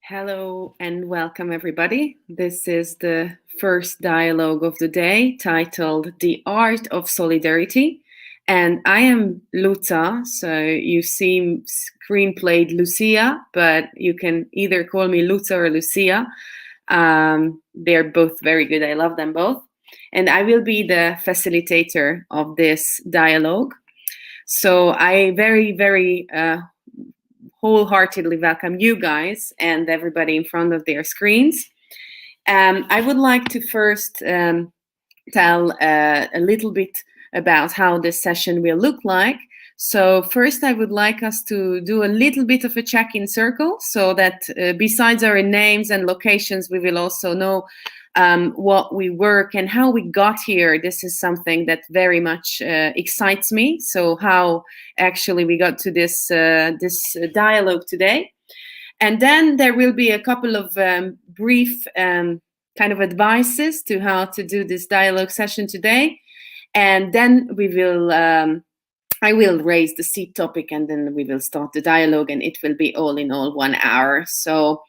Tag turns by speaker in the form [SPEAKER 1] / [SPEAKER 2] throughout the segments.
[SPEAKER 1] Hello and welcome, everybody. This is the first dialogue of the day titled The Art of Solidarity. And I am Luta, so you see screenplayed Lucia, but you can either call me Luta or Lucia. They're both very good. I love them both. And I will be the facilitator of this dialogue. So I very wholeheartedly welcome you guys and everybody in front of their screens. I would like to first tell a little bit about how this session will look like. So first, I would like us to do a little bit of a check-in circle so that besides our names and locations, we will also know what we work and how we got here. This is something that very much excites me. So how actually we got to this dialogue today. And then there will be a couple of brief kind of advices to how to do this dialogue session today. And then we will, I will raise the seed topic and then we will start the dialogue and it will be all in all 1 hour. So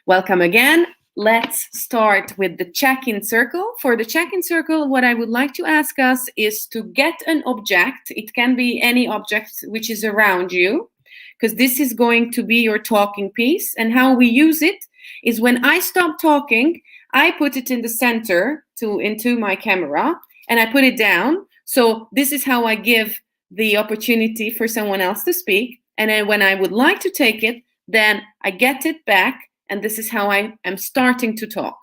[SPEAKER 1] welcome again. Let's start with the check-in circle. For the check-in circle, what I would like to ask us is to get an object. It can be any object which is around you, because this is going to be your talking piece. And how we use it is when I stop talking, I put it in the center into my camera and I put it down. So this is how I give the opportunity for someone else to speak. And then when I would like to take it, then I get it back. And this is how I am starting to talk.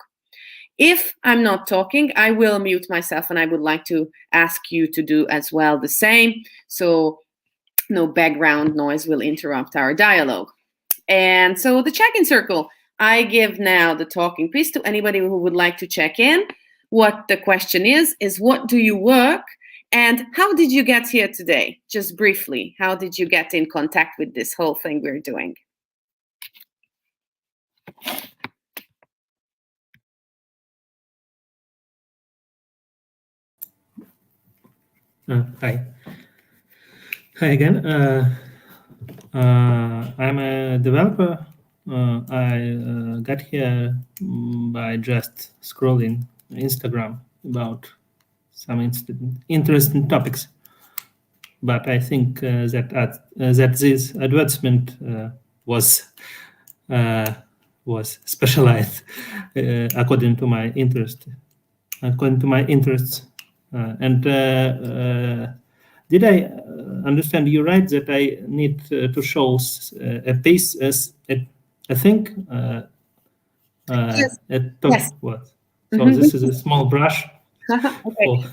[SPEAKER 1] If I'm not talking, I will mute myself and I would like to ask you to do as well the same. So no background noise will interrupt our dialogue. And so the check-in circle, I give now the talking piece to anybody who would like to check in. What the question is what do you work? And how did you get here today? Just briefly, how did you get in contact with this whole thing we're doing?
[SPEAKER 2] Hi again. I'm a developer. I got here by just scrolling Instagram about some interesting topics. But I think that this advertisement was specialized according to my interests. Did I understand you right that I need to show a piece as a thing?
[SPEAKER 1] Yes.
[SPEAKER 2] Yes. What? So this is a small brush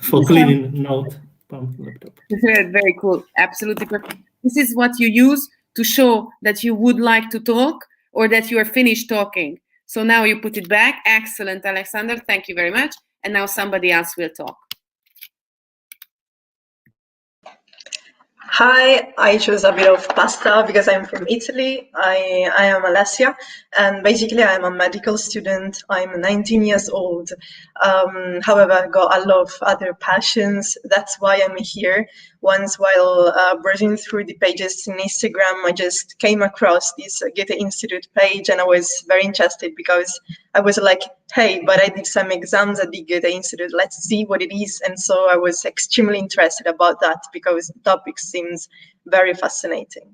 [SPEAKER 2] for cleaning note from laptop.
[SPEAKER 1] Very cool. Absolutely perfect. This is what you use to show that you would like to talk or that you are finished talking. So now you put it back. Excellent, Alexander. Thank you very much. And now somebody else will talk.
[SPEAKER 3] Hi, I chose a bit of pasta because I'm from Italy. I am Alessia, and basically I'm a medical student. I'm 19 years old. However, I've got a lot of other passions. That's why I'm here. Once while browsing through the pages in Instagram, I just came across this Goethe-Institut page and I was very interested because I was like, hey, but I did some exams at the Goethe-Institut, let's see what it is. And so I was extremely interested about that because the topic seems very fascinating.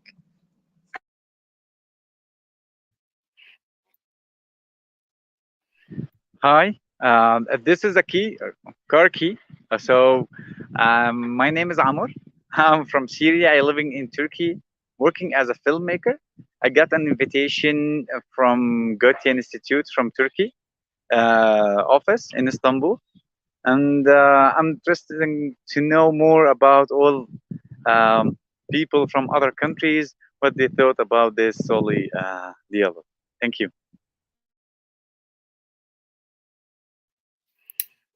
[SPEAKER 4] Hi, this is a car key. My name is Amr. I'm from Syria. I'm living in Turkey, working as a filmmaker. I got an invitation from Goethe-Institut from Turkey office in Istanbul, and I'm interested to know more about all people from other countries, what they thought about this Solidialogue. Thank you.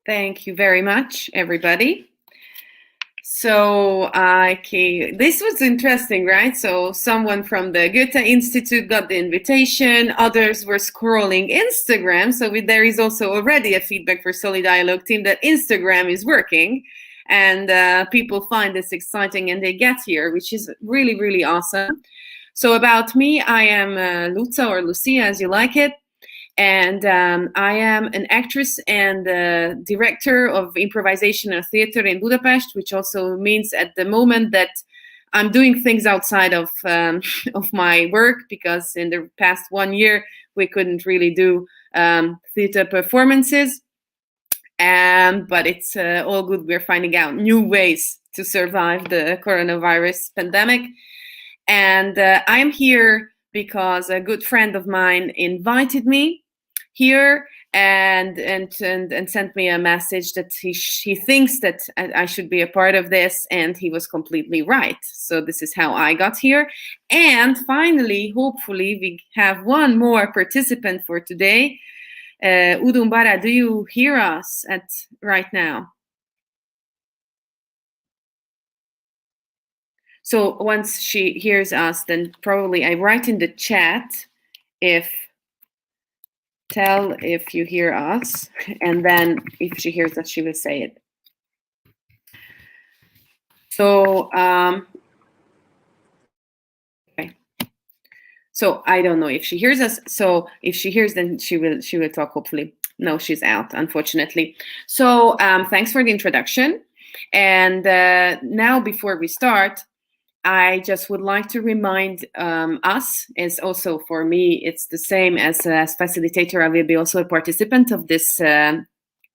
[SPEAKER 1] Thank you very much, everybody. So this was interesting, right? So someone from the Goethe-Institut got the invitation. Others were scrolling Instagram. So there is also already a feedback for Solidialogue team that Instagram is working. And people find this exciting and they get here, which is really, really awesome. So about me, I am Luca, or Lucia, as you like it. And I am an actress and director of improvisation and theater in Budapest, which also means at the moment that I'm doing things outside of of my work, because in the past 1 year we couldn't really do theater performances. But it's all good. We're finding out new ways to survive the coronavirus pandemic. And I'm here because a good friend of mine invited me here and sent me a message that he thinks that I should be a part of this, and he was completely right. So this is how I got here. And finally, hopefully, we have one more participant for today. Udumbara, do you hear us right now? So once she hears us, then probably I write in the chat tell if you hear us, and then if she hears us, she will say it. So okay. So I don't know if she hears us. So if she hears, then she will talk, hopefully. No, she's out, unfortunately. So thanks for the introduction. And now, before we start, I just would like to remind us, as also for me, it's the same as a facilitator. I will be also a participant of this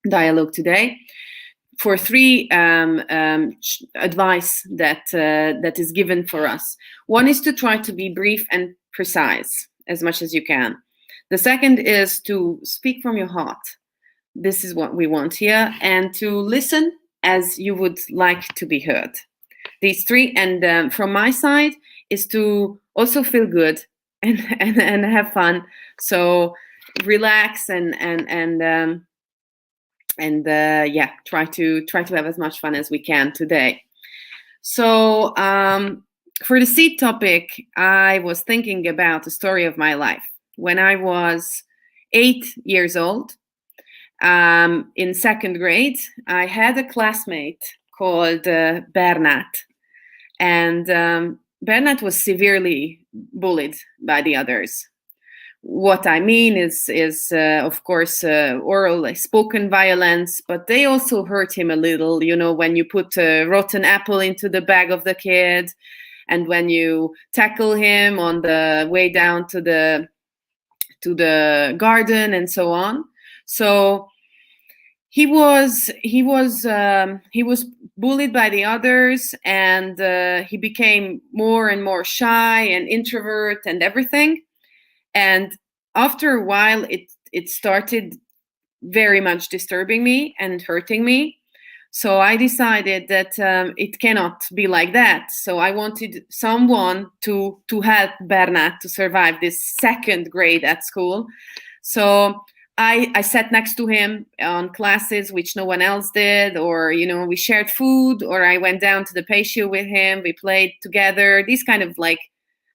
[SPEAKER 1] dialogue today, for 3 advice that is given for us. One is to try to be brief and precise as much as you can. The second is to speak from your heart. This is what we want here, and to listen as you would like to be heard. These 3, and from my side is to also feel good and have fun. So relax and yeah, try to have as much fun as we can today. So for the seed topic, I was thinking about the story of my life. When I was 8 years old, in 2nd grade, I had a classmate called Bernat. And Bernat was severely bullied by the others. What I mean is of course, oral, spoken violence, but they also hurt him a little. You know, when you put a rotten apple into the bag of the kid, and when you tackle him on the way down to the garden, and so on. So he was bullied by the others, and he became more and more shy and introvert and everything. And after a while, it started very much disturbing me and hurting me. So I decided that it cannot be like that. So I wanted someone to help Bernat to survive this 2nd grade at school. So I sat next to him on classes which no one else did, or, you know, we shared food, or I went down to the patio with him, we played together, these kind of like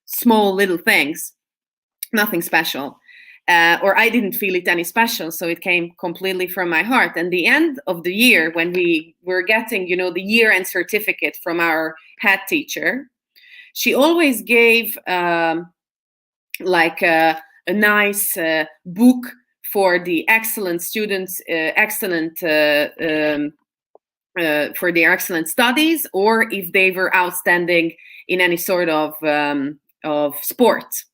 [SPEAKER 1] small little things, nothing special. Or I didn't feel it any special, so it came completely from my heart. And the end of the year, when we were getting, you know, the year-end certificate from our head teacher, she always gave like a nice book for the excellent students, for their excellent studies, or if they were outstanding in any sort of sport.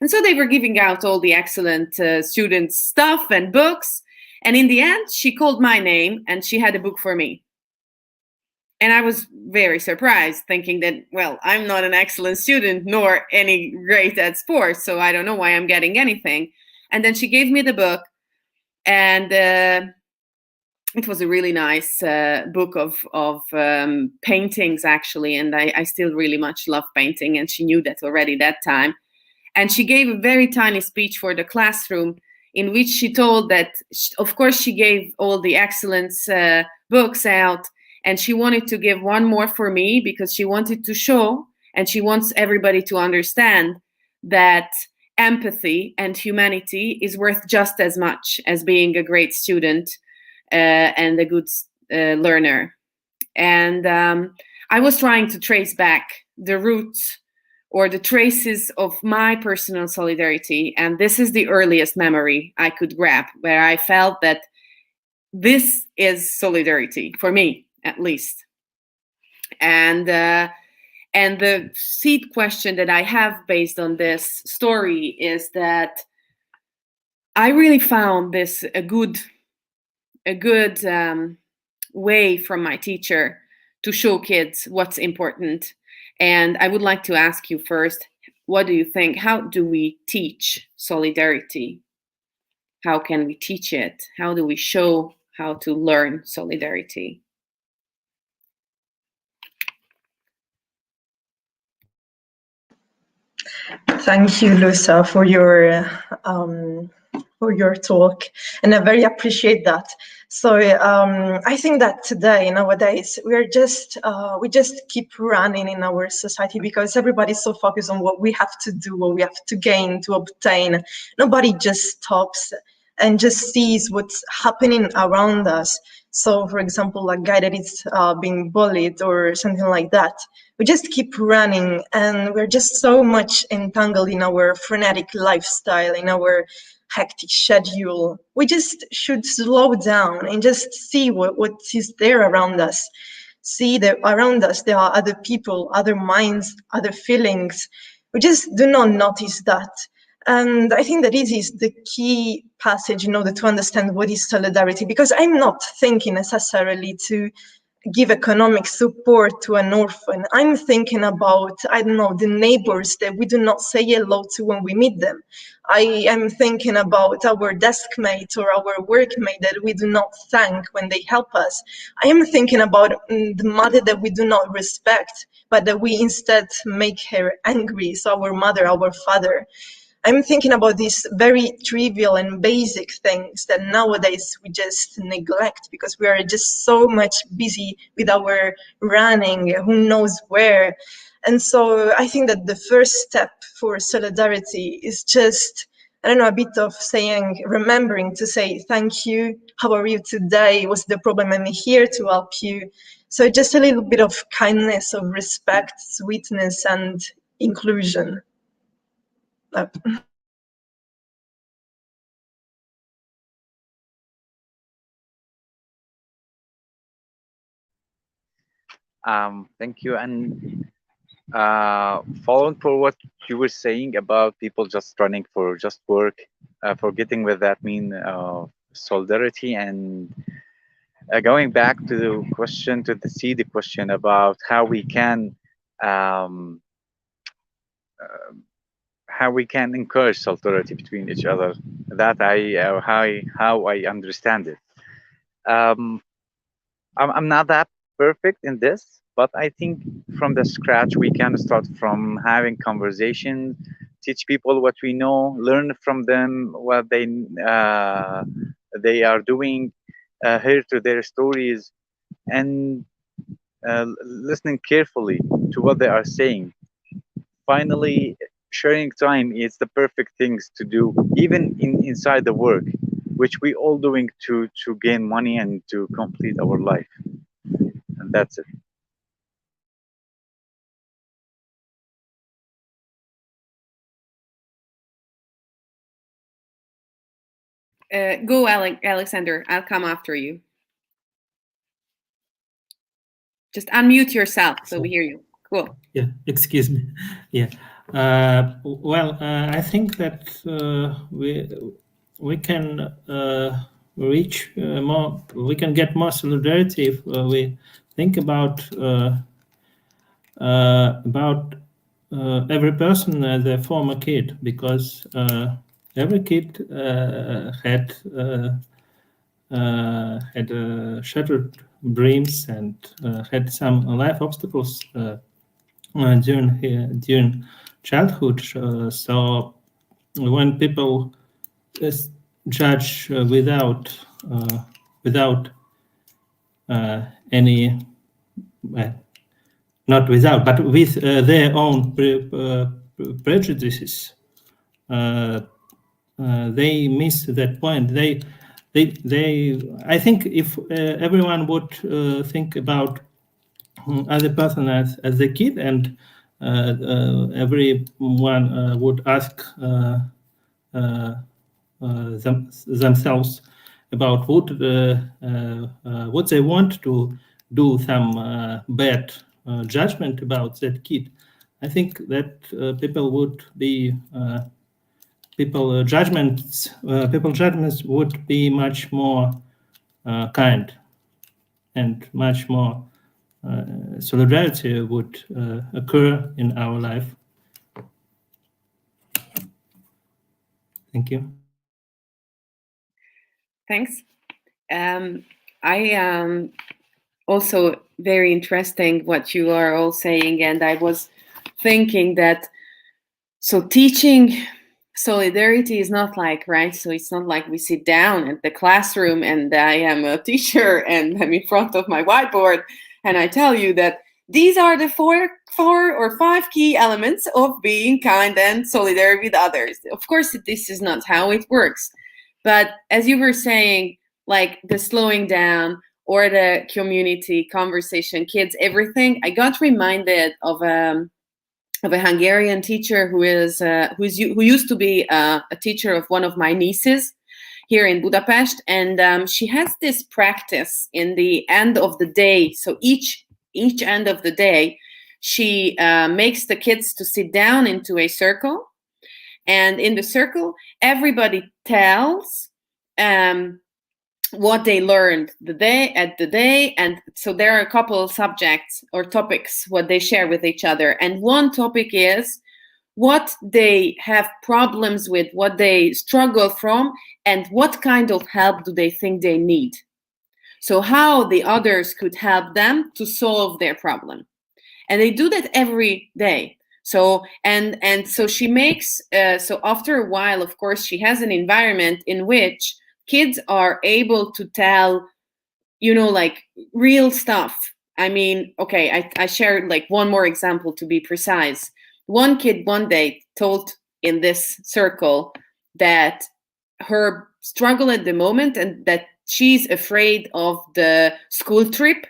[SPEAKER 1] And so they were giving out all the excellent students' stuff and books. And in the end, she called my name and she had a book for me. And I was very surprised, thinking that, well, I'm not an excellent student nor any great at sports, so I don't know why I'm getting anything. And then she gave me the book, and it was a really nice book of paintings, actually. And I still really much love painting, and she knew that already that time. And she gave a very tiny speech for the classroom, in which she told that, of course, she gave all the excellence books out, and she wanted to give one more for me, because she wanted to show, and she wants everybody to understand, that empathy and humanity is worth just as much as being a great student and a good learner. And I was trying to trace back the roots or the traces of my personal solidarity. And this is the earliest memory I could grab, where I felt that this is solidarity, for me at least. And the seed question that I have based on this story is that I really found this a good way from my teacher to show kids what's important. And I would like to ask you first, what do you think? How do we teach solidarity? How can we teach it? How do we show how to learn solidarity?
[SPEAKER 3] Thank you, Lusa, for your talk, and I very appreciate that. So I think that today, nowadays, we just keep running in our society because everybody's so focused on what we have to do, what we have to gain, to obtain. Nobody just stops and just sees what's happening around us. So, for example, a guy that is being bullied or something like that, we just keep running, and we're just so much entangled in our frenetic lifestyle, in our hectic schedule. We just should slow down and just see what is there around us. See that around us there are other people, other minds, other feelings. We just do not notice that. And I think that this is the key passage in order to understand what is solidarity, because I'm not thinking necessarily to give economic support to an orphan. I'm thinking about, I don't know, the neighbors that we do not say hello to when we meet them. I am thinking about our desk mate or our workmate that we do not thank when they help us. I am thinking about the mother that we do not respect, but that we instead make her angry. So our mother, our father. I'm thinking about these very trivial and basic things that nowadays we just neglect because we are just so much busy with our running, who knows where. And so I think that the first step for solidarity is just, I don't know, a bit of saying, remembering to say, thank you, how are you today? What's the problem? I'm here to help you. So just a little bit of kindness, of respect, sweetness, and inclusion.
[SPEAKER 4] Thank you. And following for what you were saying about people just running for just work, forgetting what that mean solidarity, and going back to the question, to the question about um, uh, how we can encourage solidarity between each other. That how I understand it. Um, I'm not that perfect in this, but I think from the scratch we can start from having conversation, teach people what we know, learn from them what they are doing, hear to their stories, and listening carefully to what they are saying. Finally, sharing time is the perfect things to do, even inside the work, which we all doing to gain money and to complete our life. And that's it.
[SPEAKER 1] Go, Alexander. I'll come after you. Just unmute yourself so we hear you. Cool.
[SPEAKER 2] Yeah, excuse me. Yeah. Well, I think that we can reach more. We can get more solidarity if we think about every person as a former kid, because every kid had shattered dreams and had some life obstacles during childhood. So when people judge without any, not without, but with their own prejudices, they miss that point. I think if everyone would think about other person as a kid and everyone would ask themselves about what they want to do, some bad judgment about that kid, I think that people would be people judgments would be much more kind, and much more solidarity would occur in our life. Thank you.
[SPEAKER 1] Thanks. I also very interesting what you are all saying, and I was thinking that so teaching solidarity is not like, right? So it's not like we sit down at the classroom and I am a teacher and I'm in front of my whiteboard and I tell you that these are the four or five key elements of being kind and solidary with others. Of course, this is not how it works. But as you were saying, like the slowing down or the community conversation, kids, everything, I got reminded of a Hungarian teacher who used to be a teacher of one of my nieces here in Budapest, and she has this practice in the end of the day. So each end of the day, she makes the kids to sit down into a circle, and in the circle, everybody tells what they learned the day, and so there are a couple of subjects or topics what they share with each other, and one topic is what they have problems with, what they struggle from, and what kind of help do they think they need, so how the others could help them to solve their problem. And they do that every day. So and so she makes so after a while, of course, she has an environment in which kids are able to tell, like real stuff. I mean, okay, I shared like one more example to be precise. One kid one day told in this circle that her struggle at the moment and that she's afraid of the school trip.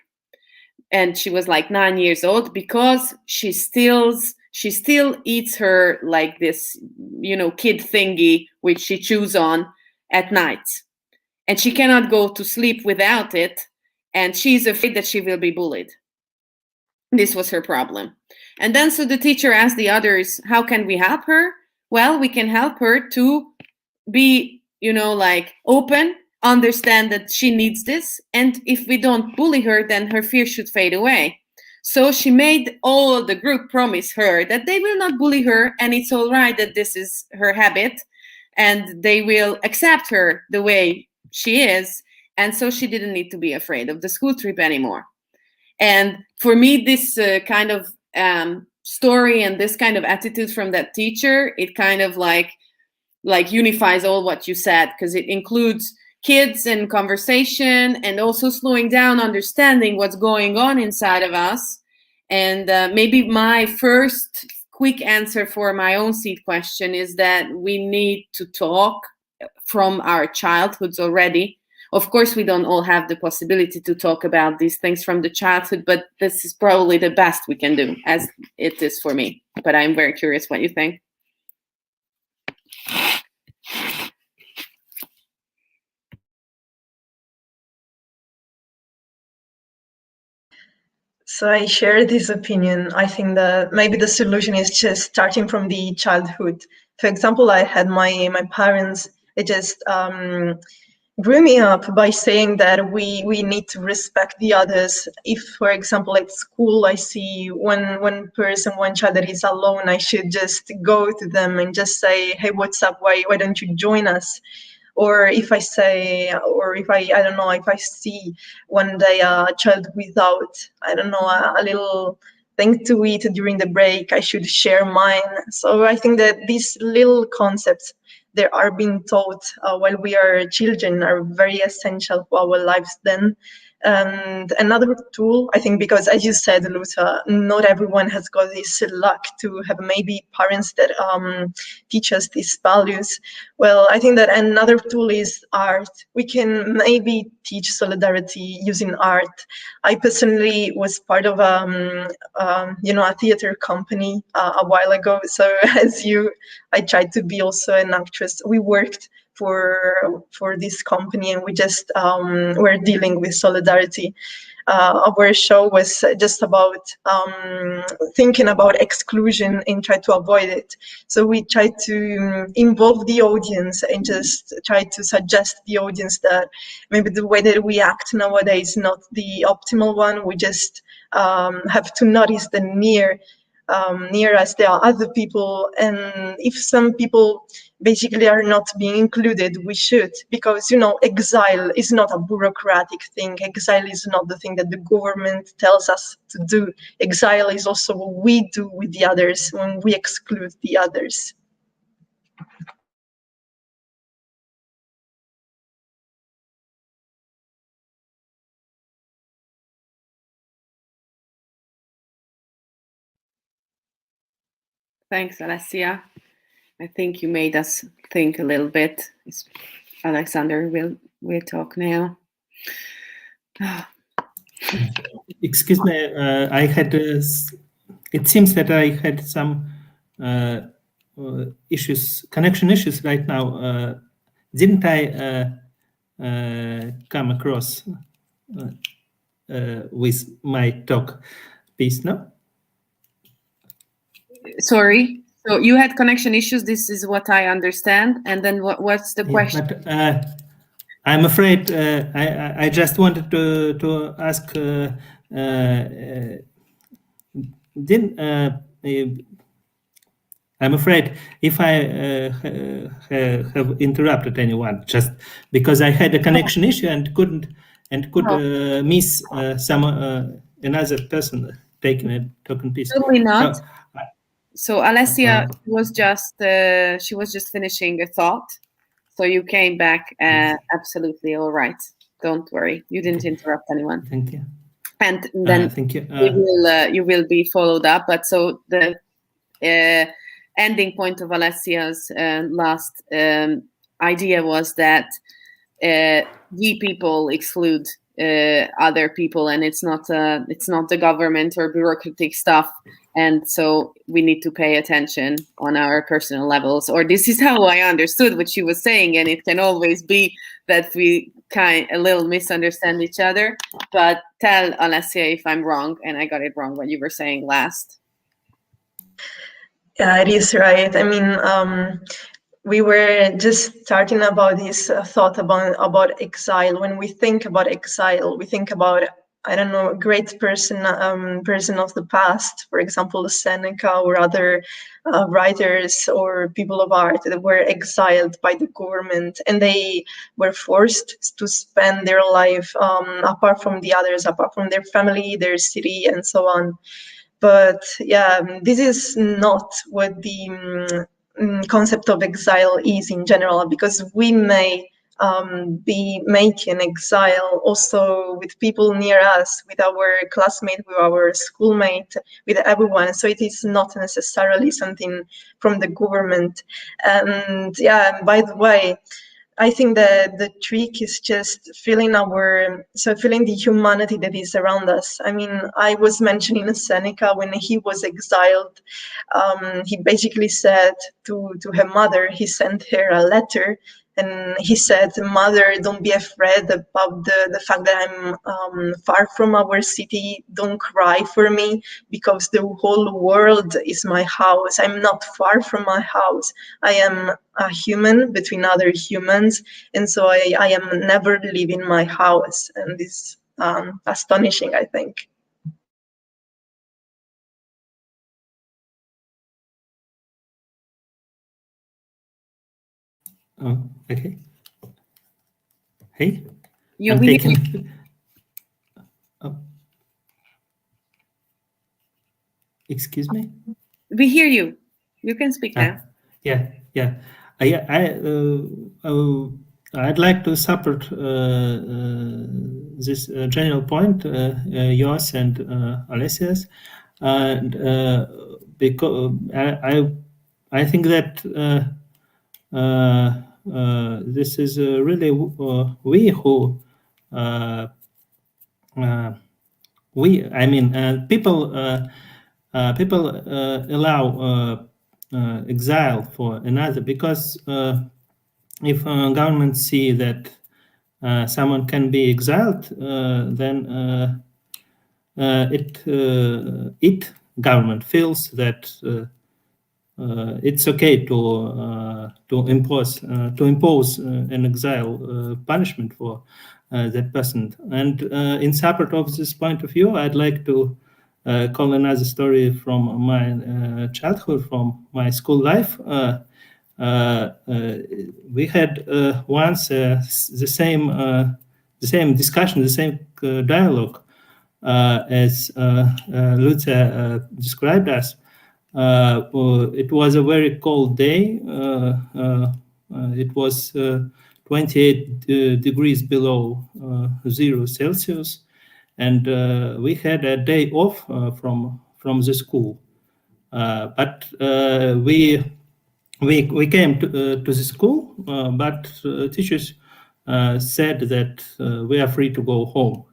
[SPEAKER 1] And she was like 9 years old because she still eats her like this, kid thingy, which she chews on at night. And she cannot go to sleep without it. And she's afraid that she will be bullied. This was her problem. And then so the teacher asked the others, how can we help her? Well, we can help her to be, like open, understand that she needs this. And if we don't bully her, then her fear should fade away. So she made all the group promise her that they will not bully her and it's all right that this is her habit and they will accept her the way she is, and so she didn't need to be afraid of the school trip anymore. And for me, this kind of story and this kind of attitude from that teacher, it kind of like unifies all what you said, because it includes kids and conversation and also slowing down, understanding what's going on inside of us. And maybe my first quick answer for my own seed question is that we need to talk from our childhoods already. Of course, we don't all have the possibility to talk about these things from the childhood, but this is probably the best we can do, as it is for me. But I'm very curious what you think.
[SPEAKER 3] So I share this opinion. I think that maybe the solution is just starting from the childhood. For example, I had my parents, they just grew me up by saying that we need to respect the others. If, for example, at school, I see one child that is alone, I should just go to them and just say, hey, what's up? Why don't you join us? Or if I say, or if I don't know, if I see one day a child without, I don't know, a little thing to eat during the break, I should share mine. So I think that these little concepts that are being taught while we are children are very essential for our lives then. And another tool, I think, because as you said, Luta, not everyone has got this luck to have maybe parents that teach us these values. Well, I think that another tool is art. We can maybe teach solidarity using art. I personally was part of a theater company a while ago. So as you, I tried to be also an actress. We worked for this company, and we just were dealing with solidarity. Our show was just about thinking about exclusion and try to avoid it. So we tried to involve the audience and just try to suggest the audience that maybe the way that we act nowadays is not the optimal one. We just have to notice the near us there are other people, and if some people basically are not being included, we should, because exile is not a bureaucratic thing. Exile is not the thing that the government tells us to do. Exile is also what we do with the others when we exclude the others.
[SPEAKER 1] Thanks, Alessia. I think you made us think a little bit. Alexander will talk now.
[SPEAKER 2] Excuse me, I had. It seems that I had some issues, connection issues right now. Didn't I come across with my talk piece? No.
[SPEAKER 1] Sorry. So you had connection issues. This is what I understand. And then what's the question?
[SPEAKER 2] But, I'm afraid I just wanted to ask. I'm afraid if I have interrupted anyone, just because I had a connection issue and could miss some another person taking a token piece.
[SPEAKER 1] Certainly not. So Alessia was just she was just finishing a thought. So you came back absolutely all right. Don't worry, you didn't interrupt anyone.
[SPEAKER 2] Thank you.
[SPEAKER 1] And then
[SPEAKER 2] thank you.
[SPEAKER 1] You will be followed up. But so the ending point of Alessia's last idea was that we people exclude other people, and it's not the government or bureaucratic stuff. And so we need to pay attention on our personal levels, or this is how I understood what she was saying. And it can always be that we a little misunderstand each other. But tell Alessia if I'm wrong and I got it wrong what you were saying last.
[SPEAKER 3] Yeah, it is right. I mean, we were just starting about this thought about exile. When we think about exile, we think about, I don't know, a great person of the past, for example, Seneca or other writers or people of art that were exiled by the government, and they were forced to spend their life apart from the others, apart from their family, their city, and so on. But yeah, this is not what the concept of exile is in general, because we may be making exile also with people near us, with our classmate, with our schoolmate, with everyone. So it is not necessarily something from the government. And yeah, by the way, I think that the trick is just feeling the humanity that is around us. I mean, I was mentioning Seneca when he was exiled. He basically said to her mother, he sent her a letter, and he said, "Mother, don't be afraid about the fact that I'm far from our city. Don't cry for me, because the whole world is my house. I'm not far from my house. I am a human between other humans, and so I am never leaving my house." And this astonishing, I think.
[SPEAKER 2] Oh, okay. Hey,
[SPEAKER 1] I'm taking.
[SPEAKER 2] Oh. Excuse me.
[SPEAKER 1] We hear you. You can speak now.
[SPEAKER 2] Yeah. I'd like to support this general point, yours and Alessia's, and because I think that this is really we who people allow exile for another because if governments see that someone can be exiled, then it government feels that it's okay to impose an exile punishment for that person. And in support of this point of view, I'd like to call another story from my childhood, from my school life. We had once the same discussion, the same dialogue as Lucia described us. It was a very cold day. It was 28 degrees below 0 Celsius, and we had a day off from the school. But we came to the school, but teachers said that we are free to go home,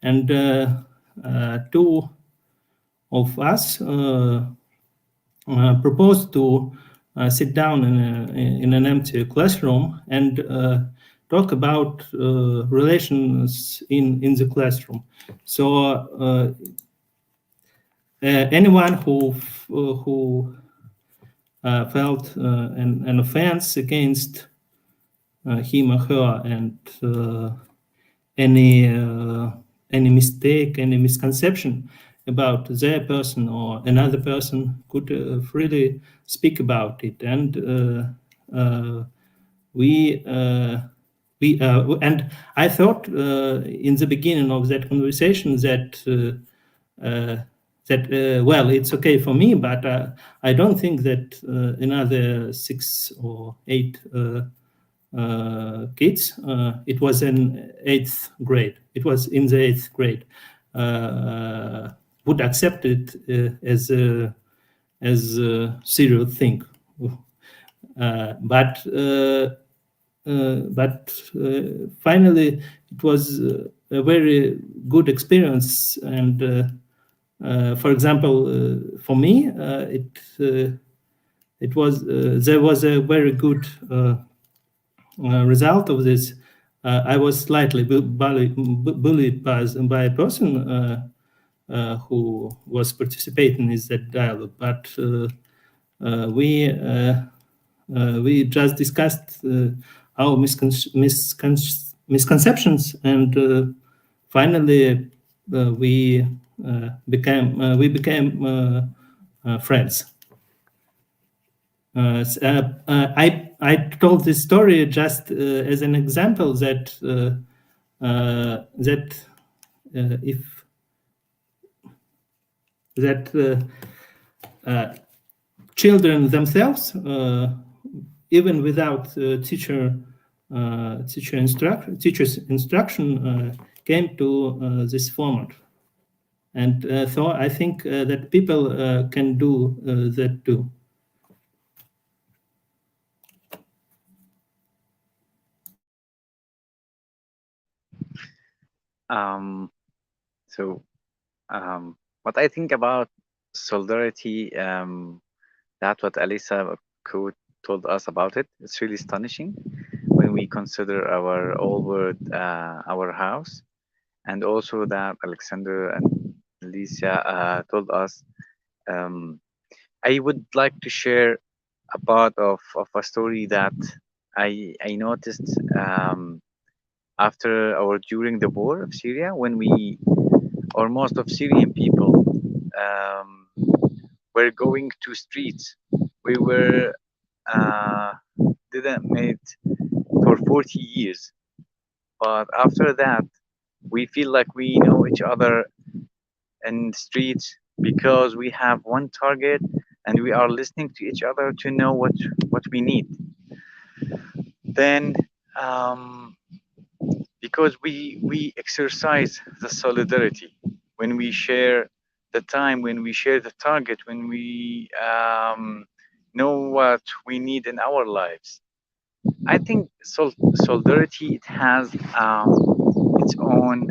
[SPEAKER 2] and two of us proposed to sit down in an empty classroom and talk about relations in the classroom. So anyone who felt an offense against him or her, and any mistake, any misconception about their person or another person could freely speak about it. And and I thought in the beginning of that conversation that well, it's okay for me, but I don't think that another 6 or 8 kids, it was in 8th grade. It was in the 8th grade. Would accept it as a serious thing, but finally it was a very good experience. And for example, for me, it was there was a very good result of this. I was slightly bullied by a person who was participating in that dialogue, but we just discussed our misconceptions, and finally we became friends. I told this story just as an example that children themselves, even without teacher's instruction, came to this format. And so I think that people can do that too.
[SPEAKER 4] What I think about solidarity, that's what Alisa told us about it. It's really astonishing when we consider our old world, our house, and also that Alexander and Alicia told us. I would like to share a part of a story that I noticed after or during the war of Syria, when we or most of Syrian people were going to streets. We were didn't meet for 40 years, but after that, we feel like we know each other in streets because we have one target and we are listening to each other to know what we need. Then because we exercise the solidarity when we share the time, when we share the target, when we know what we need in our lives. I think solidarity, it has its own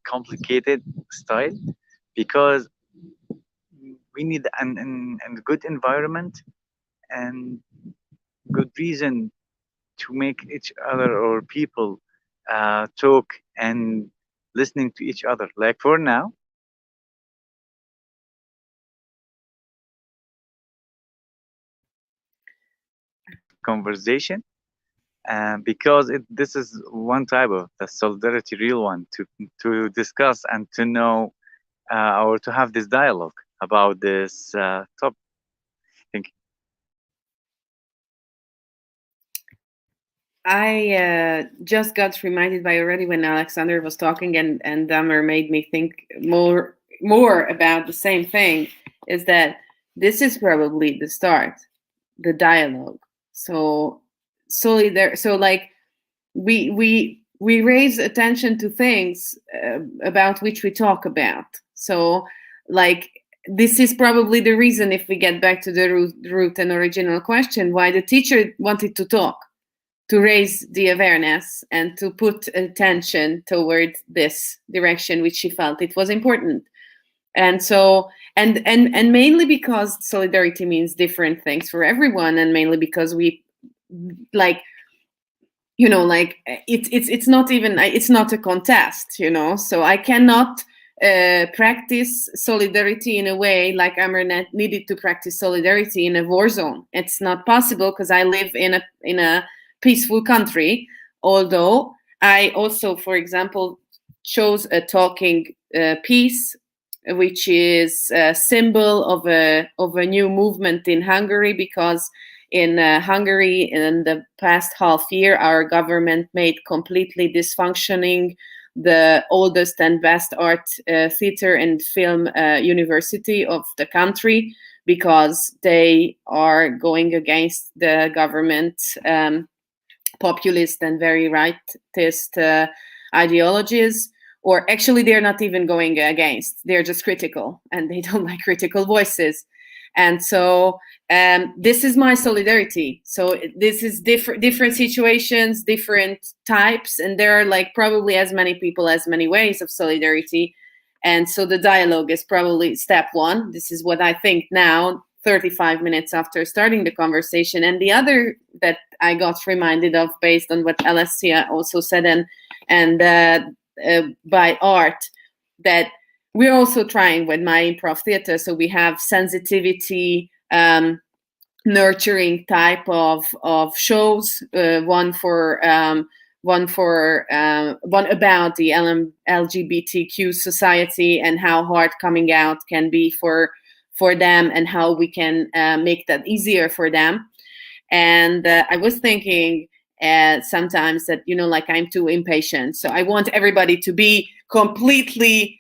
[SPEAKER 4] complicated style, because we need a good environment and good reason to make each other or people talk and listening to each other. Like for now, conversation, because this is one type of the solidarity, real one, to discuss and to know or to have this dialogue about this topic. Thank you.
[SPEAKER 1] I just got reminded by already when Alexander was talking, and Damer made me think more about the same thing, is that this is probably the start, the dialogue. So like we raise attention to things about which we talk about. So like this is probably the reason, if we get back to the root and original question, why the teacher wanted to talk, to raise the awareness and to put attention toward this direction, which she felt it was important. And so, and mainly because solidarity means different things for everyone, and mainly because we, like, you know, like it's not even, it's not a contest, you know. So I cannot practice solidarity in a way like Amarnet needed to practice solidarity in a war zone. It's not possible, because I live in a peaceful country. Although I also, for example, chose a talking piece, which is a symbol of a new movement in Hungary, because in Hungary in the past half year, our government made completely dysfunctioning the oldest and best art theater and film university of the country, because they are going against the government populist and very rightist ideologies. Or actually, they're not even going against, they're just critical, and they don't like critical voices. And so this is my solidarity. So this is different situations, different types, and there are like probably as many people as many ways of solidarity. And so the dialogue is probably step one. This is what I think now, 35 minutes after starting the conversation. And the other that I got reminded of, based on what Alessia also said, and by art, that we're also trying with my improv theater. So we have sensitivity, nurturing type of shows. One about the LGBTQ society and how hard coming out can be for them, and how we can make that easier for them. And I was thinking sometimes that, you know, like I'm too impatient. So I want everybody to be completely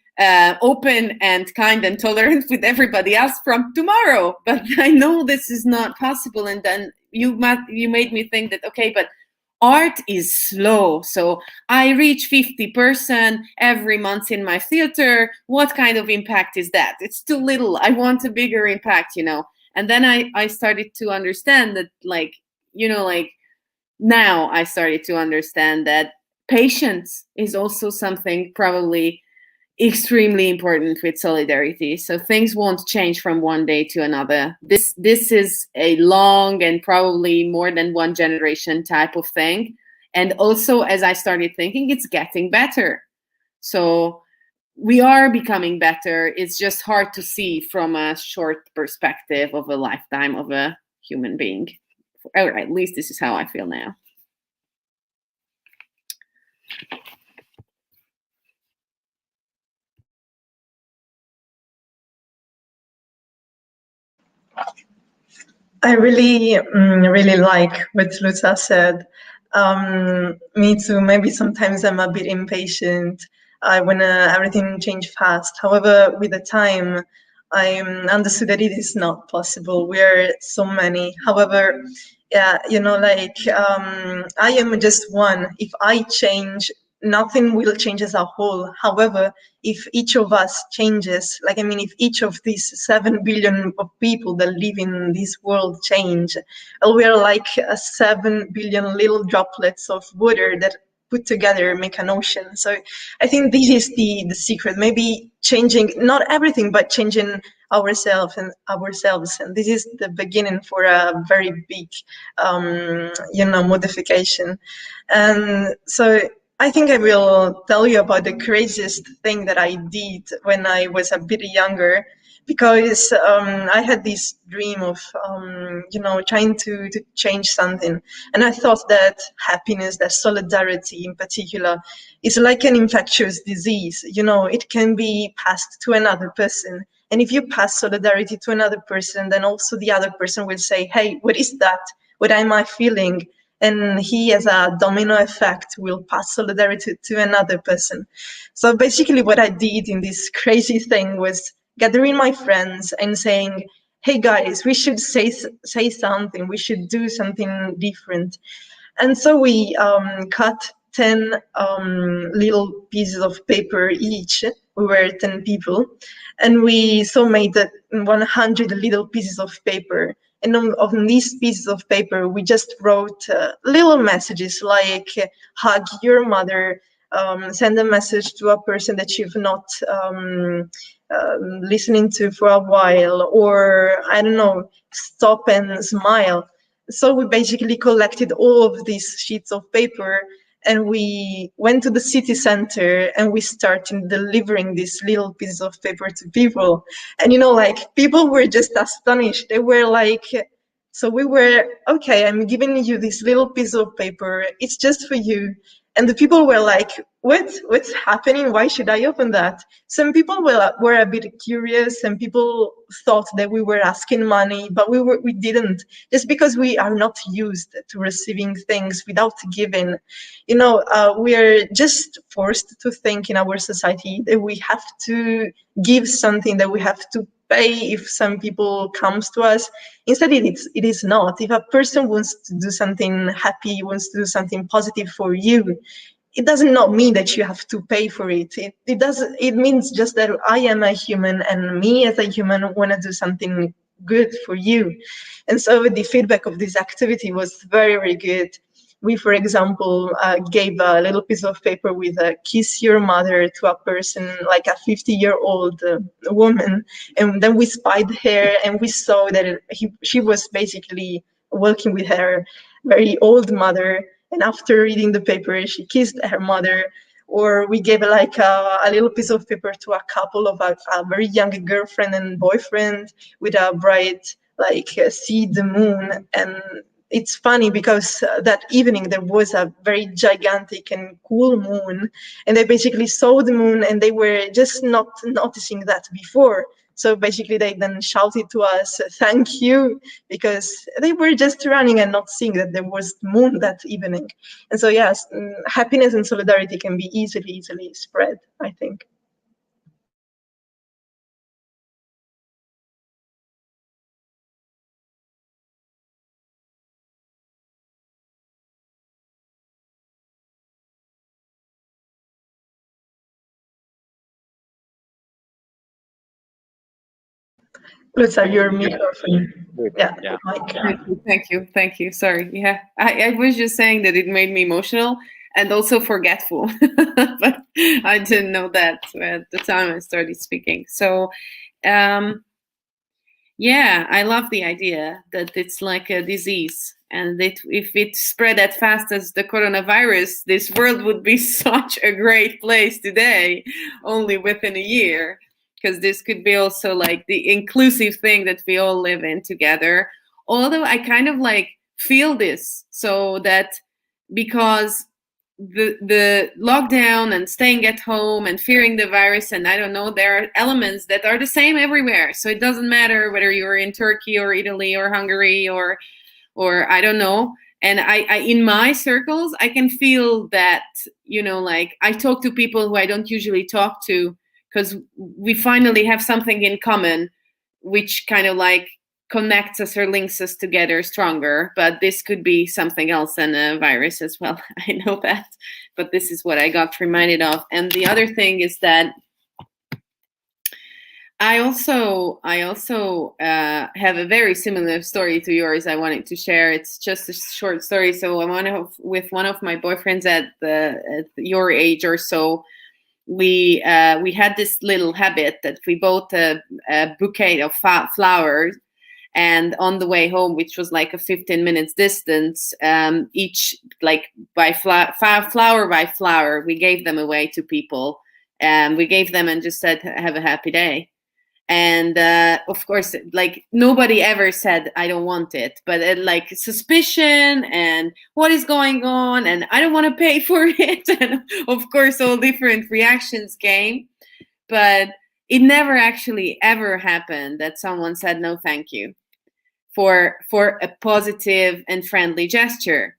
[SPEAKER 1] open and kind and tolerant with everybody else from tomorrow. But I know this is not possible. And then you made me think that, okay, but art is slow. So I reach 50% every month in my theater. What kind of impact is that? It's too little. I want a bigger impact, you know. And then I started to understand that, like, you know, like now I started to understand that patience is also something probably extremely important with solidarity. So things won't change from one day to another. This is a long and probably more than one generation type of thing. And also, as I started thinking, it's getting better. So we are becoming better. It's just hard to see from a short perspective of a lifetime of a human being. Or at least this is how I feel now.
[SPEAKER 3] I really like what Luca said. Me too. Maybe sometimes I'm a bit impatient. I want everything change fast. However, with the time, I understood that it is not possible. We are so many. However, Yeah, like I am just one. If I change, nothing will change as a whole. However, if each of us changes, like, I mean, if each of these 7 billion of people that live in this world change, we are like 7 billion little droplets of water that put together make an ocean. So I think this is the secret. Maybe changing, not everything, but changing ourselves. And this is the beginning for a very big modification. And so I think I will tell you about the craziest thing that I did when I was a bit younger, because I had this dream of trying to change something. And I thought that happiness, that solidarity in particular, is like an infectious disease. It can be passed to another person. And if you pass solidarity to another person, then also the other person will say, hey, what is that? What am I feeling? And he, as a domino effect, will pass solidarity to another person. So basically what I did in this crazy thing was gathering my friends and saying, hey guys, we should say something, we should do something different. And so we cut 10 little pieces of paper each. We were 10 people, and we so made 100 little pieces of paper. And on these pieces of paper, we just wrote little messages like hug your mother, send a message to a person that you've not listening to for a while, or I don't know, stop and smile. So we basically collected all of these sheets of paper, and we went to the city center and we started delivering these little pieces of paper to people. And like, people were just astonished. They were like, so we were, okay, I'm giving you this little piece of paper, it's just for you. And the people were like, what's happening? Why should I open that? Some people were a bit curious, and people thought that we were asking money, but we didn't, just because we are not used to receiving things without giving. We are just forced to think in our society that we have to give something, that we have to pay if some people comes to us. Instead, it is not. If a person wants to do something happy, wants to do something positive for you, it doesn't not mean that you have to pay for it. It means just that I am a human, and me as a human want to do something good for you. And so the feedback of this activity was very, very good. We, for example, gave a little piece of paper with a kiss your mother to a person, like a 50-year-old woman. And then we spied her, and we saw that she was basically working with her very old mother. And after reading the paper, she kissed her mother. Or we gave like a little piece of paper to a couple of a very young girlfriend and boyfriend with a bright, like, see the moon. And it's funny because that evening there was a very gigantic and cool moon, and they basically saw the moon, and they were just not noticing that before. So basically they then shouted to us, thank you, because they were just running and not seeing that there was moon that evening. And so yes, happiness and solidarity can be easily spread, I think. Let's have your microphone. Yeah, Mike.
[SPEAKER 1] Thank you. Sorry. Yeah, I was just saying that it made me emotional and also forgetful, but I didn't know that at the time I started speaking. So, yeah, I love the idea that it's like a disease, and that if it spread as fast as the coronavirus, this world would be such a great place today, only within a year. Because this could be also like the inclusive thing that we all live in together. Although I kind of like feel this, so that because the lockdown and staying at home and fearing the virus, and I don't know, there are elements that are the same everywhere. So it doesn't matter whether you're in Turkey or Italy or Hungary or I don't know. And I in my circles, I can feel that, like I talk to people who I don't usually talk to, because we finally have something in common, which kind of like connects us or links us together stronger. But this could be something else than a virus as well. I know that, but this is what I got reminded of. And the other thing is that I also have a very similar story to yours. I wanted to share. It's just a short story. So with one of my boyfriends at your age or so, we had this little habit that we bought a bouquet of flowers, and on the way home, which was like a 15 minutes distance, each, like by flower by flower, we gave them away to people, and we gave them and just said, have a happy day. And of course, like nobody ever said I don't want it, but like suspicion and what is going on, and I don't want to pay for it, and of course all different reactions came. But it never actually ever happened that someone said no thank you for a positive and friendly gesture.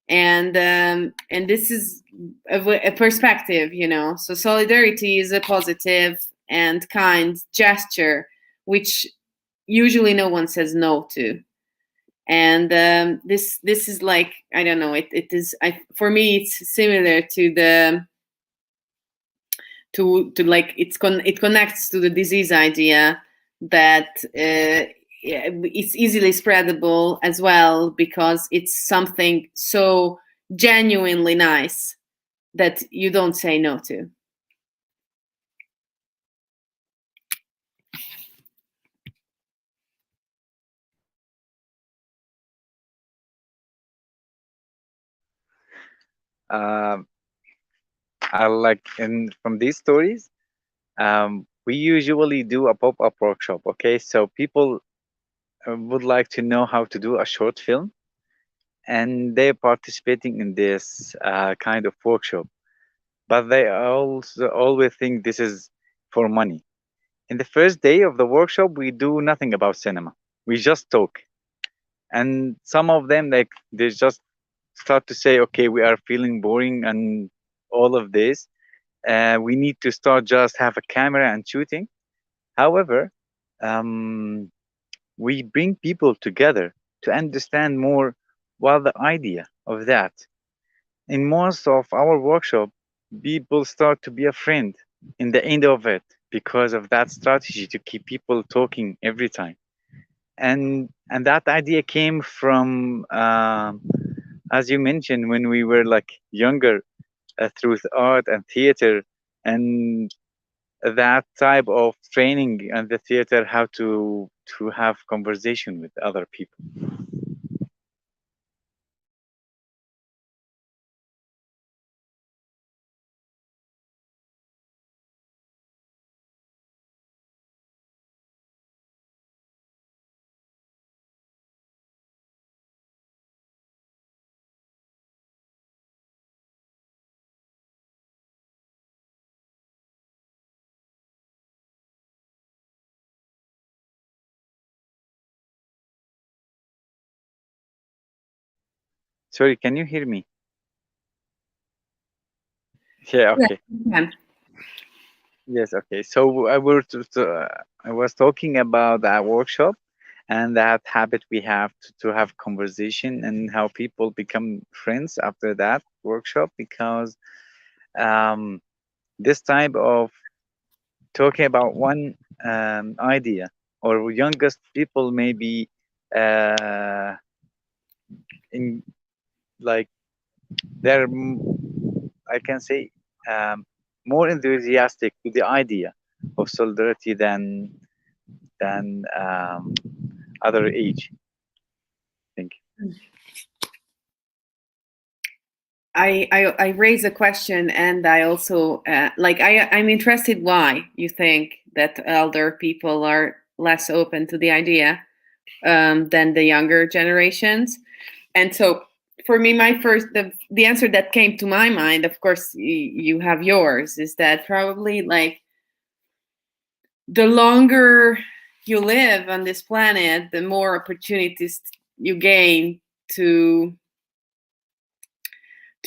[SPEAKER 1] And this is a perspective, you know. So solidarity is a positive and kind gesture, which usually no one says no to. And this is like, I don't know, it is, for me it's similar to the like it connects to the disease idea that it's easily spreadable as well, because it's something so genuinely nice that you don't say no to.
[SPEAKER 4] I like, and from these stories, we usually do a pop-up workshop. Okay, so people would like to know how to do a short film, and they're participating in this kind of workshop, but they also always think this is for money. In the first day of the workshop, we do nothing about cinema. We just talk, and some of them, like, they just start to say, okay, we are feeling boring and all of this, we need to start just have a camera and shooting. However, we bring people together to understand more what the idea of that. In most of our workshop, people start to be a friend in the end of it because of that strategy to keep people talking every time. And that idea came from, as you mentioned, when we were like younger, through art and theater, and that type of training and the theater, how to have conversation with other people. Sorry, can you hear me? Yeah, okay.
[SPEAKER 1] Yeah.
[SPEAKER 4] Yes, okay. So I was talking about that workshop and that habit we have to have conversation, and how people become friends after that workshop, because this type of talking about one idea, or youngest people maybe in, like, they're I can say more enthusiastic to the idea of solidarity than other age. I think.
[SPEAKER 1] I raise a question, and I also I'm interested why you think that elder people are less open to the idea than the younger generations. And so for me, my first the answer that came to my mind, of course you have yours, is that probably like the longer you live on this planet, the more opportunities you gain to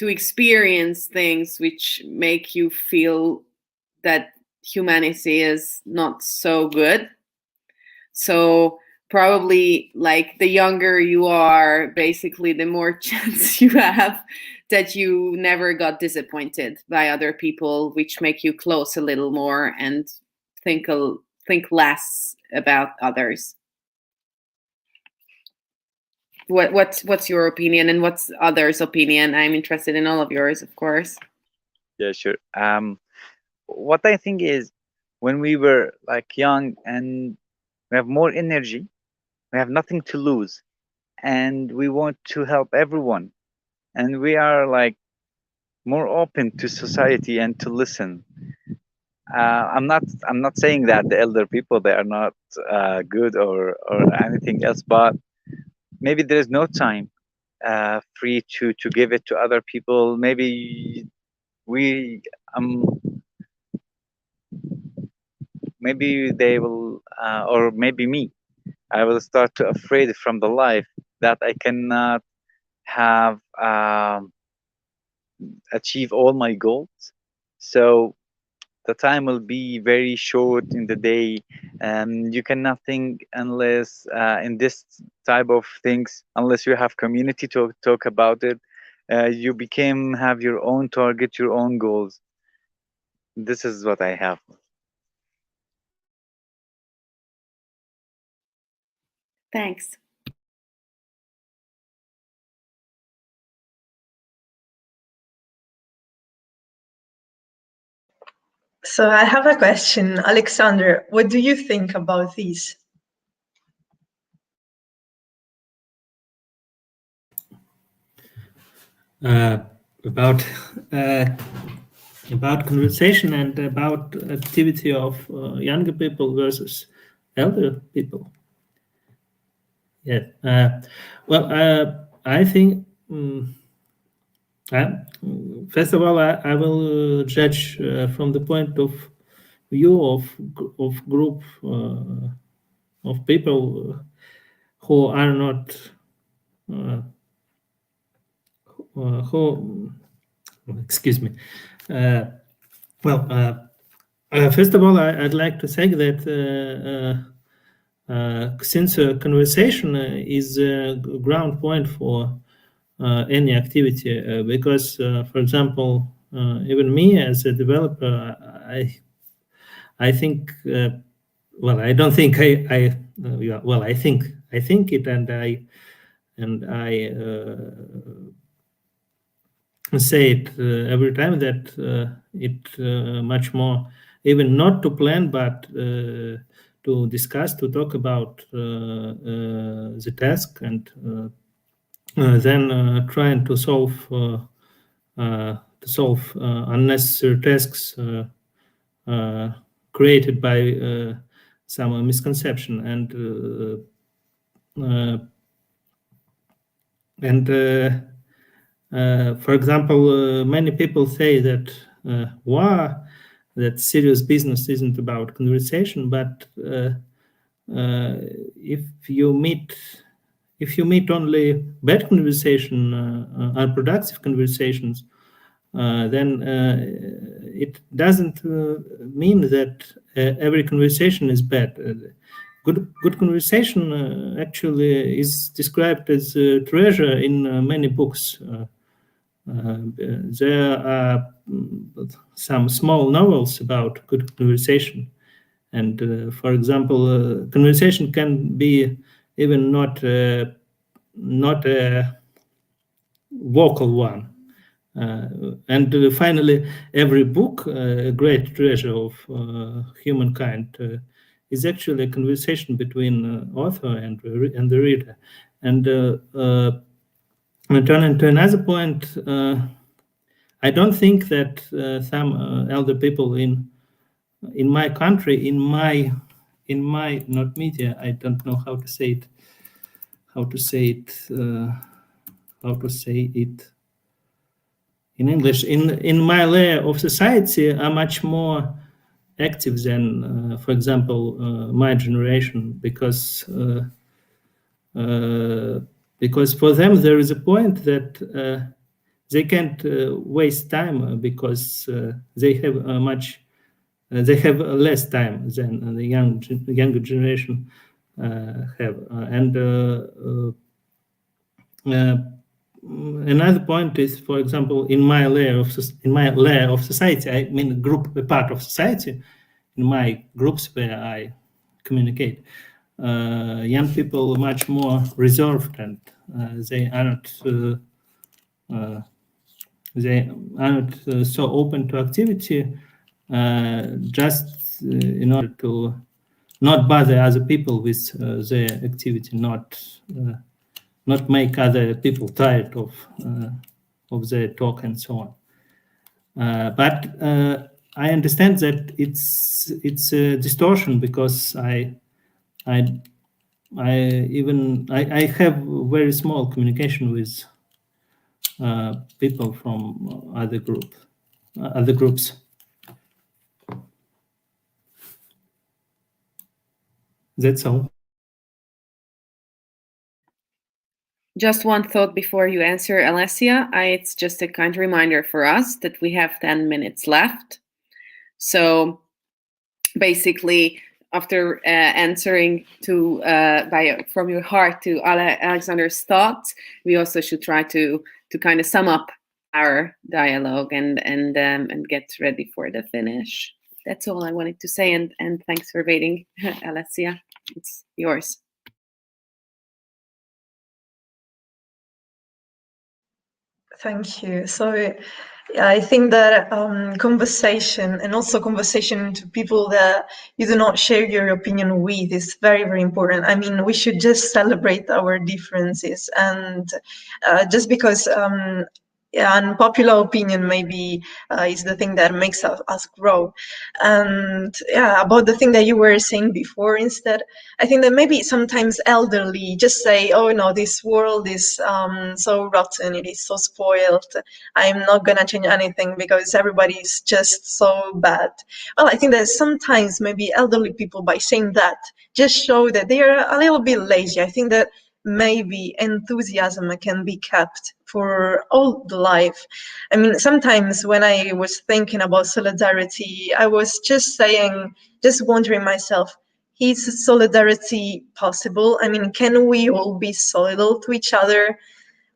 [SPEAKER 1] experience things which make you feel that humanity is not so good. So probably like the younger you are, basically the more chance you have that you never got disappointed by other people, which make you close a little more and think less about others. What's your opinion, and what's others' opinion? I'm interested in all of yours, of course.
[SPEAKER 4] Yeah, sure. What I think is, when we were like young and we have more energy, we have nothing to lose, and we want to help everyone, and we are like more open to society and to listen. I'm not saying that the elder people, they are not good or anything else, but maybe there is no time free to give it to other people. Maybe we maybe they will or maybe me, I will start to afraid from the life that I cannot have achieve all my goals. So the time will be very short in the day. You cannot think unless in this type of things, unless you have community to talk about it. You became have your own target, your own goals. This is what I have.
[SPEAKER 1] Thanks.
[SPEAKER 3] So I have a question. Alexander, what do you think about these?
[SPEAKER 2] About conversation and about activity of younger people versus elder people. Yeah. Well, I think first of all, I will judge from the point of view of group of people who are not who. Excuse me. First of all, I'd like to say that since conversation is a ground point for any activity, because, for example, even me as a developer, I think, well, I don't think well, I think it, and I say it every time that it much more, even not to plan, but to discuss, to talk about the task, and then trying to solve unnecessary tasks created by some misconception, and for example, many people say that that serious business isn't about conversation, but if you meet only bad conversation, unproductive conversations, then it doesn't mean that every conversation is bad. Good conversation actually is described as a treasure in many books. There are some small novels about good conversation, and for example, conversation can be even not a vocal one. And finally, every book, a great treasure of humankind, is actually a conversation between author and the reader. And turning to another point, I don't think that some elder people in my country, in my not media, I don't know how to say it in English, in my layer of society, are much more active than, for example, my generation, because for them there is a point that they can't waste time, because they have less time than the younger generation. have. And another point is, for example, in my layer of society, I mean, a part of society, in my groups where I communicate, young people are much more reserved, and they are not so open to activity, just in order to not bother other people with their activity, not make other people tired of their talk and so on. But I understand that it's a distortion, because I have very small communication with people from other groups. That's all.
[SPEAKER 1] Just one thought before you answer, Alessia. It's just a kind reminder for us that we have 10 minutes left. So basically, after answering from your heart to Alexander's thoughts, we also should try to kind of sum up our dialogue and get ready for the finish. That's all I wanted to say, and thanks for waiting, Alessia. It's yours.
[SPEAKER 3] Thank you. So yeah, I think that conversation, and also conversation to people that you do not share your opinion with, is very, very important. I mean, we should just celebrate our differences, and just because yeah, unpopular opinion maybe is the thing that makes us grow. And yeah, about the thing that you were saying before, instead, I think that maybe sometimes elderly just say, oh no, this world is so rotten, it is so spoiled, I'm not gonna change anything because everybody's just so bad. Well, I think that sometimes maybe elderly people, by saying that, just show that they are a little bit lazy. I think that maybe enthusiasm can be kept for all the life. I mean, sometimes when I was thinking about solidarity, I was just wondering myself, is solidarity possible? I mean, can we all be solidal to each other?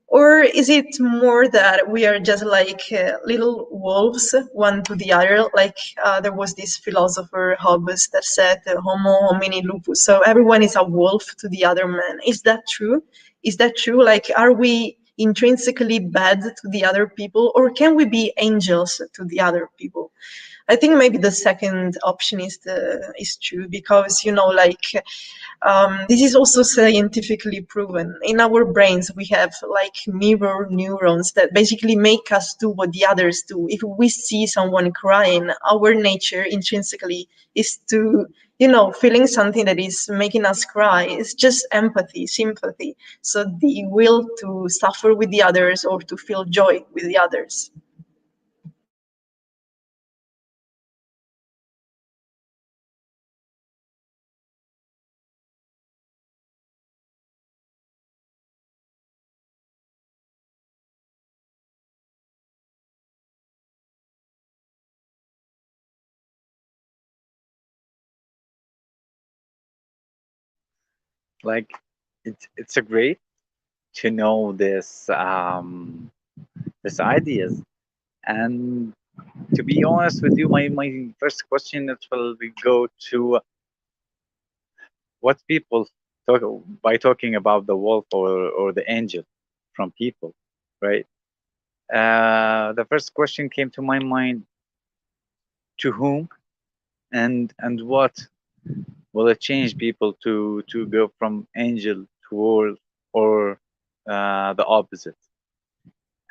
[SPEAKER 3] Or is it more that we are just like little wolves, one to the other? Like there was this philosopher, Hobbes, that said, Homo homini lupus. So everyone is a wolf to the other man. Is that true? Is that true? Like, are we intrinsically bad to the other people? Or can we be angels to the other people? I think maybe the second option is true, because, you know, like, this is also scientifically proven. In our brains, we have like mirror neurons that basically make us do what the others do. If we see someone crying, our nature intrinsically is to, you know, feeling something that is making us cry. It's just empathy, sympathy. So the will to suffer with the others or to feel joy with the others.
[SPEAKER 4] Like, it's a great to know this ideas. And to be honest with you, my first question, it will be go to what people talk by talking about the wolf or the angel from people, right? The first question came to my mind: to whom and what will it change people to go from angel to wolf, or the opposite?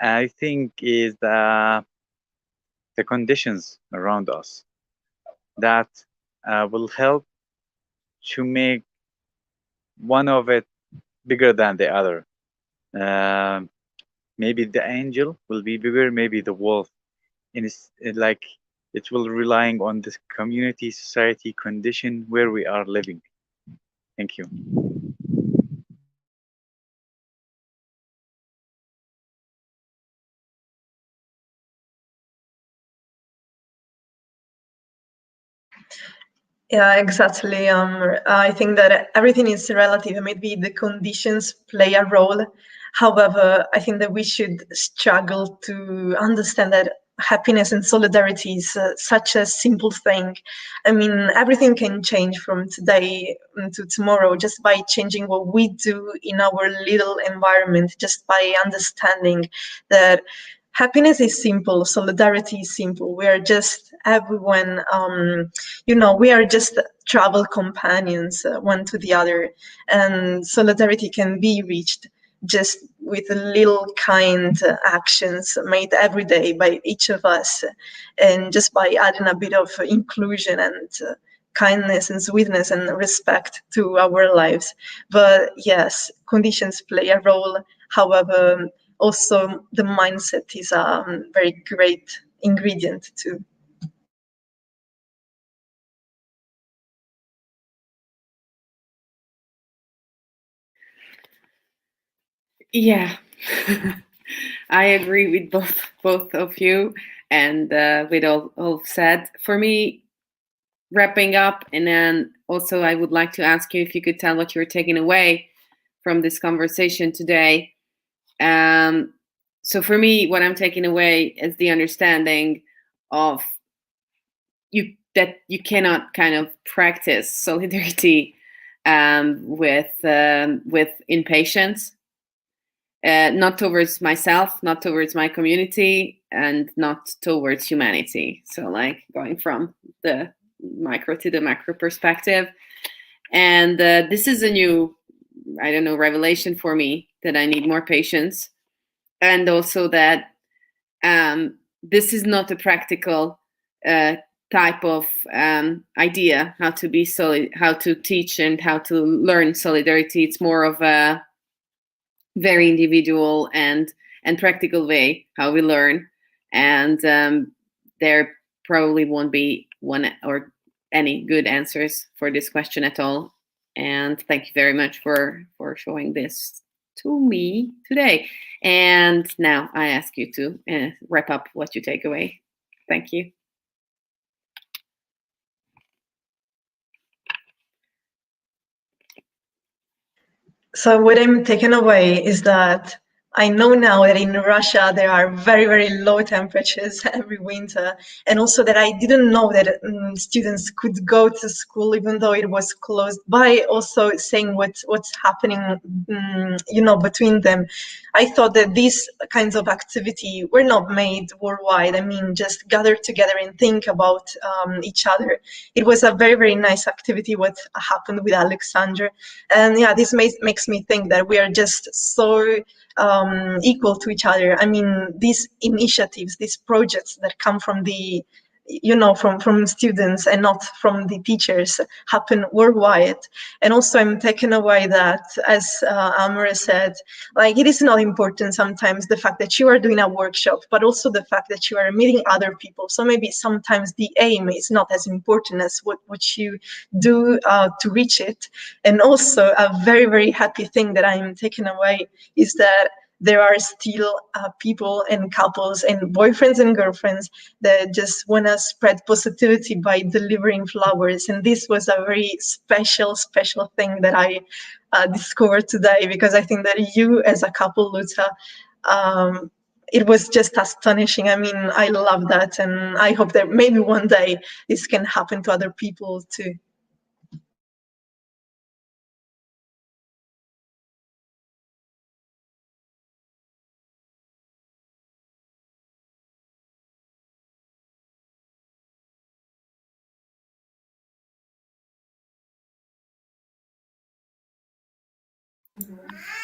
[SPEAKER 4] I think is the conditions around us that will help to make one of it bigger than the other. Um Maybe the angel will be bigger, maybe the wolf. And like it will relying on this community, society condition where we are living. Thank you.
[SPEAKER 3] Yeah, exactly. I think that everything is relative. Maybe the conditions play a role. However, I think that we should struggle to understand that happiness and solidarity is such a simple thing. I mean, everything can change from today to tomorrow just by changing what we do in our little environment, just by understanding that happiness is simple, solidarity is simple. We are just everyone, we are just travel companions, one to the other, and solidarity can be reached just with little kind actions made every day by each of us, and just by adding a bit of inclusion and kindness and sweetness and respect to our lives. But yes, conditions play a role. However, also the mindset is a very great ingredient too.
[SPEAKER 1] Yeah, I agree with both of you, and with all said. For me, wrapping up, and then also I would like to ask you if you could tell what you're taking away from this conversation today. So for me, what I'm taking away is the understanding of that you cannot kind of practice solidarity with impatience, not towards myself, not towards my community, and not towards humanity. So like going from the micro to the macro perspective. And this is a new, I don't know, revelation for me, that I need more patience. And also that this is not a practical type of idea how to be how to teach and how to learn solidarity. It's more of a very individual and practical way how we learn, and there probably won't be one or any good answers for this question at all. And thank you very much for showing this to me today. And now I ask you to wrap up what you take away. Thank you.
[SPEAKER 3] So what I'm taking away is that I know now that in Russia there are very, very low temperatures every winter, and also that I didn't know that students could go to school even though it was closed, by also saying what's happening, between them. I thought that these kinds of activity were not made worldwide. I mean, just gather together and think about each other. It was a very, very nice activity what happened with Alexander. And yeah, this makes me think that we are just so equal to each other. I mean, these initiatives, these projects that come from the, from students and not from the teachers, happen worldwide. And also I'm taken away that, as Amore said, like, it is not important sometimes the fact that you are doing a workshop, but also the fact that you are meeting other people. So maybe sometimes the aim is not as important as what you do to reach it. And also a very, very happy thing that I'm taking away is that there are still people and couples and boyfriends and girlfriends that just want to spread positivity by delivering flowers. And this was a very special thing that I discovered today, because I think that you as a couple, Luta, it was just astonishing. I mean, I love that. And I hope that maybe one day this can happen to other people too.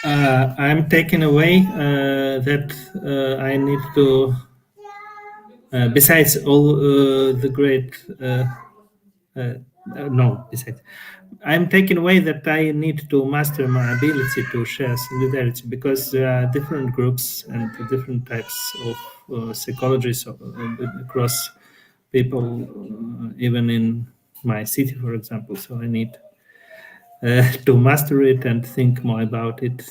[SPEAKER 2] I'm taking away that I need to, besides all the great, besides, I'm taking away that I need to master my ability to share solidarity, because there are different groups and different types of psychologies across people, even in my city, for example. So I need to master it and think more about it.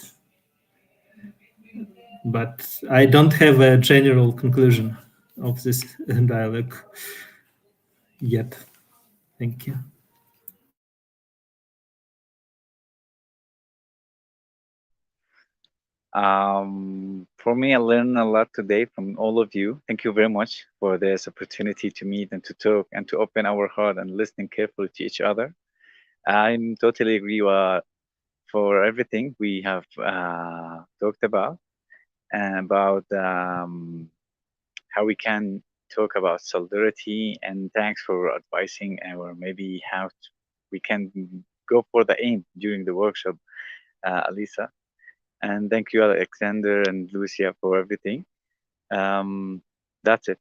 [SPEAKER 2] But I don't have a general conclusion of this dialogue yet. Thank you.
[SPEAKER 4] For me, I learned a lot today from all of you. Thank you very much for this opportunity to meet and to talk and to open our heart and listening carefully to each other. I'm totally agree for everything we have talked about, and about how we can talk about solidarity. And thanks for advising, or maybe how we can go for the aim during the workshop, Alisa. And thank you, Alexander and Lucia, for everything. That's it.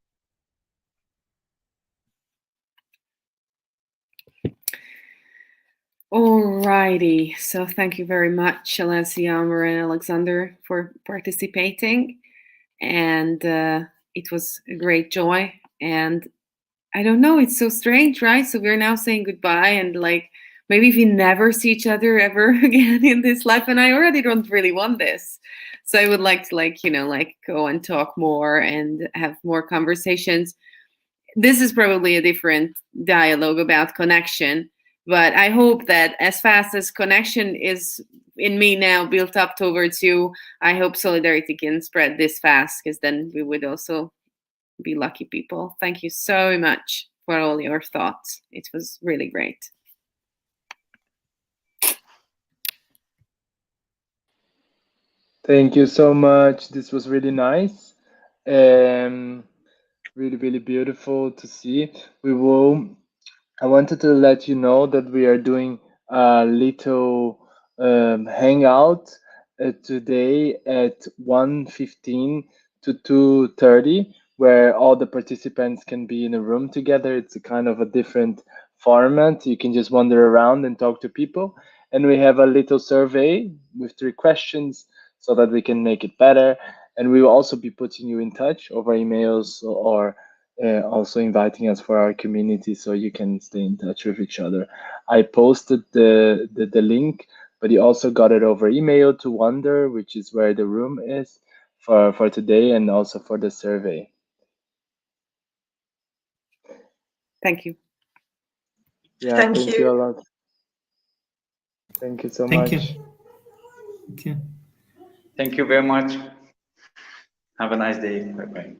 [SPEAKER 1] Alrighty, so thank you very much, Alessia, Amber, and Alexander, for participating. And it was a great joy. And I don't know, it's so strange, right? So we're now saying goodbye, and like maybe we never see each other ever again in this life. And I already don't really want this. So I would like to, like, go and talk more and have more conversations. This is probably a different dialogue about connection, but I hope that as fast as connection is in me now built up towards you, I hope solidarity can spread this fast, because then we would also be lucky people. Thank you so much for all your thoughts. It was really great.
[SPEAKER 5] Thank you so much. This was really nice. Really, really beautiful to see. I wanted to let you know that we are doing a little hangout today at 1:15 to 2:30, where all the participants can be in a room together. It's a kind of a different format. You can just wander around and talk to people. And we have a little survey with 3 questions so that we can make it better. And we will also be putting you in touch over emails, or also inviting us for our community so you can stay in touch with each other. I posted the link, but you also got it over email to Wonder, which is where the room is for today, and also for the survey.
[SPEAKER 1] Thank you.
[SPEAKER 5] Yeah,
[SPEAKER 3] Thank
[SPEAKER 5] thank
[SPEAKER 3] you.
[SPEAKER 5] you a lot. Thank you so
[SPEAKER 2] Thank
[SPEAKER 5] much.
[SPEAKER 2] you. Thank you.
[SPEAKER 4] Thank you very much. Have a nice day. Bye bye.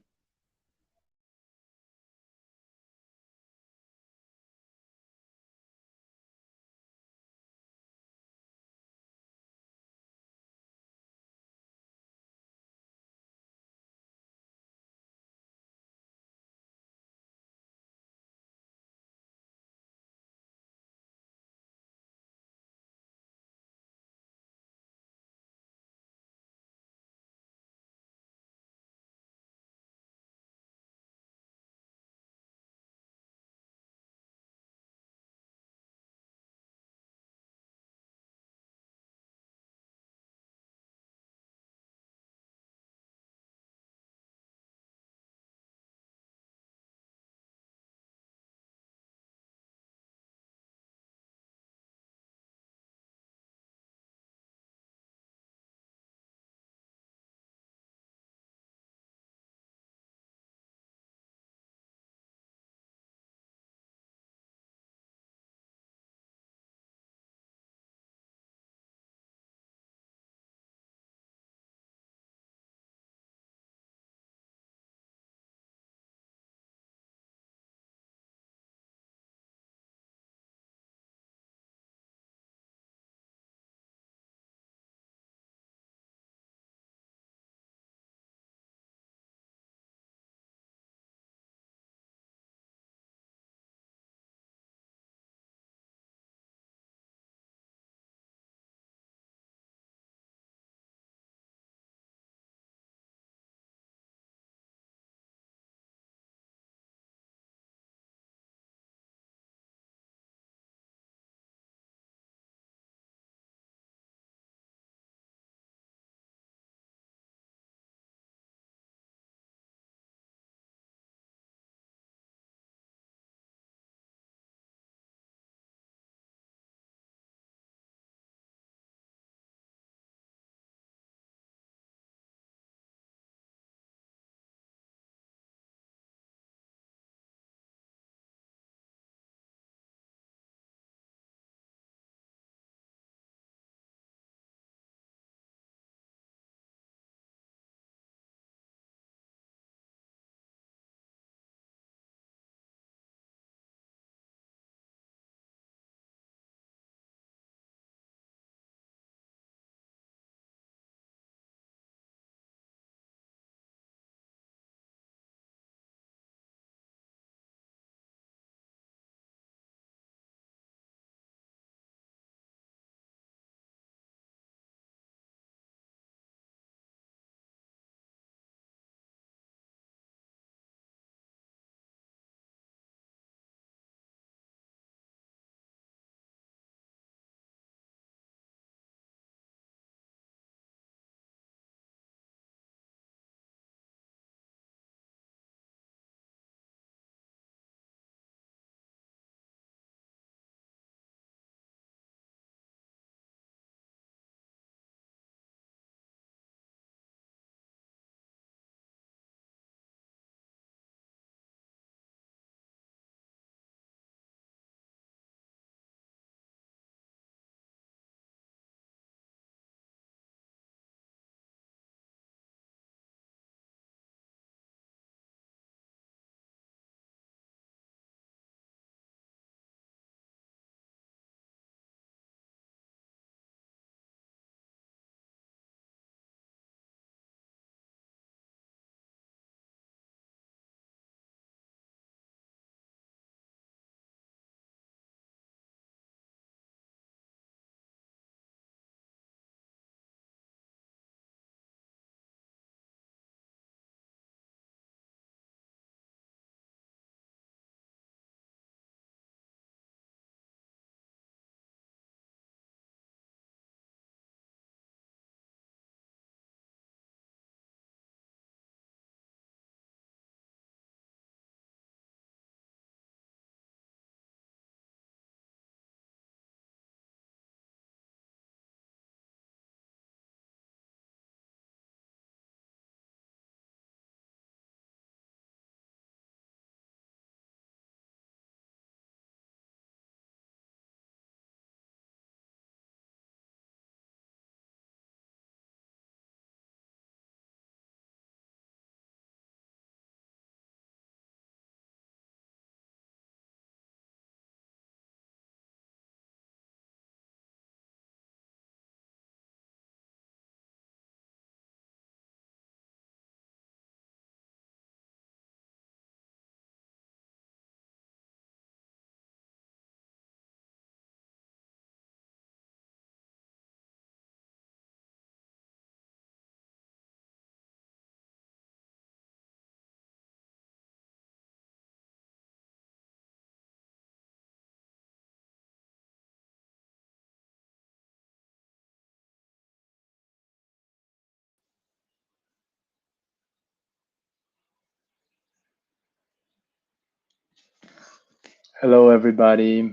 [SPEAKER 5] Hello, everybody.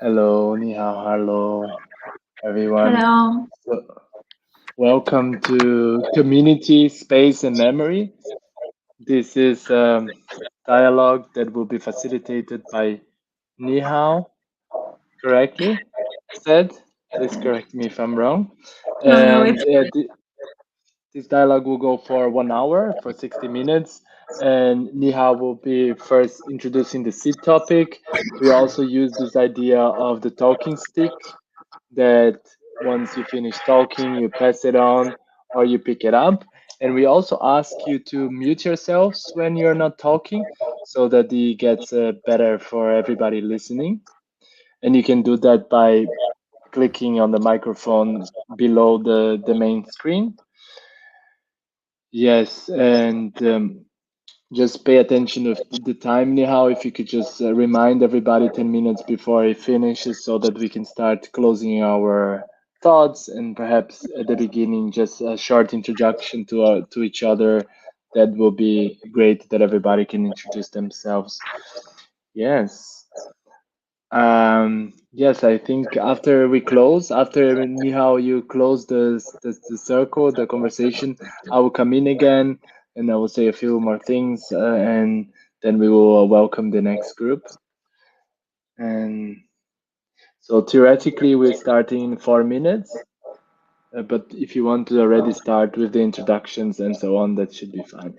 [SPEAKER 5] Hello, ni hao, hello, everyone.
[SPEAKER 6] Hello.
[SPEAKER 5] So, welcome to Community, Space, and Memory. This is a dialogue that will be facilitated by ni hao, correctly said. Please correct me if I'm wrong.
[SPEAKER 6] No,
[SPEAKER 5] And this dialogue will go for 1 hour, for 60 minutes. And Niha will be first introducing the seed topic. We also use this idea of the talking stick, that once you finish talking, you pass it on or you pick it up. And we also ask you to mute yourselves when you're not talking so that it gets better for everybody listening. And you can do that by clicking on the microphone below the main screen. Yes, and just pay attention of the time, Nihao. If you could just remind everybody 10 minutes before it finishes so that we can start closing our thoughts, and perhaps at the beginning just a short introduction to each other. That will be great, that everybody can introduce themselves. Yes. Yes, I think after we close, after Nihao, you close the circle, the conversation, I will come in again and I will say a few more things, and then we will welcome the next group. And so theoretically, we're starting in 4 minutes, but if you want to already start with the introductions and so on, that should be fine.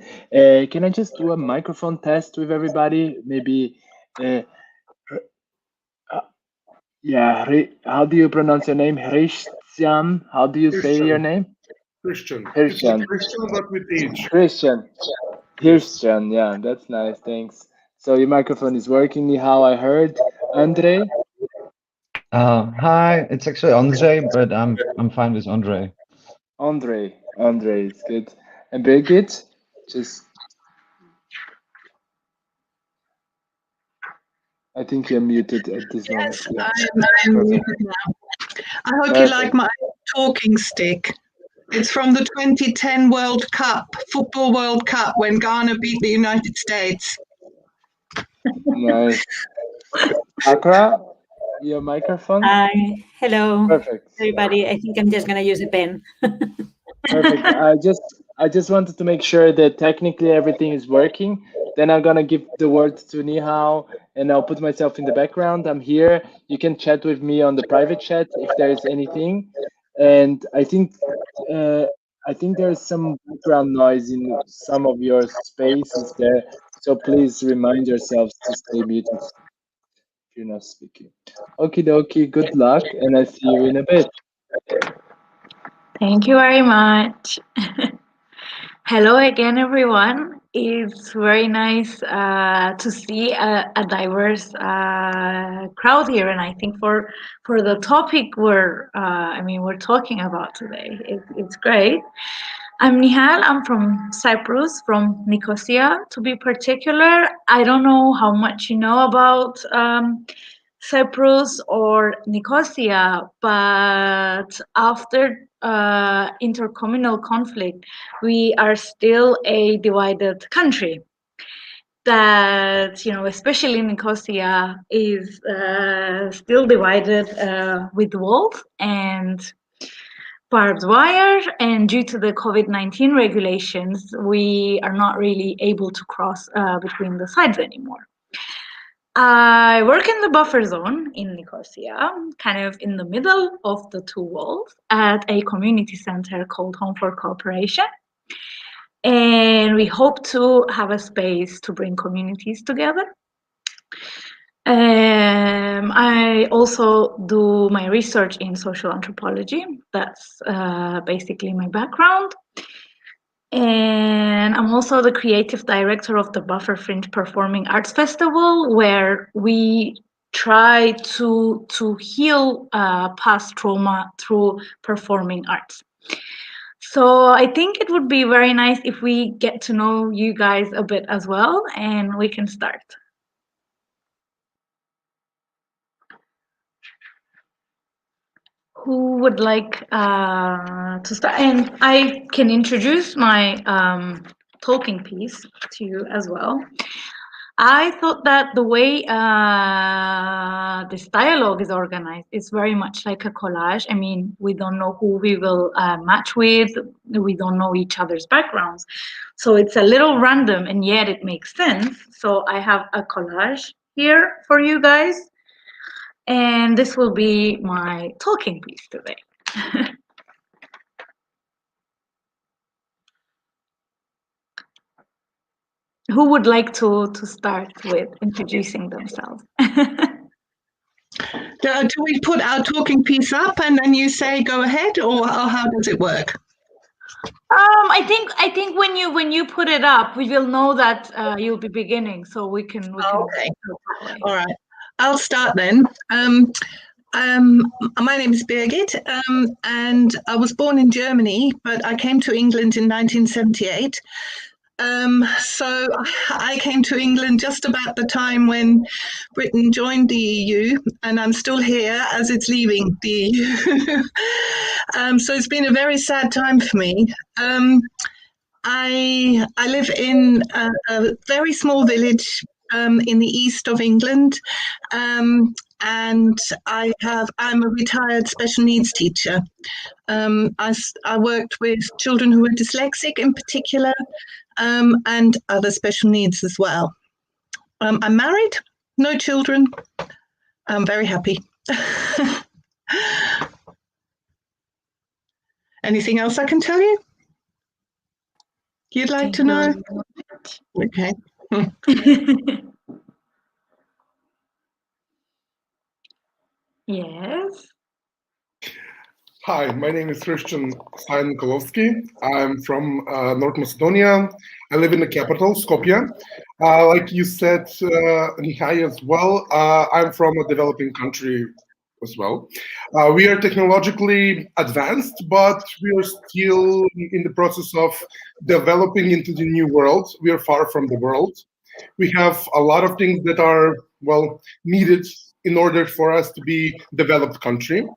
[SPEAKER 5] Can I just do a microphone test with everybody? Maybe. Yeah, how do you pronounce your name? Christian. How do you say your name?
[SPEAKER 7] Christian.
[SPEAKER 5] Christian.
[SPEAKER 7] Christian, but with H.
[SPEAKER 5] Christian. Christian. Yeah, that's nice. Thanks. So your microphone is working. How I heard. Andre.
[SPEAKER 8] Hi, it's actually Andre, but I'm fine with Andre.
[SPEAKER 5] Andre is good. And Birgit, just. I think you're muted at this moment.
[SPEAKER 9] Yes, I'm muted now. I hope you like my talking stick. It's from the 2010 World Cup, Football World Cup, when Ghana beat the United States.
[SPEAKER 5] Nice. Akra, your microphone?
[SPEAKER 10] Hi, hello.
[SPEAKER 5] Perfect.
[SPEAKER 10] Everybody, I think I'm just going to use a pen.
[SPEAKER 5] Perfect. I just wanted to make sure that technically everything is working. Then I'm gonna give the word to Nihao, and I'll put myself in the background. I'm here. You can chat with me on the private chat if there's anything. And I think there's some background noise in some of your spaces there. So please remind yourselves to stay muted if you're not speaking. Okie dokie. Good luck, and I see you in a bit.
[SPEAKER 6] Thank you very much. Hello again, everyone. It's very nice to see a diverse crowd here, and I think for the topic we're talking about today, it's great. I'm Nihal. I'm from Cyprus, from Nicosia to be particular. I don't know how much you know about Cyprus or Nicosia, but after intercommunal conflict, we are still a divided country. That, especially Nicosia is still divided with walls and barbed wire, and due to the COVID-19 regulations, we are not really able to cross between the sides anymore. I work in the buffer zone in Nicosia, kind of in the middle of the two walls at a community center called Home for Cooperation. And we hope to have a space to bring communities together. I also do my research in social anthropology. That's basically my background. And I'm also the creative director of the Buffer Fringe Performing Arts Festival, where we try to heal past trauma through performing arts. So I think it would be very nice if we get to know you guys a bit as well, and we can start. Who would like to start? And I can introduce my talking piece to you as well. I thought that the way this dialogue is organized is very much like a collage. I mean, we don't know who we will match with. We don't know each other's backgrounds. So it's a little random, and yet it makes sense. So I have a collage here for you guys. And this will be my talking piece today. Who would like to start with introducing themselves?
[SPEAKER 9] Do we put our talking piece up and then you say go ahead, or how does it work?
[SPEAKER 6] I think when you put it up, we will know that you'll be beginning, so we can.
[SPEAKER 9] Okay. All right. I'll start then. My name is Birgit, and I was born in Germany, but I came to England in 1978. So I came to England just about the time when Britain joined the EU, and I'm still here as it's leaving the EU. So it's been a very sad time for me. I live in a very small village in the east of England, and I'm a retired special needs teacher. I worked with children who were dyslexic in particular, and other special needs as well. I'm married, no children. I'm very happy. Anything else I can tell you? You'd like to know? Okay.
[SPEAKER 6] Yes.
[SPEAKER 7] Hi, my name is Christian Stein-Kolowski. I'm from North Macedonia. I live in the capital, Skopje. Like you said, Mihai as well, I'm from a developing country as well. We are technologically advanced, but we are still in the process of developing into the new world. We are far from the world. We have a lot of things that are, well, needed in order for us to be a developed country.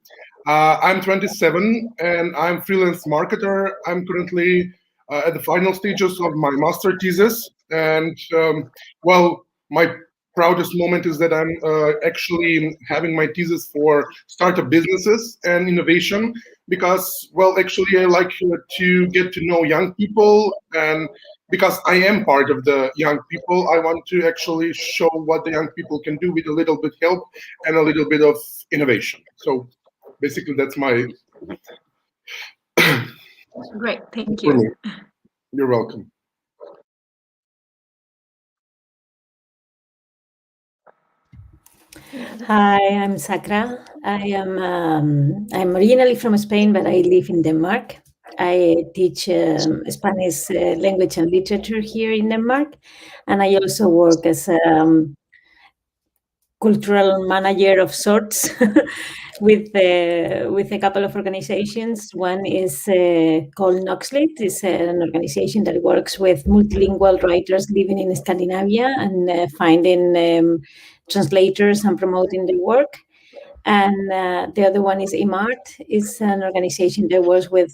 [SPEAKER 7] I'm 27 and I'm freelance marketer. I'm currently at the final stages of my master thesis. And well, my proudest moment is that I'm actually having my thesis for startup businesses and innovation because, well, actually I like to get to know young people, and because I am part of the young people, I want to actually show what the young people can do with a little bit help and a little bit of innovation. So basically, that's my...
[SPEAKER 6] Great, thank you.
[SPEAKER 7] You're welcome.
[SPEAKER 10] Hi, I'm Sacra. I'm originally from Spain, but I live in Denmark. I teach Spanish language and literature here in Denmark, and I also work as a cultural manager of sorts with a couple of organizations. One is called Noxlit. It's an organization that works with multilingual writers living in Scandinavia and finding translators and promoting their work. And the other one is IMART. It's an organization that works with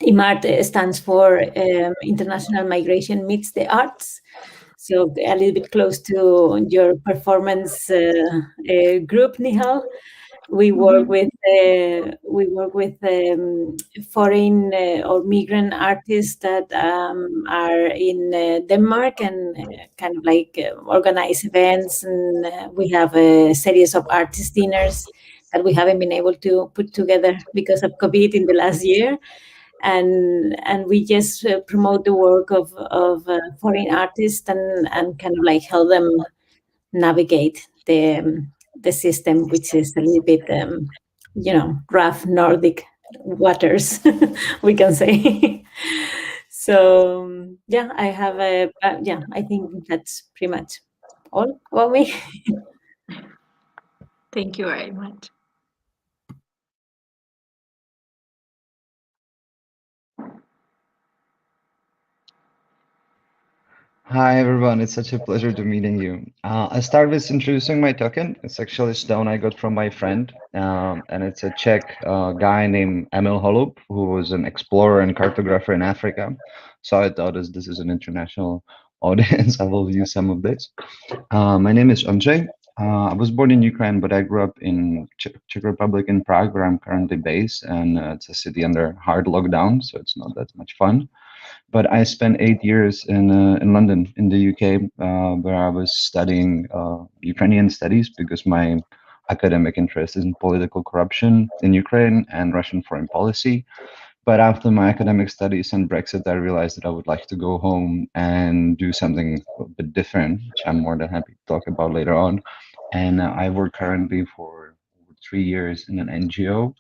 [SPEAKER 10] IMART stands for International Migration Meets the Arts. So a little bit close to your performance group, Nihal. We work with foreign or migrant artists that are in Denmark and kind of like organize events, and we have a series of artist dinners that we haven't been able to put together because of COVID in the last year. And we just promote the work of foreign artists and kind of like help them navigate the system, which is a little bit rough Nordic waters, we can say. So yeah, I have I think that's pretty much all about me.
[SPEAKER 6] Thank you very much.
[SPEAKER 8] Hi everyone, it's such a pleasure to meeting you. I start with introducing my token. It's actually a stone I got from my friend, and it's a Czech guy named Emil Holub, who was an explorer and cartographer in Africa. So I thought this is an international audience, I will use some of this. My name is Andrzej. I was born in Ukraine, but I grew up in Czech Republic in Prague, where I'm currently based, and it's a city under hard lockdown, so it's not that much fun. But I spent 8 years in London, in the UK, where I was studying Ukrainian studies because my academic interest is in political corruption in Ukraine and Russian foreign policy. But after my academic studies and Brexit, I realized that I would like to go home and do something a bit different, which I'm more than happy to talk about later on. And I work currently for 3 years in an NGO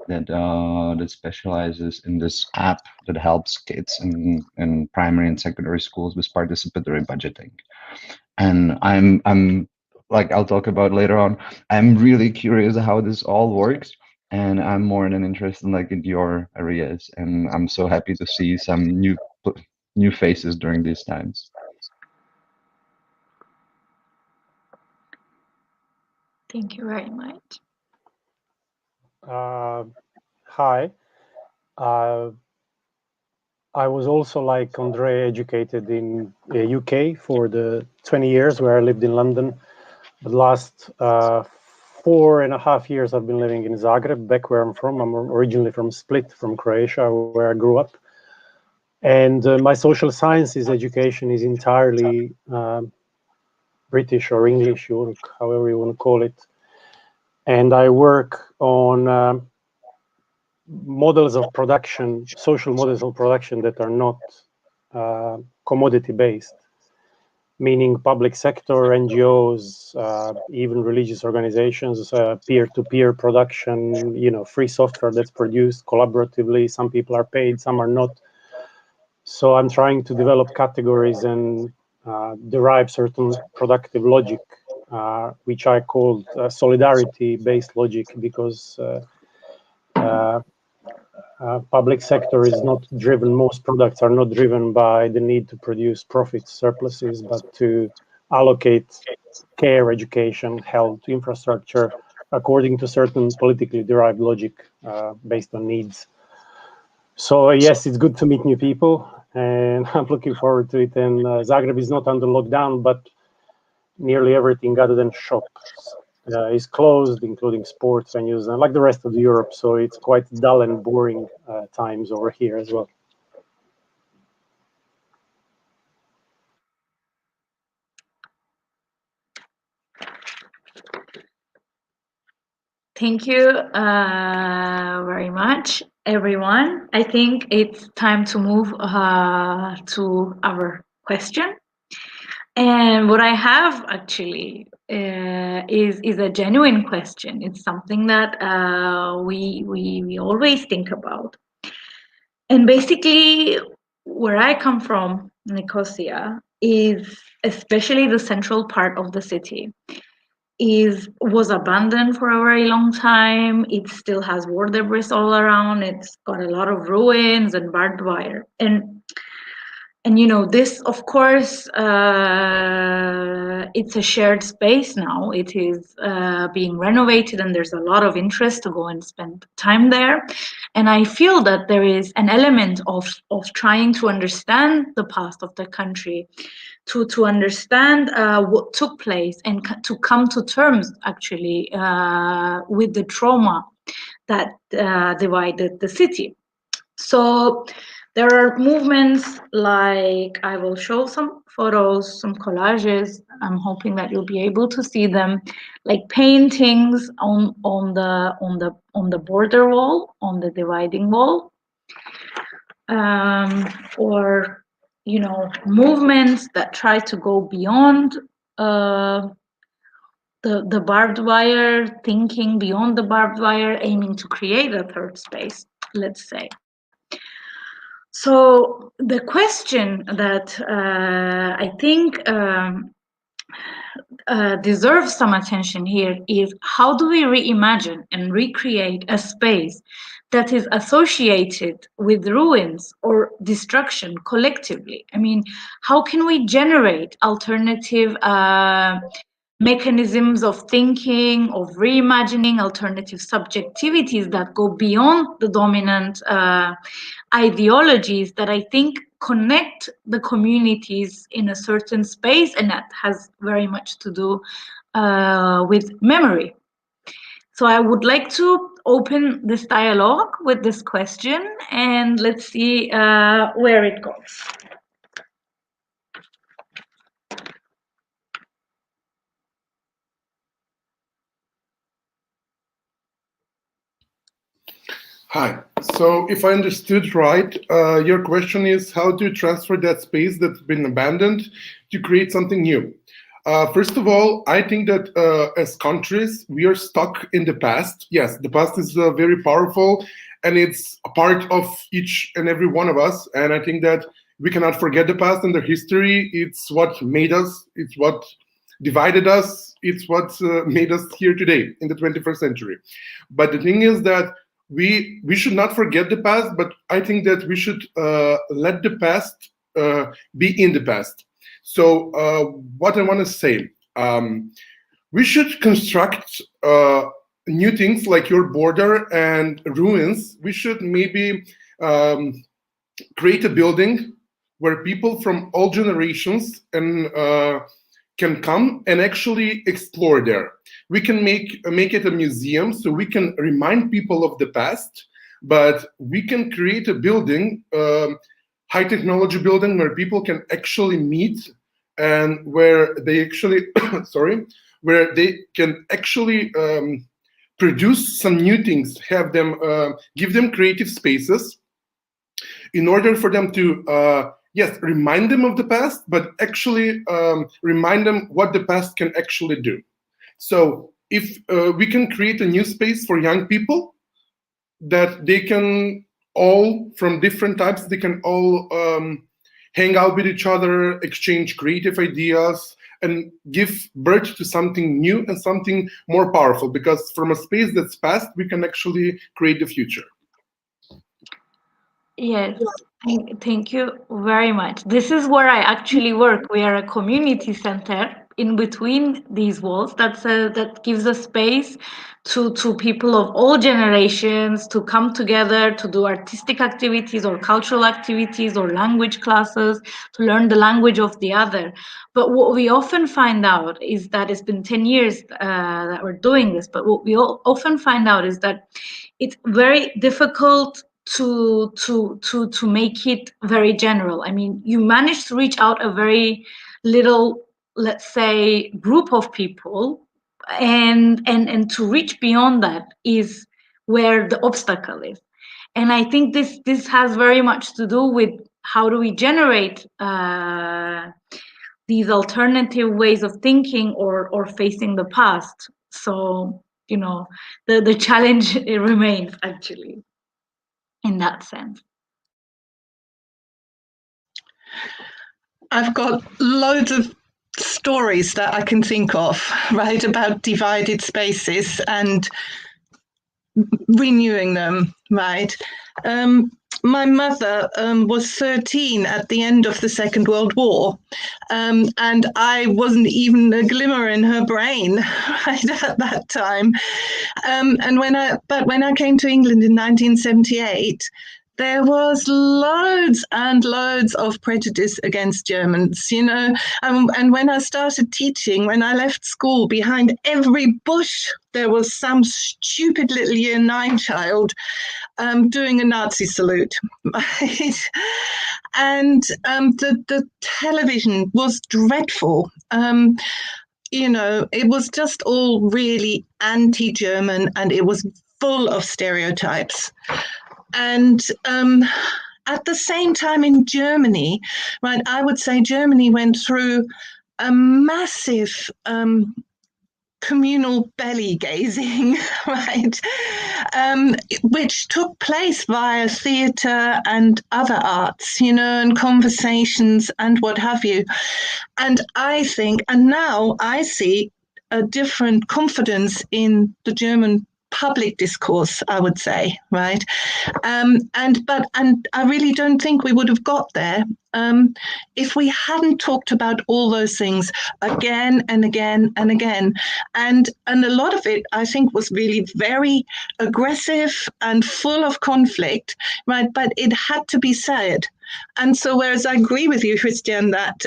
[SPEAKER 8] that specializes in this app that helps kids in primary and secondary schools with participatory budgeting. And I'm like I'll talk about later on. I'm really curious how this all works, and I'm more than interested in like in your areas. And I'm so happy to see some new faces during these times.
[SPEAKER 6] Thank you very much.
[SPEAKER 11] Hi. I was also, like Andrzej, educated in the UK for the 20 years where I lived in London. The last 4.5 years I've been living in Zagreb, back where I'm from. I'm originally from Split, from Croatia, where I grew up. And my social sciences education is entirely British or English, however you want to call it. And I work on models of production, social models of production that are not commodity-based, meaning public sector, NGOs, even religious organizations, peer-to-peer production, free software that's produced collaboratively. Some people are paid, some are not. So I'm trying to develop categories and derive certain productive logic, which I called solidarity-based logic, because public sector is not driven, most products are not driven by the need to produce profits, surpluses, but to allocate care, education, health, infrastructure, according to certain politically derived logic based on needs. So yes, it's good to meet new people, and I'm looking forward to it. And Zagreb is not under lockdown, but nearly everything other than shops is closed, including sports venues, and like the rest of Europe. So it's quite dull and boring times over here as well.
[SPEAKER 6] Thank you very much, everyone. I think it's time to move to our question. And what I have actually is a genuine question. It's something that we always think about. And basically, where I come from, Nicosia, is especially the central part of the city, was abandoned for a very long time. It still has war debris all around. It's got a lot of ruins and barbed wire. And this, of course, it's a shared space now. It is being renovated, and there's a lot of interest to go and spend time there. And I feel that there is an element of trying to understand the past of the country, to understand what took place, and to come to terms, actually, with the trauma that divided the city. So there are movements like, I will show some photos, some collages. I'm hoping that you'll be able to see them, like paintings on the border wall, on the dividing wall, or movements that try to go beyond the barbed wire, thinking beyond the barbed wire, aiming to create a third space, let's say. So the question that I think deserves some attention here is, how do we reimagine and recreate a space that is associated with ruins or destruction collectively? I mean, how can we generate alternative mechanisms of thinking, of reimagining, alternative subjectivities that go beyond the dominant ideologies that I think connect the communities in a certain space, and that has very much to do with memory. So I would like to open this dialogue with this question, and let's see where it goes.
[SPEAKER 7] Hi. So if I understood right, your question is how to transfer that space that's been abandoned to create something new. First of all, I think that as countries, we are stuck in the past. Yes, the past is very powerful, and it's a part of each and every one of us. And I think that we cannot forget the past and the history. It's what made us. It's what divided us. It's what made us here today in the 21st century. But the thing is that we should not forget the past, but I think that we should let the past be in the past. So what I want to say, we should construct new things like your border and ruins. We should maybe create a building where people from all generations can come and actually explore there. We can make it a museum, so we can remind people of the past, but we can create a building, high technology building, where people can actually meet and where they actually, where they can actually produce some new things, have them, give them creative spaces in order for them to, yes, remind them of the past, but actually remind them what the past can actually do. So if we can create a new space for young people that they can all, from different types, they can all hang out with each other, exchange creative ideas, and give birth to something new and something more powerful, because from a space that's past, we can actually create the future.
[SPEAKER 6] Yes, thank you very much. This is where I actually work. We are a community center in between these walls that gives a space to people of all generations to come together to do artistic activities or cultural activities or language classes, to learn the language of the other. But what we often find out is that it's been 10 years that we're doing this, but what we often find out is that it's very difficult to make it very general. I mean, you manage to reach out a very little, let's say, group of people, and to reach beyond that is where the obstacle is. And I think this has very much to do with how do we generate these alternative ways of thinking or facing the past. So, you know, the challenge it remains actually in that sense.
[SPEAKER 9] I've got loads of stories that I can think of, right, about divided spaces and renewing them, right? My mother was 13 at the end of the Second World War, and I wasn't even a glimmer in her brain right at that time. And when I came to England in 1978, there was loads and loads of prejudice against Germans, you know. And when I started teaching, when I left school, behind every bush, there was some stupid little Year 9 child doing a Nazi salute. Right? And the television was dreadful. You know, it was just all really anti-German, and it was full of stereotypes. And at the same time in Germany, right, I would say Germany went through a massive communal belly gazing, right, which took place via theatre and other arts, you know, and conversations and what have you. And I think, and now I see a different confidence in the German public discourse, I would say, right? And I really don't think we would have got there if we hadn't talked about all those things again and again and again. And a lot of it, I think, was really very aggressive and full of conflict, right? But it had to be said. And so, whereas I agree with you, Christian, that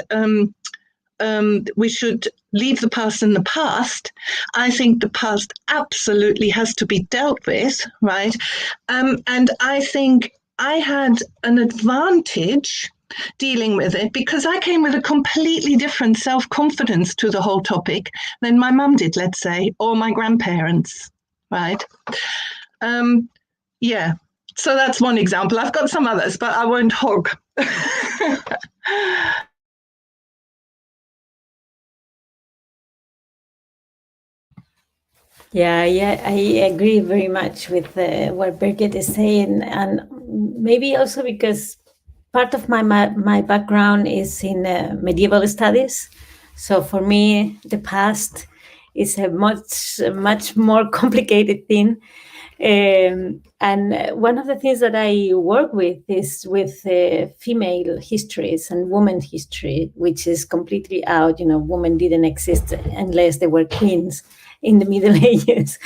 [SPEAKER 9] we should leave the past in the past, I think the past absolutely has to be dealt with, right? And I think I had an advantage dealing with it because I came with a completely different self-confidence to the whole topic than my mum did, let's say, or my grandparents, right? Yeah, so that's one example. I've got some others, but I won't hog.
[SPEAKER 10] Yeah, I agree very much with what Birgit is saying, and maybe also because part of my background is in medieval studies, so for me the past is a much more complicated thing, and one of the things that I work with is with female histories and women's history, which is completely out. Women didn't exist unless they were queens in the Middle Ages.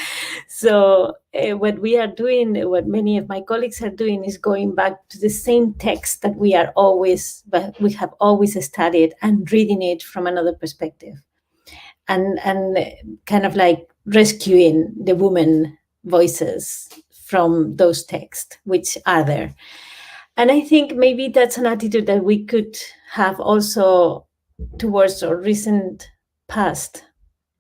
[SPEAKER 10] So what we are doing, what many of my colleagues are doing, is going back to the same text that we have always studied and reading it from another perspective, and kind of like rescuing the women voices from those texts which are there. And I think maybe that's an attitude that we could have also towards our recent past,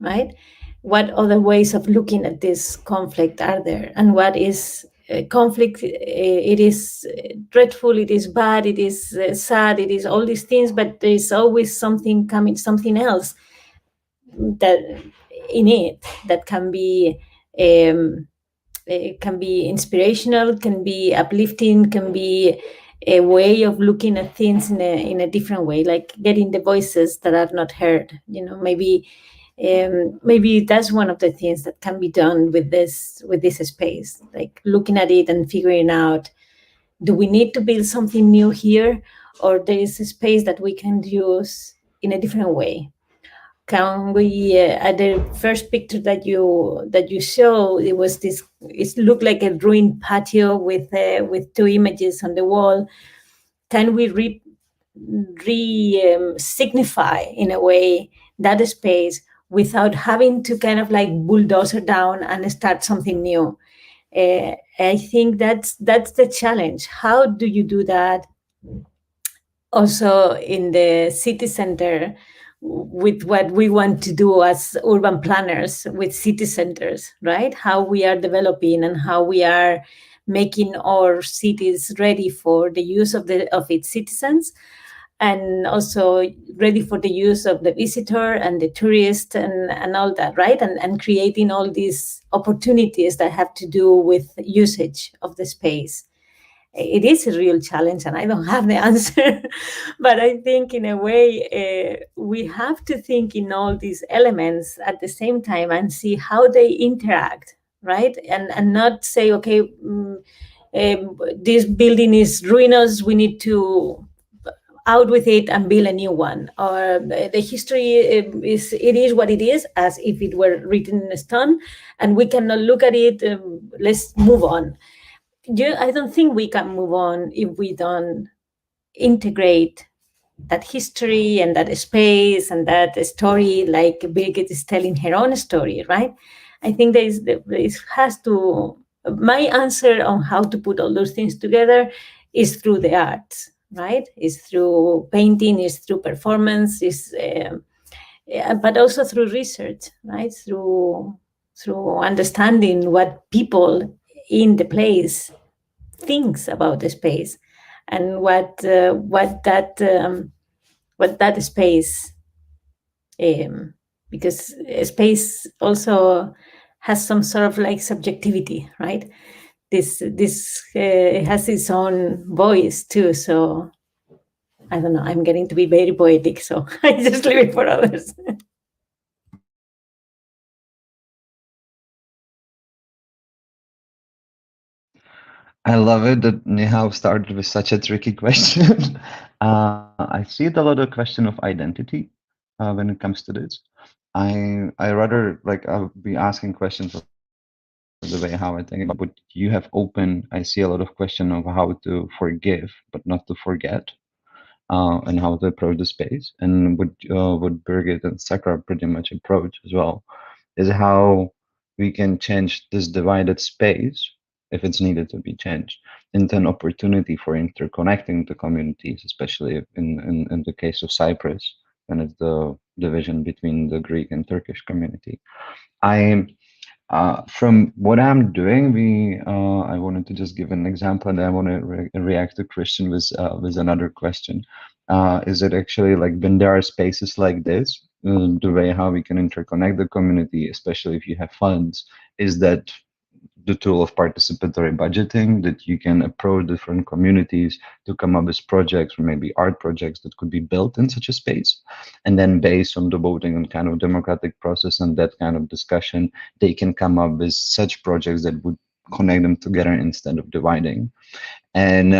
[SPEAKER 10] right? What other ways of looking at this conflict are there? And what is conflict? It is dreadful, it is bad, it is sad, it is all these things, but there is always something coming, something else that in it that can be inspirational, can be uplifting, can be a way of looking at things in a different way, like getting the voices that are not heard. Maybe that's one of the things that can be done with this space, like looking at it and figuring out, do we need to build something new here, or there is a space that we can use in a different way? Can we at the first picture that you show, it looked like a ruined patio with two images on the wall. Can we signify in a way that space without having to kind of like bulldozer down and start something new? I think that's the challenge. How do you do that also in the city center with what we want to do as urban planners with city centers, right? How we are developing and how we are making our cities ready for the use of its citizens, and also ready for the use of the visitor and the tourist and all that, right? And creating all these opportunities that have to do with usage of the space. It is a real challenge, and I don't have the answer, but I think in a way we have to think in all these elements at the same time and see how they interact, right? And not say, okay, this building is ruinous, we need to out with it and build a new one, or the history is what it is, as if it were written in stone, and we cannot look at it. Let's move on. I don't think we can move on if we don't integrate that history and that space and that story, like Birgit is telling her own story, right? I think my answer on how to put all those things together is through the arts, right? Is through painting, is through performance, but also through research, right? Through understanding what people in the place thinks about the space, and what that space, because space also has some sort of like subjectivity, right? This has its own voice too. So I don't know, I'm getting to be very poetic, so I just leave it for others.
[SPEAKER 8] I love it that Nihao started with such a tricky question. I see it a lot of question of identity when it comes to this. I rather like I'll be asking questions of the way how I think about what you have opened. I see a lot of question of how to forgive but not to forget, and how to approach the space. And what Birgit and Sakura pretty much approach as well is how we can change this divided space, if it's needed to be changed, into an opportunity for interconnecting the communities, especially in the case of Cyprus, and it's the division between the Greek and Turkish community. From what I'm doing, I wanted to just give an example, and I want to react to Christian with another question. Is it actually like when there are spaces like this, the way how we can interconnect the community, especially if you have funds, is that the tool of participatory budgeting, that you can approach different communities to come up with projects or maybe art projects that could be built in such a space. And then based on the voting and kind of democratic process and that kind of discussion, they can come up with such projects that would connect them together instead of dividing. And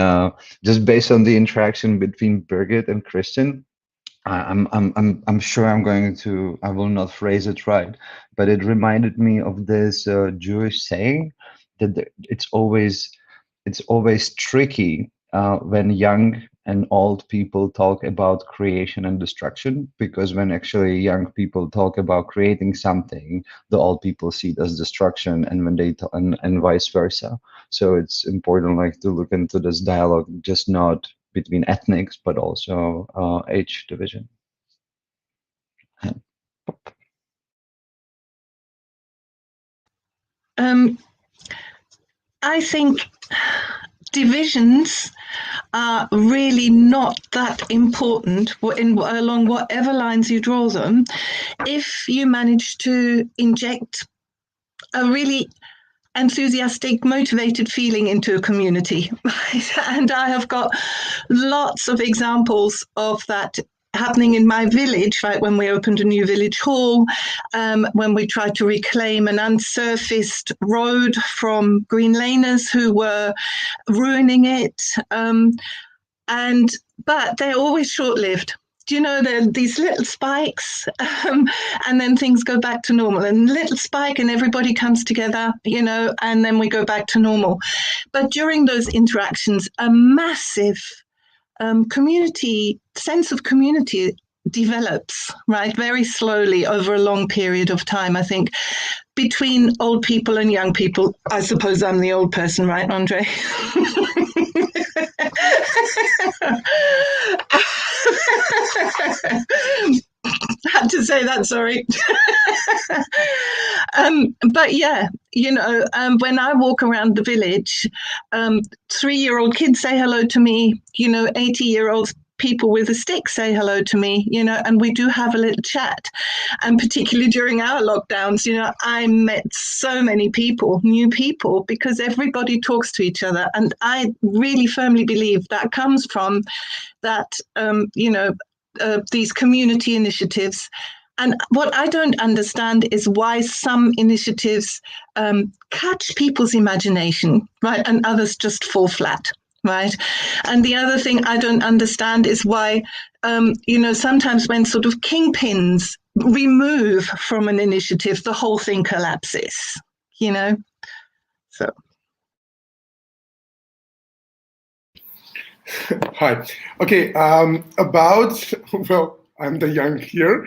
[SPEAKER 8] just based on the interaction between Birgit and Christian, I'm sure I will not phrase it right, but it reminded me of this Jewish saying that it's always tricky when young and old people talk about creation and destruction, because when actually young people talk about creating something, the old people see it as destruction, and when they and vice versa. So it's important like to look into this dialogue, just not between ethnics, but also age division.
[SPEAKER 9] I think divisions are really not that important along whatever lines you draw them, if you manage to inject a really enthusiastic, motivated feeling into a community. And I have got lots of examples of that happening in my village, right? When we opened a new village hall, when we tried to reclaim an unsurfaced road from Green Laners who were ruining it. But they're always short-lived. Do you know, there are these little spikes, and then things go back to normal, and little spike and everybody comes together, and then we go back to normal. But during those interactions, a massive sense of community develops, right? Very slowly over a long period of time, I think, between old people and young people. I suppose I'm the old person, right, Andre? Had to say that, sorry. But yeah, when I walk around the village, 3-year-old kids say hello to me, 80-year-old people with a stick say hello to me, and we do have a little chat. And particularly during our lockdowns, I met so many people, new people, because everybody talks to each other. And I really firmly believe that comes from that, these community initiatives. And what I don't understand is why some initiatives catch people's imagination, right, and others just fall flat, right? And the other thing I don't understand is why, sometimes when sort of kingpins remove from an initiative, the whole thing collapses, so.
[SPEAKER 7] Hi. Okay. I'm the young here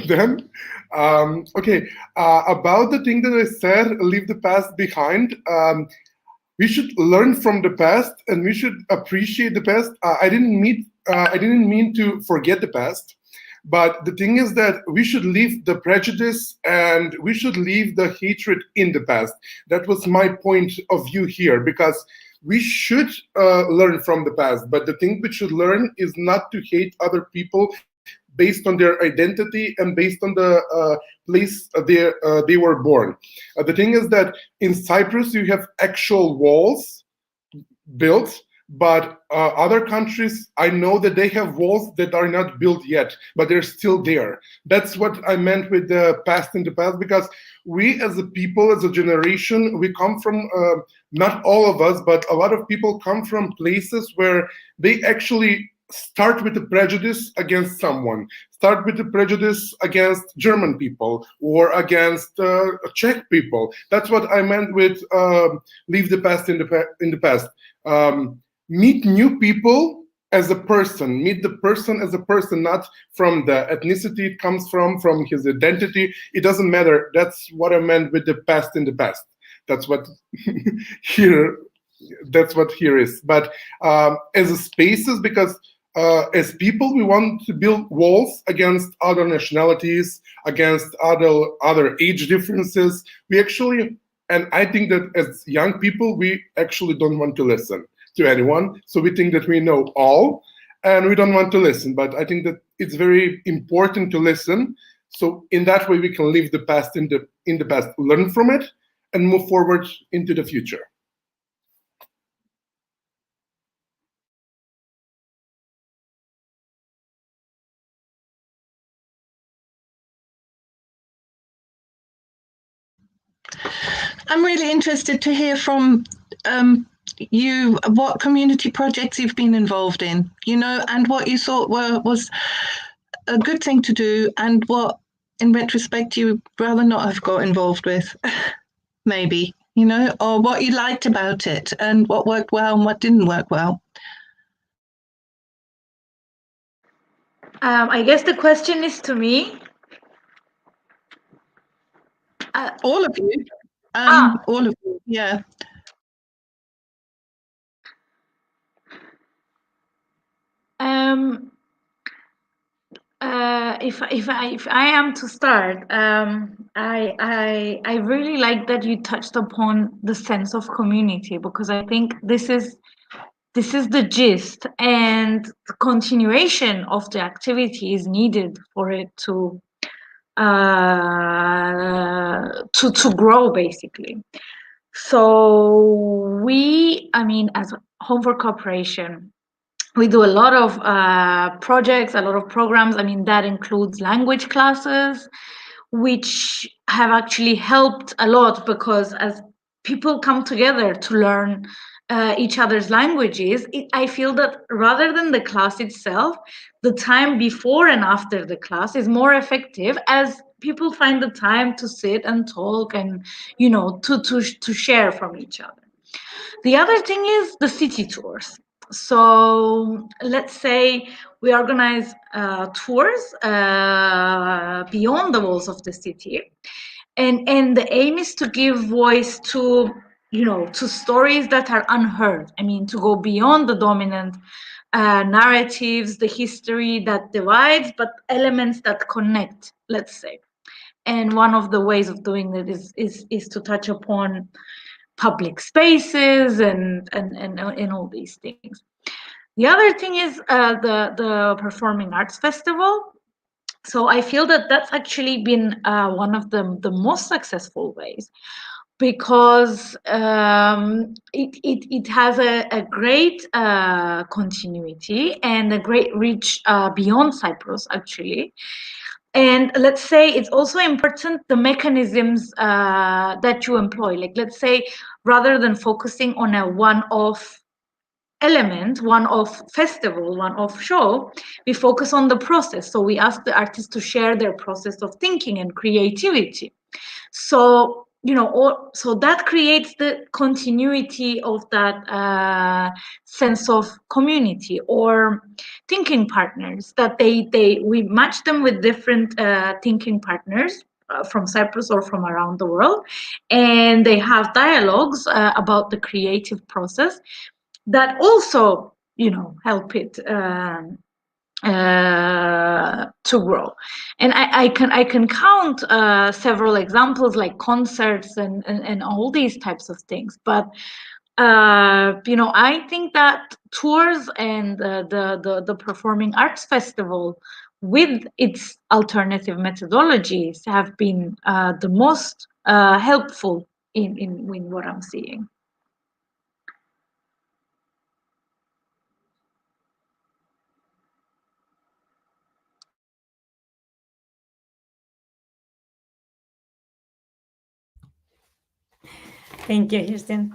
[SPEAKER 7] then. Okay. About the thing that I said, leave the past behind. We should learn from the past, and we should appreciate the past. I didn't mean to forget the past, but the thing is that we should leave the prejudice and we should leave the hatred in the past. That was my point of view here, because we should learn from the past, but the thing we should learn is not to hate other people based on their identity and based on the place they were born. The thing is that in Cyprus you have actual walls built But other countries, I know that they have walls that are not built yet, but they're still there. That's what I meant with the past in the past, because we as a people, as a generation, we come from, not all of us, but a lot of people come from places where they actually start with a prejudice against someone, start with a prejudice against German people or against Czech people. That's what I meant with leave the past in the past. Meet new people as a person, meet the person as a person, not from the ethnicity it comes from his identity. It doesn't matter. That's what I meant with the past in the past. That's what here is. But as a spaces, because as people, we want to build walls against other nationalities, against other age differences. We actually, and I think that as young people, we actually don't want to listen to anyone. So we think that we know all, and we don't want to listen. But I think that it's very important to listen. So in that way, we can leave the past in the past, learn from it, and move forward into the future.
[SPEAKER 9] I'm really interested to hear from you what community projects you've been involved in, and what you thought was a good thing to do, and what, in retrospect, you'd rather not have got involved with, maybe, or what you liked about it, and what worked well and what didn't work well.
[SPEAKER 6] I guess the question is to me.
[SPEAKER 9] All of you. All of you, yeah.
[SPEAKER 6] If I am to start, I really like that you touched upon the sense of community, because I think this is the gist, and the continuation of the activity is needed for it to grow, basically. So as Home for Cooperation, we do a lot of projects, a lot of programs. That includes language classes, which have actually helped a lot, because as people come together to learn each other's languages, I feel that rather than the class itself, the time before and after the class is more effective, as people find the time to sit and talk and, to share from each other. The other thing is the city tours. So let's say we organize tours beyond the walls of the city, and the aim is to give voice to stories that are unheard. To go beyond the dominant narratives, the history that divides, but elements that connect, let's say. And one of the ways of doing that is to touch upon public spaces and all these things. The other thing is the Performing Arts Festival. So I feel that that's actually been one of the most successful ways, because it has a great continuity and a great reach beyond Cyprus, actually. And let's say it's also important the mechanisms that you employ. Like, let's say, rather than focusing on a one-off element, one-off festival, one-off show, we focus on the process. So we ask the artists to share their process of thinking and creativity. So so that creates the continuity of that sense of community, or thinking partners, that we match them with different thinking partners from Cyprus or from around the world, and they have dialogues about the creative process that also help it to grow. And I can count several examples, like concerts and all these types of things. But I think that tours and the Performing Arts Festival, with its alternative methodologies, have been the most helpful in what I'm seeing.
[SPEAKER 10] Thank you, Kirsten.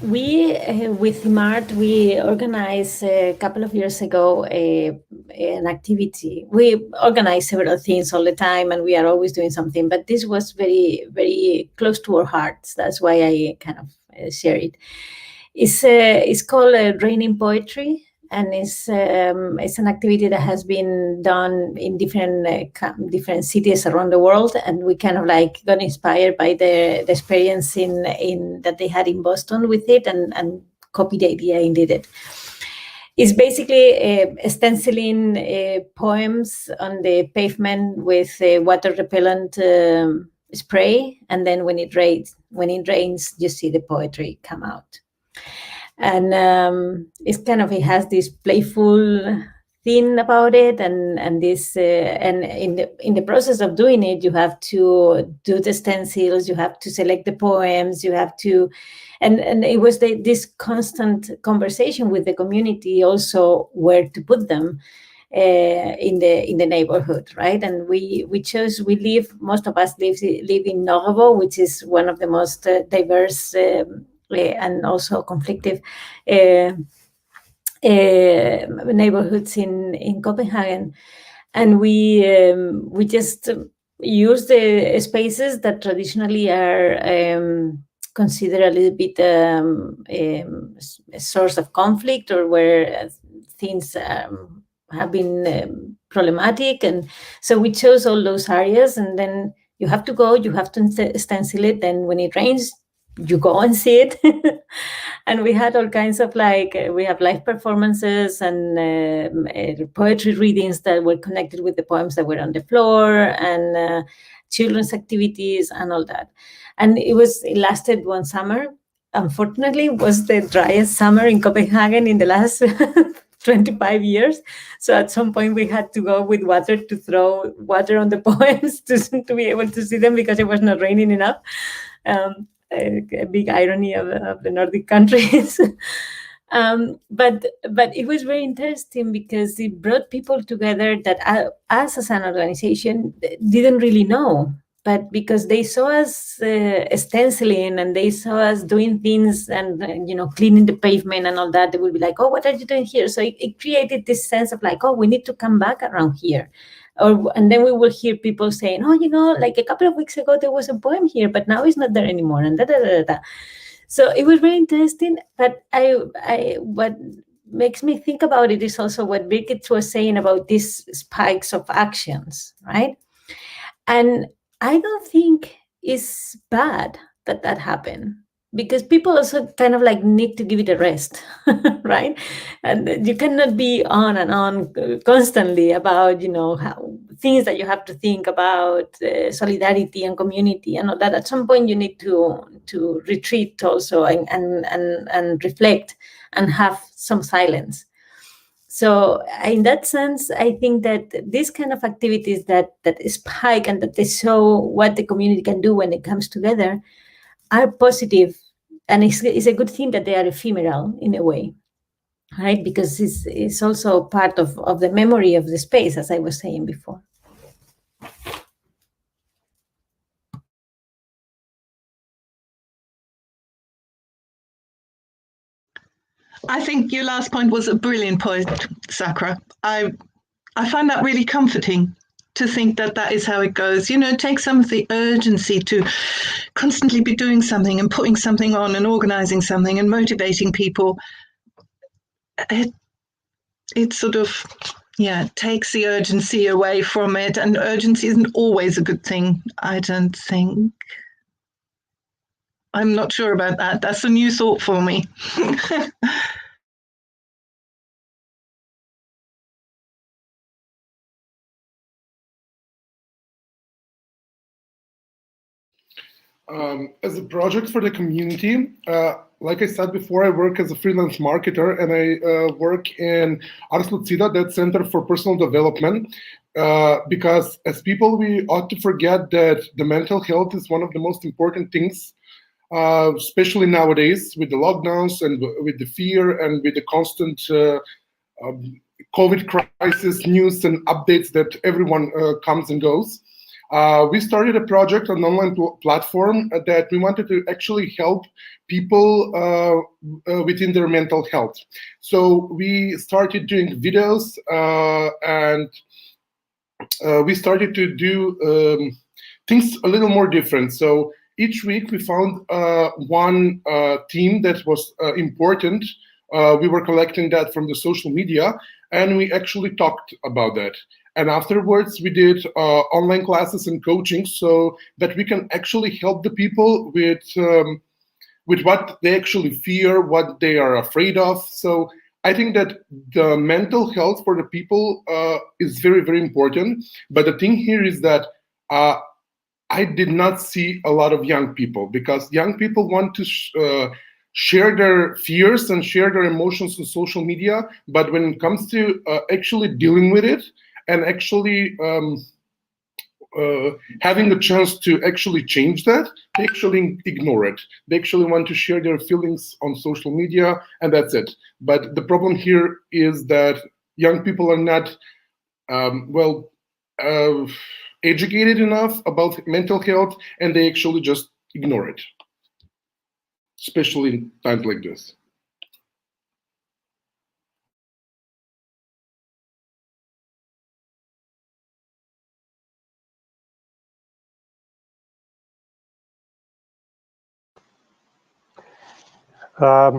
[SPEAKER 10] We, with IMART, we organized a couple of years ago an activity. We organize several things all the time, and we are always doing something, but this was very, very close to our hearts. That's why I kind of share it. It's called Raining Poetry, and it's an activity that has been done in different cities around the world, and we kind of like got inspired by the experience in that they had in Boston with it, and copied the idea and did it. It's basically stenciling poems on the pavement with water repellent spray, and then when it rains, you see the poetry come out. And it has this playful thing about it, and this and in the process of doing it, you have to do the stencils, you have to select the poems, you have to, and it was this constant conversation with the community also where to put them in the neighborhood, right? And most of us live in Norrebo, which is one of the most diverse and also conflictive neighborhoods in Copenhagen, and we just use the spaces that traditionally are considered a little bit a source of conflict, or where things have been problematic, and so we chose all those areas. And then you have to stencil it, and when it rains, you go and see it. And we had all kinds of we have live performances and poetry readings that were connected with the poems that were on the floor, and children's activities and all that. And it lasted one summer. Unfortunately, it was the driest summer in Copenhagen in the last 25 years. So at some point we had to go with water to throw water on the poems to be able to see them, because it was not raining enough. A big irony of the Nordic countries. But it was very interesting because it brought people together that us as an organization didn't really know. But because they saw us stenciling, and they saw us doing things and cleaning the pavement and all that, they would be like, "Oh, what are you doing here?" So it created this sense of like, "Oh, we need to come back around here." And then we will hear people saying, "Oh, like a couple of weeks ago there was a poem here, but now it's not there anymore." And So it was very interesting. But what makes me think about it is also what Birgit was saying about these spikes of actions, right? And I don't think it's bad that happened, because people also kind of like need to give it a rest, right? And you cannot be on and on constantly about, how things that you have to think about, solidarity and community and all that. At some point you need to retreat also and reflect and have some silence. So in that sense, I think that these kind of activities that spike and that they show what the community can do when it comes together are positive. And it's a good thing that they are ephemeral in a way, right? Because it's also part of the memory of the space, as I was saying before.
[SPEAKER 9] I think your last point was a brilliant point, Sakura. I find that really comforting, to think that is how it goes. Take some of the urgency to constantly be doing something and putting something on and organizing something and motivating people. It sort of, takes the urgency away from it. And urgency isn't always a good thing, I don't think. I'm not sure about that. That's a new thought for me.
[SPEAKER 7] As a project for the community, like I said before, I work as a freelance marketer, and I work in Ars Lucida, that Center for Personal Development, because as people, we ought to forget that the mental health is one of the most important things, especially nowadays with the lockdowns and with the fear and with the constant COVID crisis news and updates that everyone comes and goes. we started a project, an online platform that we wanted to actually help people within their mental health. So we started doing videos and we started to do things a little more different. So each week we found one theme that was important. We were collecting that from the social media, and we actually talked about that. And afterwards, we did online classes and coaching so that we can actually help the people with what they actually fear, what they are afraid of. So I think that the mental health for the people is very, very important. But the thing here is that I did not see a lot of young people, because young people want to share their fears and share their emotions on social media. But when it comes to actually dealing with it and actually having a chance to actually change that, they actually ignore it. They actually want to share their feelings on social media, and that's it. But the problem here is that young people are not educated enough about mental health, and they actually just ignore it, especially in times like this.
[SPEAKER 11] I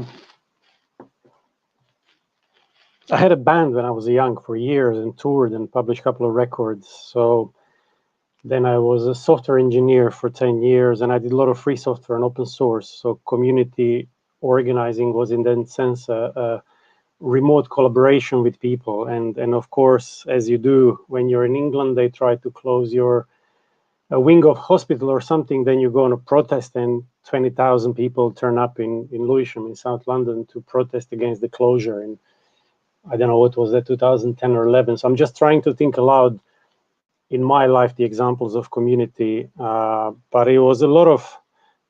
[SPEAKER 11] had a band when I was young for years and toured and published a couple of records. So then I was a software engineer for 10 years, and I did a lot of free software and open source. So community organizing was in that sense a remote collaboration with people. And of course, as you do when you're in England, they try to close your a wing of hospital or something, then you go on a protest and 20,000 people turn up in Lewisham in South London to protest against the closure. And I don't know what was that, 2010 or 11. So I'm just trying to think aloud in my life the examples of community, but it was a lot of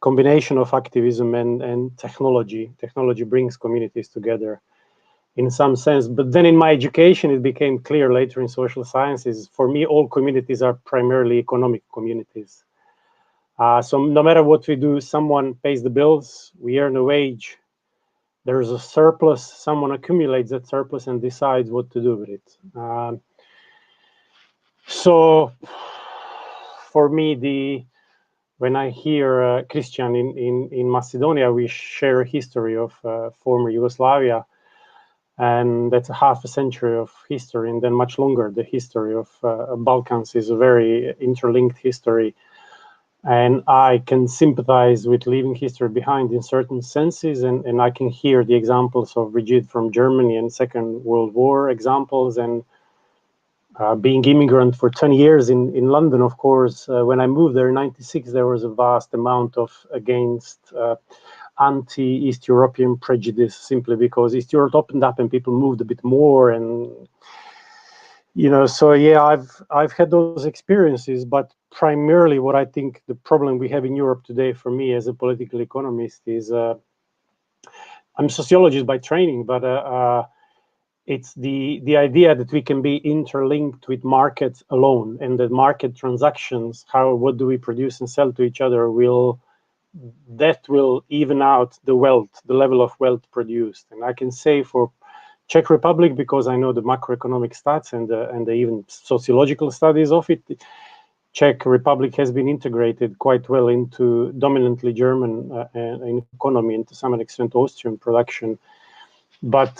[SPEAKER 11] combination of activism and technology. Technology brings communities together in some sense. But then in my education, it became clear later in social sciences, for me, all communities are primarily economic communities. So no matter what we do, someone pays the bills, we earn a wage, there's a surplus, someone accumulates that surplus and decides what to do with it. So for me, when I hear Christian in Macedonia, we share a history of former Yugoslavia, and that's a half a century of history, and then much longer. The history of Balkans is a very interlinked history, and I can sympathize with leaving history behind in certain senses, and I can hear the examples of Brigitte from Germany and Second World War examples, and being immigrant for 20 years in London, of course, when I moved there in 96, there was a vast amount of against anti-East European prejudice, simply because East Europe opened up and people moved a bit more, and so yeah, I've had those experiences. But primarily, what I think the problem we have in Europe today, for me as a political economist, is I'm a sociologist by training, but it's the idea that we can be interlinked with markets alone, and that market transactions, what do we produce and sell to each other, will even out the level of wealth produced. And I can say for Czech Republic, because I know the macroeconomic stats and the even sociological studies of it, Czech Republic has been integrated quite well into dominantly German economy, and to some extent Austrian production. But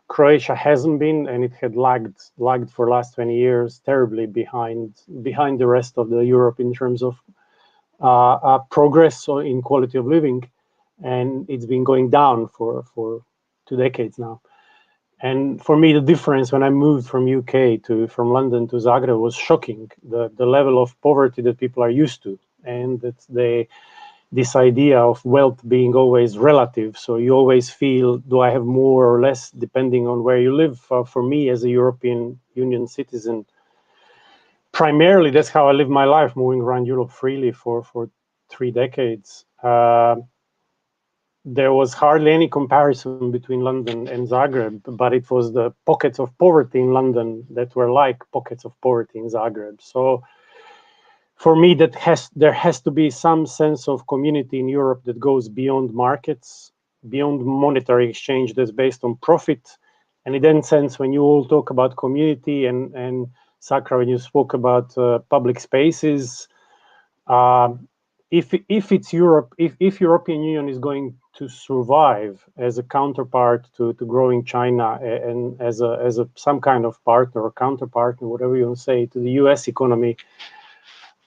[SPEAKER 11] Croatia hasn't been, and it had lagged for the last 20 years terribly behind the rest of the Europe in terms of progress in quality of living, and it's been going down for 2 decades now. And for me, the difference when I moved from from London to Zagreb was shocking. The level of poverty that people are used to, and that this idea of wealth being always relative. So you always feel, do I have more or less depending on where you live? For me, as a European Union citizen, primarily that's how I live my life, moving around Europe freely for 3 decades. There was hardly any comparison between London and Zagreb, but it was the pockets of poverty in London that were like pockets of poverty in Zagreb. So for me, there has to be some sense of community in Europe that goes beyond markets, beyond monetary exchange that's based on profit. And in that sense, when you all talk about community and Sakra, when you spoke about public spaces, if it's Europe, if European Union is going to survive as a counterpart to growing China and as a some kind of partner or counterpart, whatever you want to say, to the US economy,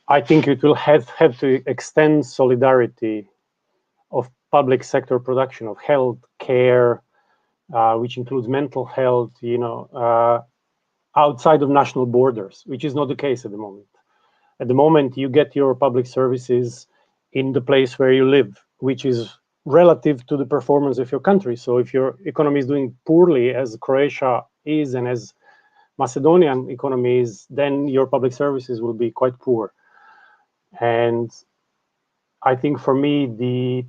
[SPEAKER 11] I think it will have to extend solidarity of public sector production of health care, which includes mental health, outside of national borders, which is not the case at the moment. At the moment, you get your public services in the place where you live, which is relative to the performance of your country. So if your economy is doing poorly, as Croatia is and as Macedonian economy is, then your public services will be quite poor. And I think for me,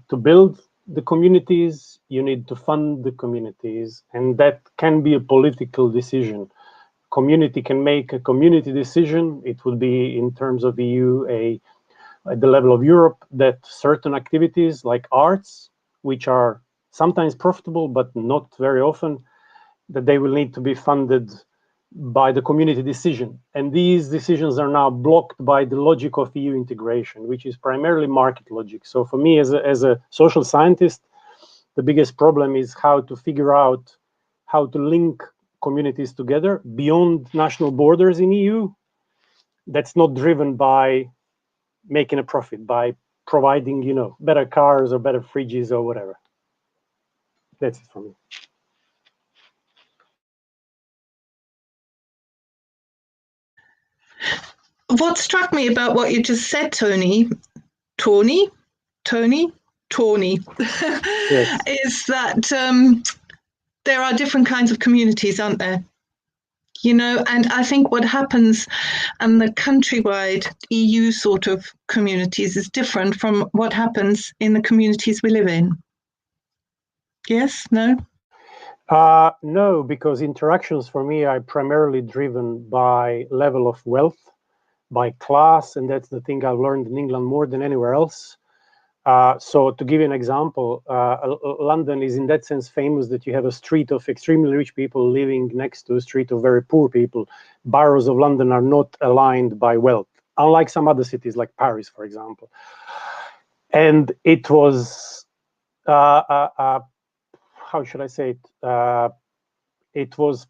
[SPEAKER 11] to build the communities, you need to fund the communities, and that can be a political decision. Community can make a community decision. It would be in terms of EU, at the level of Europe, that certain activities like arts, which are sometimes profitable but not very often, that they will need to be funded by the community decision. And these decisions are now blocked by the logic of EU integration, which is primarily market logic. So for me, as a social scientist, the biggest problem is how to figure out how to link communities together beyond national borders in EU. That's not driven by making a profit, by providing, better cars or better fridges or whatever. That's it for me.
[SPEAKER 9] What struck me about what you just said, Tony,
[SPEAKER 11] Yes.
[SPEAKER 9] is that there are different kinds of communities, aren't there? And I think what happens in the countrywide EU sort of communities is different from what happens in the communities we live in. Yes? No?
[SPEAKER 11] No, because interactions for me are primarily driven by level of wealth, by class, and that's the thing I've learned in England more than anywhere else. So to give you an example, London is in that sense famous that you have a street of extremely rich people living next to a street of very poor people. Boroughs of London are not aligned by wealth, unlike some other cities like Paris, for example. And it was, how should I say it? It was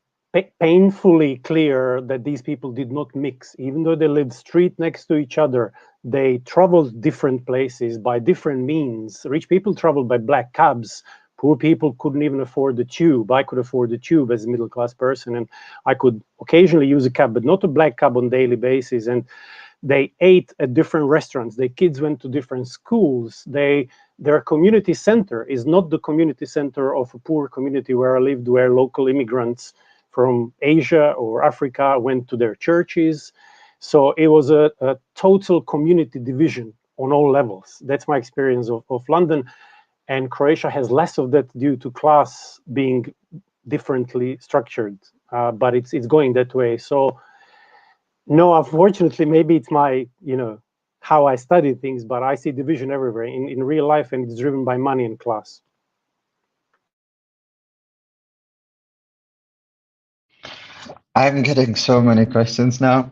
[SPEAKER 11] painfully clear that these people did not mix. Even though they lived street next to each other, they traveled different places by different means. Rich people traveled by black cabs. Poor people couldn't even afford the tube. I could afford the tube as a middle-class person, and I could occasionally use a cab, but not a black cab on a daily basis. And they ate at different restaurants. Their kids went to different schools. Their community center is not the community center of a poor community where I lived, where local immigrants from Asia or Africa went to their churches. So it was a total community division on all levels. That's my experience of London. And Croatia has less of that due to class being differently structured, but it's going that way. So no, unfortunately, maybe it's my, how I study things, but I see division everywhere in real life, and it's driven by money and class.
[SPEAKER 8] I'm getting so many questions now,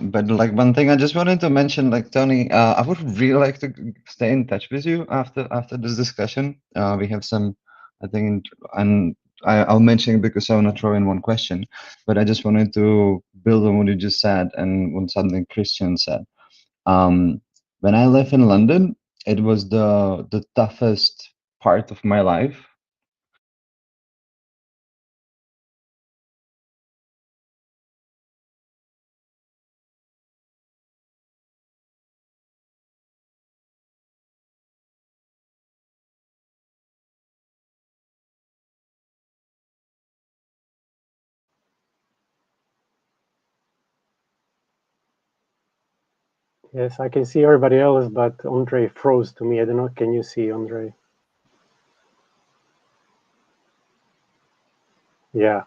[SPEAKER 8] but like one thing I just wanted to mention, like Tony, I would really like to stay in touch with you after this discussion. We have some, I think, and I'll mention it because I want to throw in one question, but I just wanted to build on what you just said and on something Christian said. When I lived in London, it was the toughest part of my life.
[SPEAKER 11] Yes, I can see everybody else, but Andre froze to me. I don't know. Can you see Andre? Yeah.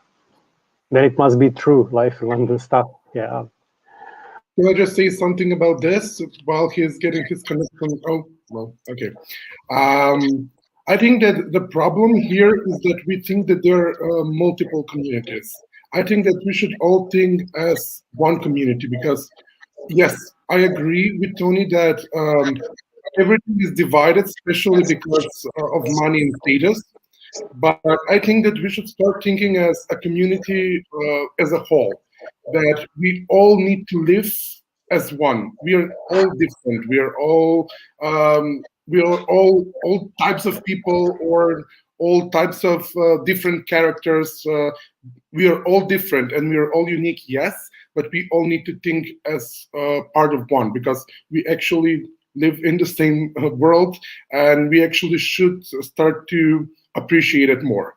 [SPEAKER 11] Then it must be true. Life in London stuff. Yeah.
[SPEAKER 7] Can I just say something about this while he's getting his connection? Oh, well, okay. I think that the problem here is that we think that there are multiple communities. I think that we should all think as one community because, yes, I agree with Tony that everything is divided, especially because of money and status. But I think that we should start thinking as a community as a whole, that we all need to live as one. We are all different. We are all types of people or all types of different characters. We are all different and we are all unique, yes, but we all need to think as part of one because we actually live in the same world and we actually should start to appreciate it more.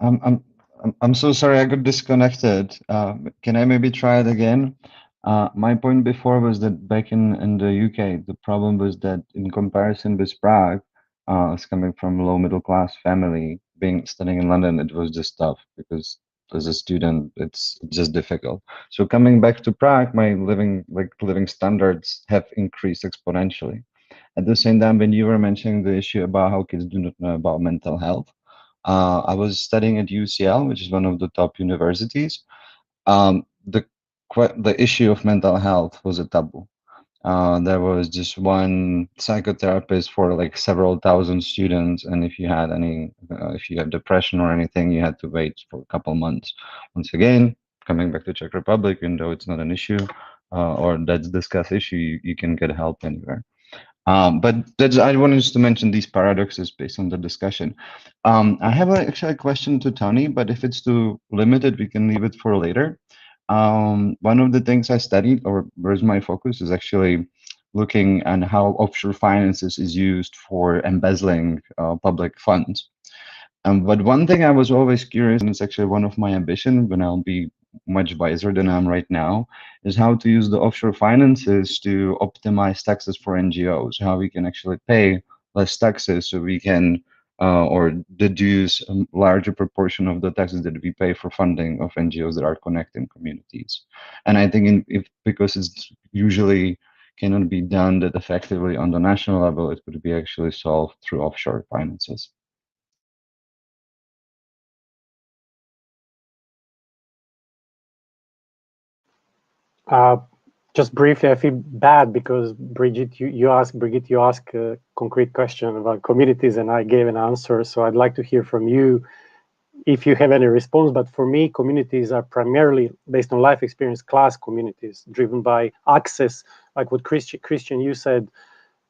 [SPEAKER 8] I'm so sorry I got disconnected. Can I maybe try it again? My point before was that back in the UK, the problem was that in comparison with Prague, as coming from a low middle class family, studying in London, it was just tough because as a student, it's just difficult. So coming back to Prague, my living standards have increased exponentially. At the same time, when you were mentioning the issue about how kids do not know about mental health, I was studying at UCL, which is one of the top universities. The issue of mental health was a taboo. There was just one psychotherapist for like several thousand students, and if you had depression or anything, you had to wait for a couple months. Once again, coming back to Czech Republic, even though it's not an issue or that's discussed issue, you can get help anywhere. But I wanted just to mention these paradoxes based on the discussion. I have actually a question to Tony, but if it's too limited, we can leave it for later. One of the things I studied, or where's my focus, is actually looking at how offshore finances is used for embezzling public funds. But one thing I was always curious, and it's actually one of my ambition when I'll be much wiser than I'm right now, is how to use the offshore finances to optimize taxes for NGOs, how we can actually pay less taxes so we can or deduce a larger proportion of the taxes that we pay for funding of NGOs that are connecting communities. And I think because it's usually cannot be done that effectively on the national level, it could be actually solved through offshore finances.
[SPEAKER 11] Just briefly, I feel bad because Brigitte, you asked a concrete question about communities, and I gave an answer. So I'd like to hear from you if you have any response. But for me, communities are primarily based on life experience, class communities, driven by access. Like what Christian, you said.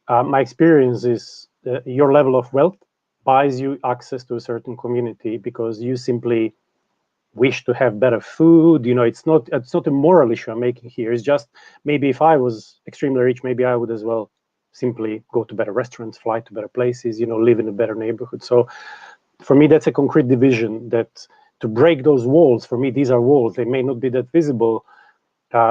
[SPEAKER 11] My experience is your level of wealth buys you access to a certain community because you simply wish to have better food. It's not a moral issue I'm making here. It's just maybe if I was extremely rich, maybe I would as well simply go to better restaurants, fly to better places, live in a better neighborhood. So for me, that's a concrete division that to break those walls, for me, these are walls. They may not be that visible.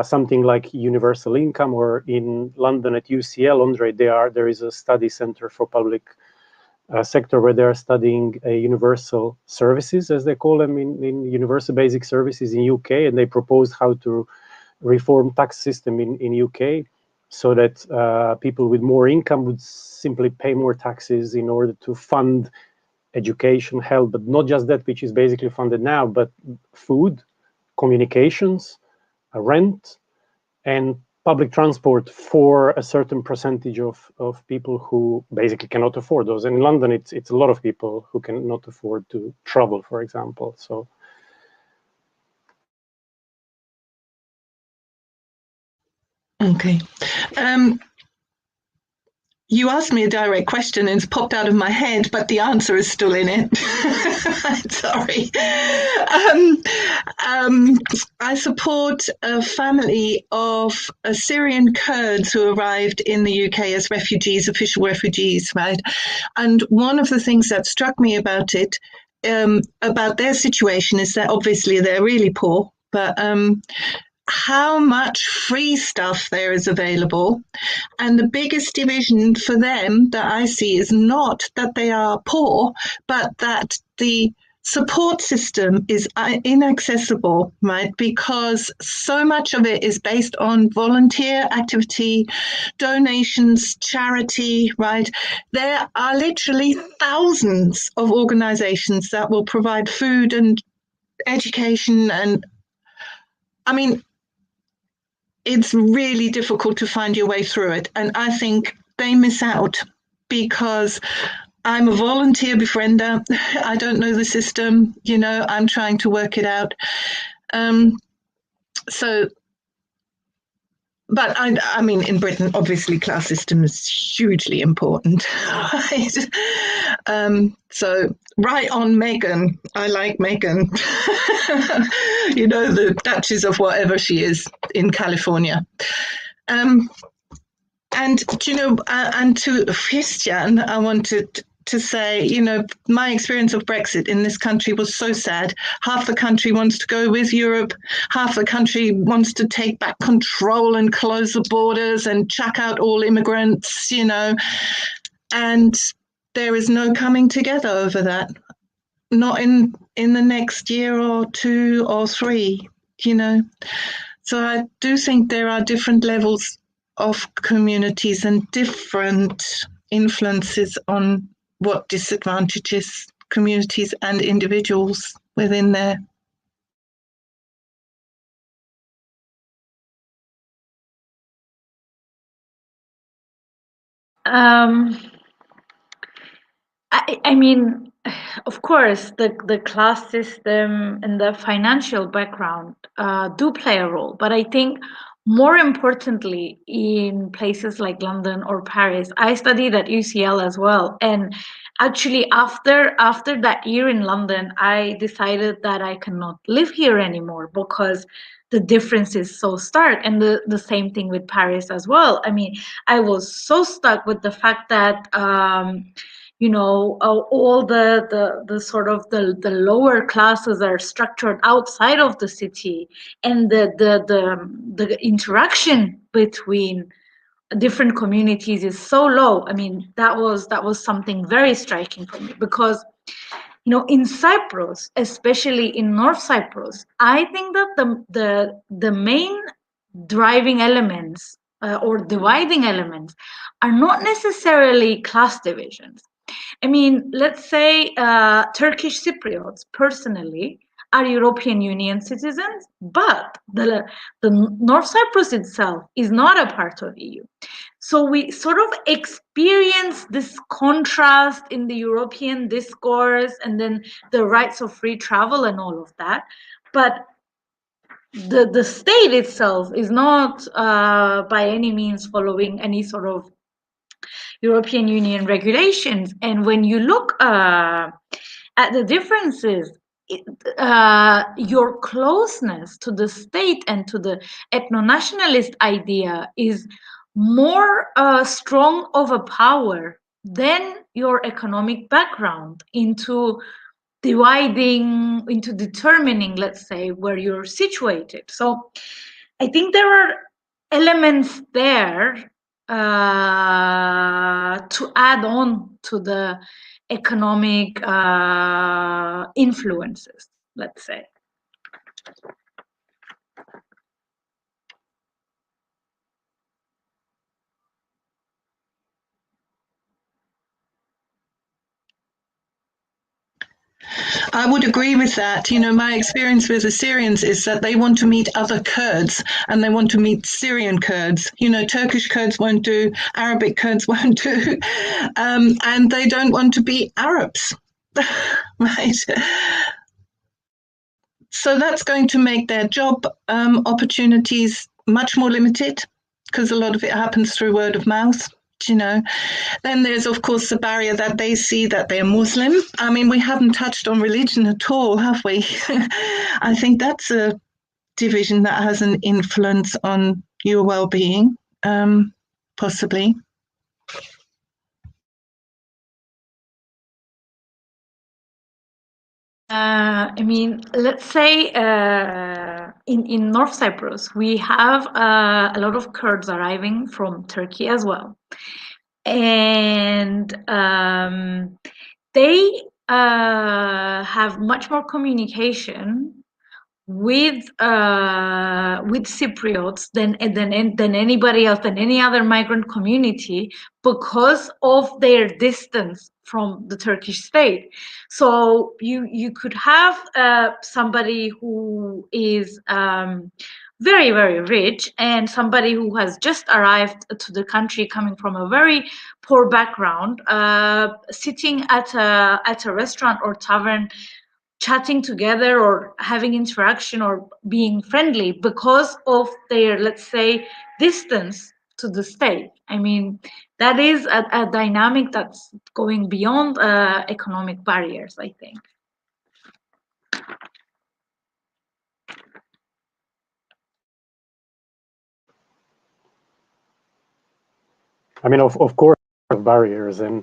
[SPEAKER 11] Something like universal income, or in London at UCL, Andre, there is a study center for public sector where they are studying universal services, as they call them in universal basic services in UK, and they proposed how to reform tax system in UK so that people with more income would simply pay more taxes in order to fund education, health, but not just that which is basically funded now, but food, communications, rent, and public transport for a certain percentage of people who basically cannot afford those. And in London, it's a lot of people who cannot afford to travel, for example. So.
[SPEAKER 9] Okay. You asked me a direct question and it's popped out of my head, but the answer is still in it. Sorry. I support a family of Syrian Kurds who arrived in the UK as refugees, official refugees, right? And one of the things that struck me about it, about their situation, is that obviously they're really poor, but how much free stuff there is available. And the biggest division for them that I see is not that they are poor, but that the support system is inaccessible, right? Because so much of it is based on volunteer activity, donations, charity, right? There are literally thousands of organizations that will provide food and education. And I mean, it's really difficult to find your way through it. And I think they miss out because I'm a volunteer befriender. I don't know the system, I'm trying to work it out. But I mean, in Britain, obviously, class system is hugely important. Right? So, right on Meghan. I like Meghan. The Duchess of whatever she is in California. And to Christian, I wanted to say, my experience of Brexit in this country was so sad. Half the country wants to go with Europe. Half the country wants to take back control and close the borders and chuck out all immigrants, and there is no coming together over that. Not in the next year or 2 or 3, So I do think there are different levels of communities and different influences on what disadvantages communities and individuals within there.
[SPEAKER 6] I mean, of course, the class system and the financial background do play a role, but I think more importantly, in places like London or Paris, I studied at UCL as well, and actually after that year in London, I decided that I cannot live here anymore because the difference is so stark, and the same thing with Paris as well. I mean, I was so stuck with the fact that all the sort of the lower classes are structured outside of the city, and the interaction between different communities is so low. I mean, that was something very striking for me, because in Cyprus, especially in North Cyprus, I think that the main driving elements or dividing elements are not necessarily class divisions. I mean, let's say Turkish Cypriots personally are European Union citizens, but the North Cyprus itself is not a part of EU. So we sort of experience this contrast in the European discourse, and then the rights of free travel and all of that. But the state itself is not by any means following any sort of European Union regulations. And when you look at the differences, your closeness to the state and to the ethno-nationalist idea is more strong of a power than your economic background into determining, let's say, where you're situated. So I think there are elements there to add on to the economic influences, let's say.
[SPEAKER 9] I would agree with that. My experience with the Syrians is that they want to meet other Kurds, and they want to meet Syrian Kurds. Turkish Kurds won't do, Arabic Kurds won't do, and they don't want to be Arabs, right? So that's going to make their job opportunities much more limited, because a lot of it happens through word of mouth. Then there's, of course, the barrier that they see that they're Muslim. I mean, we haven't touched on religion at all, have we? I think that's a division that has an influence on your well-being, possibly.
[SPEAKER 6] I mean, let's say in North Cyprus, we have a lot of Kurds arriving from Turkey as well. And they have have much more communication with Cypriots than anybody else, than any other migrant community, because of their distance from the Turkish state. So you could have somebody who is very, very rich and somebody who has just arrived to the country coming from a very poor background, sitting at a restaurant or tavern, chatting together or having interaction or being friendly because of their, let's say, distance to the state. I mean, that is a dynamic that's going beyond economic barriers, I think.
[SPEAKER 11] I mean, of course, barriers. And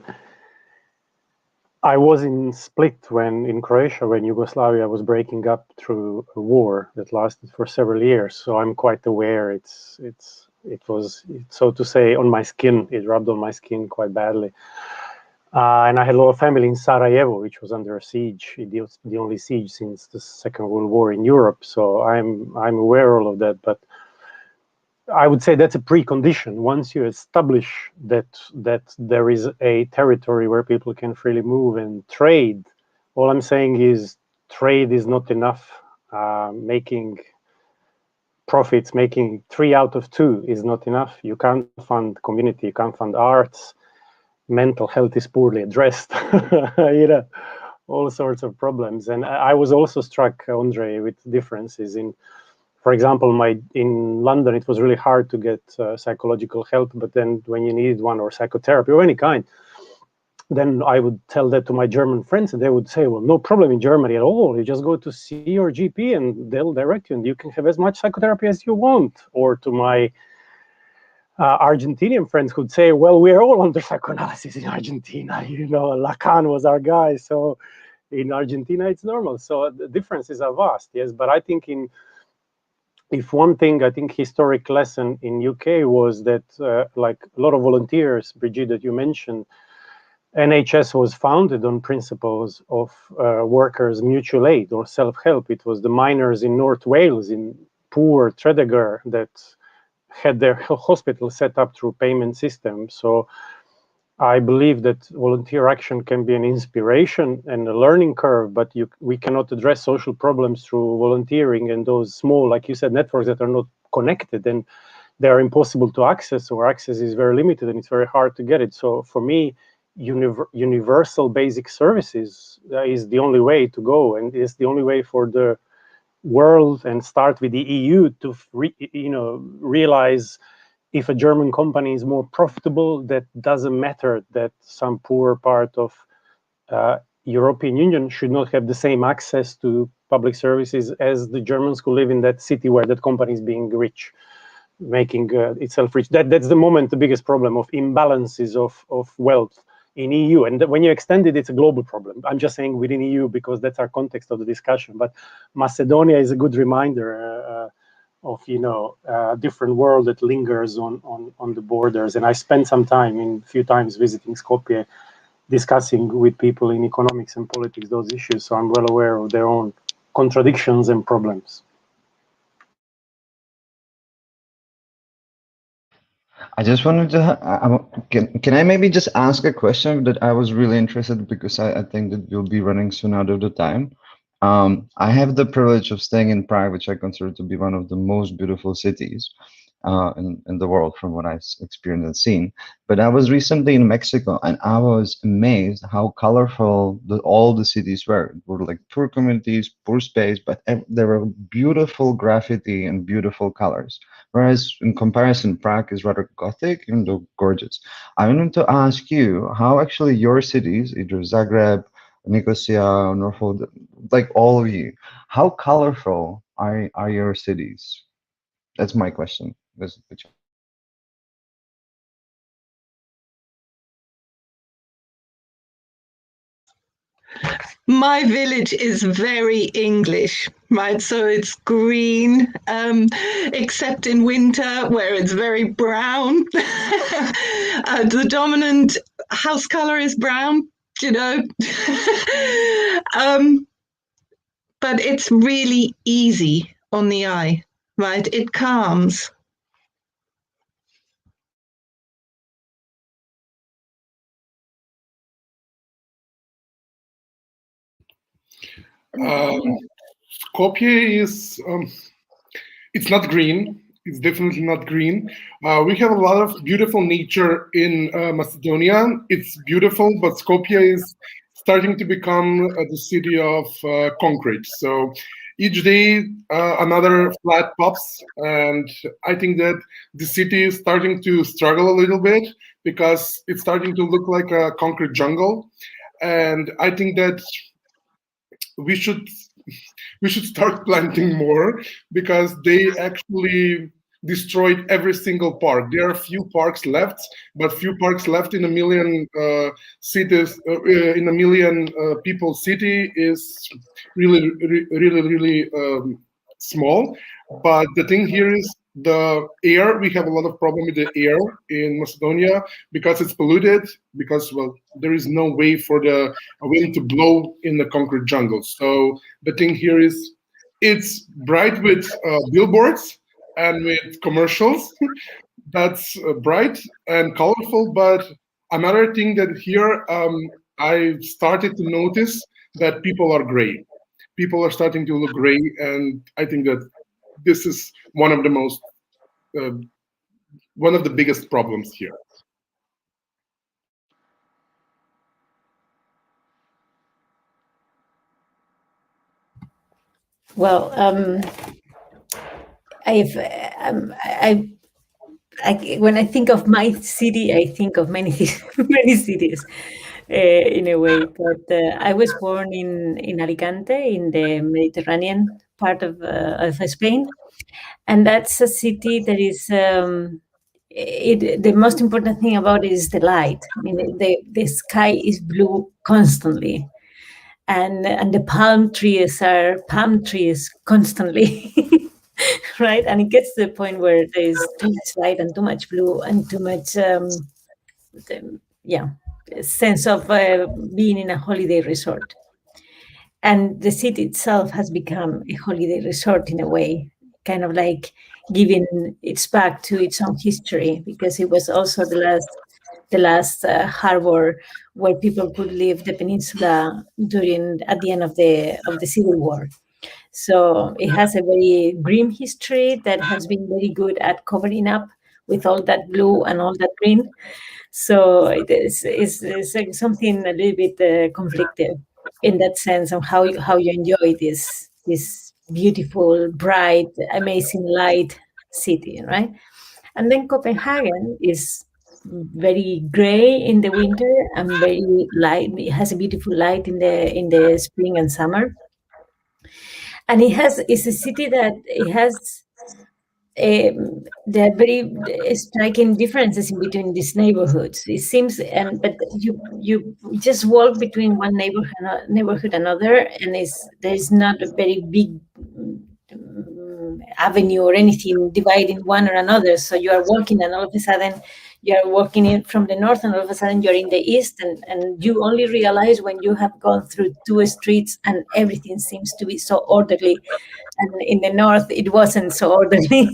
[SPEAKER 11] I was in Split in Croatia, when Yugoslavia was breaking up through a war that lasted for several years. So I'm quite aware it was, so to say, on my skin. It rubbed on my skin quite badly. And I had a lot of family in Sarajevo, which was under siege, the only siege since the Second World War in Europe. So I'm aware of all of that. But I would say that's a precondition. Once you establish that there is a territory where people can freely move and trade, all I'm saying is trade is not enough. Making profits, making 3 out of 2 is not enough. You can't fund community, you can't fund arts. Mental health is poorly addressed. All sorts of problems. And I was also struck, Andre, with differences in. For example, in London, it was really hard to get psychological help, but then when you needed one, or psychotherapy of any kind, then I would tell that to my German friends, and they would say, well, no problem in Germany at all. You just go to see your GP and they'll direct you, and you can have as much psychotherapy as you want. Or to my Argentinian friends who'd say, well, we're all under psychoanalysis in Argentina. Lacan was our guy. So in Argentina, it's normal. So the differences are vast, yes. But I think if one thing, I think historic lesson in UK was that, like a lot of volunteers, Brigitte, that you mentioned, NHS was founded on principles of workers' mutual aid or self-help. It was the miners in North Wales, in poor Tredegar, that had their hospital set up through payment system. So I believe that volunteer action can be an inspiration and a learning curve, but we cannot address social problems through volunteering and those small, like you said, networks that are not connected and they are impossible to access, or access is very limited and it's very hard to get it. So for me, universal basic services is the only way to go, and is the only way for the world, and start with the EU to realize if a German company is more profitable, that doesn't matter, that some poor part of European Union should not have the same access to public services as the Germans who live in that city where that company is being rich, making itself rich. That's the moment, the biggest problem of imbalances of wealth in EU. And when you extend it, it's a global problem. I'm just saying within EU because that's our context of the discussion. But Macedonia is a good reminder of a different world that lingers on the borders. And I spent some time, a few times visiting Skopje, discussing with people in economics and politics those issues. So I'm well aware of their own contradictions and problems.
[SPEAKER 8] I just wanted to, can I maybe just ask a question that I was really interested, because I think that you'll be running soon out of the time. I have the privilege of staying in Prague, which I consider to be one of the most beautiful cities in the world from what I've experienced and seen. But I was recently in Mexico and I was amazed how colorful all the cities were. It were like poor communities, poor space, but there were beautiful graffiti and beautiful colors. Whereas in comparison, Prague is rather Gothic, even though gorgeous. I wanted to ask you how actually your cities, either Zagreb, Nicosia, Norfolk, like all of you, how colorful are your cities? That's my question.
[SPEAKER 9] My village is very English, right? So it's green, except in winter where it's very brown. The dominant house color is brown, but it's really easy on the eye, right? It calms.
[SPEAKER 7] Skopje is, it's not green. It's definitely not green. We have a lot of beautiful nature in Macedonia. It's beautiful, but Skopje is starting to become the city of concrete. So each day another flat pops, and I think that the city is starting to struggle a little bit because it's starting to look like a concrete jungle. And I think that we should start planting more because they actually destroyed every single park. There are few parks left, but few parks left in a million cities. In a million people city is really small. But the thing here is the air. We have a lot of problem with the air in Macedonia because it's polluted. Because well, there is no way for the wind to blow in the concrete jungle. So the thing here is, it's bright with billboards and with commercials. That's bright and colorful. But another thing that here I started to notice that people are gray. People are starting to look gray, and I think that this is one of the most one of the biggest problems here.
[SPEAKER 10] Well, when I think of my city, I think of many many cities in a way. But I was born in Alicante, in the Mediterranean part of Spain, and that's a city that is. The most important thing about it is the light. I mean, the sky is blue constantly, and the palm trees are palm trees constantly. Right, and it gets to the point where there's too much light and too much blue and too much sense of being in a holiday resort. And the city itself has become a holiday resort in a way, kind of like giving its back to its own history, because it was also the last harbor where people could leave the peninsula at the end of the Civil War. So it has a very grim history that has been very good at covering up with all that blue and all that green. So it's like something a little bit conflicted in that sense of how you enjoy this beautiful, bright, amazing light city, right? And then Copenhagen is very gray in the winter and very light. It has a beautiful light in the spring and summer. And it's a city that it has there are very striking differences in between these neighborhoods. It seems, but you just walk between one neighborhood another, and there's not a very big avenue or anything dividing one or another. So you are walking, and all of a sudden you are walking in from the north, and all of a sudden you're in the east, and you only realize when you have gone through two streets and everything seems to be so orderly. And in the north, it wasn't so orderly.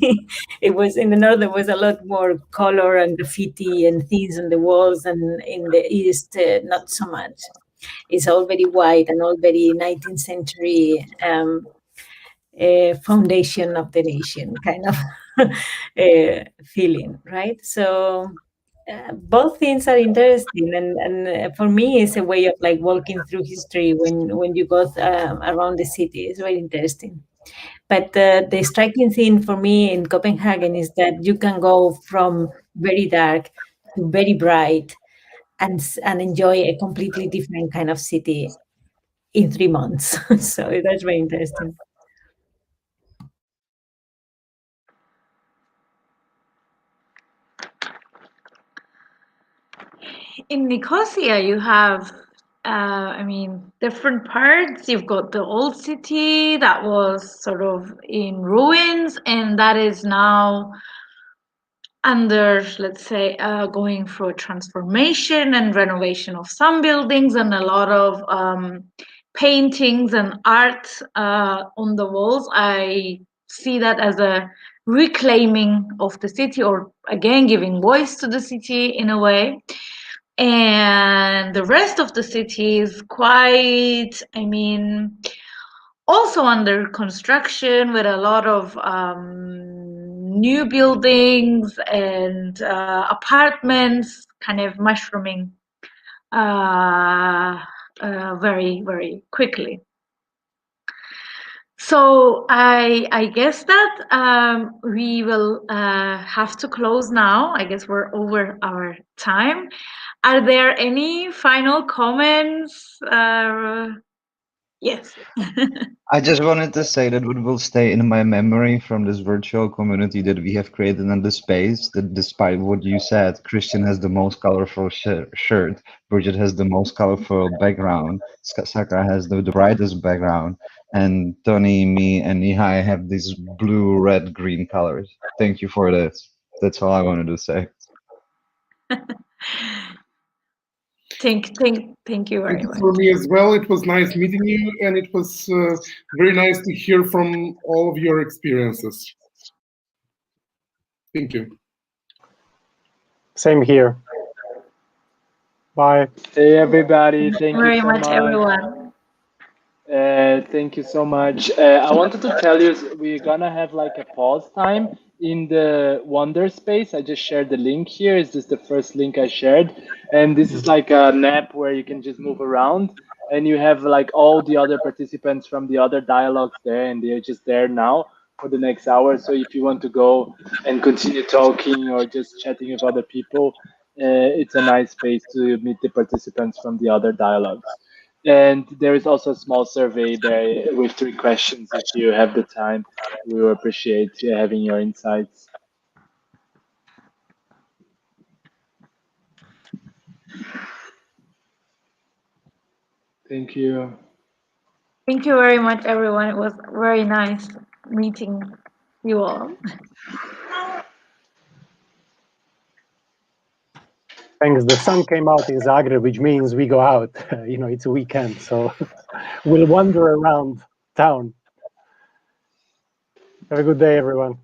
[SPEAKER 10] It was in the north, there was a lot more color and graffiti and things on the walls, and in the east, not so much. It's all very white and all very 19th century foundation of the nation kind of feeling, right? So both things are interesting, and for me, it's a way of like walking through history when you go around the city. It's very interesting. But the striking thing for me in Copenhagen is that you can go from very dark to very bright and enjoy a completely different kind of city in 3 months. So that's very interesting.
[SPEAKER 6] In Nicosia, you have, different parts. You've got the old city that was sort of in ruins, and that is now under, let's say, going through a transformation and renovation of some buildings, and a lot of paintings and art on the walls. I see that as a reclaiming of the city, or again giving voice to the city in a way. And the rest of the city is quite, I mean, also under construction, with a lot of new buildings and apartments kind of mushrooming very, very quickly. So I guess that we will have to close now. I guess we're over our time. Are there any final comments? Yes.
[SPEAKER 8] I just wanted to say that what will stay in my memory from this virtual community that we have created in the space, that despite what you said, Christian has the most colorful shirt, Bridget has the most colorful background, Sakura has the brightest background, and Tony, me, and Nihai have these blue, red, green colors. Thank you for that. That's all I wanted to say.
[SPEAKER 6] Thank you very much.
[SPEAKER 7] For me as well, it was nice meeting you, and it was very nice to hear from all of your experiences. Thank you.
[SPEAKER 11] Same here. Bye.
[SPEAKER 5] Hey everybody, thank you
[SPEAKER 6] very
[SPEAKER 5] so
[SPEAKER 6] much, everyone.
[SPEAKER 5] Thank you so much. I wanted to tell you we're gonna have like a pause time in the Wonder Space. I just shared the link here. Is this the first link I shared? And this is like an app where you can just move around, and you have like all the other participants from the other dialogues there, and they're just there now for the next hour. So if you want to go and continue talking or just chatting with other people, it's a nice space to meet the participants from the other dialogues. And there is also a small survey there with 3 questions if you have the time. We will appreciate having your insights. Thank you.
[SPEAKER 6] Thank you very much, everyone. It was very nice meeting you all.
[SPEAKER 11] Thanks. The sun came out in Zagreb, which means we go out. It's a weekend, so we'll wander around town. Have a good day, everyone.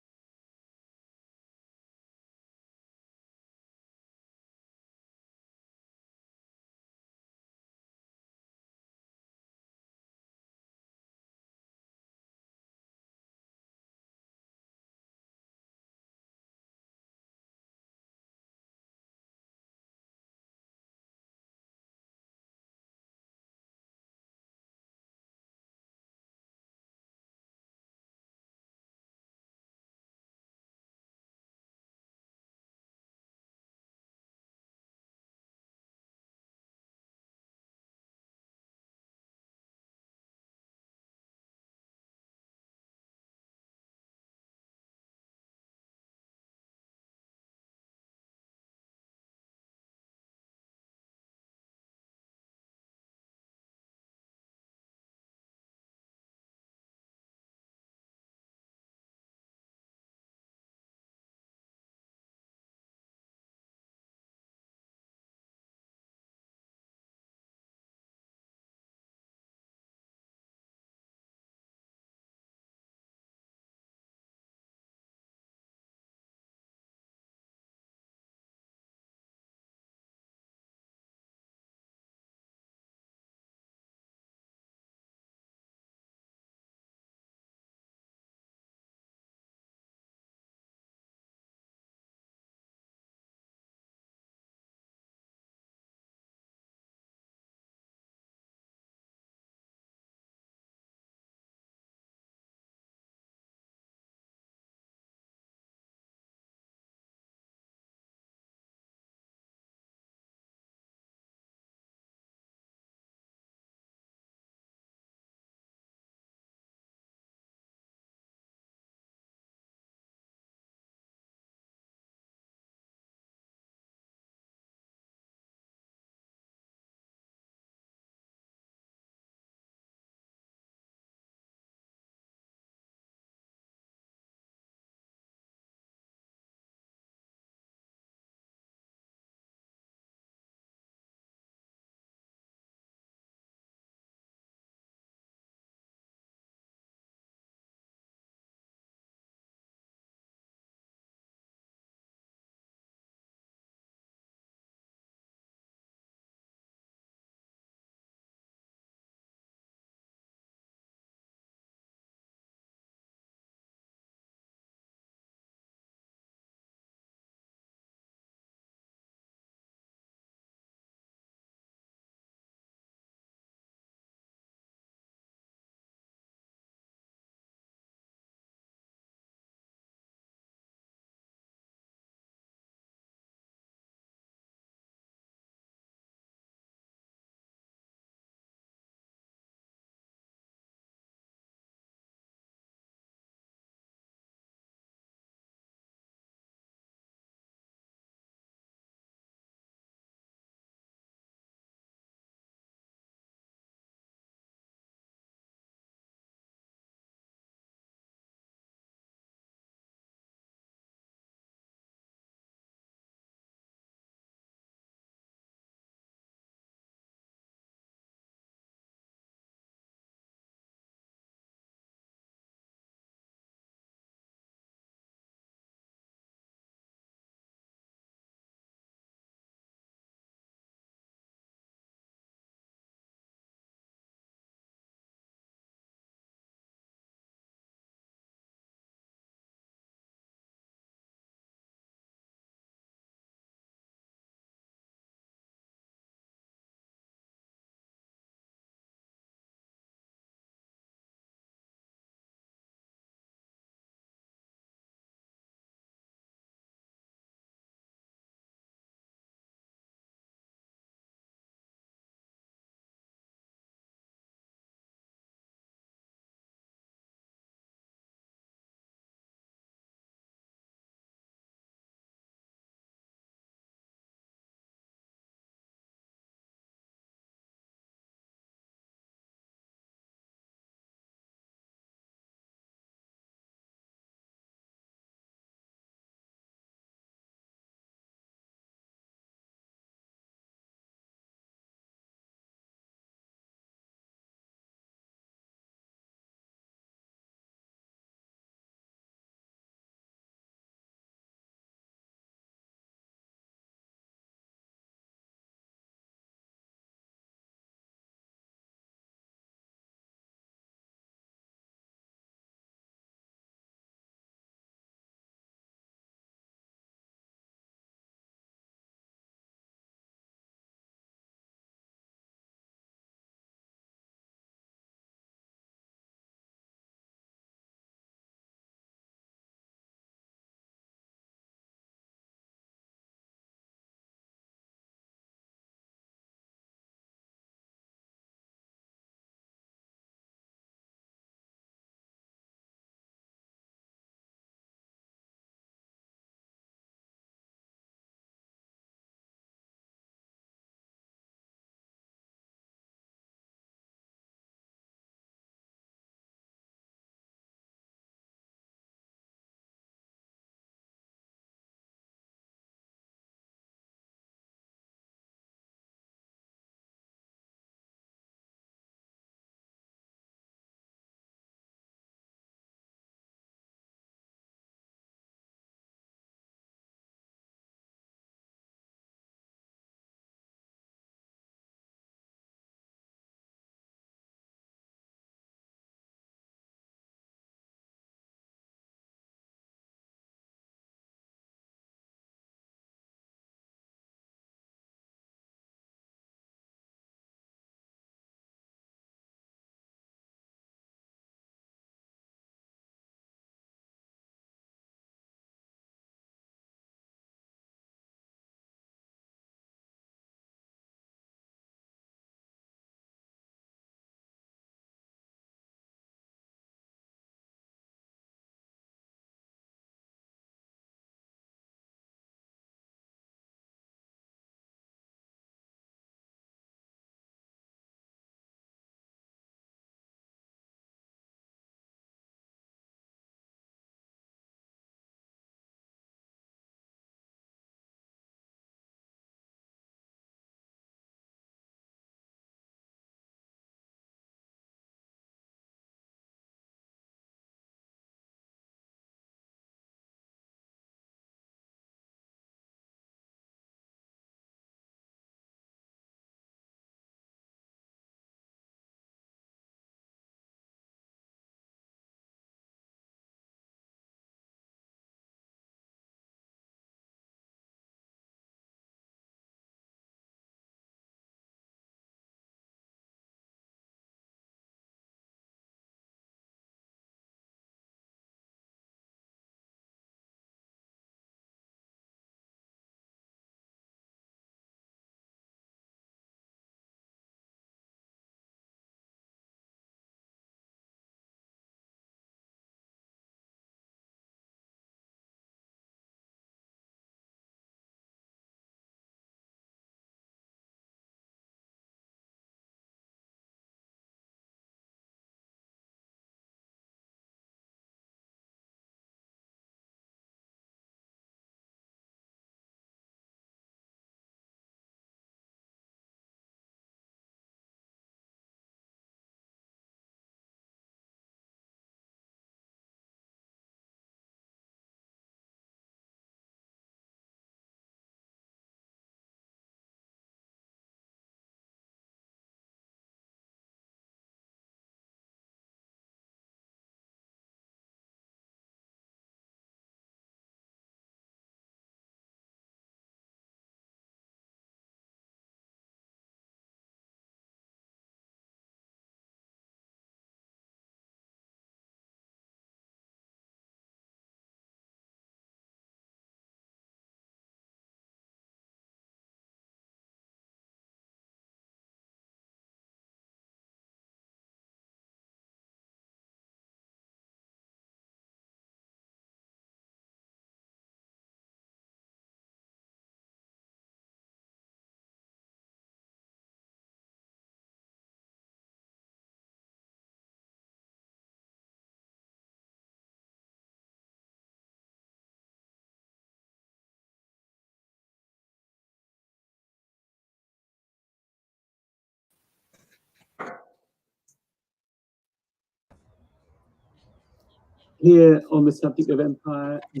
[SPEAKER 12] here on the subject of empire, they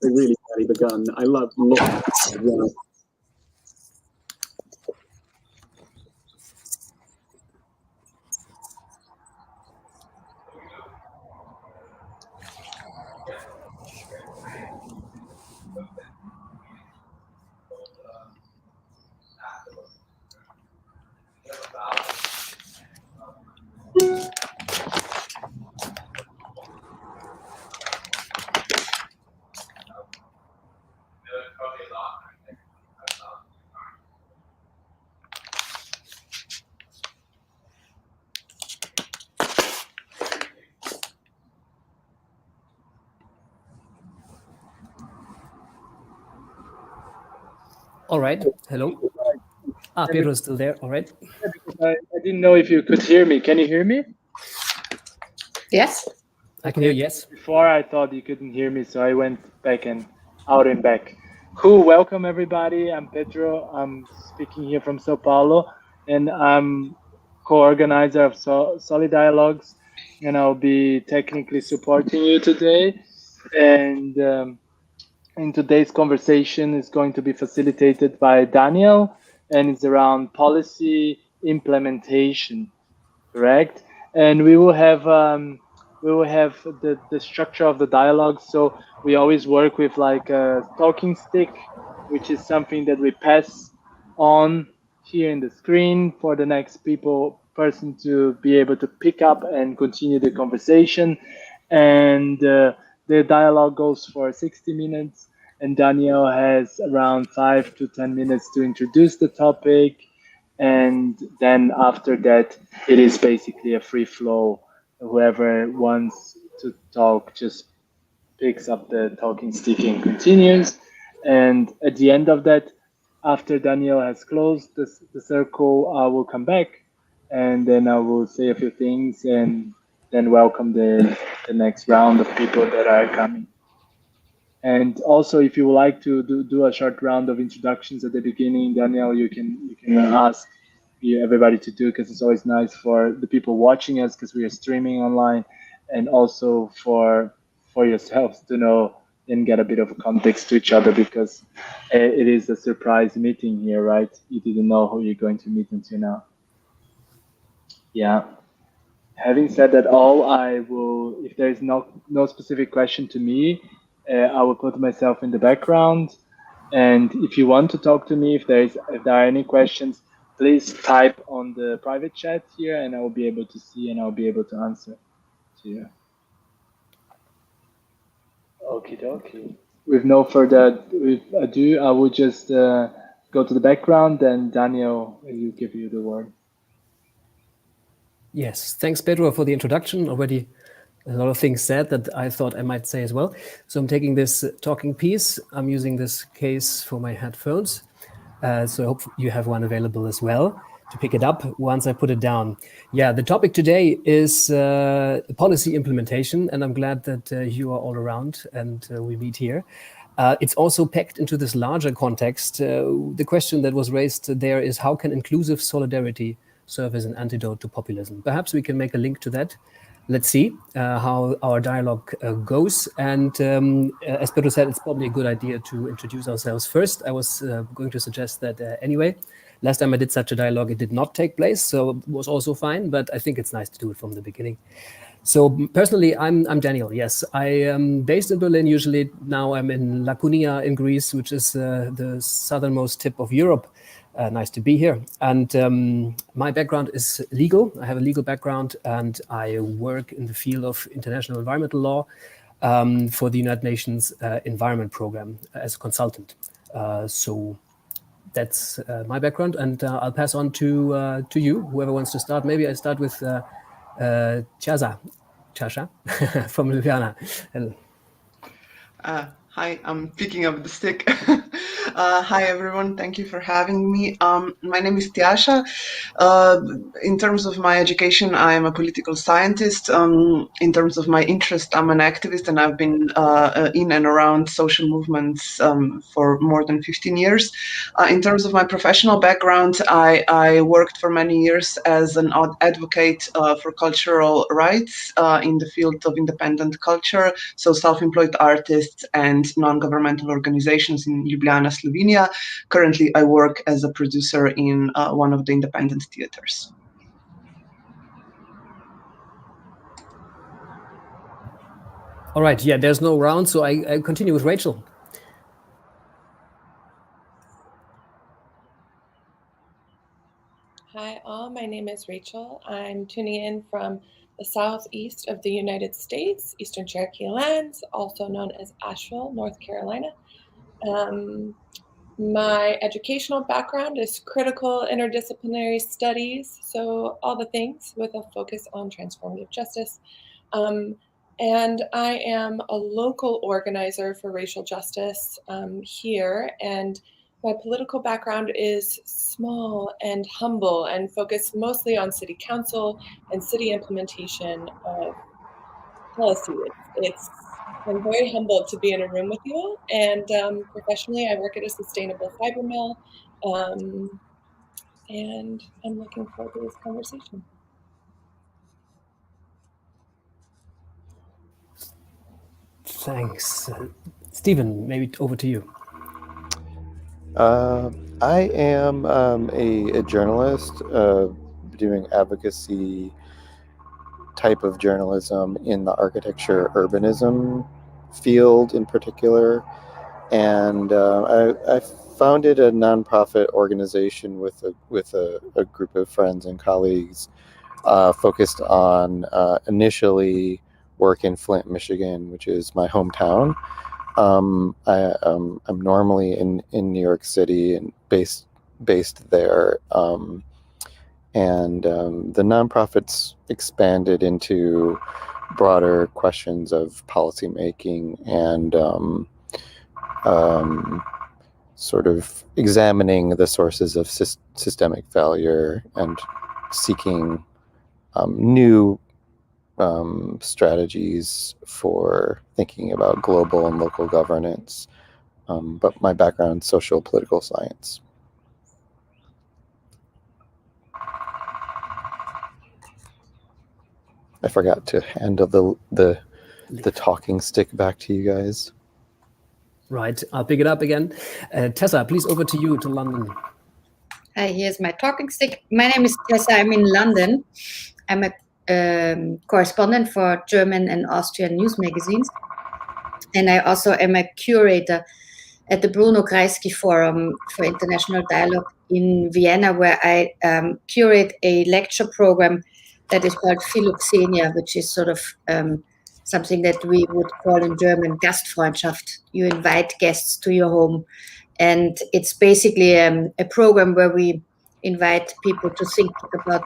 [SPEAKER 12] really barely begun. I love lots of well.
[SPEAKER 13] All right. Hello. Pedro's still there. All right.
[SPEAKER 5] I didn't know if you could hear me. Can you hear me?
[SPEAKER 1] Yes.
[SPEAKER 13] I can hear yes.
[SPEAKER 5] Before I thought you couldn't hear me, so I went back and out and back. Cool. Welcome, everybody. I'm Pedro. I'm speaking here from Sao Paulo, and I'm co-organizer of Solidialogues, and I'll be technically supporting you today. And in today's conversation is going to be facilitated by Daniel, and it's around policy implementation, correct? And we will have the structure of the dialogue. So we always work with like a talking stick, which is something that we pass on here in the screen for the next person to be able to pick up and continue the conversation. And the dialogue goes for 60 minutes, and Daniel has around 5 to 10 minutes to introduce the topic. And then after that, it is basically a free flow. Whoever wants to talk just picks up the talking stick and continues. And at the end of that, after Daniel has closed the circle, I will come back, and then I will say a few things and then welcome the next round of people that are coming. And also, if you would like to do a short round of introductions at the beginning, Daniel, you can ask everybody to do, because it's always nice for the people watching us, because we are streaming online, and also for yourselves to know and get a bit of a context to each other, because it is a surprise meeting here, right? You didn't know who you're going to meet until now. Yeah. Having said that all, I will, if there is no specific question to me, I will put myself in the background. And if you want to talk to me, if there are any questions, please type on the private chat here, and I will be able to see and I'll be able to answer to you. Okie dokie. With no further ado, I will just go to the background, and Daniel, will give you the word.
[SPEAKER 13] Yes, thanks, Pedro, for the introduction. Already a lot of things said that I thought I might say as well. So I'm taking this talking piece. I'm using this case for my headphones. So I hope you have one available as well to pick it up once I put it down. Yeah, the topic today is policy implementation, and I'm glad that you are all around and we meet here. It's also packed into this larger context. The question that was raised there is, how can inclusive solidarity serve as an antidote to populism? Perhaps we can make a link to that. Let's see how our dialogue goes. And as Pedro said, it's probably a good idea to introduce ourselves first. I was going to suggest that anyway. Last time I did such a dialogue, it did not take place, so it was also fine, but I think it's nice to do it from the beginning. So personally, I'm Daniel, yes. I am based in Berlin usually. Now I'm in Laconia in Greece, which is the southernmost tip of Europe. Nice to be here. And my background is legal. I have a legal background, and I work in the field of international environmental law for the United Nations Environment Program as a consultant. So that's my background, and I'll pass on to you, whoever wants to start. Maybe I start with Chasha from Ljubljana.
[SPEAKER 14] Hi, I'm picking up the stick. Hi, everyone. Thank you for having me. My name is Tiasha. In terms of my education, I am a political scientist. In terms of my interest, I'm an activist, and I've been in and around social movements for more than 15 years. In terms of my professional background, I worked for many years as an advocate for cultural rights in the field of independent culture, so self-employed artists and non-governmental organizations in Ljubljana, Slovenia. Currently, I work as a producer in one of the independent theaters.
[SPEAKER 13] All right, yeah, there's no round, so I continue with Rachel.
[SPEAKER 15] Hi all, my name is Rachel. I'm tuning in from the southeast of the United States, Eastern Cherokee Lands, also known as Asheville, North Carolina. My educational background is critical interdisciplinary studies, so all the things with a focus on transformative justice. And I am a local organizer for racial justice here, and my political background is small and humble and focused mostly on city council and city implementation of policy. I'm very humbled to be in a room with you all, and professionally I work at a sustainable fiber mill, and I'm looking forward to this conversation.
[SPEAKER 13] Thanks. Stephen, maybe over to you.
[SPEAKER 16] I am a journalist doing advocacy type of journalism in the architecture urbanism field in particular. And I founded a nonprofit organization with a group of friends and colleagues focused on initially work in Flint, Michigan, which is my hometown. I'm normally in New York City and based there, and the nonprofit's expanded into broader questions of policymaking and sort of examining the sources of systemic failure and seeking new strategies for thinking about global and local governance. But my background is social political science. I forgot to hand the talking stick back to you guys.
[SPEAKER 13] Right, I'll pick it up again. Tessa, please over to you to London.
[SPEAKER 17] Hi, here's my talking stick. My name is Tessa. I'm in London. I'm a correspondent for German and Austrian news magazines. And I also am a curator at the Bruno Kreisky Forum for International Dialogue in Vienna, where I curate a lecture program that is called Philoxenia, which is sort of something that we would call in German Gastfreundschaft. You invite guests to your home. And it's basically a program where we invite people to think about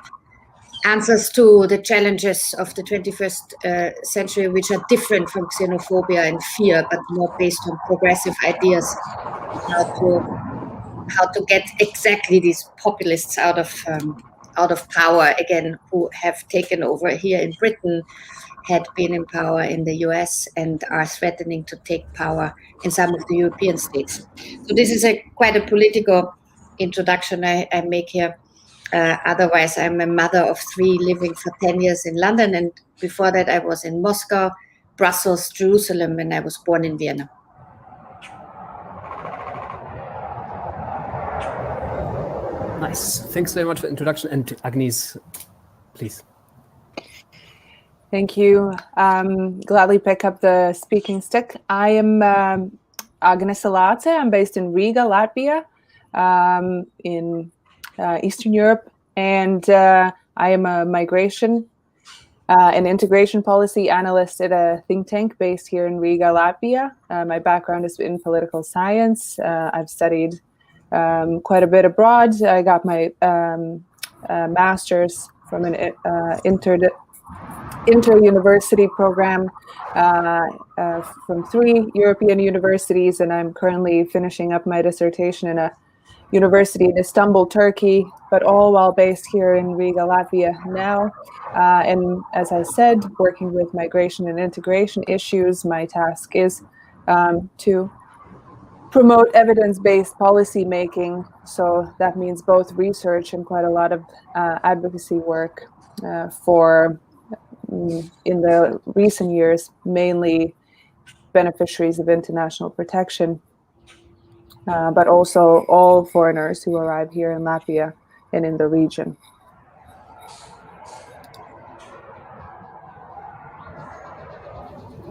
[SPEAKER 17] answers to the challenges of the 21st century, which are different from xenophobia and fear, but more based on progressive ideas, how to get exactly these populists out of power again, who have taken over here in Britain, had been in power in the US, and are threatening to take power in some of the European states. So this is quite a political introduction I make here. Otherwise, I'm a mother of 3 living for 10 years in London, and before that I was in Moscow, Brussels, Jerusalem, and I was born in Vienna.
[SPEAKER 13] Nice. Thanks very much for the introduction. And Agnes, please.
[SPEAKER 18] Thank you. Gladly pick up the speaking stick. I am Agnes Alate. I'm based in Riga, Latvia, in Eastern Europe, and I am a migration and integration policy analyst at a think tank based here in Riga, Latvia. My background is in political science. I've studied quite a bit abroad. I got my master's from an inter-university program from 3 European universities, and I'm currently finishing up my dissertation in a university in Istanbul, Turkey, but all while based here in Riga, Latvia now. And as I said, working with migration and integration issues, my task is to promote evidence-based policy making. So that means both research and quite a lot of advocacy work for, in the recent years, mainly beneficiaries of international protection, but also all foreigners who arrive here in Latvia and in the region.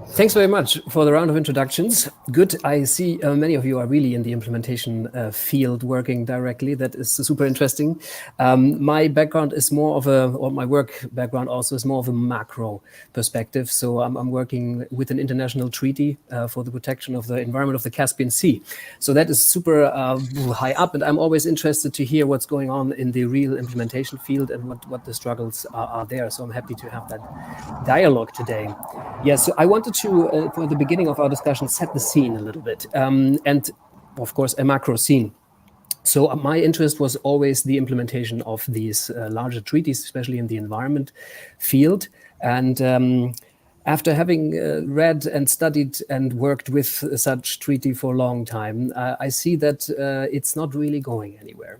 [SPEAKER 13] Thanks very much for the round of introductions. Good. I see many of you are really in the implementation field working directly. That is super interesting. My background is more of or my work background also is more of a macro perspective. So I'm working with an international treaty for the protection of the environment of the Caspian Sea. So that is super high up, and I'm always interested to hear what's going on in the real implementation field and what the struggles are there. So I'm happy to have that dialogue today. Yes, so I wanted to, for the beginning of our discussion, set the scene a little bit, and of course a macro scene. So my interest was always the implementation of these larger treaties, especially in the environment field. And after having read and studied and worked with such treaty for a long time, I see that it's not really going anywhere.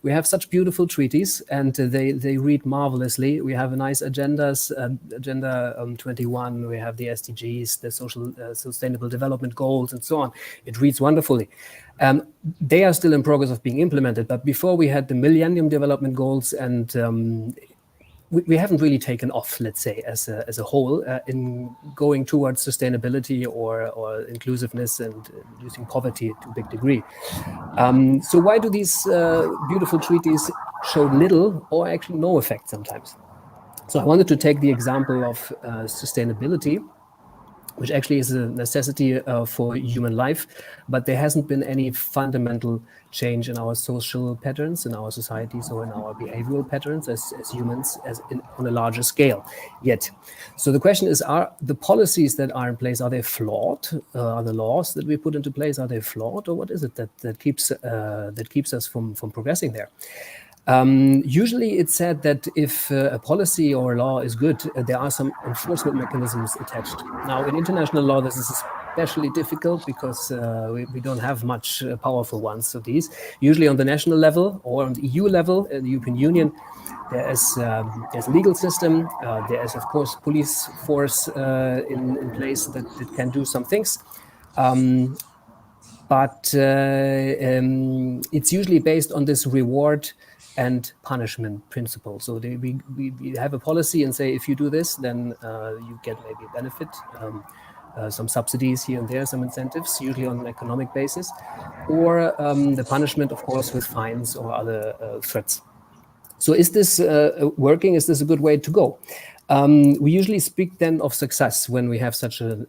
[SPEAKER 13] We have such beautiful treaties, and they read marvelously. We have nice agendas, Agenda 21, we have the SDGs, the Social Sustainable Development Goals, and so on. It reads wonderfully. They are still in progress of being implemented, but before we had the Millennium Development Goals, and we haven't really taken off, let's say, as a whole in going towards sustainability or inclusiveness and reducing poverty to a big degree. So why do these beautiful treaties show little or actually no effect sometimes? So I wanted to take the example of sustainability, which actually is a necessity for human life, but there hasn't been any fundamental change in our social patterns, in our societies, or in our behavioral patterns as humans on a larger scale yet. So the question is, are the policies that are in place, are they flawed? Are the laws that we put into place, are they flawed? Or what is it that keeps us from progressing there? Usually it's said that if a policy or a law is good, there are some enforcement mechanisms attached. Now, in international law, this is especially difficult because we don't have much powerful ones of these. Usually on the national level or on the EU level, in the European Union, there's a legal system. There is, of course, police force in place that can do some things. But it's usually based on this reward and punishment principle. So we have a policy and say, if you do this, then you get maybe a benefit, some subsidies here and there, some incentives, usually on an economic basis, or the punishment, of course, with fines or other threats. So is this working? Is this a good way to go? We usually speak then of success when we have such an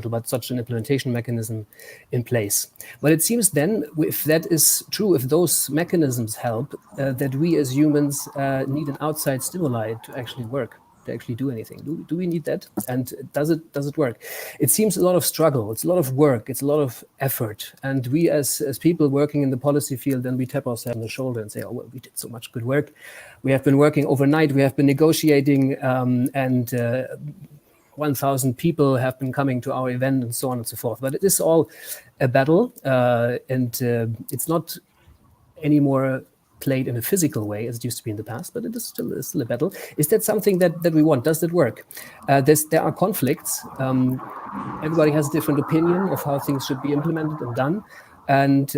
[SPEAKER 13] but such an implementation mechanism in place. But it seems then, if that is true, if those mechanisms help, that we as humans need an outside stimuli to actually work, to actually do anything. Do we need that? And does it work? It seems a lot of struggle, it's a lot of work, it's a lot of effort. And we as people working in the policy field, then we tap ourselves on the shoulder and say, oh, well, we did so much good work. We have been working overnight, we have been negotiating, and 1,000 people have been coming to our event and so on and so forth. But it is all a battle, and it's not anymore played in a physical way as it used to be in the past, but it is still a battle. Is that something that we want? Does that work? There are conflicts. Everybody has a different opinion of how things should be implemented and done. And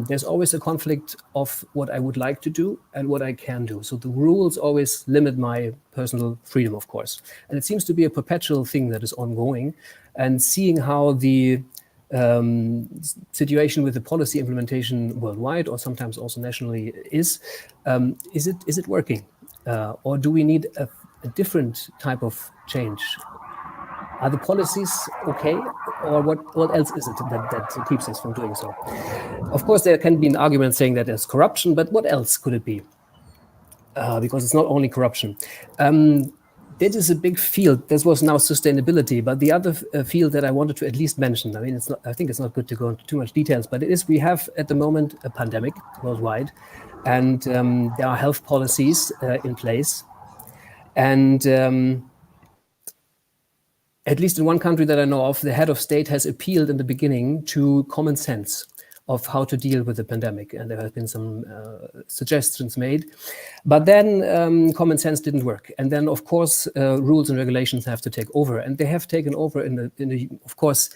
[SPEAKER 13] there's always a conflict of what I would like to do and what I can do. So the rules always limit my personal freedom, of course. And it seems to be a perpetual thing that is ongoing. And seeing how the situation with the policy implementation worldwide, or sometimes also nationally, is it working, or do we need a different type of change? Are the policies okay, or what else is it that keeps us from doing so? Of course, there can be an argument saying that there's corruption, but what else could it be? because it's not only corruption. That is a big field. This was now sustainability, but the other field that I wanted to at least mention, I mean, it's not, I think it's not good to go into too much details, but it is, we have at the moment a pandemic worldwide, and there are health policies in place. And at least in one country that I know of, the head of state has appealed in the beginning to common sense of how to deal with the pandemic. And there have been some suggestions made, but then common sense didn't work. And then, of course, rules and regulations have to take over. And they have taken over in a of course,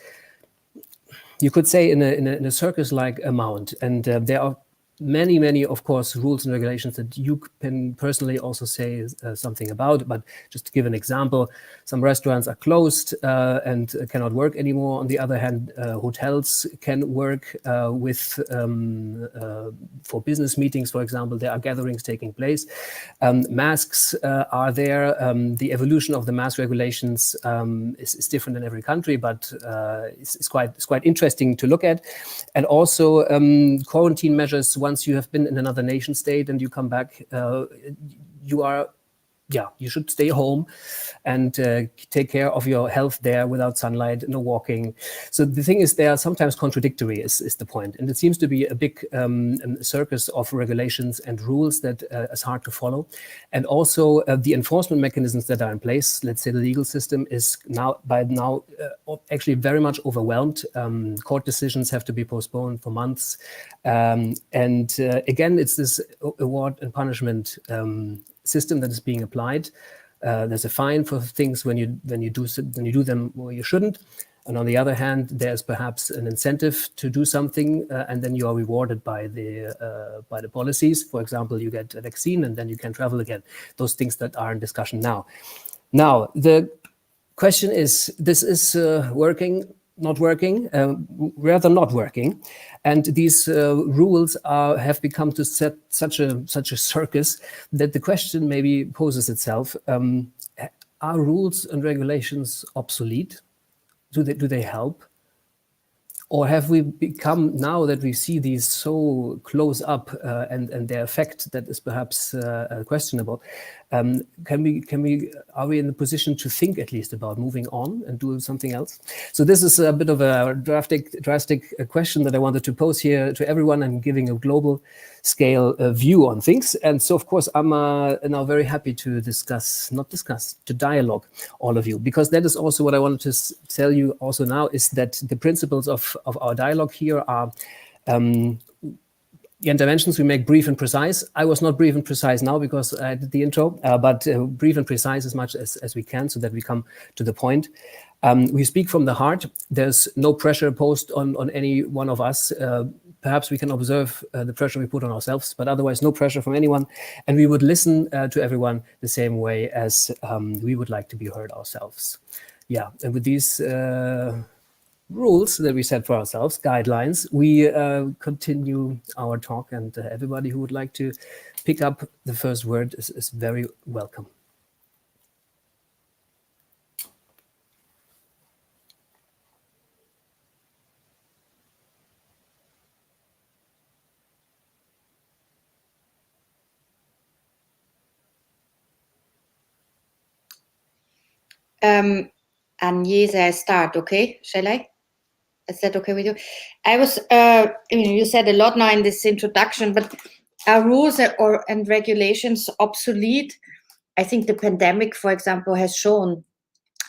[SPEAKER 13] you could say in a circus-like amount. And there are many, of course, rules and regulations that you can personally also say something about. But just to give an example, some restaurants are closed and cannot work anymore. On the other hand, hotels can work for business meetings, for example. There are gatherings taking place. Masks are there. The evolution of the mask regulations is different in every country, but it's quite interesting to look at. And also quarantine measures. Once you have been in another nation state and you come back, you should stay home and take care of your health there without sunlight, no walking. So the thing is, they are sometimes contradictory is the point. And it seems to be a big circus of regulations and rules that is hard to follow. And also the enforcement mechanisms that are in place, let's say the legal system is by now actually very much overwhelmed. Court decisions have to be postponed for months. And again, it's this award and punishment system that is being applied. There's a fine for things when you do them where you shouldn't, and on the other hand, there's perhaps an incentive to do something, and then you are rewarded by the policies. For example, you get a vaccine, and then you can travel again. Those things that are in discussion now. Now the question is: this is working? Not working, rather not working, and these rules have become to set such a circus that the question maybe poses itself: are rules and regulations obsolete? Do they help? Or have we become, now that we see these so close up and their effect that is perhaps questionable, are we in the position to think at least about moving on and doing something else? So this is a bit of a drastic question that I wanted to pose here to everyone and giving a global scale view on things. And so, of course, I'm now very happy to to dialogue all of you, because that is also what I wanted to tell you also now, is that the principles of our dialogue here are the interventions we make brief and precise. I was not brief and precise now because I did the intro, but brief and precise as much as we can so that we come to the point. We speak from the heart. There's no pressure posed on any one of us. Perhaps we can observe the pressure we put on ourselves, but otherwise no pressure from anyone. And we would listen to everyone the same way as we would like to be heard ourselves. Yeah, and with these rules that we set for ourselves, guidelines, we continue our talk, and everybody who would like to pick up the first word is very welcome.
[SPEAKER 17] Agnese, I start, okay? Shall I? Is that okay with you? I was, you said a lot now in this introduction, but are rules and regulations obsolete? I think the pandemic, for example, has shown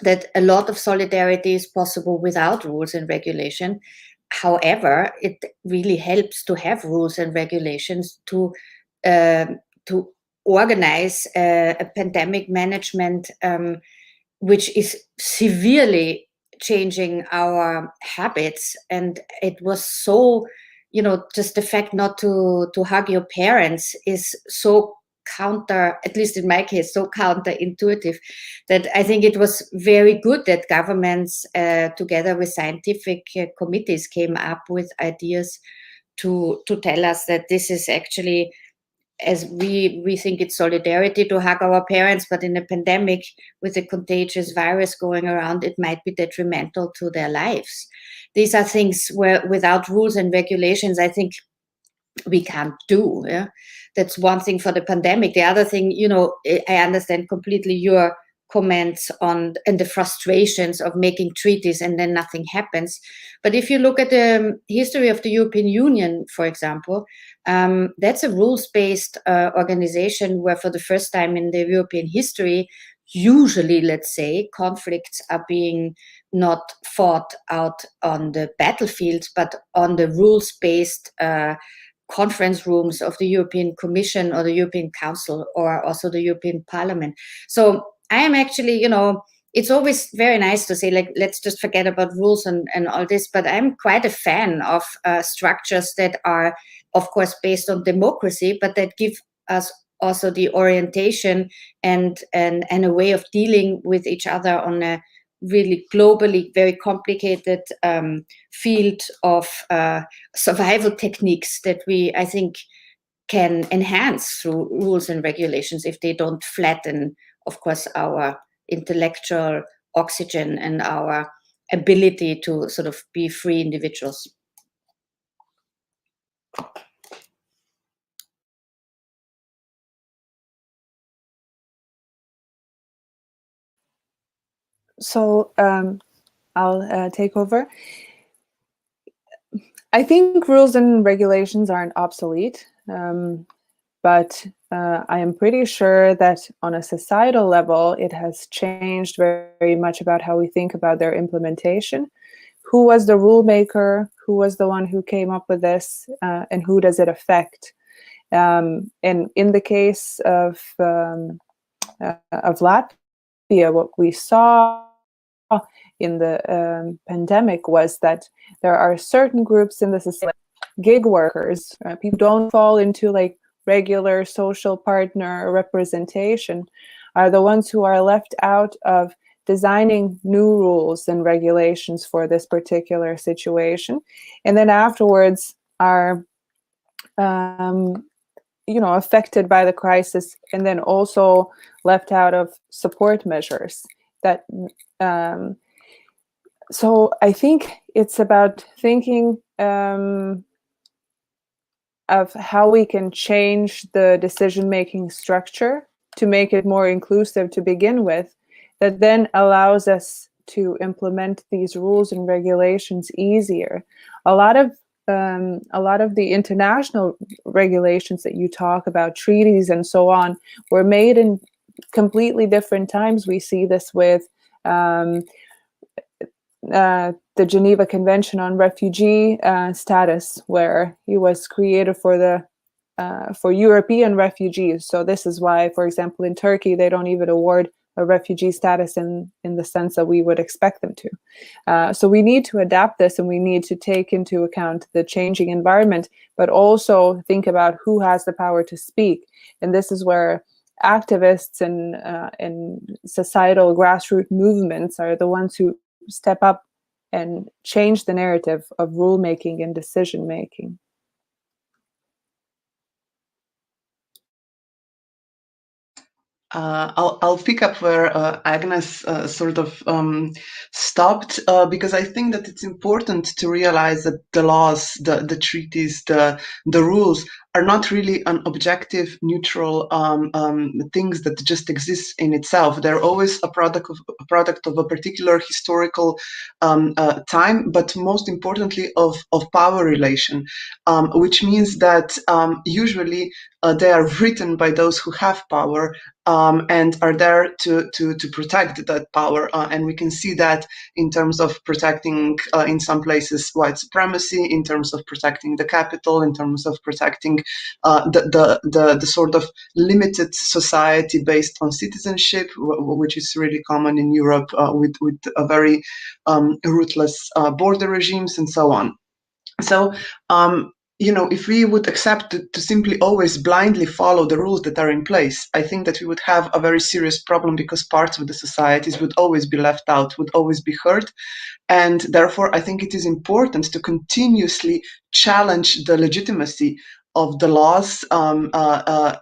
[SPEAKER 17] that a lot of solidarity is possible without rules and regulation. However, it really helps to have rules and regulations to organize a pandemic management which is severely changing our habits. And it was so, just the fact not to hug your parents is so at least in my case, so counterintuitive, that I think it was very good that governments, together with scientific committees, came up with ideas to tell us that this is actually, as we think it's solidarity to hug our parents, but in a pandemic with a contagious virus going around, it might be detrimental to their lives. These are things where without rules and regulations, I think we can't do. Yeah, that's one thing for the pandemic. The other thing, I understand completely your comments on and the frustrations of making treaties and then nothing happens. But if you look at the history of the European Union, for example, that's a rules-based organization where for the first time in the European history, usually, let's say, conflicts are being not fought out on the battlefield, but on the rules-based conference rooms of the European Commission or the European Council or also the European Parliament. So I am actually, it's always very nice to say, like, let's just forget about rules and all this, but I'm quite a fan of structures that are, of course, based on democracy, but that give us also the orientation and a way of dealing with each other on a really globally very complicated field of survival techniques that we, I think, can enhance through rules and regulations if they don't flatten, of course, our intellectual oxygen and our ability to sort of be free individuals.
[SPEAKER 18] So I'll take over. I think rules and regulations aren't obsolete, but I am pretty sure that on a societal level, it has changed very much about how we think about their implementation. Who was the rule maker? Who was the one who came up with this? And who does it affect? And in the case of Latvia, what we saw in the pandemic was that there are certain groups in the society, gig workers, people who don't fall into like regular social partner representation, are the ones who are left out of designing new rules and regulations for this particular situation, and then afterwards are affected by the crisis, and then also left out of support measures. That so I think it's about thinking of how we can change the decision-making structure to make it more inclusive to begin with, that then allows us to implement these rules and regulations easier. A lot of the international regulations that you talk about, treaties and so on, were made in completely different times. We see this with the Geneva Convention on Refugee Status, where it was created for European refugees. So this is why, for example, in Turkey, they don't even award a refugee status in the sense that we would expect them to. So we need to adapt this, and we need to take into account the changing environment, but also think about who has the power to speak. And this is where activists and societal grassroots movements are the ones who step up and change the narrative of rulemaking and decision making.
[SPEAKER 14] I'll pick up where Agnes sort of stopped, because I think that it's important to realize that the laws, the treaties, the rules are not really an objective, neutral things that just exist in itself. They're always a product of a particular historical time, but most importantly of power relation, which means that usually they are written by those who have power, and are there to protect that power. And we can see that in terms of protecting, in some places, white supremacy, in terms of protecting the capital, in terms of protecting the sort of limited society based on citizenship, which is really common in Europe with a very ruthless border regimes and so on. So, if we would accept to simply always blindly follow the rules that are in place, I think that we would have a very serious problem, because parts of the societies would always be left out, would always be hurt. And therefore, I think it is important to continuously challenge the legitimacy of the laws and the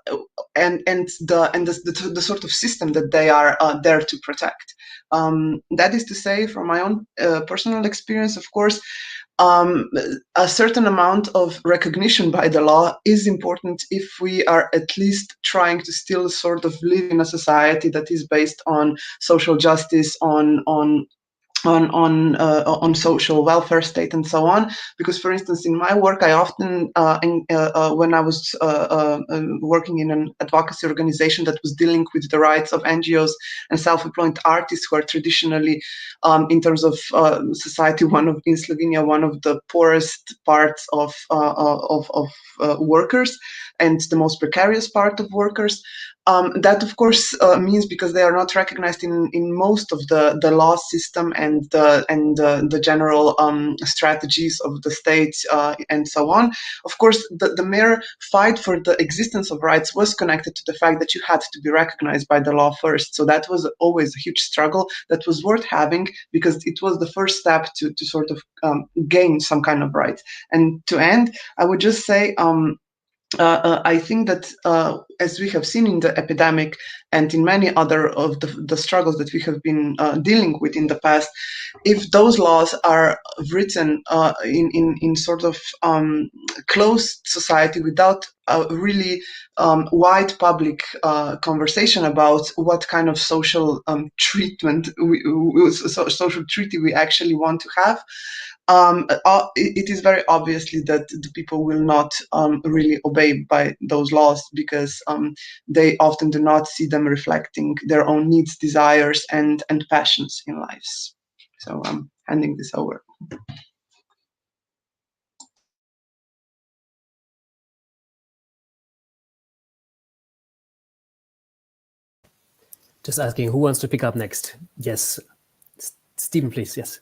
[SPEAKER 14] sort of system that they are there to protect. That is to say, from my own personal experience, of course, a certain amount of recognition by the law is important if we are at least trying to still sort of live in a society that is based on social justice, on social welfare state and so on. Because, for instance, in my work, I often, when I was working in an advocacy organization that was dealing with the rights of NGOs and self-employed artists who are traditionally, in terms of society, in Slovenia, one of the poorest parts of workers and the most precarious part of workers. That, of course, means because they are not recognized in most of the law system and the general strategies of the state and so on. Of course, the mere fight for the existence of rights was connected to the fact that you had to be recognized by the law first. So that was always a huge struggle that was worth having, because it was the first step to sort of gain some kind of right. And to end, I would just say, I think that as we have seen in the epidemic and in many other of the struggles that we have been dealing with in the past, if those laws are written in sort of closed society without a really wide public conversation about what kind of social treatment, social treaty we actually want to have, it is very obviously that the people will not really obey by those laws, because they often do not see them reflecting their own needs, desires, and passions in lives. So I'm handing this over.
[SPEAKER 13] Just asking who wants to pick up next. Yes, Stephen, please. Yes.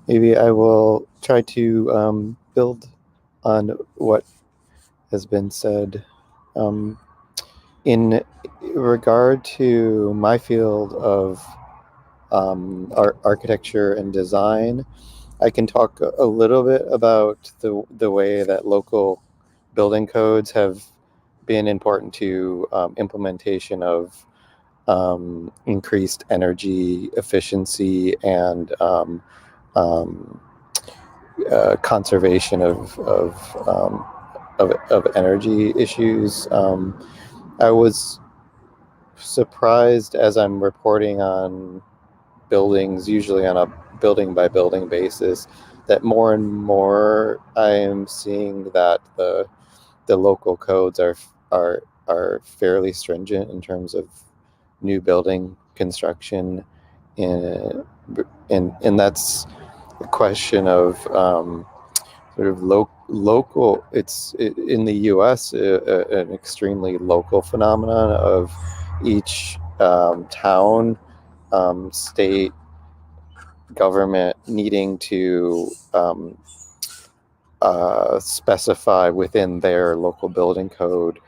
[SPEAKER 16] Maybe I will try to build on what has been said. In regard to my field of architecture and design, I can talk a little bit about the way that local building codes have been important to implementation of increased energy efficiency and conservation of energy issues. I was surprised, as I'm reporting on buildings, usually on a building by building basis, that more and more I'm seeing that the local codes are fairly stringent in terms of new building construction, and that's a question of sort of local. It's in the U.S. An extremely local phenomenon of each town, state, government needing to specify within their local building code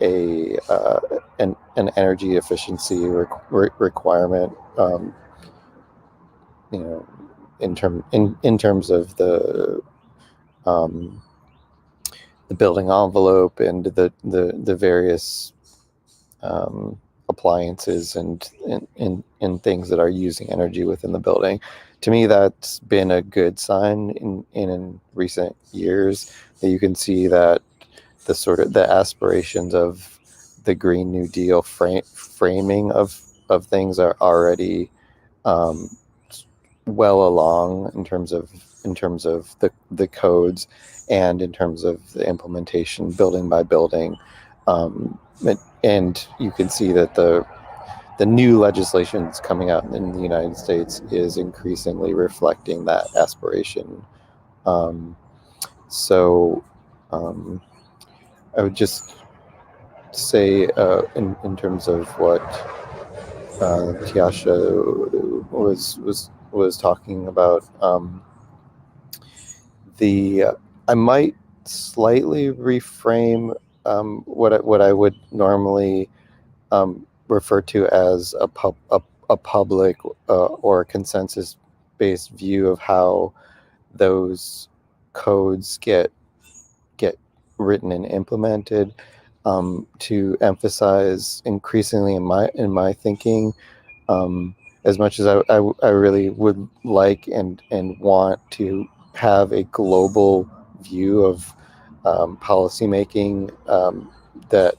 [SPEAKER 16] an energy efficiency requirement. In terms of the building envelope and the various appliances and things that are using energy within the building. To me, that's been a good sign in recent years, that you can see that the aspirations of the Green New Deal framing of things are already well along in terms of the codes and in terms of the implementation building by building. And you can see that the new legislation that's coming out in the United States is increasingly reflecting that aspiration. So I would just say in terms of what Tiasha was talking about, I might slightly reframe what I would normally refer to as a public or consensus-based view of how those codes get written and implemented, to emphasize increasingly in my thinking as much as I really would like and want to have a global view of policymaking that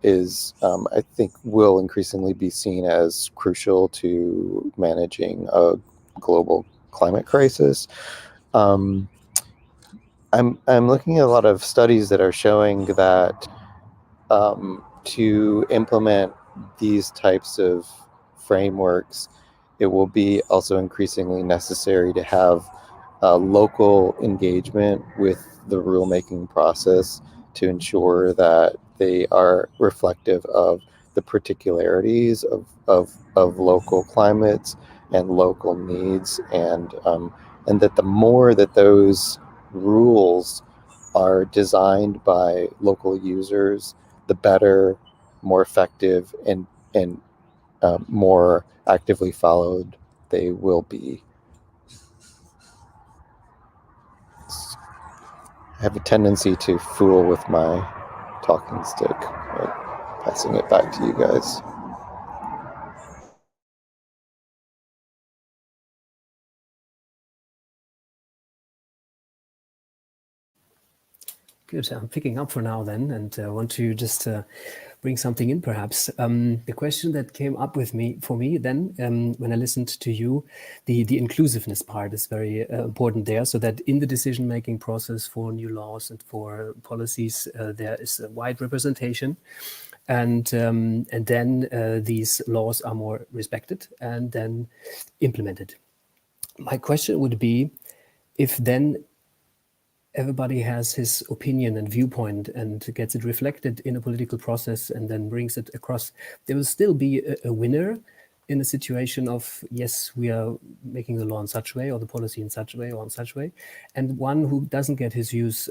[SPEAKER 16] is, I think, will increasingly be seen as crucial to managing a global climate crisis. I'm looking at a lot of studies that are showing that to implement these types of frameworks, it will be also increasingly necessary to have local engagement with the rulemaking process to ensure that they are reflective of the particularities of local climates and local needs, and that the more that those rules are designed by local users, the better, more effective, and more actively followed they will be. I have a tendency to fool with my talking stick, but passing it back to you guys.
[SPEAKER 13] Good. I'm picking up for now then, and want to just bring something in perhaps. The question that came up for me then, when I listened to you, the inclusiveness part is very important there, so that in the decision-making process for new laws and for policies, there is a wide representation, and then these laws are more respected and then implemented. My question would be, if then everybody has his opinion and viewpoint and gets it reflected in a political process and then brings it across, there will still be a winner in a situation of, yes, we are making the law in such way or the policy in such way or in such way, and one who doesn't get his views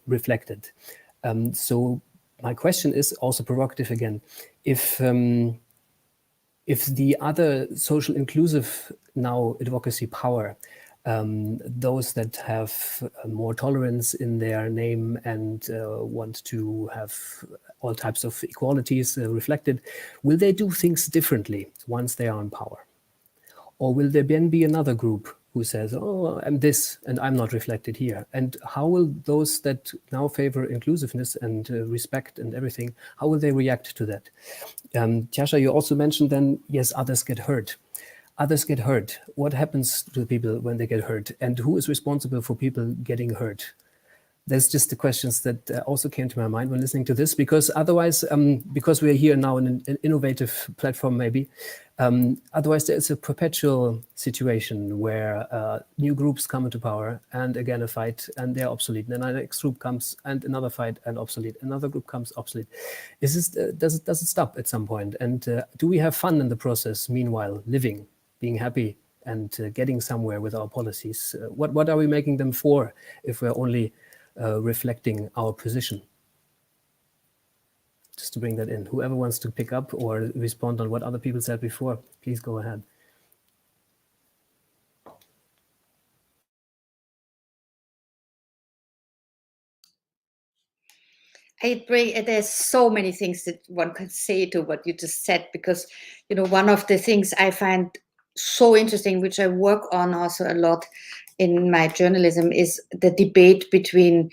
[SPEAKER 13] reflected. So my question is also provocative again. If the other social inclusive now advocacy power, those that have more tolerance in their name and want to have all types of equalities reflected, will they do things differently once they are in power? Or will there then be another group who says, oh, I'm this and I'm not reflected here? And how will those that now favor inclusiveness and respect and everything, how will they react to that? Tjascha, you also mentioned then, yes, others get hurt. Others get hurt. What happens to people when they get hurt? And who is responsible for people getting hurt? There's just the questions that also came to my mind when listening to this, because otherwise, because we're here now in an innovative platform maybe, otherwise there is a perpetual situation where new groups come into power and again a fight and they're obsolete. And then the next group comes and another fight and obsolete. Another group comes obsolete. Does it stop at some point? And do we have fun in the process meanwhile, living, being happy and getting somewhere with our policies? What are we making them for if we're only reflecting our position? Just to bring that in. Whoever wants to pick up or respond on what other people said before, please go ahead.
[SPEAKER 17] There's so many things that one could say to what you just said, because, you know, one of the things I find so interesting, which I work on also a lot in my journalism, is the debate between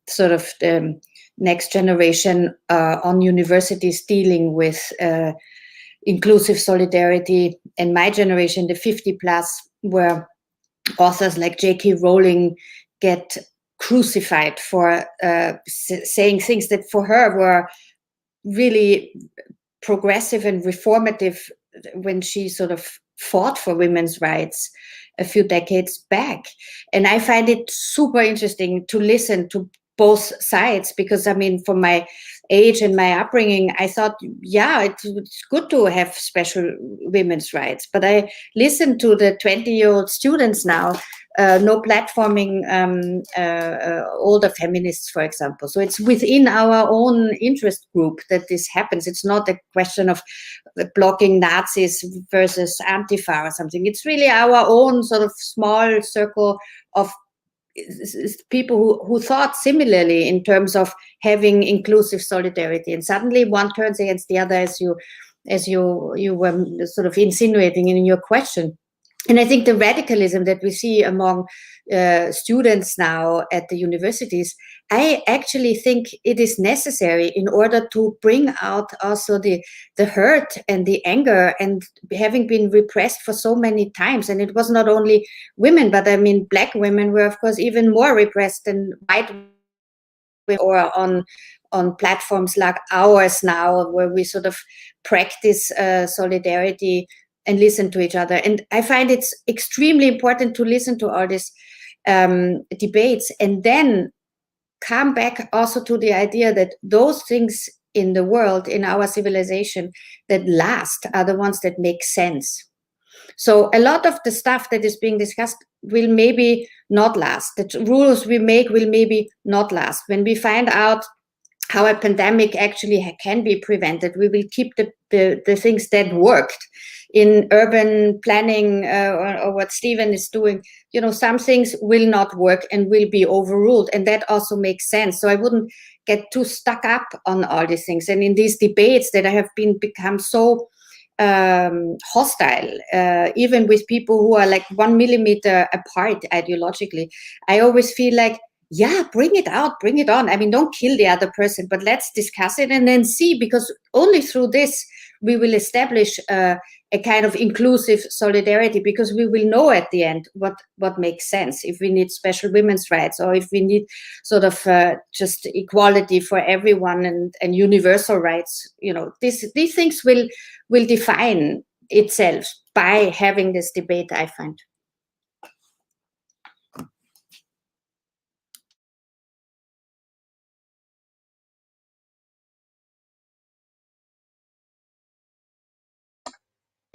[SPEAKER 17] sort of the next generation on universities dealing with inclusive solidarity, and my generation, the 50 plus, where authors like J.K. Rowling get crucified for saying things that for her were really progressive and reformative when she sort of fought for women's rights a few decades back. And I find it super interesting to listen to both sides, because I mean, from my age and my upbringing, I thought, yeah, it's good to have special women's rights. But I listen to the 20-year-old students now, no platforming older feminists, for example. So it's within our own interest group that this happens. It's not a question of blocking Nazis versus Antifa or something. It's really our own sort of small circle of people who thought similarly in terms of having inclusive solidarity, and suddenly one turns against the other, as you as you were sort of insinuating in your question. And I think the radicalism that we see among students now at the universities, I actually think it is necessary in order to bring out also the hurt and the anger, and having been repressed for so many times. And it was not only women, but I mean, Black women were, of course, even more repressed than white women, or on platforms like ours now, where we sort of practice solidarity and listen to each other. And I find it's extremely important to listen to all these debates, and then come back also to the idea that those things in the world, in our civilization, that last are the ones that make sense. So a lot of the stuff that is being discussed will maybe not last. The rules we make will maybe not last. When we find out how a pandemic actually can be prevented, we will keep the things that worked in urban planning, or what Stephen is doing. You know, some things will not work and will be overruled, and that also makes sense. So I wouldn't get too stuck up on all these things. And in these debates that have become so hostile, even with people who are like 1 millimeter apart ideologically, I always feel like, yeah, bring it out, bring it on. I mean, don't kill the other person, but let's discuss it and then see, because only through this we will establish a kind of inclusive solidarity, because we will know at the end what makes sense. If we need special women's rights, or if we need sort of just equality for everyone and universal rights, you know, these things will define itself by having this debate, I find.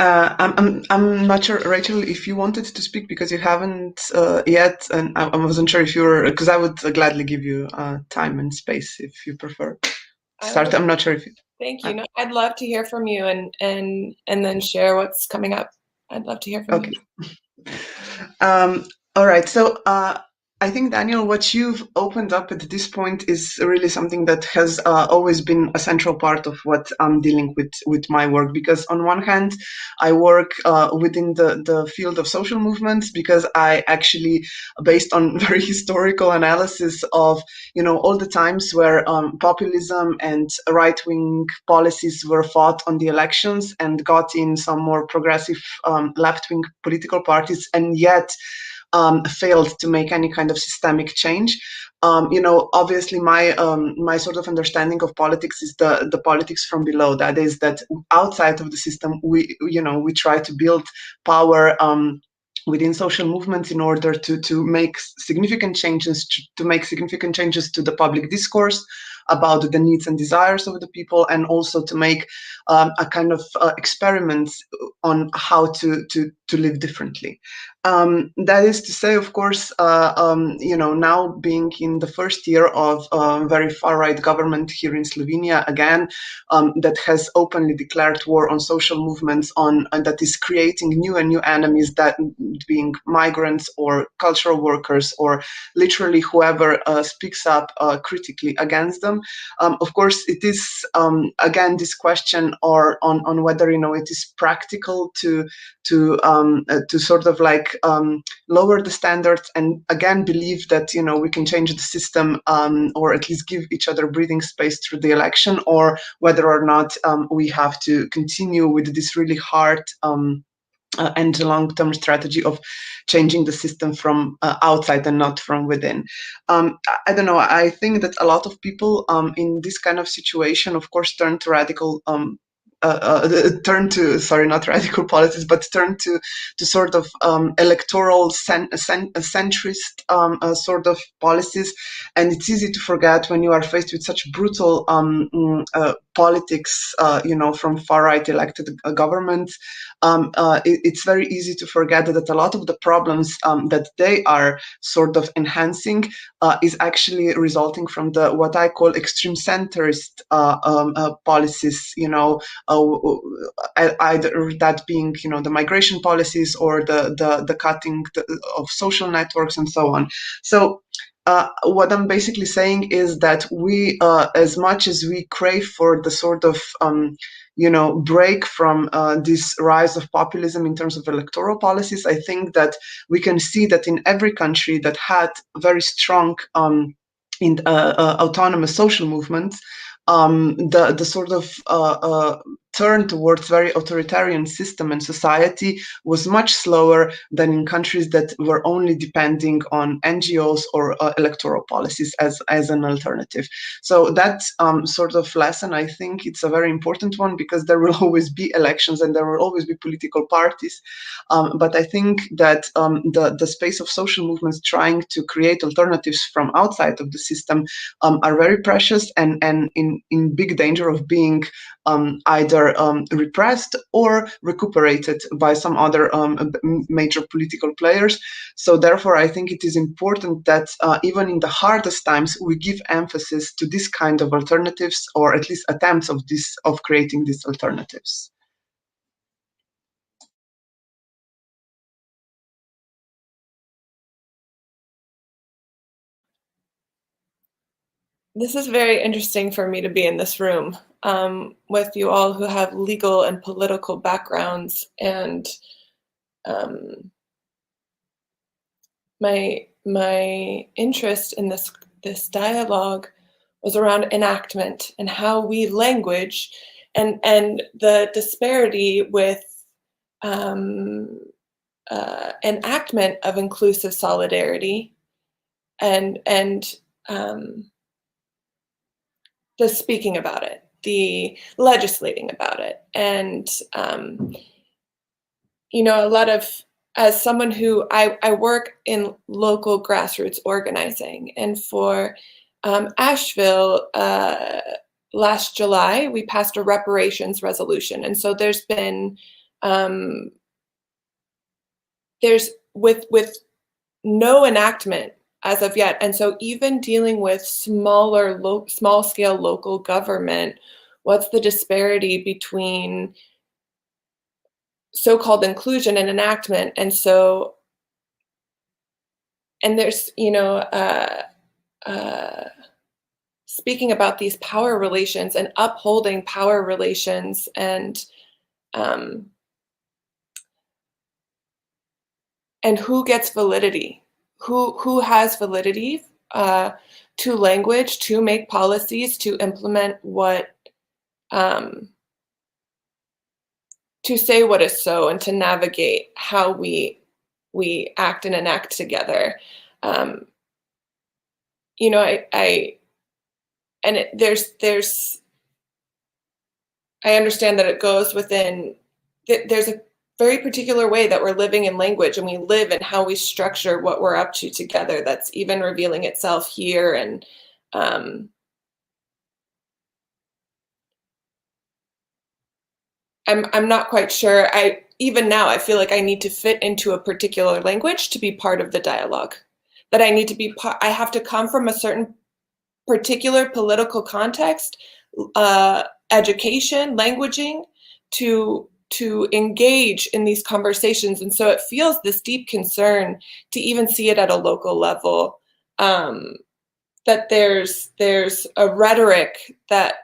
[SPEAKER 14] I'm not sure, Rachel, if you wanted to speak, because you haven't yet, and I wasn't sure if you were, because I would gladly give you time and space if you prefer. Start. I'm not sure if you.
[SPEAKER 15] Thank you. No, I'd love to hear from you, and then share what's coming up. I'd love to hear from you.
[SPEAKER 14] All right. So I think, Daniel, what you've opened up at this point is really something that has always been a central part of what I'm dealing with my work. Because on one hand, I work within the field of social movements, because I actually, based on very historical analysis of, you know, all the times where populism and right-wing policies were fought on the elections and got in some more progressive left-wing political parties, and yet failed to make any kind of systemic change. You know, obviously my sort of understanding of politics is the politics from below. That is, that outside of the system, we try to build power within social movements in order to make significant changes, to make significant changes to the public discourse about the needs and desires of the people, and also to make a kind of experiments on how to live differently. That is to say, of course, you know, now being in the first year of a very far-right government here in Slovenia, again, that has openly declared war on social movements, and that is creating new and new enemies, that being migrants or cultural workers or literally whoever speaks up critically against them. Of course, it is again this question on whether, you know, it is practical to sort of like lower the standards and again believe that, you know, we can change the system, or at least give each other breathing space through the election, or whether or not we have to continue with this really hard and long-term strategy of changing the system from outside and not from within. I don't know. I think that a lot of people in this kind of situation, of course, turn to radical not radical politics, but turn to sort of electoral centrist sort of policies. And it's easy to forget when you are faced with such brutal politics, you know, from far-right elected governments. It's very easy to forget that a lot of the problems that they are sort of enhancing is actually resulting from the what I call extreme centrist policies, you know, either that being, you know, the migration policies or the cutting of social networks and so on. So what I'm basically saying is that we, as much as we crave for the sort of break from this rise of populism in terms of electoral policies, I think that we can see that in every country that had very strong autonomous social movements, the sort of turn towards very authoritarian system and society was much slower than in countries that were only depending on NGOs or electoral policies as an alternative. So that sort of lesson, I think it's a very important one, because there will always be elections and there will always be political parties. But I think that the space of social movements trying to create alternatives from outside of the system are very precious and in big danger of being either repressed or recuperated by some other major political players. So therefore, I think it is important that even in the hardest times, we give emphasis to this kind of alternatives, or at least attempts of creating these alternatives.
[SPEAKER 15] This is very interesting for me to be in this room with you all who have legal and political backgrounds, and my interest in this dialogue was around enactment and how we language and the disparity with enactment of inclusive solidarity and the speaking about it, the legislating about it. And, a lot of, as someone who, I work in local grassroots organizing, and for Asheville, last July, we passed a reparations resolution. And so there's been, with no enactment as of yet. And so even dealing with small scale local government, what's the disparity between so-called inclusion and enactment? And so, and there's, speaking about these power relations and upholding power relations, and who gets validity? Who has validity to language, to make policies, to implement what, to say what is so, and to navigate how we act and enact together. I understand that it goes within, there's a very particular way that we're living in language, and we live in how we structure what we're up to together, that's even revealing itself here. And I'm not quite sure. Even now, I feel like I need to fit into a particular language to be part of the dialogue. That I need to be I have to come from a certain particular political context, education, languaging, to engage in these conversations. And so it feels this deep concern to even see it at a local level, that there's a rhetoric that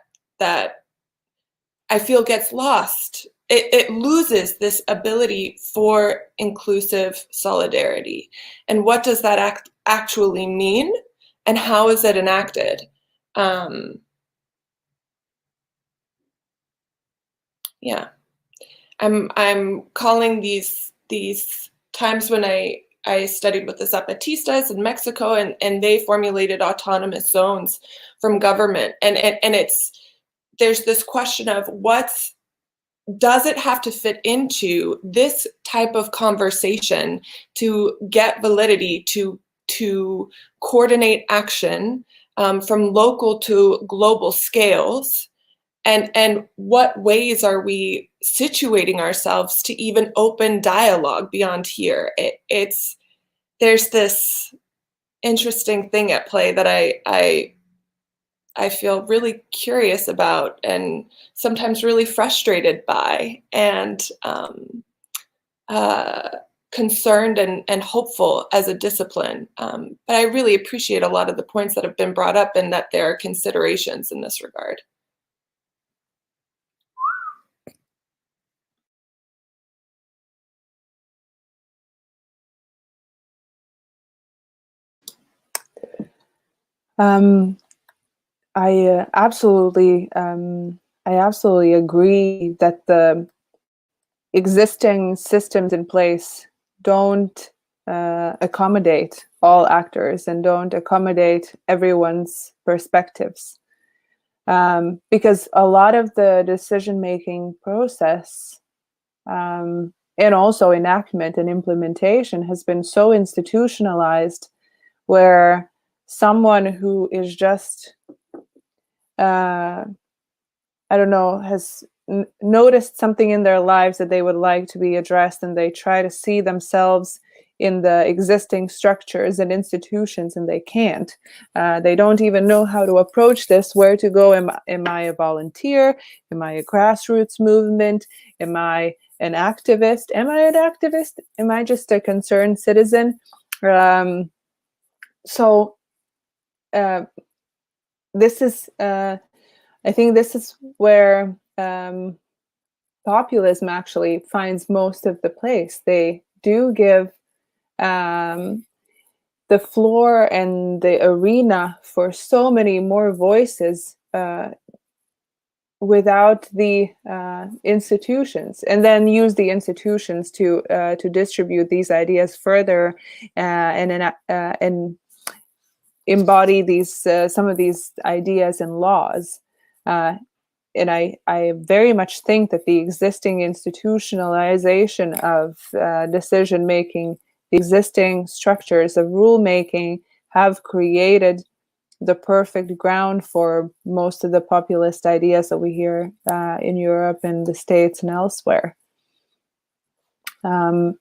[SPEAKER 15] I feel gets lost. It loses this ability for inclusive solidarity. And what does that actually mean? And how is it enacted? Yeah. I'm calling these times when I studied with the Zapatistas in Mexico, and they formulated autonomous zones from government, and there's this question of does it have to fit into this type of conversation to get validity, to coordinate action from local to global scales? And what ways are we situating ourselves to even open dialogue beyond here? There's this interesting thing at play that I feel really curious about, and sometimes really frustrated by, and concerned and hopeful as a discipline. But I really appreciate a lot of the points that have been brought up, and that there are considerations in this regard.
[SPEAKER 18] I absolutely agree that the existing systems in place don't accommodate all actors and don't accommodate everyone's perspectives. Because a lot of the decision-making process and also enactment and implementation has been so institutionalized, where someone who is just, I don't know, has noticed something in their lives that they would like to be addressed, and they try to see themselves in the existing structures and institutions, and they can't. They don't even know how to approach this, where to go. Am I a volunteer? Am I a grassroots movement? Am I an activist? Am I an activist? Am I just a concerned citizen? So this is, I think this is where populism actually finds most of the place. They do give the floor and the arena for so many more voices without the institutions, and then use the institutions to distribute these ideas further and embody these some of these ideas in laws. And I very much think that the existing institutionalization of decision making, the existing structures of rulemaking, have created the perfect ground for most of the populist ideas that we hear in Europe and the States and elsewhere. And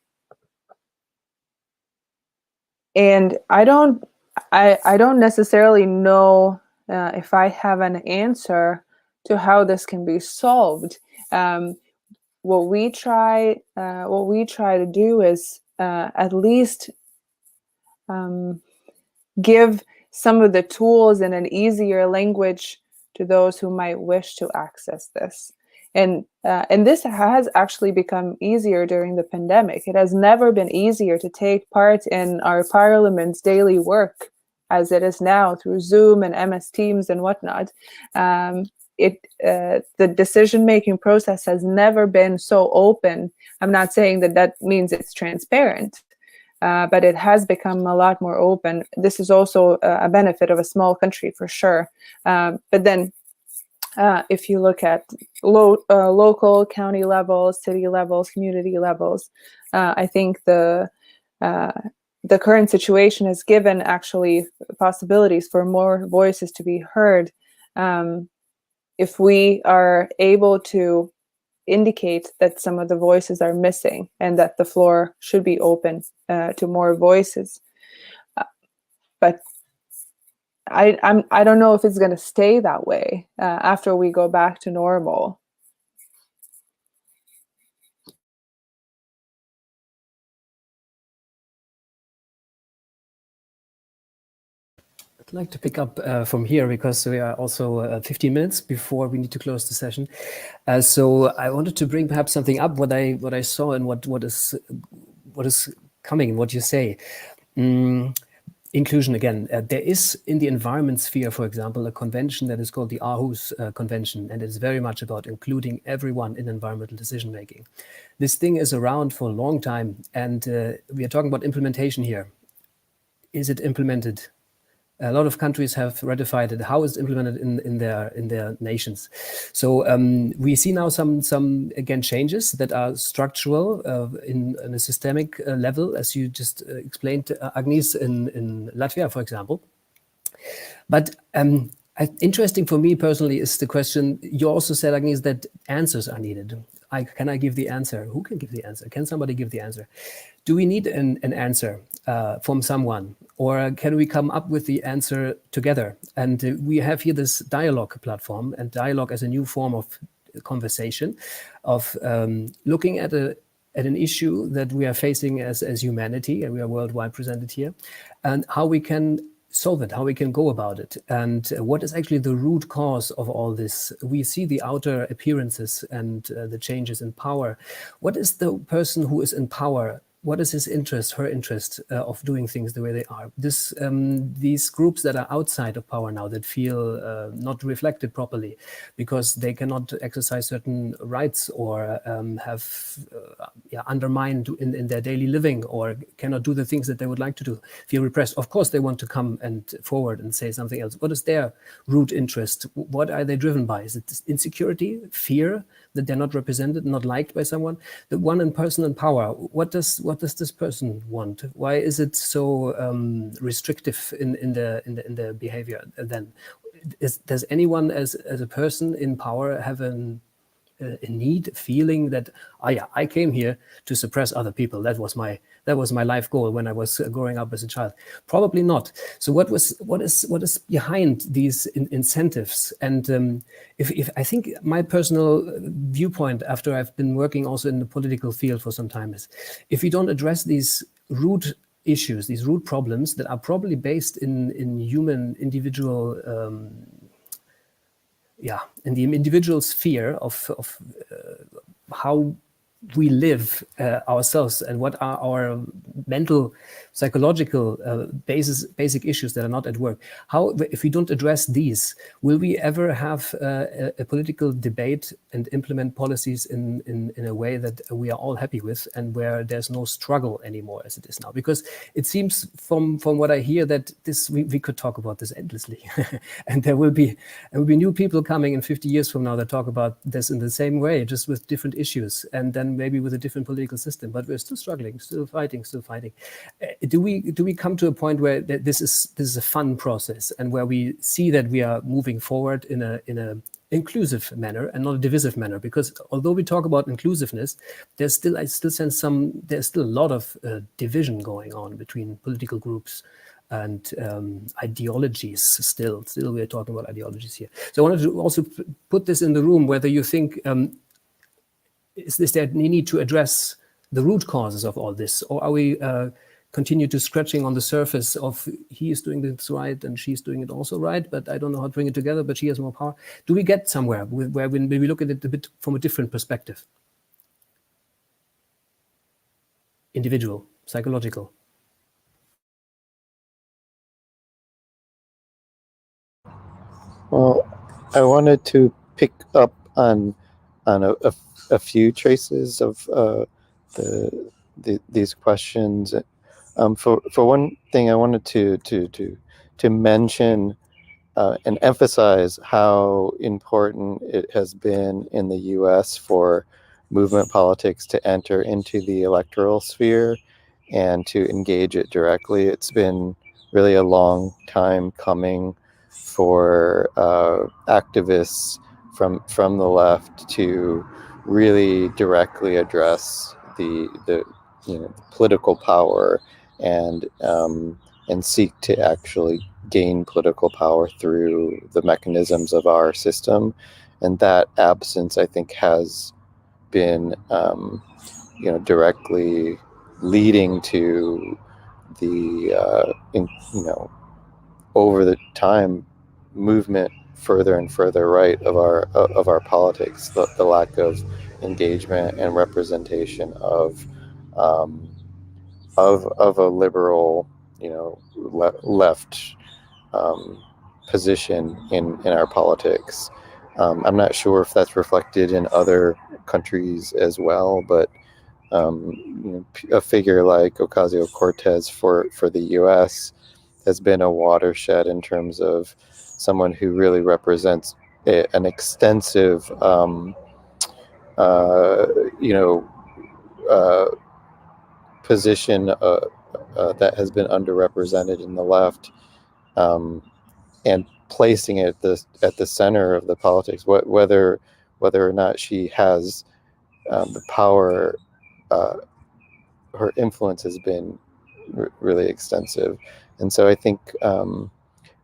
[SPEAKER 18] I don't necessarily know if I have an answer to how this can be solved. What we try to do is at least give some of the tools in an easier language to those who might wish to access this. And this has actually become easier during the pandemic. It has never been easier to take part in our parliament's daily work as it is now through Zoom and MS Teams and whatnot. The decision-making process has never been so open. I'm not saying that means it's transparent, but it has become a lot more open. This is also a benefit of a small country for sure. But then if you look at local, county levels, city levels, community levels, I think the current situation has given actually possibilities for more voices to be heard. If we are able to indicate that some of the voices are missing and that the floor should be open to more voices. But I don't know if it's going to stay that way after we go back to normal.
[SPEAKER 13] I'd like to pick up from here because we are also 15 minutes before we need to close the session. So I wanted to bring perhaps something up what I saw and what is coming, what you say. Inclusion again. There is in the environment sphere, for example, a convention that is called the Aarhus Convention, and it's very much about including everyone in environmental decision making. This thing is around for a long time, and we are talking about implementation here. Is it implemented? A lot of countries have ratified it. How is it implemented in their nations? So we see now some again changes that are structural in a systemic level, as you just explained, Agnes, in Latvia, for example. But interesting for me personally is the question you also said, Agnes, that answers are needed. Can I give the answer? Who can give the answer? Can somebody give the answer? Do we need an answer from someone? Or can we come up with the answer together? And we have here this dialogue platform, and dialogue as a new form of conversation, of looking at an issue that we are facing as humanity, and we are worldwide presented here, and how we can solve it, how we can go about it, and what is actually the root cause of all this. We see the outer appearances and the changes in power. What is the person who is in power what is his interest, her interest of doing things the way they are? These groups that are outside of power now, that feel not reflected properly because they cannot exercise certain rights or have undermined in their daily living, or cannot do the things that they would like to do, feel repressed. Of course, they want to come and forward and say something else. What is their root interest? What are they driven by? Is it insecurity, fear that they're not represented, not liked by someone? The one in person in power, what does this person want? Why is it so restrictive in the behavior? Then, does anyone as a person in power have a need, feeling that, oh yeah, I came here to suppress other people? That was my life goal when I was growing up as a child. Probably not. So what is behind these incentives? And if I think my personal viewpoint, after I've been working also in the political field for some time, is if we don't address these root issues, these root problems that are probably based in human individual in the individual sphere of how we live ourselves and what are our mental, psychological basic issues that are not at work. How, if we don't address these, will we ever have a political debate and implement policies in a way that we are all happy with, and where there's no struggle anymore as it is now? Because it seems from what I hear that we could talk about this endlessly, and there will be new people coming in 50 years from now that talk about this in the same way, just with different issues, and then maybe with a different political system. But we're still struggling, still fighting. Do we come to a point where this is a fun process, and where we see that we are moving forward in a inclusive manner and not a divisive manner? Because although we talk about inclusiveness, I still sense there's still a lot of division going on between political groups and ideologies. Still we're talking about ideologies here. So I wanted to also put this in the room, whether you think is there any need to address the root causes of all this, or are we continue to scratching on the surface of he is doing this right and she's doing it also right, but I don't know how to bring it together, but she has more power? Do we get somewhere where when we look at it a bit from a different perspective? Individual, psychological.
[SPEAKER 16] Well, I wanted to pick up on a few traces of these questions. For one thing, I wanted to mention and emphasize how important it has been in the U.S. for movement politics to enter into the electoral sphere and to engage it directly. It's been really a long time coming for activists from the left to really directly address the political power and seek to actually gain political power through the mechanisms of our system. And that absence, I think, has been directly leading to the over the time movement further and further right of our politics, the lack of engagement and representation of a liberal, left position in our politics. I'm not sure if that's reflected in other countries as well, but a figure like Ocasio-Cortez for the U.S. has been a watershed in terms of someone who really represents an extensive, position that has been underrepresented in the left, and placing it at the center of the politics. Whether or not she has the power, her influence has been really extensive, and so I think I'm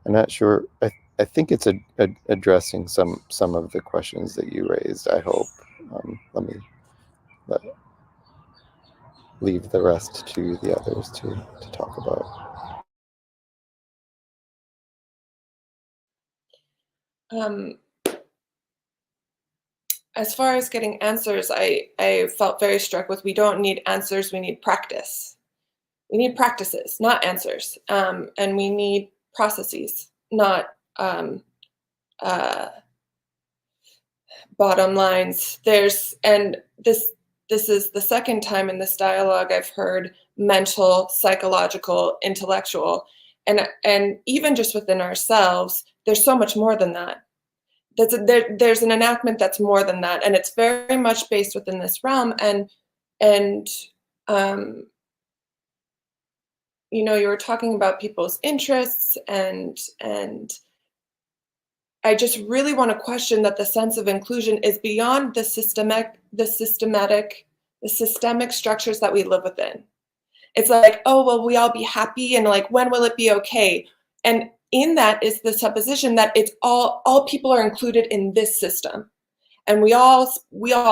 [SPEAKER 16] not sure. I think it's addressing some of the questions that you raised. I hope. Let me leave the rest to the others to talk about.
[SPEAKER 15] as far as getting answers, I felt very struck with, we don't need answers, we need practice. We need practices, not answers. And we need processes, not bottom lines. And this is the second time in this dialogue I've heard mental, psychological, intellectual, and even just within ourselves, there's so much more than that. There's an enactment that's more than that, and it's very much based within this realm. And you know, you were talking about people's interests, and I just really want to question that the sense of inclusion is beyond the systemic structures that we live within. It's like, oh, will we all be happy? And like, when will it be okay? And in that is the supposition that it's all people are included in this system. And we all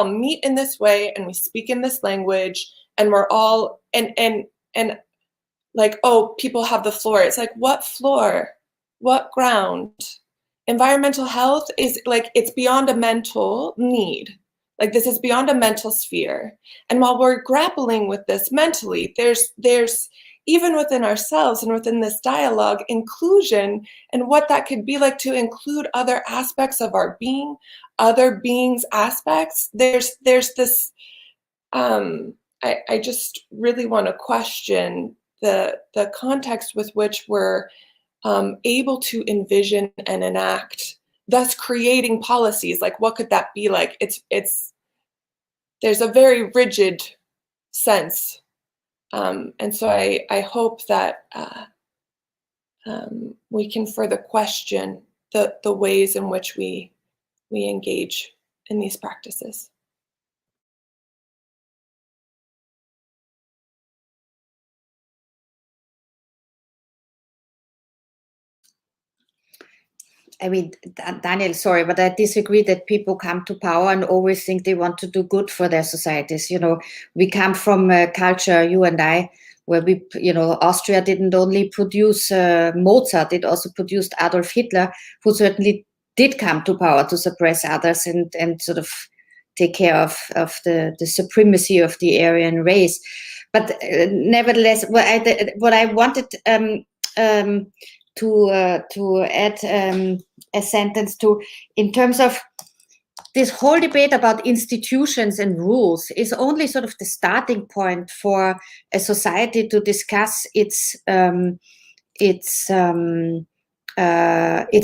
[SPEAKER 15] meet in this way, and we speak in this language, and we're all, and like, oh, people have the floor. It's like, what floor? What ground? Environmental health is like, it's beyond a mental need. Like, this is beyond a mental sphere. And while we're grappling with this mentally, there's even within ourselves and within this dialogue, inclusion and what that could be like to include other aspects of our being, other beings' aspects. There's this, I just really want to question the context with which we're able to envision and enact, thus creating policies. Like, what could that be like? There's a very rigid sense. And so I hope that we can further question the ways in which we engage in these practices.
[SPEAKER 17] I mean, Daniel, sorry, but I disagree that people come to power and always think they want to do good for their societies. You know, we come from a culture, you and I, where Austria didn't only produce Mozart, it also produced Adolf Hitler, who certainly did come to power to suppress others and sort of take care of the supremacy of the Aryan race. But nevertheless, what I wanted to add a sentence to, in terms of this whole debate about institutions and rules, is only sort of the starting point for a society to discuss its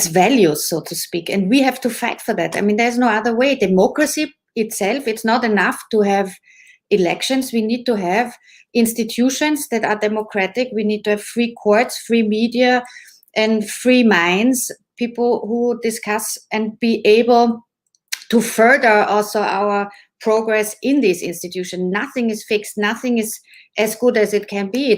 [SPEAKER 17] values, so to speak. And we have to fight for that. I mean, there's no other way. Democracy itself, it's not enough to have elections. We need to have institutions that are democratic. We need to have free courts, free media, and free minds, people who discuss and be able to further also our progress in this institution. Nothing is fixed. Nothing is as good as it can be.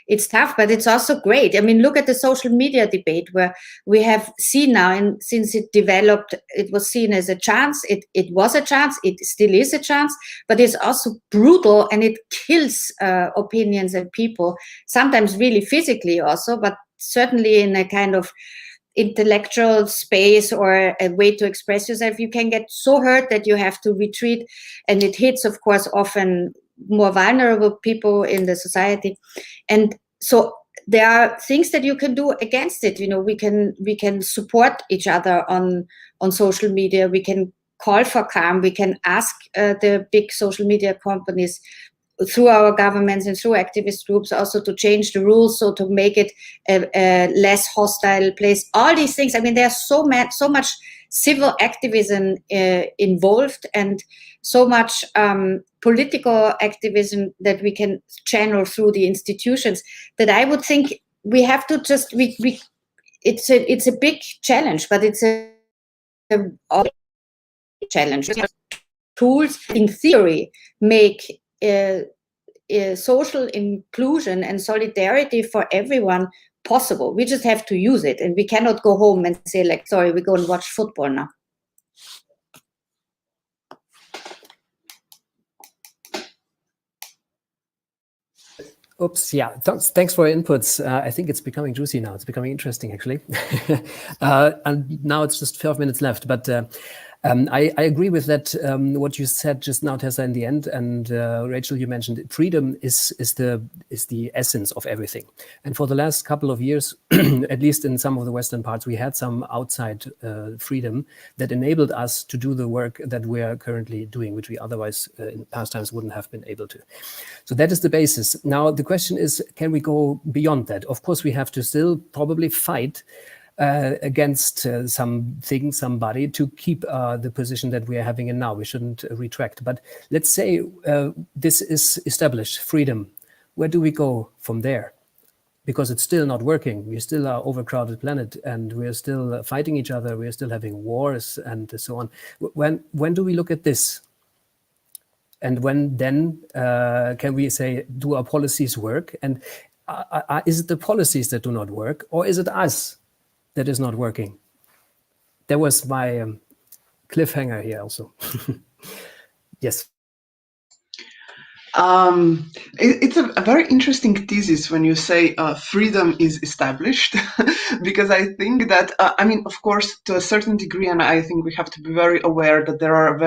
[SPEAKER 17] It's tough, but it's also great. I mean, look at the social media debate, where we have seen now, and since it developed, it was seen as a chance. It was a chance. It still is a chance, but it's also brutal, and it kills opinions and people, sometimes really physically also, but certainly in a kind of intellectual space or a way to express yourself. You can get so hurt that you have to retreat, and it hits, of course, often more vulnerable people in the society. And so there are things that you can do against it. You know, we can support each other on social media. We can call for calm. We can ask the big social media companies, through our governments and through activist groups, also to change the rules, so to make it a less hostile place. All these things, I mean, there's so much civil activism involved, and so much political activism that we can channel through the institutions, that I would think we have to just, it's a big challenge, but it's a challenge. Tools, in theory, make social inclusion and solidarity for everyone possible. We just have to use it, and we cannot go home and say, like, sorry, we go and watch football now.
[SPEAKER 13] Oops, yeah, thanks for your inputs. I think it's becoming juicy now. It's becoming interesting, actually. And now it's just 12 minutes left. But I agree with that. What you said just now, Tessa, in the end, and Rachel, you mentioned it. Freedom is the essence of everything. And for the last couple of years, at least in some of the Western parts, we had some outside freedom that enabled us to do the work that we are currently doing, which we otherwise in past times wouldn't have been able to. So that is the basis. Now the question is, can we go beyond that? Of course, we have to still probably fight against somebody to keep the position that we are having in now. We shouldn't retract. But let's say this is established, freedom. Where do we go from there? Because it's still not working. We still are overcrowded planet, and we're still fighting each other. We're still having wars and so on. When do we look at this? And when then can we say, do our policies work? And is it the policies that do not work, or is it us that is not working? That was my cliffhanger here also. Yes.
[SPEAKER 14] It's a very interesting thesis when you say freedom is established, because I think that, I mean, of course, to a certain degree, and I think we have to be very aware that there are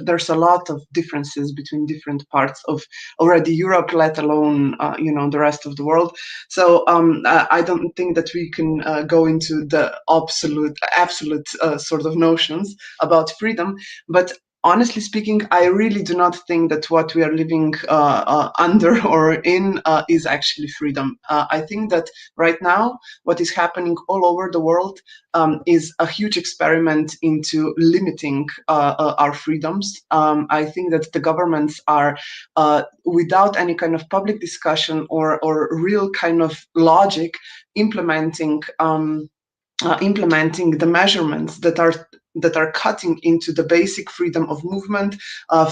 [SPEAKER 14] there's a lot of differences between different parts of already Europe, let alone, the rest of the world. So I don't think that we can go into the absolute sort of notions about freedom, but honestly speaking, I really do not think that what we are living under or in is actually freedom. I think that right now, what is happening all over the world is a huge experiment into limiting our freedoms. I think that the governments are, without any kind of public discussion or real kind of logic, implementing the measurements that are cutting into the basic freedom of movement,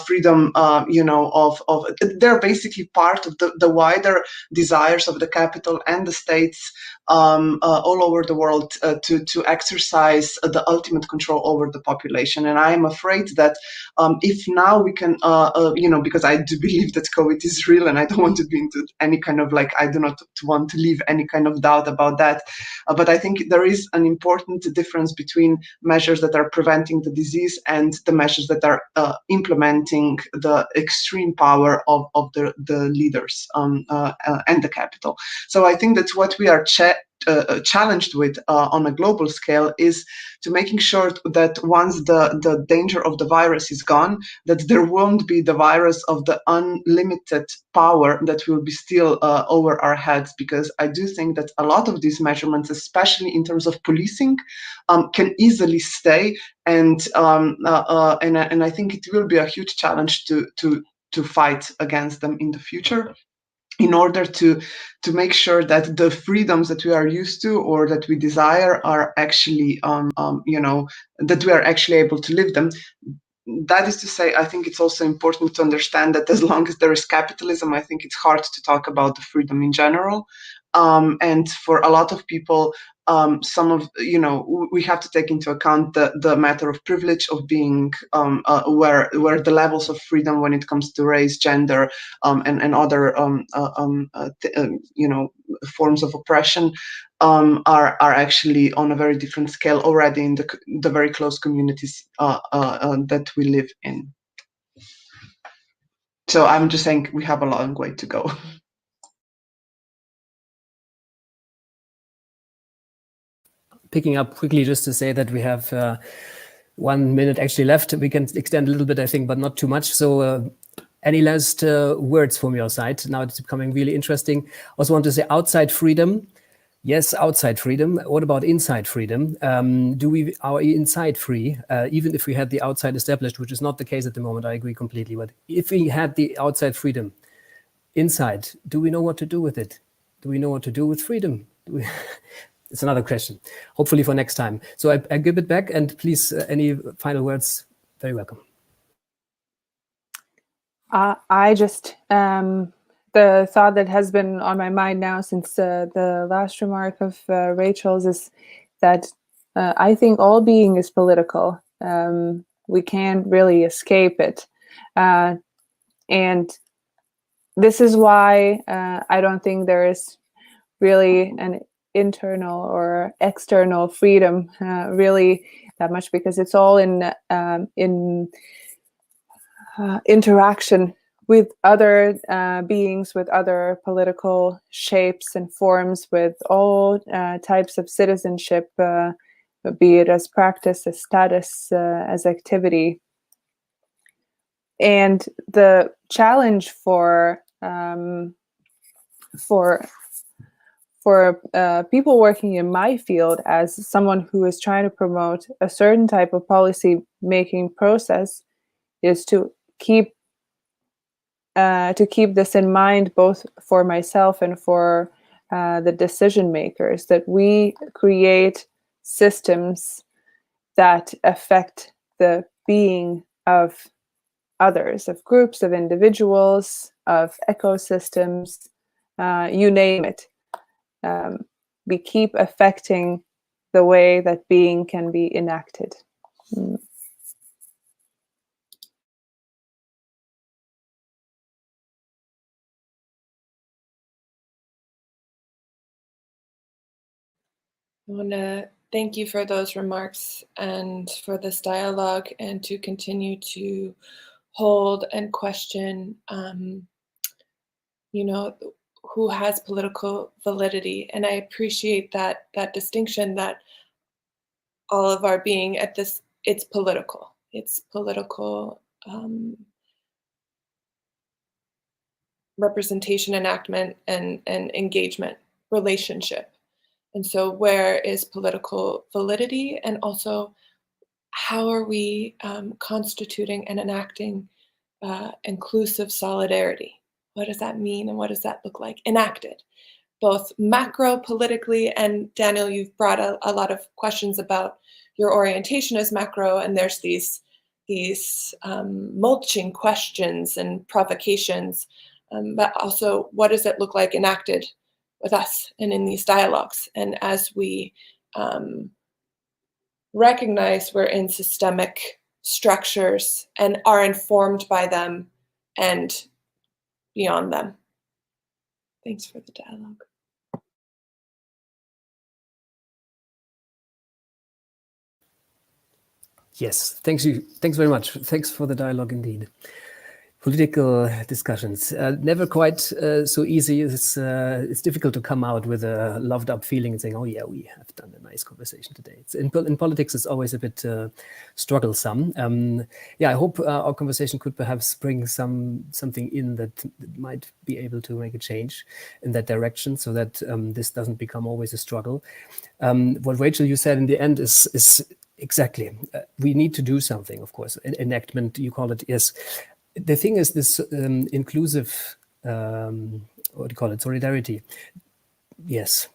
[SPEAKER 14] freedom, they're basically part of the wider desires of the capital and the states all over the world to exercise the ultimate control over the population. And I am afraid that if now we can, because I do believe that COVID is real, and I don't want to be into any kind of I do not want to leave any kind of doubt about that. But I think there is an important difference between measures that are preventing the disease and the measures that are implementing the extreme power of the leaders and the capital. So I think that's what we are challenged with on a global scale, is to making sure that once the danger of the virus is gone, that there won't be the virus of the unlimited power that will be still over our heads. Because I do think that a lot of these measurements, especially in terms of policing, can easily stay, and I think it will be a huge challenge to fight against them in the future, in order to make sure that the freedoms that we are used to or that we desire are actually, that we are actually able to live them. That is to say, I think it's also important to understand that as long as there is capitalism, I think it's hard to talk about the freedom in general. And for a lot of people, we have to take into account the matter of privilege of being where the levels of freedom when it comes to race, gender, and other forms of oppression are actually on a very different scale already in the very close communities that we live in. So I'm just saying we have a long way to go.
[SPEAKER 13] Picking up quickly, just to say that we have 1 minute actually left. We can extend a little bit, I think, but not too much. So any last words from your side? Now it's becoming really interesting. Also want to say outside freedom. Yes, outside freedom. What about inside freedom? Are we inside free, even if we had the outside established, which is not the case at the moment, I agree completely. But if we had the outside freedom inside, do we know what to do with it? Do we know what to do with freedom? It's another question, hopefully for next time. So I give it back, and please, any final words, very welcome.
[SPEAKER 18] I just, the thought that has been on my mind now since the last remark of Rachel's is that I think all being is political. We can't really escape it. And this is why I don't think there is really an internal or external freedom really that much, because it's all in interaction with other beings, with other political shapes and forms, with all types of citizenship, be it as practice, as status, as activity. And the challenge for people working in my field, as someone who is trying to promote a certain type of policy making process, is to keep this in mind, both for myself and for the decision makers, that we create systems that affect the being of others, of groups, of individuals, of ecosystems, you name it. We keep affecting the way that being can be enacted.
[SPEAKER 15] I want to thank you for those remarks and for this dialogue, and to continue to hold and question, who has political validity. And I appreciate that distinction, that all of our being at this, it's political. It's political representation, enactment, and engagement, relationship. And so where is political validity? And also, how are we constituting and enacting inclusive solidarity? What does that mean, and what does that look like enacted? Both macro politically, and Daniel, you've brought a lot of questions about your orientation as macro, and there's these mulching questions and provocations, but also, what does it look like enacted with us and in these dialogues? And as we recognize we're in systemic structures and are informed by them and beyond them. Thanks for the dialogue.
[SPEAKER 13] Yes, thanks very much. Thanks for the dialogue indeed. Political discussions, never quite so easy. It's difficult to come out with a loved up feeling and saying, oh yeah, we have done a nice conversation today. In politics, it's always a bit strugglesome. Yeah, I hope our conversation could perhaps bring something in that might be able to make a change in that direction, so that this doesn't become always a struggle. What Rachel, you said in the end is exactly, we need to do something, of course. Enactment, you call it, yes. The thing is, this inclusive, what do you call it, solidarity. Yes,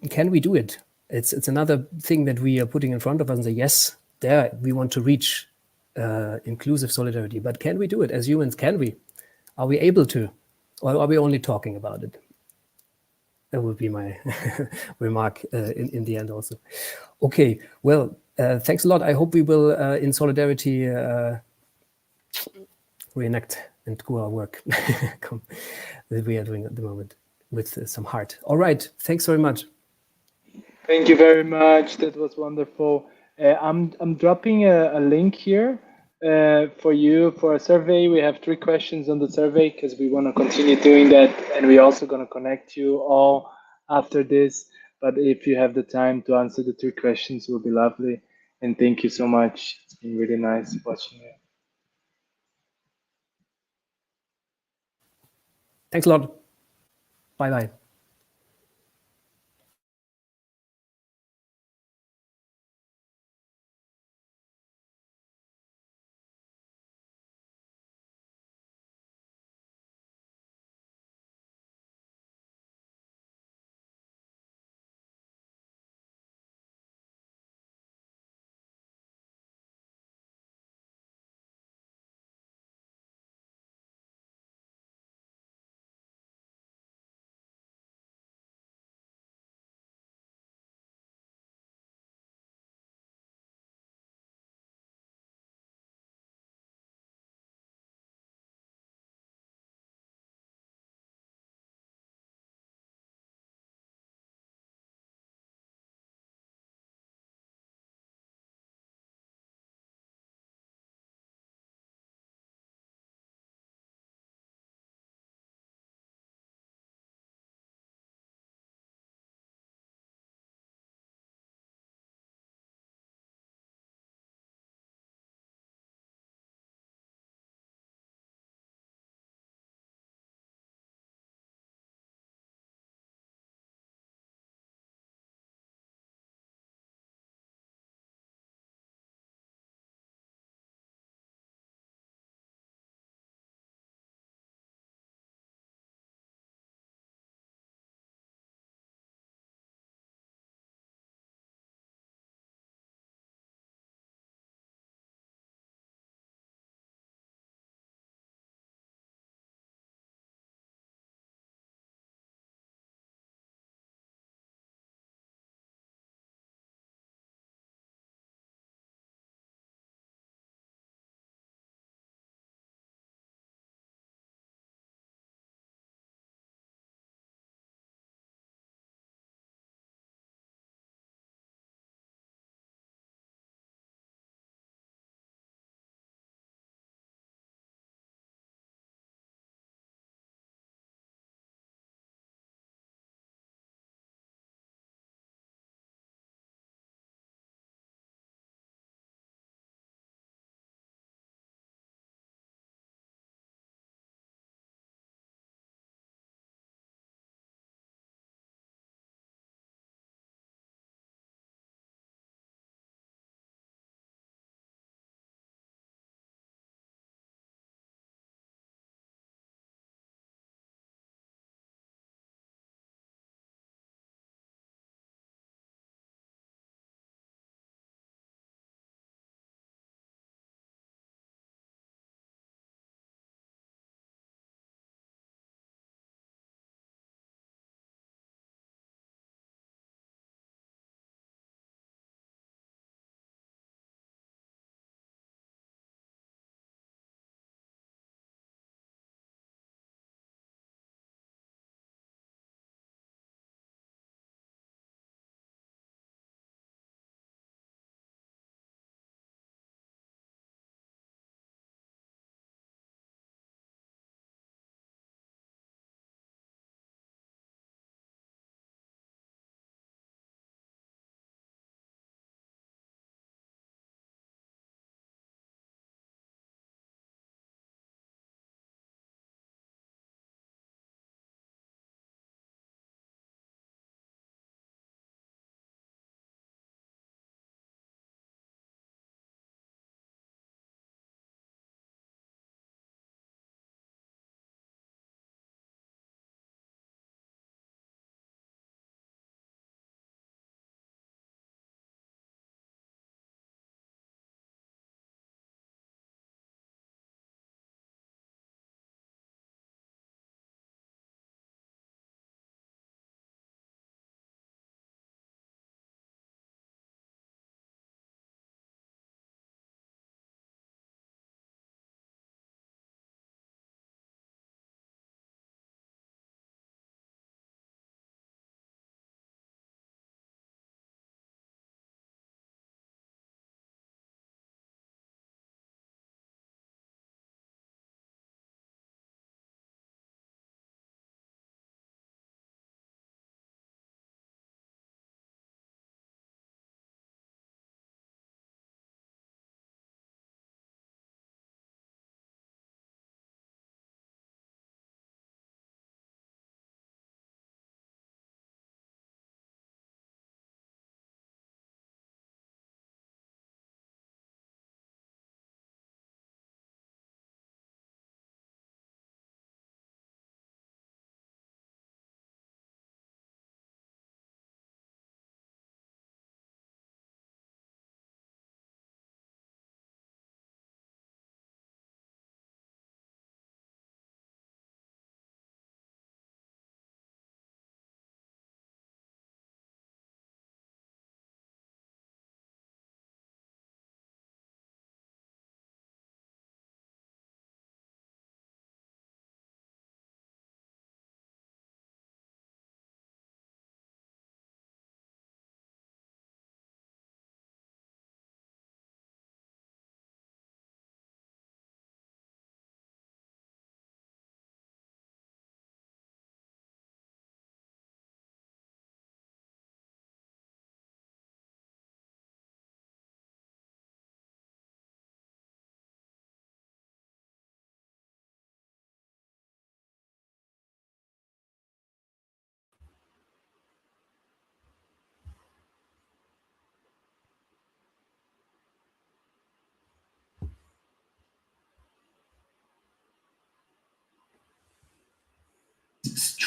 [SPEAKER 13] can we do it? It's another thing that we are putting in front of us and say, yes, there we want to reach inclusive solidarity. But can we do it as humans? Can we? Are we able to? Or are we only talking about it? That would be my remark in the end also. Okay, well, thanks a lot. I hope we will, in solidarity, reenact and do our work that we are doing at the moment with some heart. All right, thanks very much.
[SPEAKER 5] Thank you very much. That was wonderful. I'm dropping a link here for you for a survey. We have 3 questions on the survey because we want to continue doing that, and we're also going to connect you all after this. But if you have the time to answer the 3 questions, it will be lovely. And thank you so much. It's been really nice watching you.
[SPEAKER 13] Thanks a lot. Bye-bye.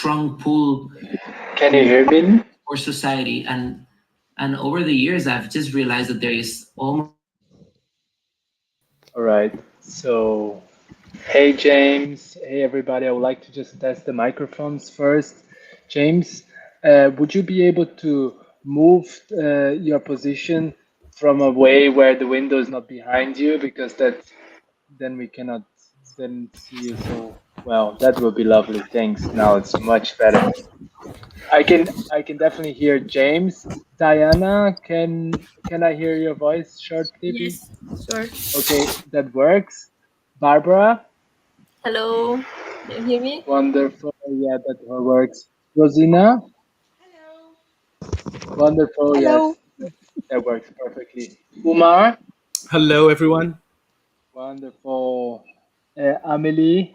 [SPEAKER 19] strong pull.
[SPEAKER 5] Can you hear me?
[SPEAKER 19] For society, and over the years, I've just realized that there is almost.
[SPEAKER 5] All right. So, hey James, hey everybody. I would like to just test the microphones first. James, would you be able to move your position from a way where the window is not behind you, because then we cannot then see you so well. That would be lovely. Thanks. Now it's much better. I can definitely hear James. Diana, can I hear your voice shortly, please?
[SPEAKER 20] Yes, sure.
[SPEAKER 5] Okay, that works. Barbara?
[SPEAKER 20] Hello, can you hear me?
[SPEAKER 5] Wonderful. Yeah, that works. Rosina? Wonderful.
[SPEAKER 18] Hello.
[SPEAKER 5] Yes, that works perfectly. Umar?
[SPEAKER 21] Hello, everyone.
[SPEAKER 5] Wonderful. Amelie?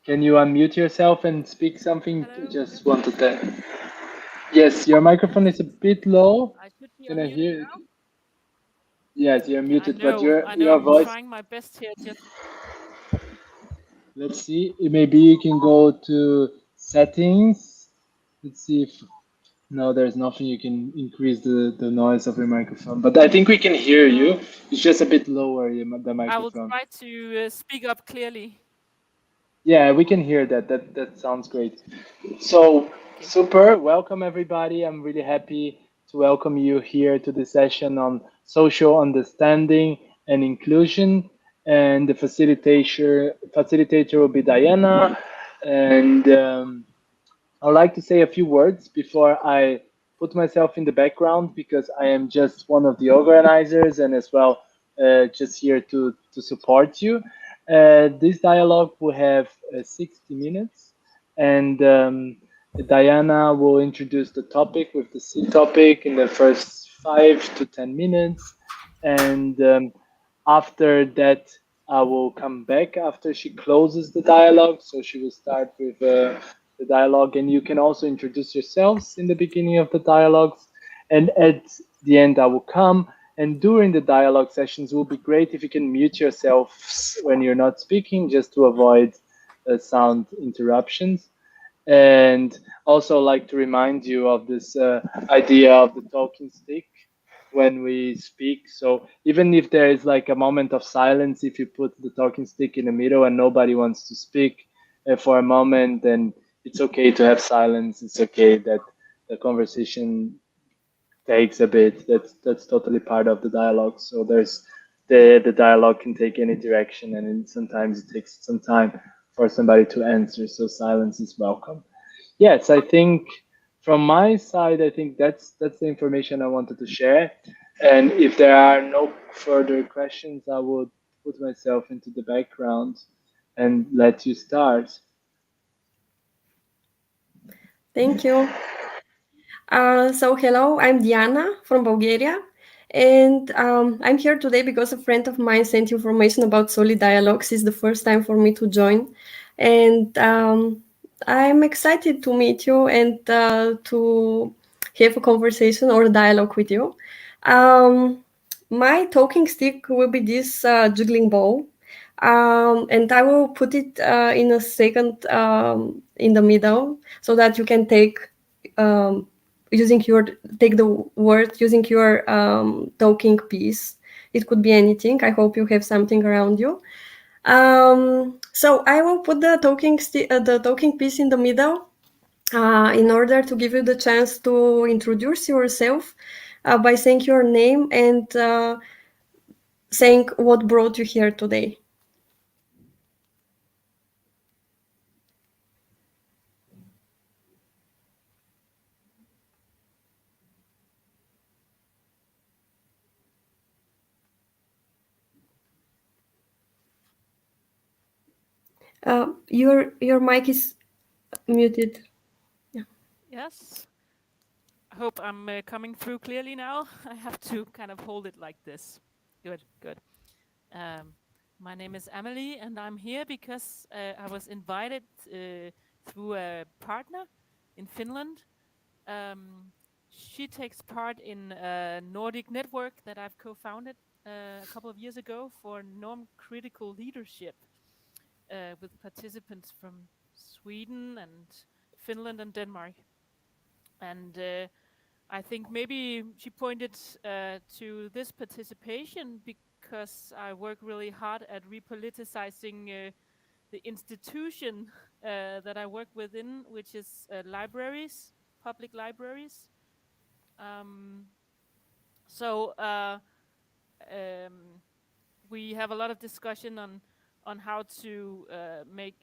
[SPEAKER 5] Can you unmute yourself and speak something? Just want to tell. Yes, your microphone is a bit low. Can I hear it? Yes, you're muted, but your
[SPEAKER 22] I'm
[SPEAKER 5] voice.
[SPEAKER 22] trying my best here. Just
[SPEAKER 5] Let's see. Maybe you can go to settings. Let's see if no, there's nothing. You can increase the noise of your microphone, but I think we can hear you. It's just a bit lower the microphone.
[SPEAKER 22] I will try to speak up clearly.
[SPEAKER 5] Yeah, we can hear that. That sounds great. So super. Welcome everybody. I'm really happy to welcome you here to the session on social understanding and inclusion. And the facilitator will be Diana. And I'd like to say a few words before I put myself in the background, because I am just one of the organizers and as well just here to support you. This dialogue will have 60 minutes, and Diana will introduce the topic with the C topic in the first 5 to 10 minutes. And after that, I will come back after she closes the dialogue. So she will start with the dialogue, and you can also introduce yourselves in the beginning of the dialogues. And at the end, I will come. And during the dialogue sessions, it will be great if you can mute yourselves when you're not speaking, just to avoid sound interruptions. And also like to remind you of this idea of the talking stick when we speak. So even if there is like a moment of silence, if you put the talking stick in the middle and nobody wants to speak for a moment, then it's okay to have silence. It's okay that the conversation takes a bit. That's totally part of the dialogue. So there's the dialogue can take any direction, and sometimes it takes some time for somebody to answer. So silence is welcome. Yes, I think from my side, I think that's the information I wanted to share. And if there are no further questions, I would put myself into the background and let you start.
[SPEAKER 20] Thank you. So hello, I'm Diana from Bulgaria, and I'm here today because a friend of mine sent information about Solidialogues. It's the first time for me to join, and I'm excited to meet you and to have a conversation or a dialogue with you. My talking stick will be this juggling ball, and I will put it in a second in the middle so that you can take take the word using your talking piece. It could be anything. I hope you have something around you. So I will put the talking piece in the middle in order to give you the chance to introduce yourself by saying your name and saying what brought you here today. Your mic is muted. Yeah.
[SPEAKER 22] yes. I hope I'm coming through clearly now. I have to kind of hold it like this. Good, good. My name is Emily, and I'm here because I was invited through a partner in Finland. She takes part in a Nordic network that I've co-founded a couple of years ago for norm-critical leadership. with participants from Sweden and Finland and Denmark. And I think maybe she pointed to this participation because I work really hard at repoliticizing the institution that I work within, which is libraries, public libraries. So we have a lot of discussion on how to make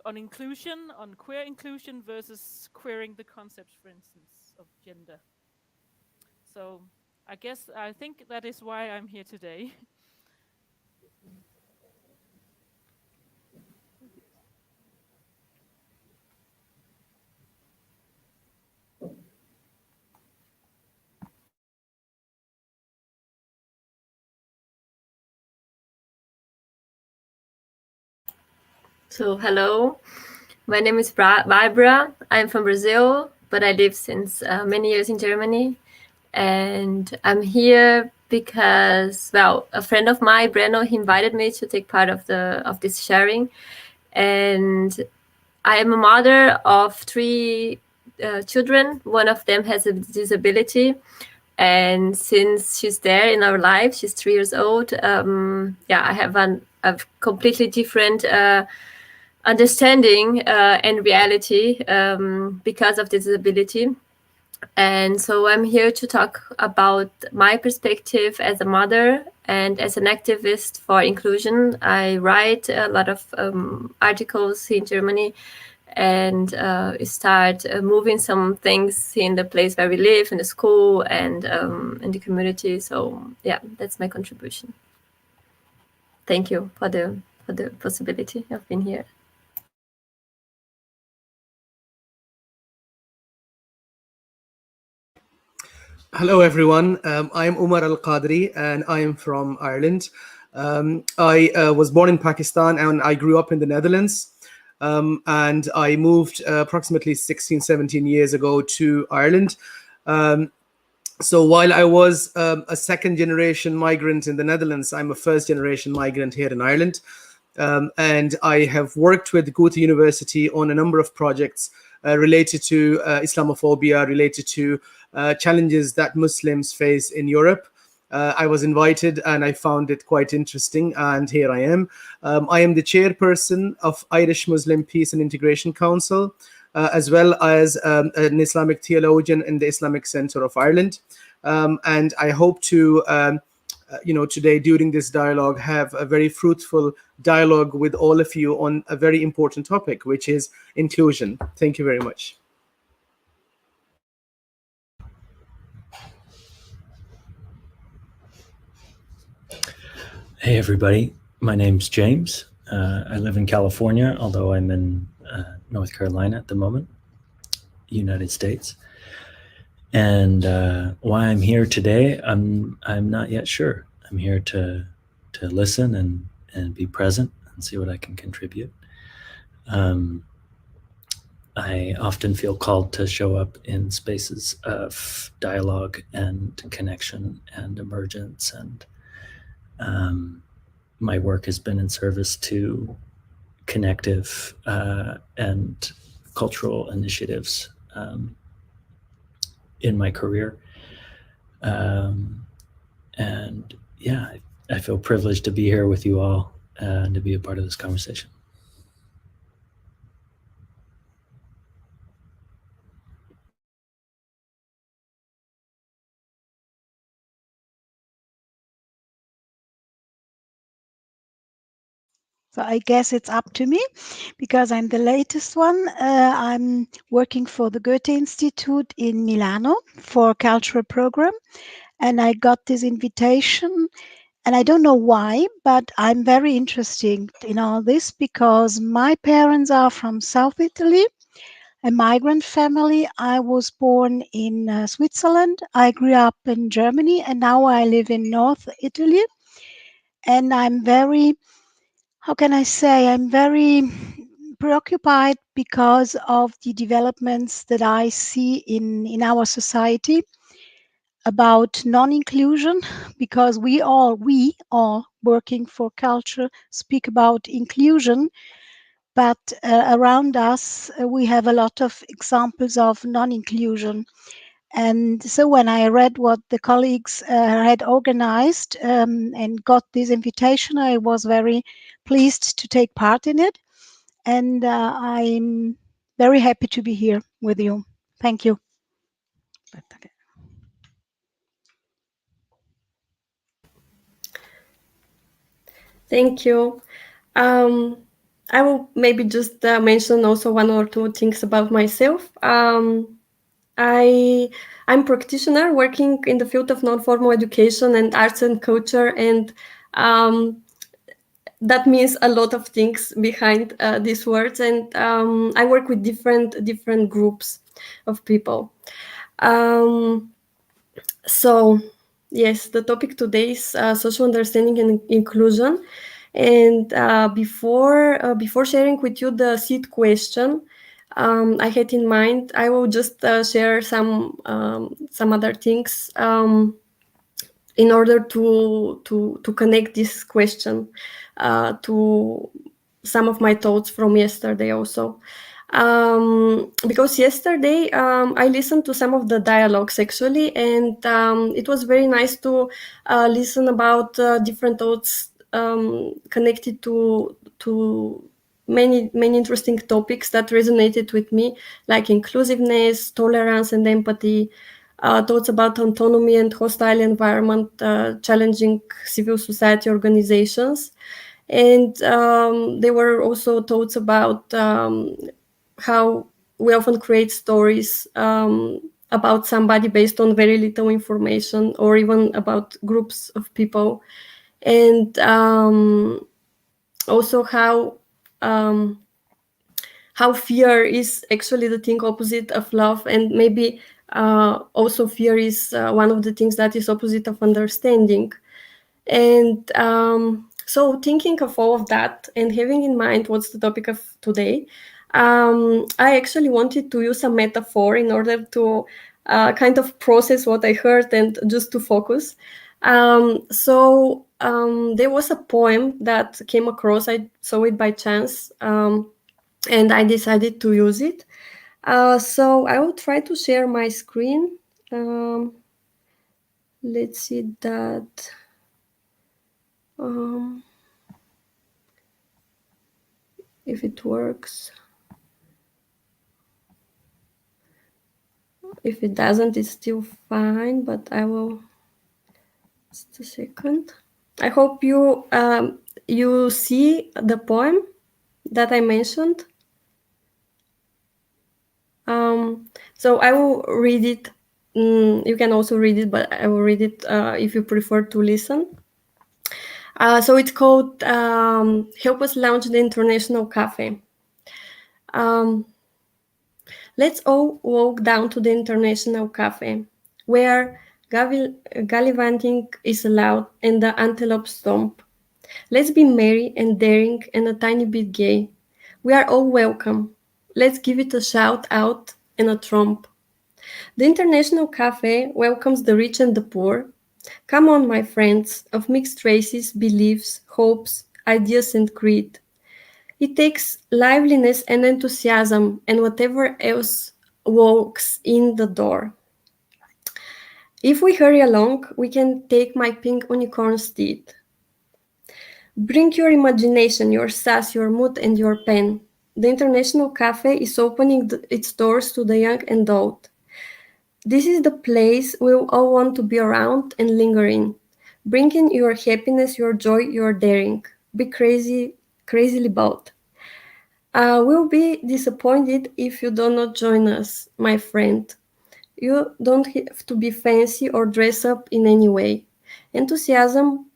[SPEAKER 22] on inclusion, on queer inclusion versus queering the concepts, for instance, of gender. So I think that is why I'm here today.
[SPEAKER 3] So hello, my name is Barbara. I'm from Brazil, but I live since many years in Germany. And I'm here because, well, a friend of mine, Breno, he invited me to take part of this sharing. And I am a mother of 3 children. One of them has a disability. And since she's there in our life, she's 3 years old. I have a completely different understanding and reality because of disability. And so I'm here to talk about my perspective as a mother and as an activist for inclusion. I write a lot of articles in Germany and start moving some things in the place where we live, in the school and in the community. So yeah, that's my contribution. Thank you for the possibility of being here.
[SPEAKER 21] Hello, everyone. I'm Umar Al-Qadri, and I am from Ireland. I was born in Pakistan, and I grew up in the Netherlands. And I moved approximately 16, 17 years ago to Ireland. So while I was a second-generation migrant in the Netherlands, I'm a first-generation migrant here in Ireland. And I have worked with Goethe-University on a number of projects related to Islamophobia, related to challenges that Muslims face in Europe. I was invited and I found it quite interesting, and here I am. I am the chairperson of Irish Muslim Peace and Integration Council, as well as an Islamic theologian in the Islamic Center of Ireland. And I hope to, today during this dialogue, have a very fruitful dialogue with all of you on a very important topic, which is inclusion. Thank you very much.
[SPEAKER 23] Hey, everybody. My name's James. I live in California, although I'm in North Carolina at the moment, United States. And why I'm here today, I'm not yet sure. I'm here to listen and be present and see what I can contribute. I often feel called to show up in spaces of dialogue and connection and emergence, and my work has been in service to connective and cultural initiatives in my career. And yeah, I feel privileged to be here with you all and to be a part of this conversation.
[SPEAKER 24] So I guess it's up to me because I'm the latest one. I'm working for the Goethe-Institut in Milano for a cultural program. And I got this invitation, and I don't know why, but I'm very interested in all this because my parents are from South Italy, a migrant family. I was born in Switzerland. I grew up in Germany, and now I live in North Italy. And I'm very, how can I say, I'm very preoccupied because of the developments that I see in our society. about non-inclusion, because we all working for culture speak about inclusion, but around us we have a lot of examples of non-inclusion. And so when I read what the colleagues had organized and got this invitation, I was very pleased to take part in it. And I'm very happy to be here with you. Thank you.
[SPEAKER 20] Thank you. I will maybe just mention also one or two things about myself. I'm practitioner working in the field of non-formal education and arts and culture, and that means a lot of things behind these words. And I work with different groups of people. So yes, the topic today is social understanding and inclusion. And before sharing with you the seed question I had in mind, I will just share some other things in order to connect this question to some of my thoughts from yesterday also. Because yesterday I listened to some of the dialogues actually, and it was very nice to listen about different thoughts connected to many interesting topics that resonated with me, like inclusiveness, tolerance, and empathy. Thoughts about autonomy and hostile environment, challenging civil society organizations. And there were also thoughts about how we often create stories about somebody based on very little information, or even about groups of people. And also how fear is actually the thing opposite of love, and maybe also fear is one of the things that is opposite of understanding. And so thinking of all of that and having in mind what's the topic of today, I actually wanted to use a metaphor in order to kind of process what I heard and just to focus. So there was a poem that came across. I saw it by chance, and I decided to use it. So I will try to share my screen. Let's see that. If it works. If it doesn't, it's still fine, but I will. Just a second. I hope you you see the poem that I mentioned. So I will read it. You can also read it, but I will read it if you prefer to listen. So it's called Help Us Launch the International Cafe. Let's all walk down to the International Cafe, where gallivanting is allowed and the antelope stomp. Let's be merry and daring and a tiny bit gay. We are all welcome. Let's give it a shout out and a tromp. The International Cafe welcomes the rich and the poor. Come on, my friends, of mixed races, beliefs, hopes, ideas, and creed. It takes liveliness and enthusiasm and whatever else walks in the door. If we hurry along, we can take my pink unicorn steed. Bring your imagination, your sass, your mood, and your pen. The International Cafe is opening its doors to the young and old. This is the place we all want to be around and linger in. Bring in your happiness, your joy, your daring. Be crazily bold. We'll be disappointed if you do not join us, my friend. You don't have to be fancy or dress up in any way. Enthusiasm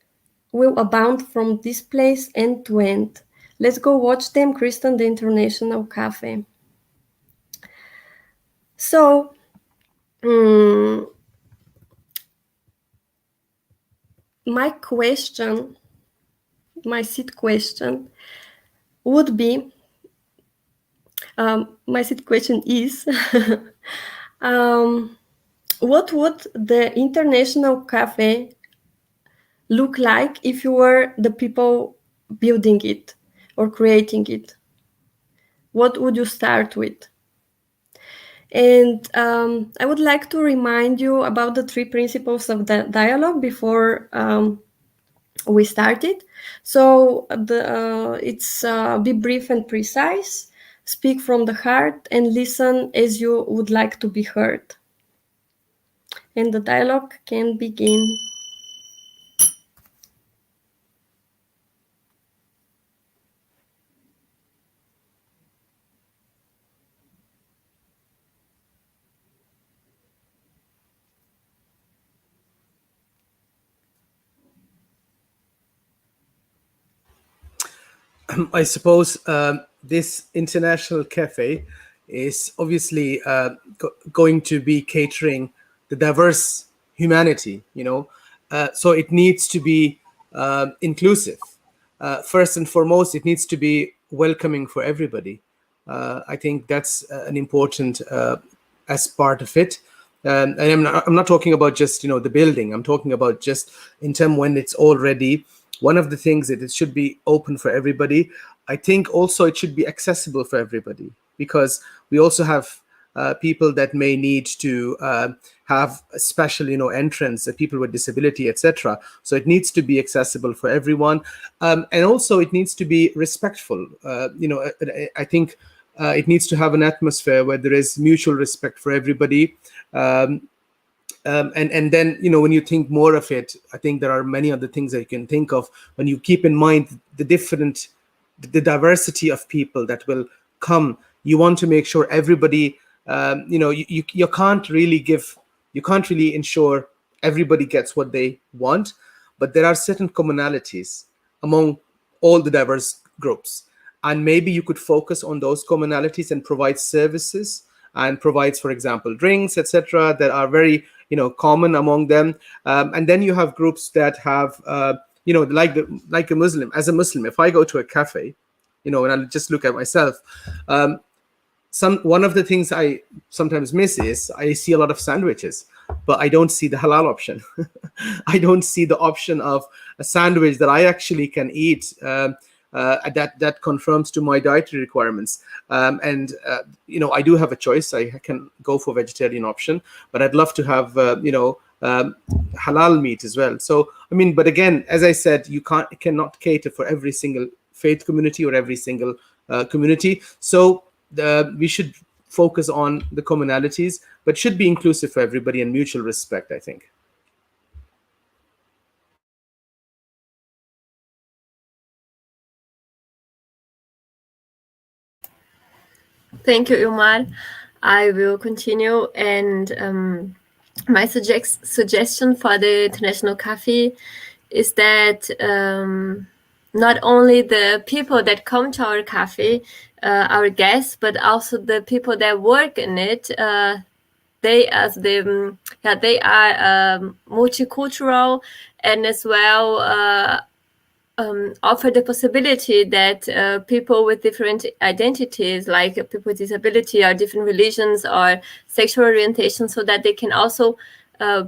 [SPEAKER 20] will abound from this place end to end. Let's go watch them christen the International Cafe. So, my seed question would be, my seed question is, what would the international cafe look like if you were the people building it or creating it? What would you start with? And I would like to remind you about the 3 principles of the dialogue before we started. So it's be brief and precise, speak from the heart, and listen as you would like to be heard. And the dialogue can begin.
[SPEAKER 21] I suppose this international cafe is obviously going to be catering the diverse humanity, so it needs to be inclusive. First and foremost, it needs to be welcoming for everybody. I think that's an important as part of it. And I'm not talking about just the building. I'm talking about just in terms when it's all ready. One of the things that it should be open for everybody. I think also it should be accessible for everybody, because we also have people that may need to have a special entrance, people with disability, etc. So it needs to be accessible for everyone, and also it needs to be respectful. I think it needs to have an atmosphere where there is mutual respect for everybody. And then when you think more of it, I think there are many other things that you can think of when you keep in mind the diversity of people that will come. You want to make sure everybody, you can't really ensure everybody gets what they want, but there are certain commonalities among all the diverse groups, and maybe you could focus on those commonalities and provide services and provides, for example, drinks, etc., that are very common among them. And then you have groups that have like a Muslim. As a Muslim, if I go to a cafe, and I just look at myself, one of the things I sometimes miss is I see a lot of sandwiches, but I don't see the halal option. I don't see the option of a sandwich that I actually can eat that conforms to my dietary requirements. I do have a choice. I can go for vegetarian option, but I'd love to have halal meat as well. So but again, as I said, you cannot cater for every single faith community or every single community. So we should focus on the commonalities, but should be inclusive for everybody and mutual respect, I think.
[SPEAKER 3] Thank you, Umar. I will continue, and my suggestion for the International Cafe is that not only the people that come to our cafe, our guests, but also the people that work in it, they are multicultural, and as well offer the possibility that people with different identities, like people with disability or different religions or sexual orientation, so that they can also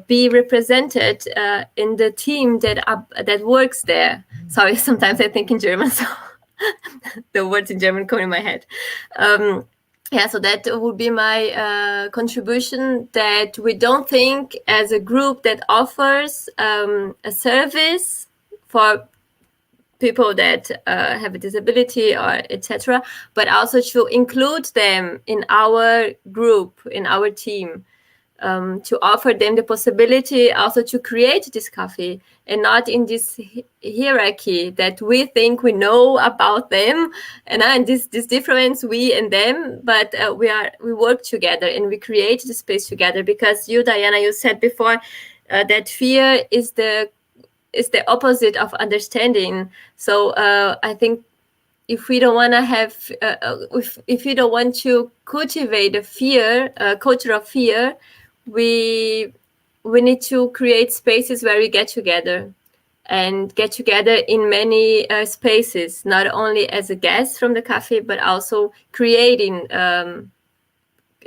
[SPEAKER 3] be represented in the team that works there. Sorry, sometimes I think in German, so the words in German come in my head. So that would be my contribution, that we don't think as a group that offers a service for people that have a disability or etc., but also to include them in our group, in our team, to offer them the possibility also to create this cafe, and not in this hierarchy that we think we know about them, and this difference, we and them, but we work together and we create the space together. Because you, Diana, you said before that fear is the opposite of understanding. So I think if we don't want to have, if we don't want to cultivate a culture of fear, we need to create spaces where we get together in many spaces, not only as a guest from the cafe, but also creating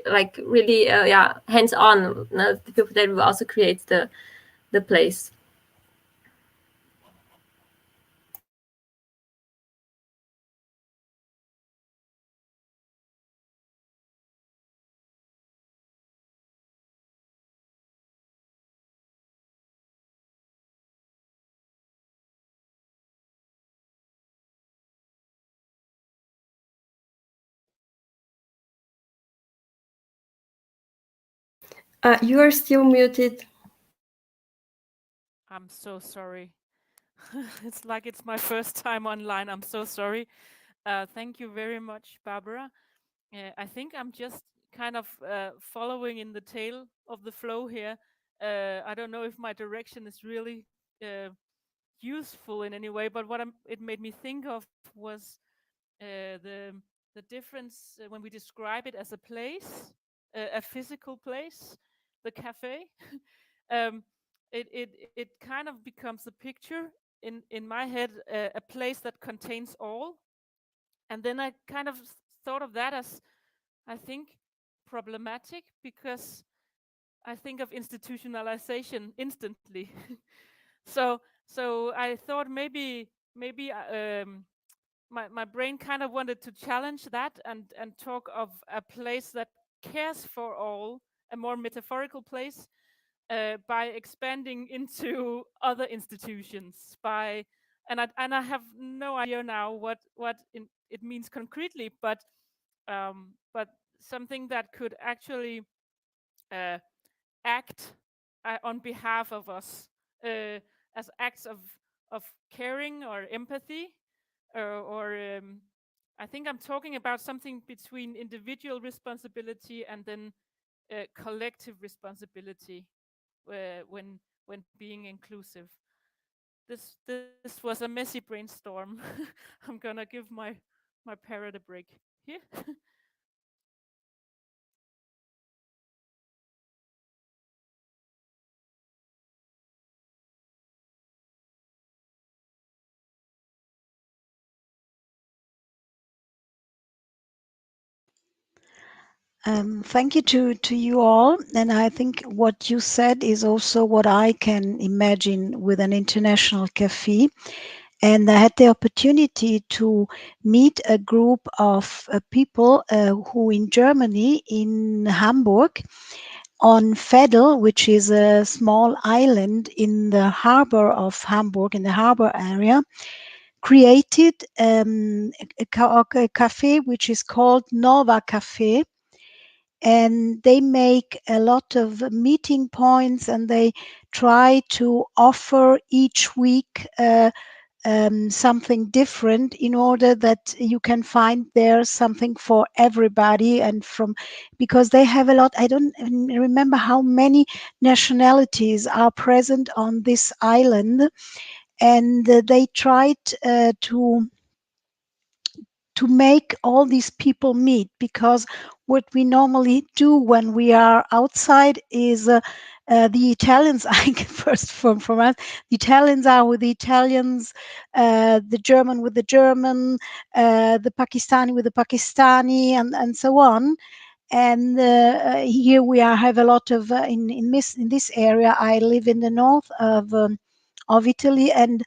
[SPEAKER 3] like really yeah, hands-on, the people that will also create the place. You are still muted.
[SPEAKER 22] I'm so sorry. It's like it's my first time online. I'm so sorry. Thank you very much, Barbara. I think I'm just kind of following in the tail of the flow here. I don't know if my direction is really useful in any way, but what it made me think of was the difference when we describe it as a place, a physical place, the cafe. um, it kind of becomes a picture in my head, a place that contains all, and then I kind of thought of that as, I think, problematic, because I think of institutionalization instantly. So I thought maybe my brain kind of wanted to challenge that and talk of a place that cares for all, a more metaphorical place, by expanding into other institutions. And I have no idea now what it means concretely, but something that could actually uh, act on behalf of us, uh, as acts of caring or empathy, or I think I'm talking about something between individual responsibility and then collective responsibility, when being inclusive. This was a messy brainstorm. I'm gonna give my parrot a break here.
[SPEAKER 24] Thank you to you all. And I think what you said is also what I can imagine with an international cafe. And I had the opportunity to meet a group of people who in Germany, in Hamburg, on Veddel, which is a small island in the harbor of Hamburg, in the harbor area, created a cafe which is called Nova Cafe. And they make a lot of meeting points, and they try to offer each week something different, in order that you can find there something for everybody. And because they have a lot, I don't remember how many nationalities are present on this island, and they tried to make all these people meet, because what we normally do when we are outside is the Italians, I get first from us, the Italians are with the Italians, the German with the German, the Pakistani with the Pakistani, and so on. And here we have a lot of in this area. I live in the north of Italy, and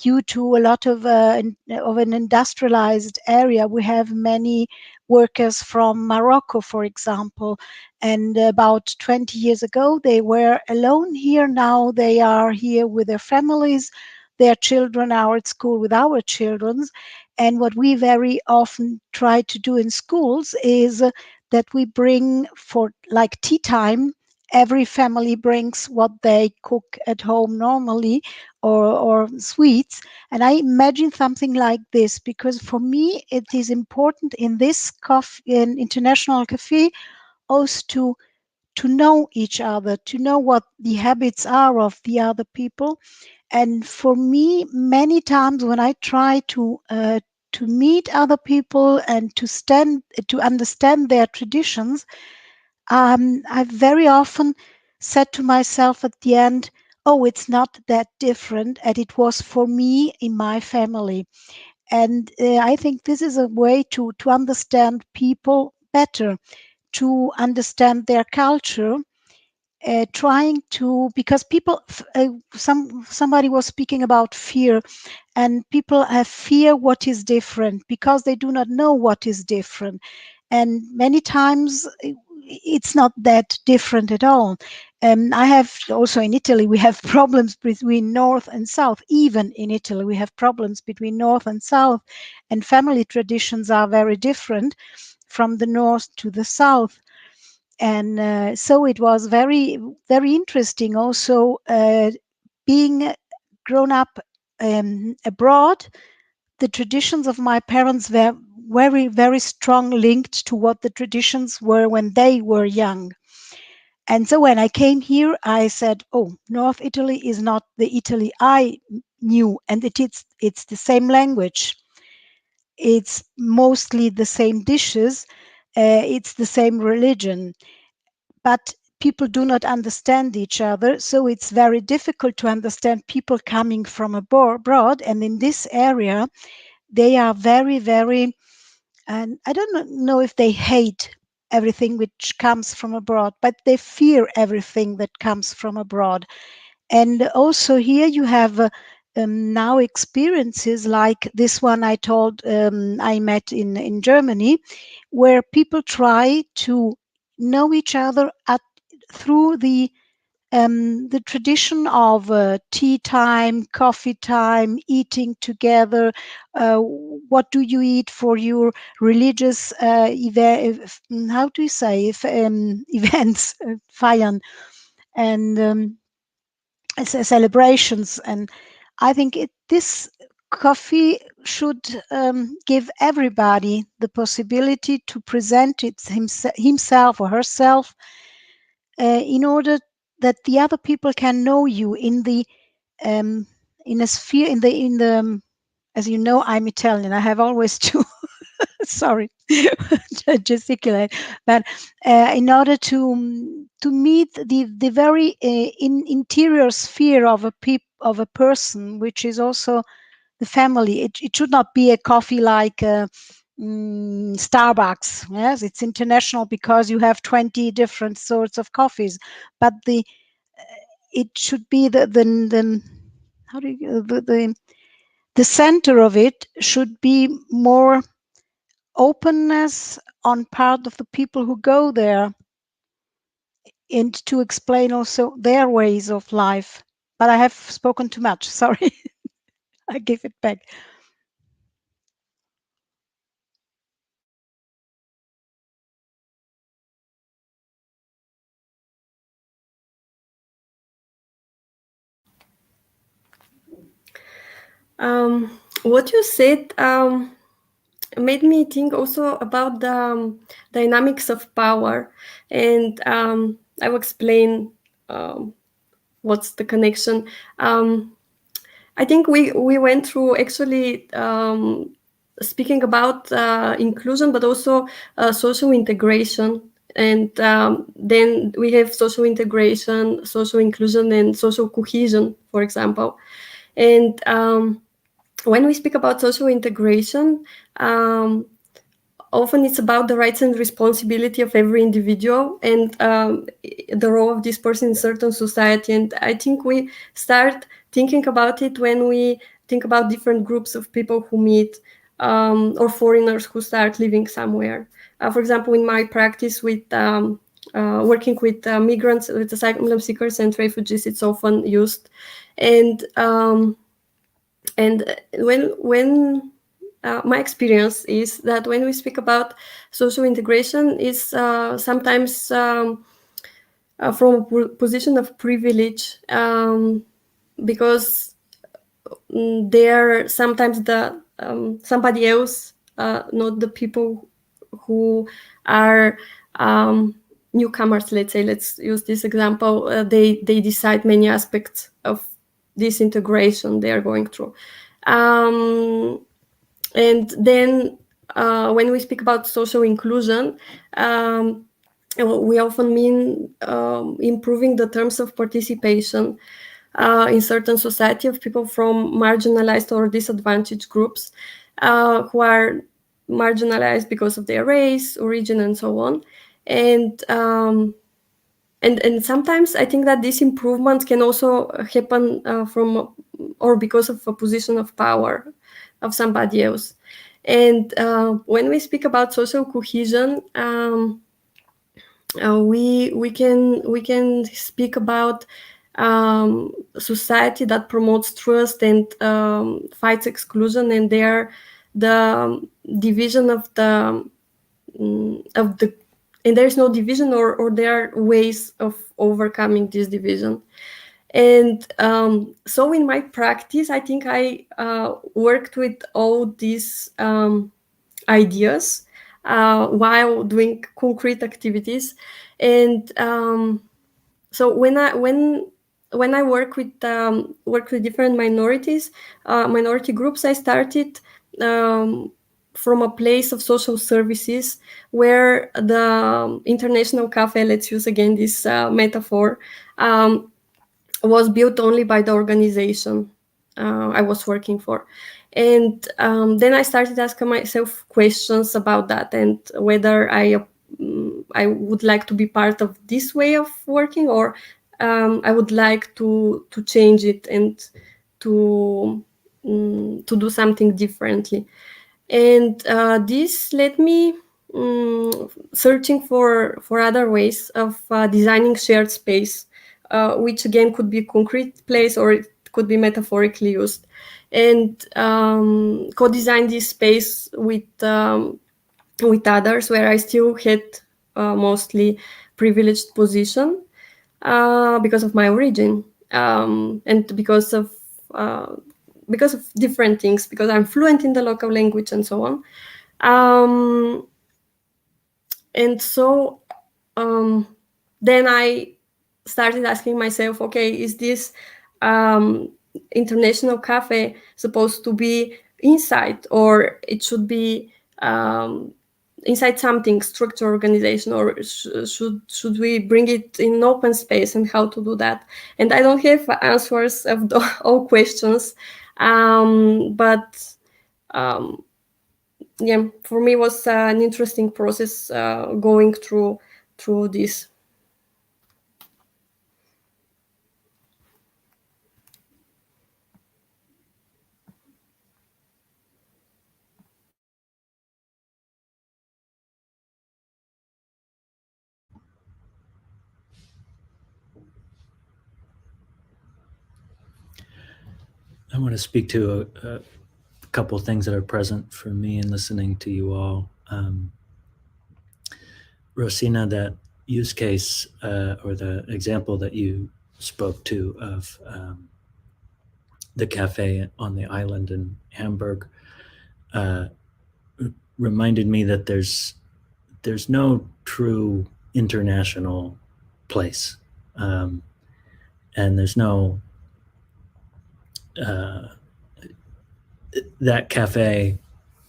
[SPEAKER 24] due to a lot of an industrialized area, we have many workers from Morocco, for example. And about 20 years ago, they were alone here. Now they are here with their families. Their children are at school with our children. And what we very often try to do in schools is that we bring, for like tea time, every family brings what they cook at home normally, or sweets. And I imagine something like this, because for me it is important in this in international cafe also to know each other, to know what the habits are of the other people. And for me, many times when I try to meet other people and to understand their traditions, I very often said to myself at the end, oh, it's not that different as it was for me in my family. And I think this is a way to understand people better, to understand their culture, trying to, because people, somebody was speaking about fear, and people have fear what is different because they do not know what is different. And many times it's not that different at all. I have also in Italy, we have problems between North and South. Even in Italy, we have problems between North and South, and family traditions are very different from the North to the South. And so it was very, very interesting also being grown up abroad. The traditions of my parents were very, very strong linked to what the traditions were when they were young. And so when I came here, I said, oh, North Italy is not the Italy I knew. And it's the same language. It's mostly the same dishes. It's the same religion. But people do not understand each other. So it's very difficult to understand people coming from abroad. And in this area, they are very, very, and I don't know if they hate everything which comes from abroad, but they fear everything that comes from abroad. And also here you have now experiences like this one I told I met in Germany, where people try to know each other through the tradition of tea time, coffee time, eating together. What do you eat for your religious how do you say events, feiern, and celebrations? And I think this coffee should give everybody the possibility to present himself or herself in order that the other people can know you in a sphere, in the as you know, I'm Italian. I have always to sorry gesticulate, but in order to meet the very interior sphere of a person, which is also the family. It should not be a coffee like Starbucks. Yes, it's international because you have 20 different sorts of coffees, but it should be the how do you the center of it should be more openness on part of the people who go there, and to explain also their ways of life. But I have spoken too much. Sorry. I give it back.
[SPEAKER 20] What you said made me think also about the dynamics of power, and I will explain what's the connection. I think we went through actually speaking about inclusion, but also social integration. And then we have social integration, social inclusion, and social cohesion, for example. And when we speak about social integration, often it's about the rights and responsibility of every individual and the role of this person in certain society. And I think we start thinking about it when we think about different groups of people who meet or foreigners who start living somewhere. For example, in my practice with working with migrants, with asylum seekers and refugees, it's often used. And when my experience is that when we speak about social integration, is sometimes from a position of privilege, because they're sometimes the somebody else, not the people who are newcomers. Let's say, let's use this example. They decide many aspects of this integration they are going through. And then when we speak about social inclusion, we often mean improving the terms of participation in certain society of people from marginalized or disadvantaged groups who are marginalized because of their race, origin, and so on. and and sometimes I think that this improvement can also happen from or because of a position of power of somebody else. And when we speak about social cohesion, we can speak about society that promotes trust and fights exclusion, and there the division of the and there is no division, or there are ways of overcoming this division. And so in my practice, I think I worked with all these ideas while doing concrete activities. And so when I work with different minority groups, I started from a place of social services, where the international cafe, let's use again this metaphor, was built only by the organization I was working for. And then I started asking myself questions about that, and whether I would like to be part of this way of working, or I would like to change it and to do something differently. And this led me searching for other ways of designing shared space, which again could be a concrete place, or it could be metaphorically used, and co-design this space with others, where I still had mostly privileged position because of my origin, and because of different things, because I'm fluent in the local language and so on. And so then I started asking myself, okay, is this international cafe supposed to be inside, or it should be inside something, structure, organization, or should we bring it in open space, and how to do that? And I don't have answers of all questions, but yeah, for me it was an interesting process going through this.
[SPEAKER 23] I want to speak to a couple of things that are present for me in listening to you all. Rosina, that use case or the example that you spoke to of the cafe on the island in Hamburg reminded me that there's no true international place, and there's no that cafe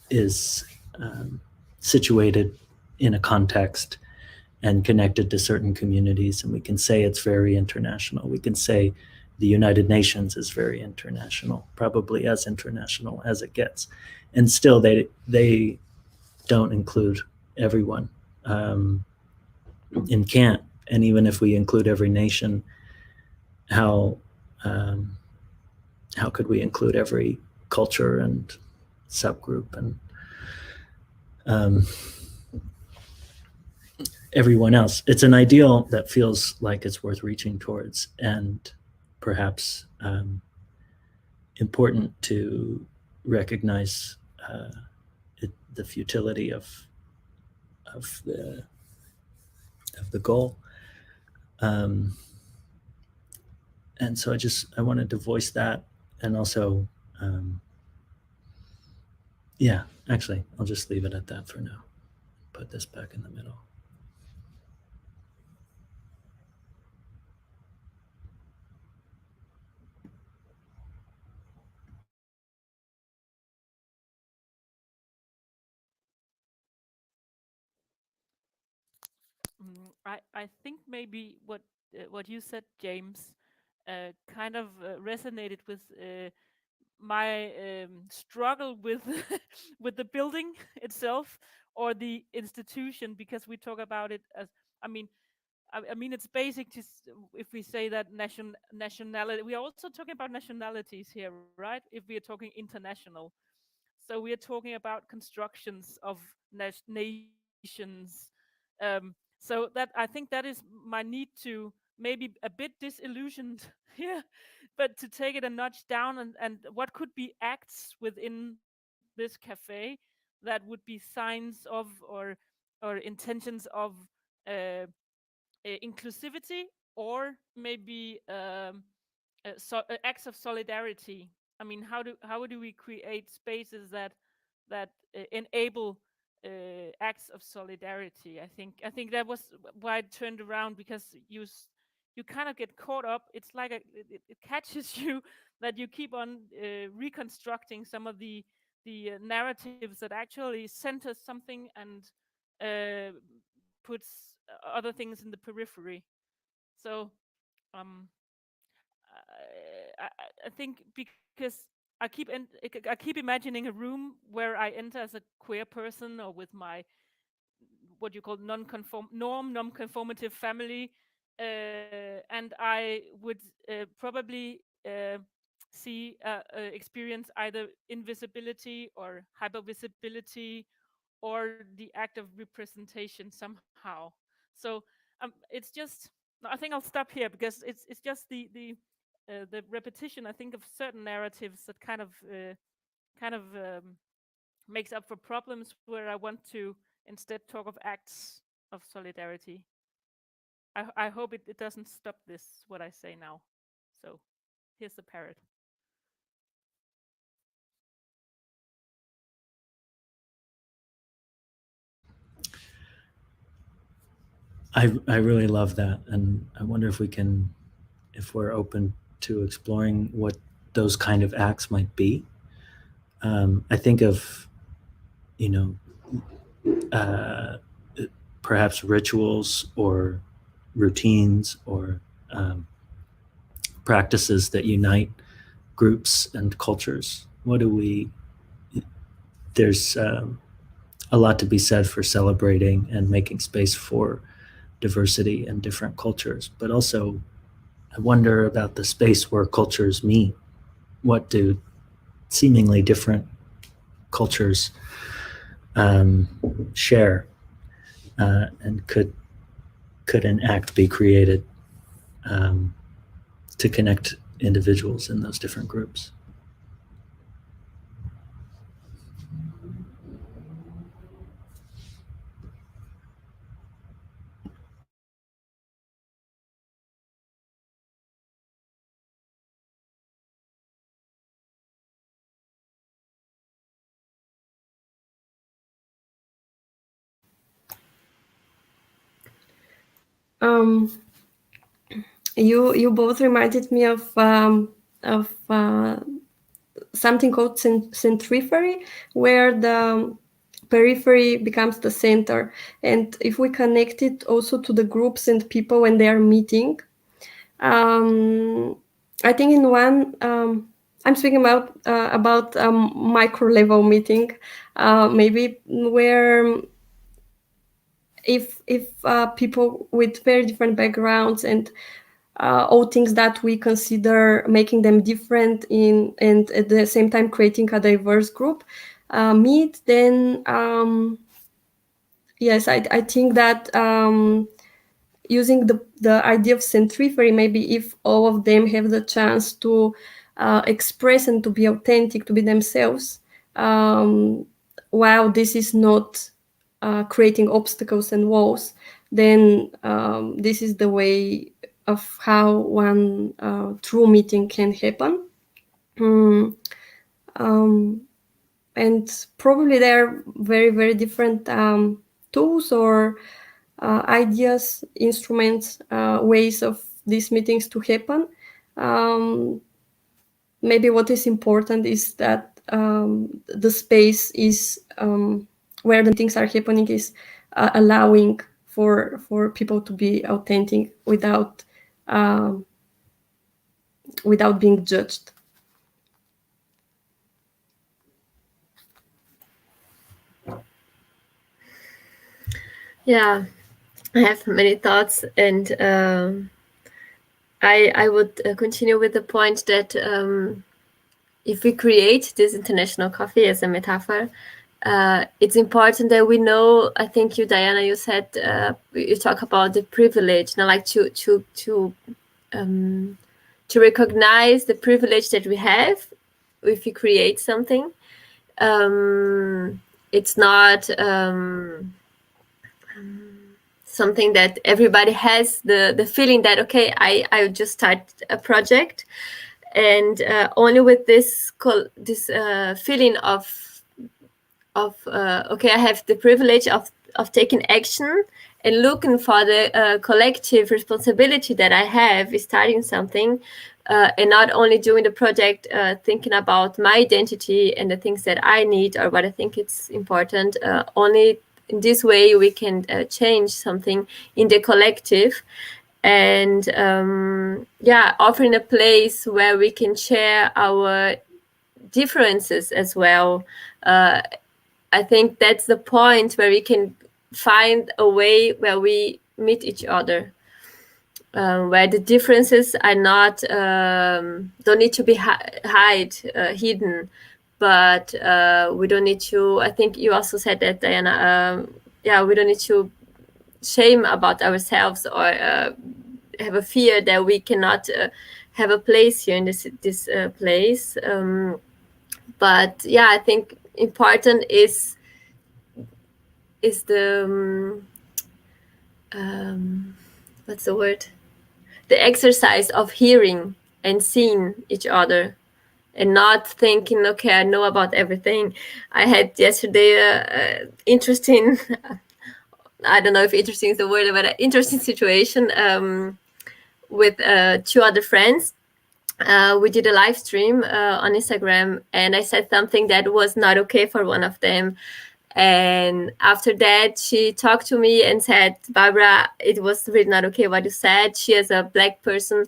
[SPEAKER 23] is situated in a context and connected to certain communities, and we can say it's very international. We can say the United Nations is very international, probably as international as it gets, and still they don't include everyone, and can't. And even if we include every nation, how could we include every culture and subgroup and everyone else? It's an ideal that feels like it's worth reaching towards, and perhaps important to recognize the futility of the goal. And so I wanted to voice that, and also, yeah, actually, I'll just leave it at that for now. Put this back in the middle.
[SPEAKER 22] I think maybe what you said, James, kind of resonated with my struggle with with the building itself, or the institution, because we talk about it as, I mean, it's basic to, if we say that nationality, we are also talking about nationalities here, right? If we are talking international. So we are talking about constructions of nations. So that, I think that is my need to maybe a bit disillusioned here, but to take it a notch down, and what could be acts within this cafe that would be signs of, or intentions of inclusivity, or maybe acts of solidarity. I mean, how do we create spaces that enable acts of solidarity? I think that was why I turned around, because you kind of get caught up. It's like it catches you that you keep on reconstructing some of the narratives that actually centers something and puts other things in the periphery. So um, I think because I keep imagining a room where I enter as a queer person, or with my, what you call, non-conformative family, and I would probably experience either invisibility or hypervisibility, or the act of representation somehow. So it's just, I think I'll stop here, because it's just the repetition, I think, of certain narratives that kind of makes up for problems where I want to instead talk of acts of solidarity. I hope it doesn't stop this, what I say now. So here's the parrot.
[SPEAKER 23] I really love that, and I wonder if we're open to exploring what those kind of acts might be. I think of, perhaps rituals or routines, or practices that unite groups and cultures. There's a lot to be said for celebrating and making space for diversity and different cultures, but also I wonder about the space where cultures meet. What do seemingly different cultures share, and could an act be created to connect individuals in those different groups?
[SPEAKER 20] You both reminded me of something called centrifury, where the periphery becomes the center. And if we connect it also to the groups and people when they are meeting, I think in one, I'm speaking about micro level meeting, maybe where if people with very different backgrounds and all things that we consider making them different and at the same time creating a diverse group meet, then yes, I think that using the idea of centrifury, maybe if all of them have the chance to express and to be authentic, to be themselves, while this is not creating obstacles and walls, then this is the way of how one true meeting can happen. And probably there are very, very different tools or ideas, instruments, ways of these meetings to happen. Maybe what is important is that the space is where the meetings are happening is allowing for people to be authentic without being judged.
[SPEAKER 3] Yeah, I have many thoughts, and I would continue with the point that if we create this international coffee as a metaphor, it's important that we know. I think you, Diana, you said you talk about the privilege, like to recognize the privilege that we have if we create something. It's not something that everybody has the feeling that, okay, I just start a project, and only with this feeling of okay, I have the privilege of taking action and looking for the collective responsibility that I have is starting something, and not only doing the project thinking about my identity and the things that I need or what I think it's important. Only in this way we can change something in the collective, and offering a place where we can share our differences as well. I think that's the point where we can find a way where we meet each other, where the differences are not don't need to be hidden, but we don't need to. I think you also said that, Diana. We don't need to shame about ourselves or have a fear that we cannot have a place here in this place. But yeah, I think important is the what's the word? The exercise of hearing and seeing each other, and not thinking, okay, I know about everything. I had yesterday interesting. I don't know if interesting is the word, but an interesting situation with two other friends. We did a live stream on Instagram, and I said something that was not okay for one of them. And after that, she talked to me and said, Barbara, it was really not okay what you said. She is a Black person.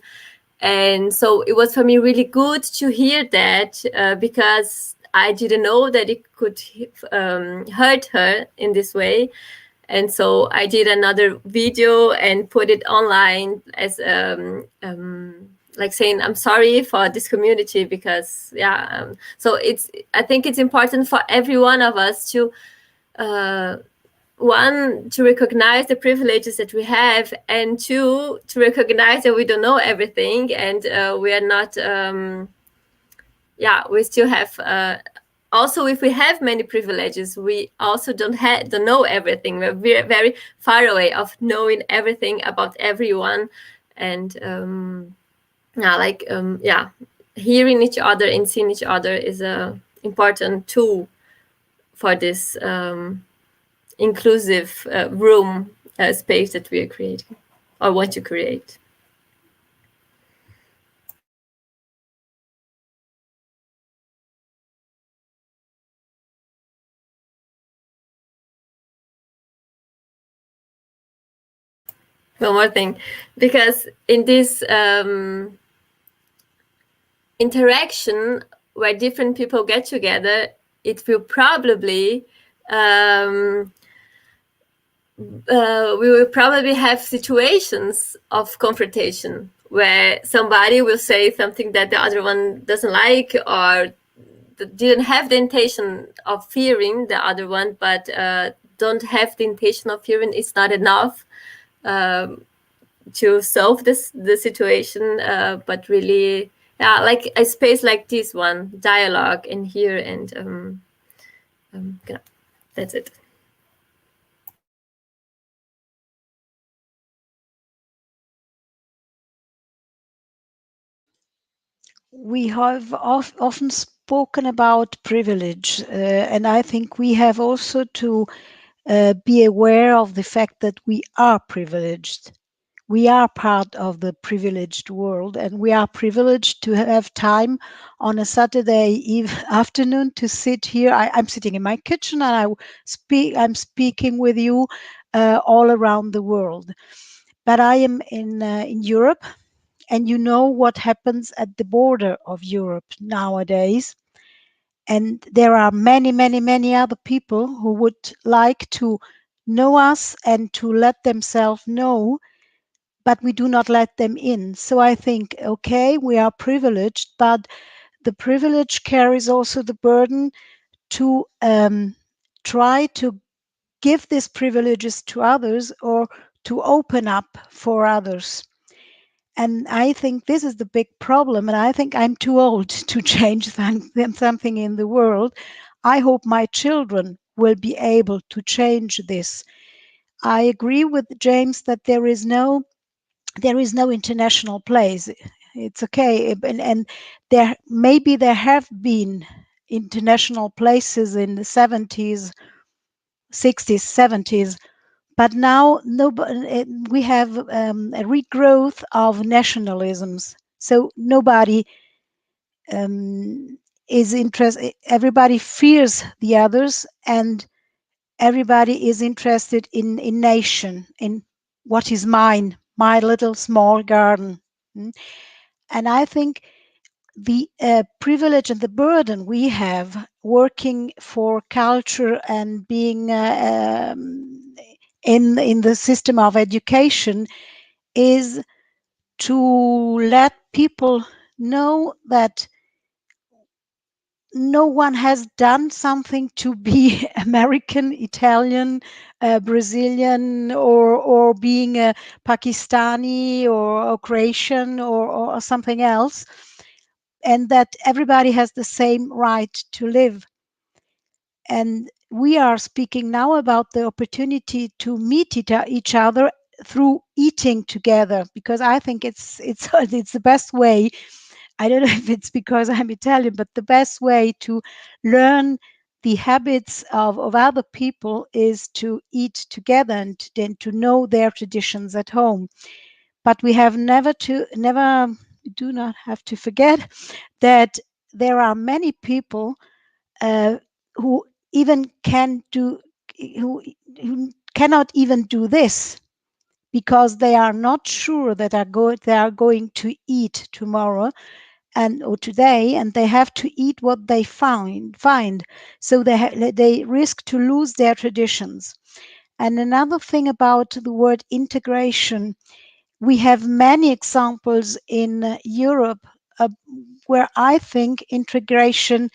[SPEAKER 3] And so it was for me really good to hear that because I didn't know that it could hurt her in this way. And so I did another video and put it online as like saying, I'm sorry for this community, because so I think it's important for every one of us to one, to recognize the privileges that we have, and two, to recognize that we don't know everything, and we are not we still have also, if we have many privileges, we also don't know everything. We're very, very far away of knowing everything about everyone, and hearing each other and seeing each other is a important tool for this inclusive room space that we are creating or want to create. One more thing, because in this interaction where different people get together, it will probably we will probably have situations of confrontation where somebody will say something that the other one doesn't like, or didn't have the intention of fearing the other one, but don't have the intention of fearing. It's not enough to solve the situation, but really, like a space like this one, dialogue and hear, and that's it.
[SPEAKER 24] We have often spoken about privilege, and I think we have also to be aware of the fact that we are privileged. We are part of the privileged world, and we are privileged to have time on a Saturday afternoon to sit here. I'm sitting in my kitchen, and I'm speaking with you all around the world. But I am in Europe. And you know what happens at the border of Europe nowadays. And there are many, many, many other people who would like to know us and to let themselves know, but we do not let them in. So I think, okay, we are privileged, but the privilege carries also the burden to try to give these privileges to others or to open up for others. And I think this is the big problem. And I think I'm too old to change something in the world. I hope my children will be able to change this. I agree with James that there is no international place. It's okay, and there have been international places in the 70s, 60s, 70s, but now we have a regrowth of nationalisms. So nobody is interested. Everybody fears the others, and everybody is interested in nation, in what is mine, my little small garden. And I think the privilege and the burden we have working for culture and being in the system of education is to let people know that no one has done something to be American, Italian, Brazilian, or being a Pakistani or Croatian or something else, and that everybody has the same right to live. And we are speaking now about the opportunity to meet each other through eating together, because I think it's the best way. I don't know if it's because I'm Italian, but the best way to learn the habits of other people is to eat together and then to know their traditions at home. But we have do not have to forget that there are many people who even who cannot even do this, because they are not sure that they are going to eat tomorrow or today, and they have to eat what they find. So they risk to lose their traditions. And another thing about the word integration, we have many examples in Europe where I think integration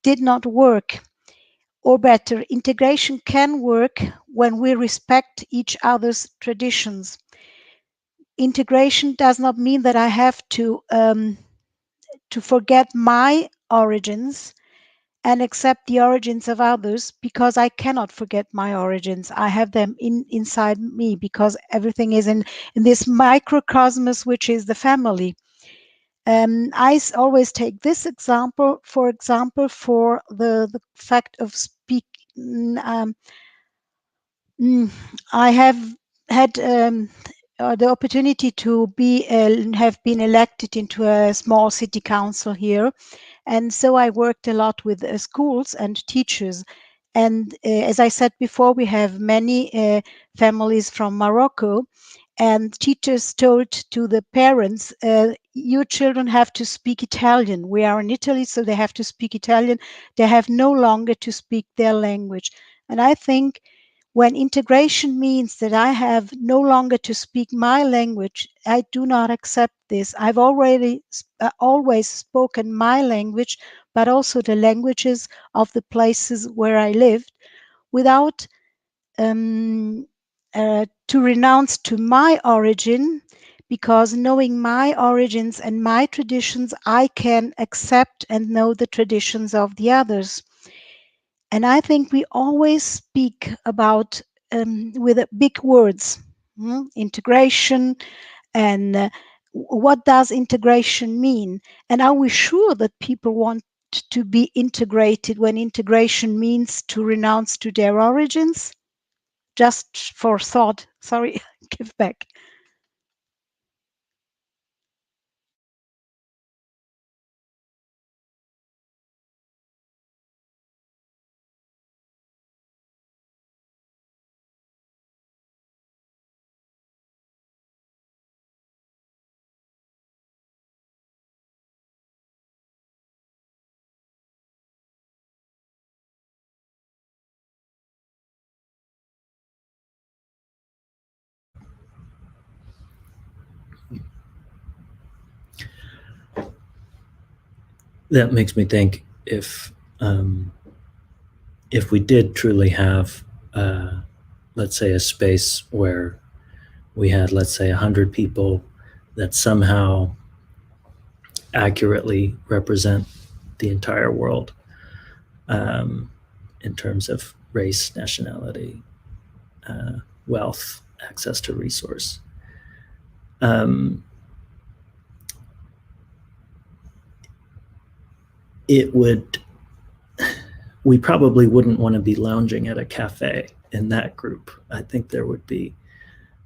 [SPEAKER 24] did not work. Or better, integration can work when we respect each other's traditions. Integration does not mean that I have to forget my origins and accept the origins of others, because I cannot forget my origins. I have them inside me, because everything is in this microcosmos, which is the family. I always take this example, for the fact of speaking. I have had the opportunity to have been elected into a small city council here, and so I worked a lot with schools and teachers. And as I said before, we have many families from Morocco, and teachers told to the parents, your children have to speak Italian. We are in Italy, so they have to speak Italian. They have no longer to speak their language. And I think when integration means that I have no longer to speak my language, I do not accept this. I've already always spoken my language, but also the languages of the places where I lived, without to renounce to my origin, because knowing my origins and my traditions, I can accept and know the traditions of the others. And I think we always speak about with big words, integration, and what does integration mean? And are we sure that people want to be integrated when integration means to renounce to their origins? Just for thought. Sorry, give back.
[SPEAKER 23] that makes me think if we did truly have, let's say, a space where we had, let's say, 100 people that somehow accurately represent the entire world in terms of race, nationality, wealth, access to resource. We probably wouldn't want to be lounging at a cafe in that group. I think there would be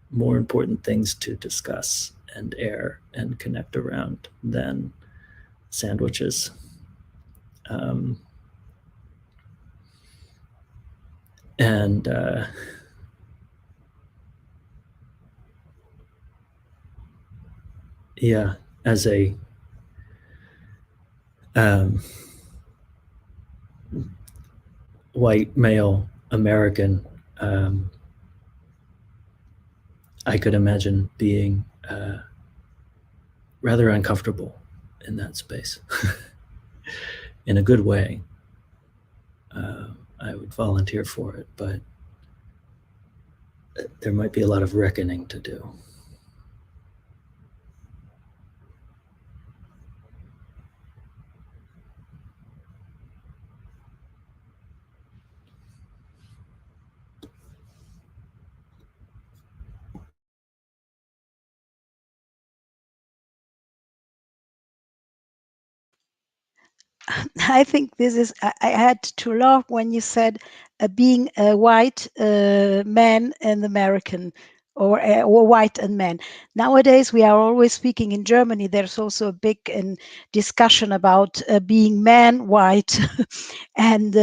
[SPEAKER 23] more important things to discuss and air and connect around than sandwiches. And yeah, as a white male American, I could imagine being rather uncomfortable in that space. In a good way. I would volunteer for it, but there might be a lot of reckoning to do.
[SPEAKER 24] I think this is, I had to laugh when you said being a white man and American, or white and man. Nowadays, we are always speaking in Germany. There's also a big discussion about being man, white, and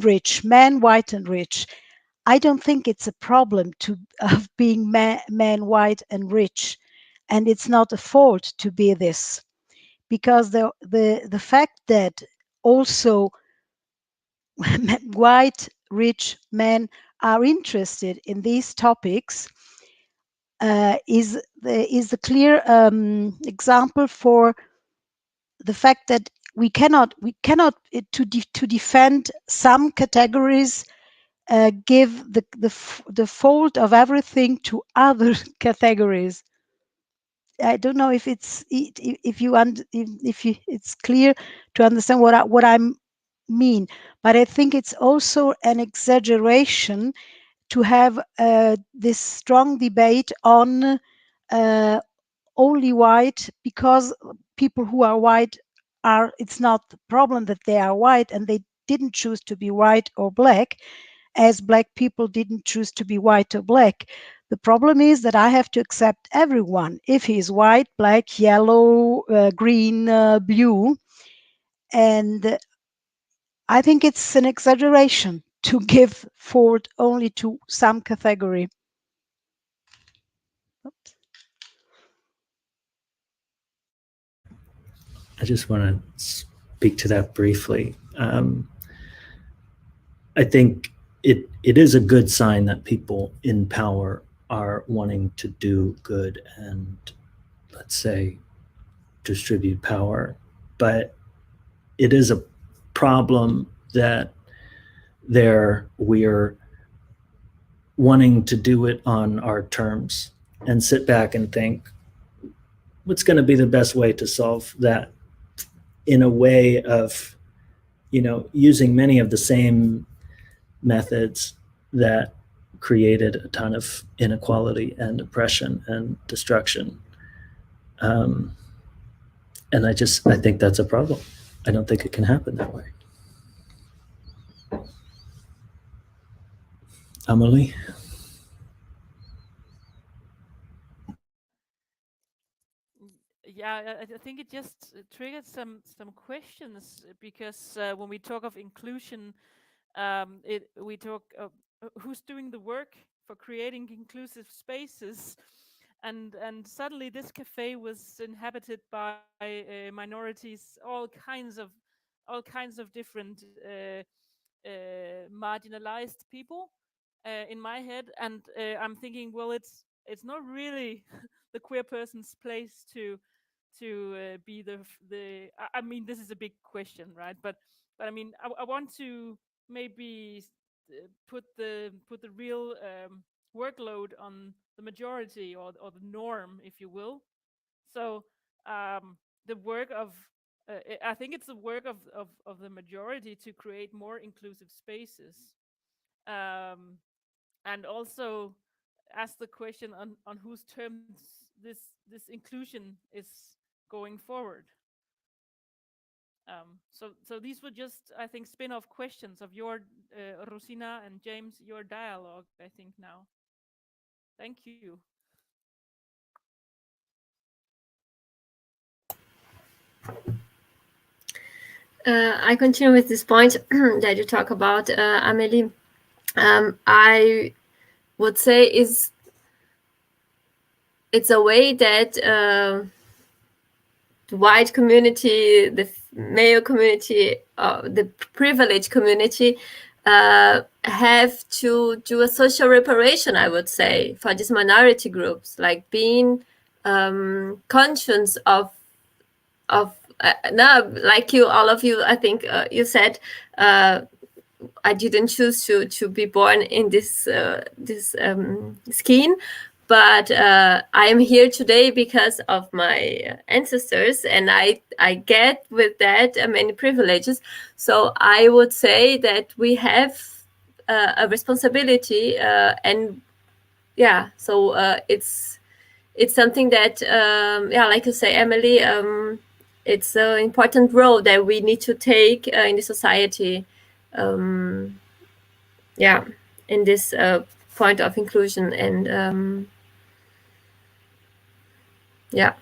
[SPEAKER 24] rich. Man, white, and rich. I don't think it's a problem of being man, white, and rich, and it's not a fault to be this, because the fact that also white rich men are interested in these topics is the clear example for the fact that we cannot to defend some categories give the fault of everything to other categories. I don't know if it's it's clear to understand what I mean, but I think it's also an exaggeration to have this strong debate on only white, because people who are white are, it's not the problem that they are white and they didn't choose to be white or black, as black people didn't choose to be white or black. The problem is that I have to accept everyone, if he is white, black, yellow, green, blue. And I think it's an exaggeration to give fault only to some category.
[SPEAKER 23] I just want to speak to that briefly. I think it is a good sign that people in power are wanting to do good and, let's say, distribute power. But it is a problem that we're wanting to do it on our terms and sit back and think, what's going to be the best way to solve that, in a way of, using many of the same methods that created a ton of inequality and oppression and destruction. And I think that's a problem. I don't think it can happen that way. Amelie?
[SPEAKER 22] Yeah, I think it just triggered some questions, because when we talk of inclusion, we talk of who's doing the work for creating inclusive spaces, and suddenly this cafe was inhabited by minorities, all kinds of different marginalized people in my head, and I'm thinking, well, it's not really the queer person's place to to be the? I mean, this is a big question, right? But I mean, I want to maybe put the real workload on the majority or the norm, if you will. So the work of I think it's the work of the majority to create more inclusive spaces, and also ask the question on whose terms this inclusion is going forward. So these were just, I think, spin-off questions of your Rosina and James, your dialogue, I think now. Thank you.
[SPEAKER 3] I continue with this point that you talk about, Amélie. I would say it's a way that the white community, the male community, the privileged community have to do a social reparation, I would say, for these minority groups, like being conscious of now, like you, all of you, I think you said, I didn't choose to be born in this skin, but I am here today because of my ancestors, and I get with that many privileges. So I would say that we have a responsibility, and yeah, so it's something that like you say, Amélie, it's an important role that we need to take in the society. In this point of inclusion, and yeah.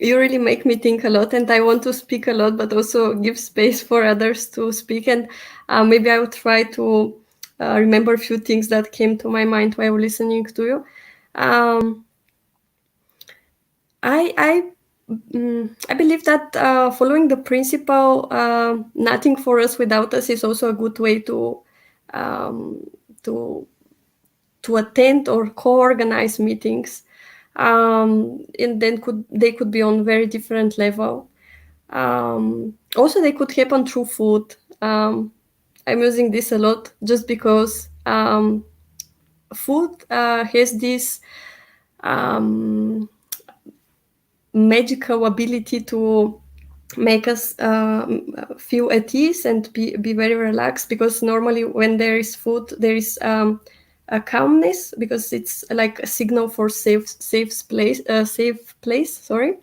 [SPEAKER 20] You really make me think a lot, and I want to speak a lot, but also give space for others to speak. And maybe I will try to remember a few things that came to my mind while listening to you. I believe that following the principle "nothing for us without us" is also a good way to attend or co-organize meetings. And then they could be on very different level. Also, they could happen through food. I'm using this a lot just because food has this magical ability to make us feel at ease and be very relaxed, because normally when there is food, there is a calmness, because it's like a signal for safe place. Sorry.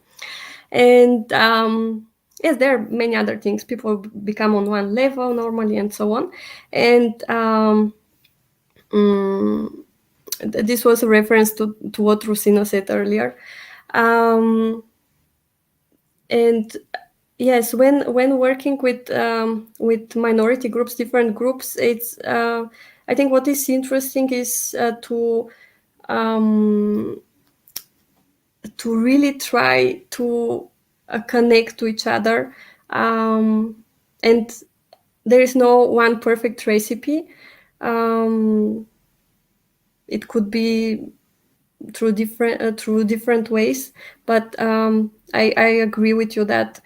[SPEAKER 20] And yes, there are many other things. People become on one level normally, and so on. And this was a reference to what Rosina said earlier. And yes, when working with minority groups, different groups, it's I think what is interesting is to really try to connect to each other, and there is no one perfect recipe. It could be through different ways, but I agree with you that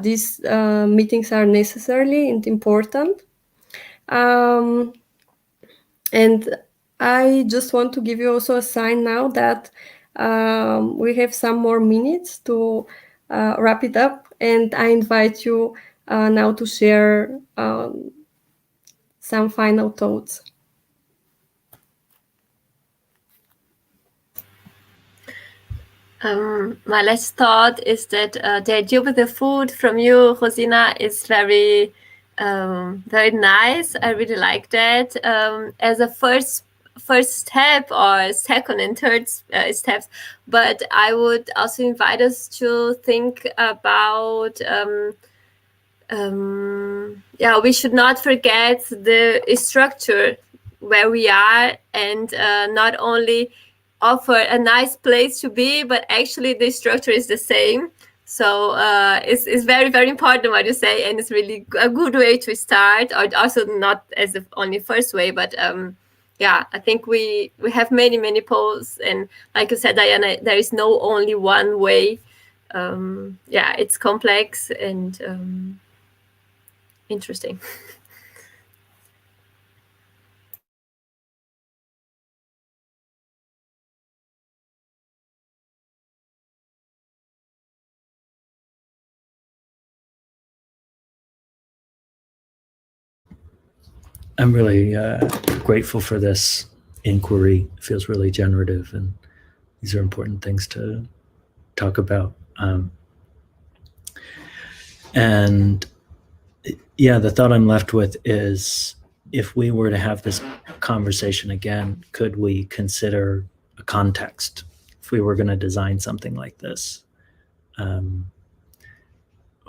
[SPEAKER 20] these meetings are necessary and important. And I just want to give you also a sign now that we have some more minutes to wrap it up, and I invite you now to share some final thoughts.
[SPEAKER 3] My last thought is that the idea with the food from you, Rosina, is very nice. I really like that as a first step, or second and third steps. But I would also invite us to think about we should not forget the structure where we are, and not only offer a nice place to be, but actually the structure is the same. So it's very, very important what you say, and it's really a good way to start, or also not as the only first way, but yeah, I think we have many polls, and like you said, Diana, there is no only one way. Yeah, it's complex and interesting.
[SPEAKER 23] I'm really grateful for this inquiry. It feels really generative, and these are important things to talk about. And yeah, the thought I'm left with is, if we were to have this conversation again, could we consider a context if we were going to design something like this?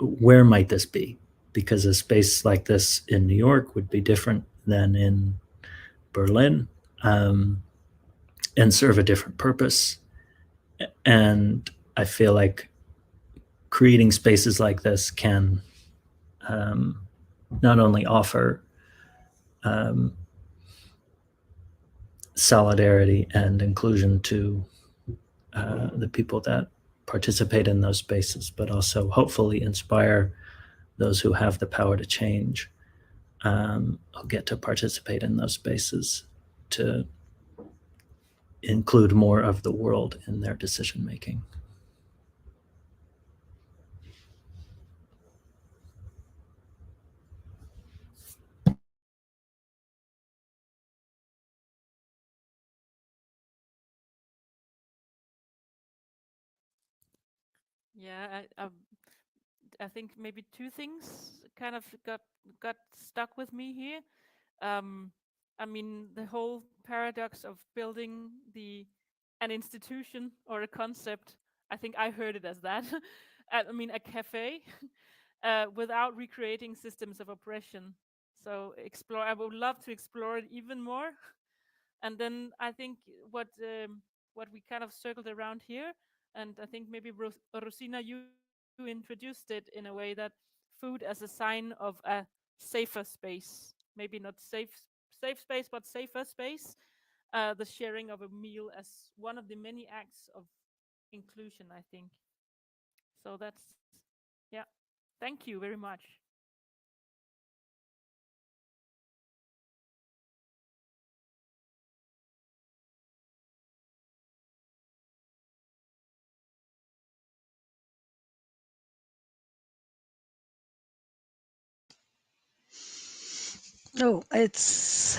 [SPEAKER 23] Where might this be? Because a space like this in New York would be different than in Berlin, and serve a different purpose. And I feel like creating spaces like this can not only offer solidarity and inclusion to the people that participate in those spaces, but also hopefully inspire those who have the power to change, who get to participate in those spaces, to include more of the world in their decision making.
[SPEAKER 22] Yeah, I think maybe two things kind of got stuck with me here. I mean, the whole paradox of building an institution or a concept. I think I heard it as that. I mean, a cafe without recreating systems of oppression. So I would love to explore it even more. And then I think what we kind of circled around here, and I think maybe Rosina, you introduced it in a way that food as a sign of a safer space, maybe not safe space, but safer space. The sharing of a meal as one of the many acts of inclusion, I think. So that's, yeah. Thank you very much.
[SPEAKER 24] Oh, it's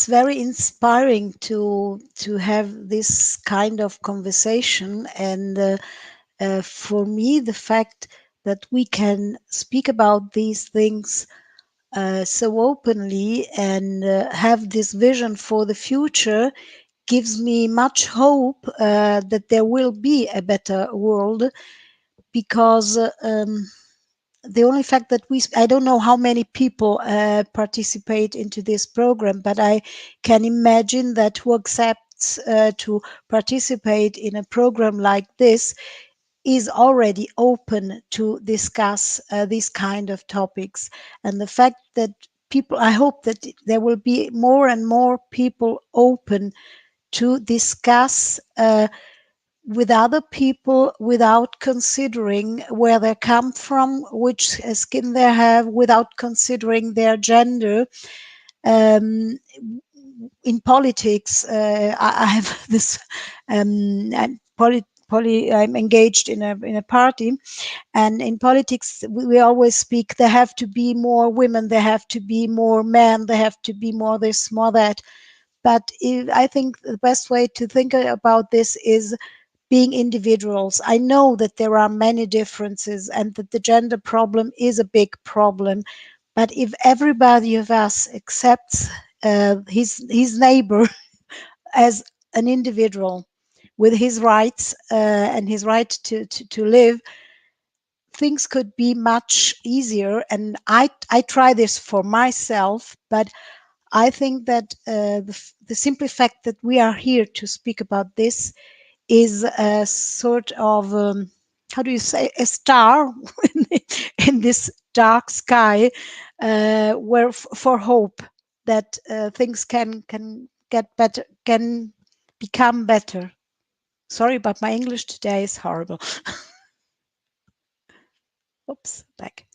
[SPEAKER 24] very inspiring to have this kind of conversation, and for me, the fact that we can speak about these things so openly and have this vision for the future gives me much hope that there will be a better world, because the only fact that I don't know how many people participate into this program, but I can imagine that who accepts to participate in a program like this is already open to discuss these kind of topics. And the fact that I hope that there will be more and more people open to discuss with other people without considering where they come from, which skin they have, without considering their gender. In politics, I have this. I'm engaged in a party, and in politics we always speak. There have to be more women. There have to be more men. There have to be more this, more that. But I think the best way to think about this is being individuals. I know that there are many differences and that the gender problem is a big problem, but if everybody of us accepts his neighbor as an individual with his rights and his right to live, things could be much easier. And I try this for myself, but I think that the simple fact that we are here to speak about this is a sort of how do you say, a star in this dark sky, where for hope that things can get better, can become better. Sorry, but my English today is horrible. Oops, back.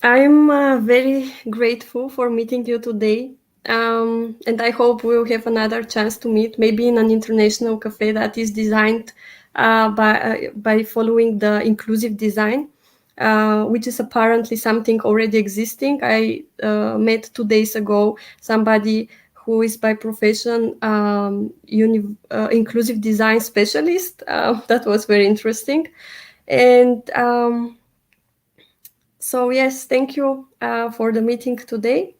[SPEAKER 20] I'm very grateful for meeting you today. And I hope we'll have another chance to meet, maybe in an international cafe that is designed by following the inclusive design, which is apparently something already existing. I met 2 days ago somebody who is by profession inclusive design specialist. That was very interesting. And so yes, thank you for the meeting today.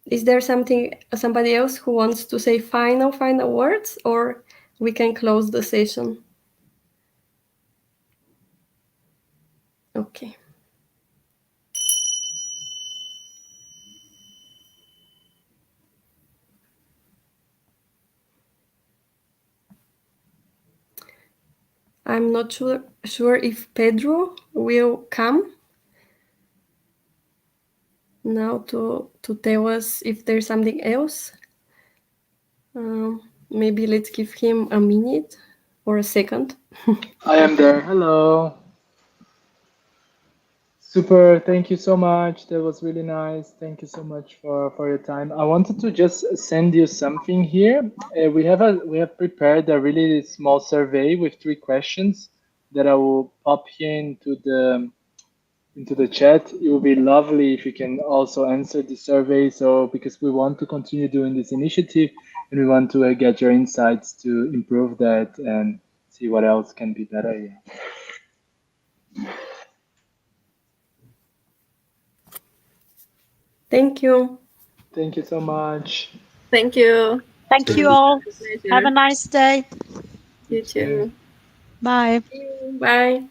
[SPEAKER 20] Is there somebody else who wants to say final words, or we can close the session? Okay. I'm not sure if Pedro will come now to tell us if there's something else. Maybe let's give him a minute or a second.
[SPEAKER 5] I am there. Hello. Super. Thank you so much. That was really nice. Thank you so much for your time. I wanted to just send you something here. We have prepared a really small survey with 3 questions that I will pop here into the chat. It would be lovely if you can also answer the survey. So because we want to continue doing this initiative and we want to get your insights to improve that and see what else can be better here.
[SPEAKER 20] Thank you.
[SPEAKER 5] Thank you so much.
[SPEAKER 20] Thank you.
[SPEAKER 24] Thank you all. Have a nice day.
[SPEAKER 20] You too.
[SPEAKER 24] Bye.
[SPEAKER 20] Bye.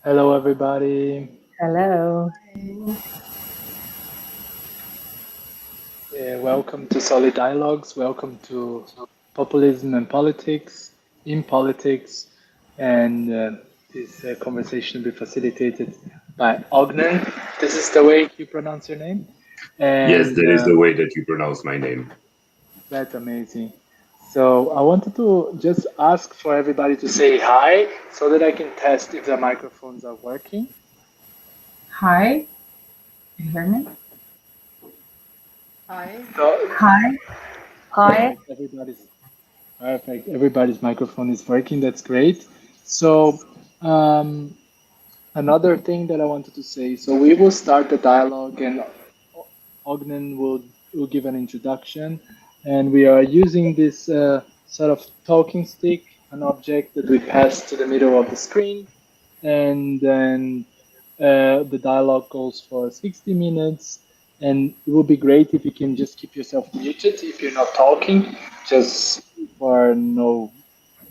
[SPEAKER 5] Hello, everybody.
[SPEAKER 2] Hello.
[SPEAKER 5] Welcome to Solidialogues. Welcome to Populism and Politics, in Politics. And this conversation will be facilitated by Ognen. This is the way you pronounce your name?
[SPEAKER 4] Yes, that is the way that you pronounce my name.
[SPEAKER 5] That's amazing. So I wanted to just ask for everybody to say hi so that I can test if the microphones are working.
[SPEAKER 2] Hi. You hear me?
[SPEAKER 5] Hi.
[SPEAKER 2] Hi. Hi.
[SPEAKER 5] Perfect. Everybody's microphone is working. That's great. So another thing that I wanted to say. So we will start the dialogue, and Ognen will give an introduction. And we are using this sort of talking stick, an object that we pass to the middle of the screen, and then the dialogue goes for 60 minutes. And it would be great if you can just keep yourself muted if you're not talking, just for no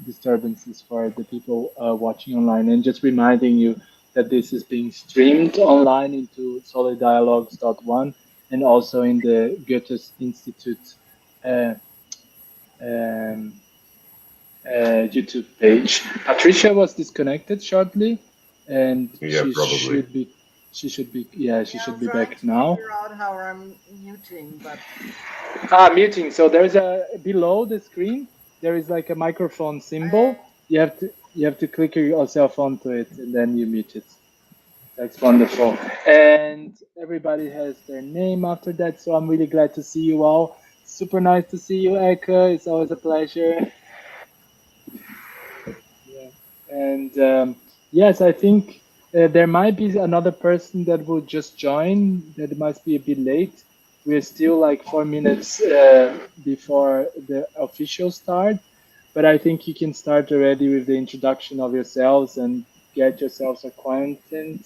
[SPEAKER 5] disturbances for the people watching online. And just reminding you that this is being streamed online into Solidialogues.1 and also in the Goethe-Institut YouTube page. Patricia was disconnected shortly, and
[SPEAKER 4] Yeah,
[SPEAKER 5] she should be back now.
[SPEAKER 9] Figure out how I'm muting, but
[SPEAKER 5] Muting. So there's below the screen there is like a microphone symbol. You have to click yourself onto it and then you mute it. That's wonderful. And everybody has their name after that, so I'm really glad to see you all. Super nice to see you, Eka. It's always a pleasure. Yeah. And yes, I think there might be another person that will just join. That might be a bit late. We're still like 4 minutes before the official start, but I think you can start already with the introduction of yourselves and get yourselves acquainted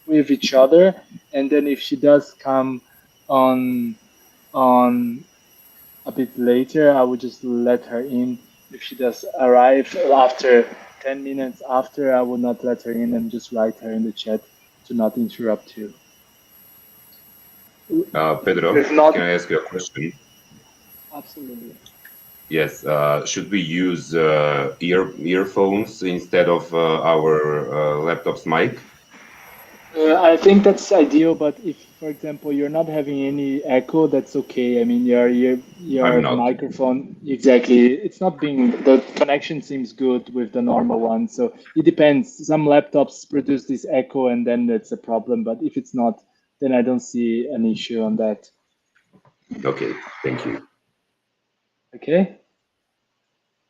[SPEAKER 5] with each other. And then if she does come on a bit later, I would just let her in. If she does arrive after 10 minutes after, I would not let her in and just write her in the chat to not interrupt you.
[SPEAKER 4] Pedro,
[SPEAKER 5] If not-
[SPEAKER 4] can I ask you a question?
[SPEAKER 5] Absolutely.
[SPEAKER 4] Yes. Should we use earphones instead of our laptop's mic?
[SPEAKER 5] I think that's ideal, but if, for example, you're not having any echo, that's okay. I mean, your
[SPEAKER 4] I'm not.
[SPEAKER 5] microphone, exactly. It's not being, the connection seems good with the normal one. So it depends. Some laptops produce this echo and then that's a problem. But if it's not, then I don't see an issue on that.
[SPEAKER 4] Okay, thank you.
[SPEAKER 5] Okay.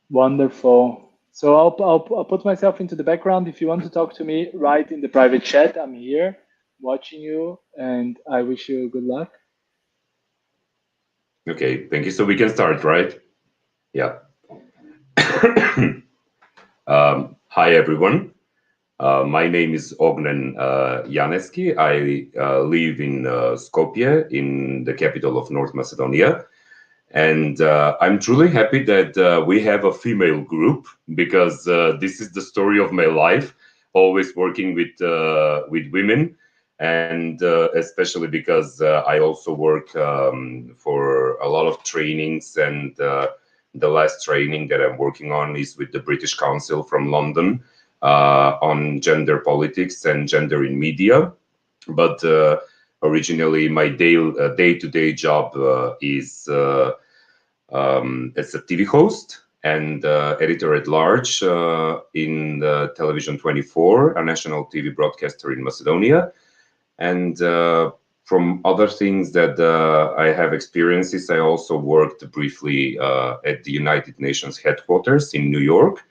[SPEAKER 5] Wonderful. So I'll put myself into the background. If you want to talk to me, write in the private chat. I'm here watching you, and I wish you good luck.
[SPEAKER 4] Okay, thank you. So we can start, right? Yeah. Hi, everyone. My name is Ognen Janeski. I live in Skopje, in the capital of North Macedonia. And I'm truly happy that we have a female group, because this is the story of my life, always working with women, and especially because I also work for a lot of trainings, and the last training that I'm working on is with the British Council from London on gender politics and gender in media. But originally my day-to-day job is as a TV host and editor at large in Television 24, a national TV broadcaster in Macedonia. And from other things that I have experiences, I also worked briefly at the United Nations headquarters in New York,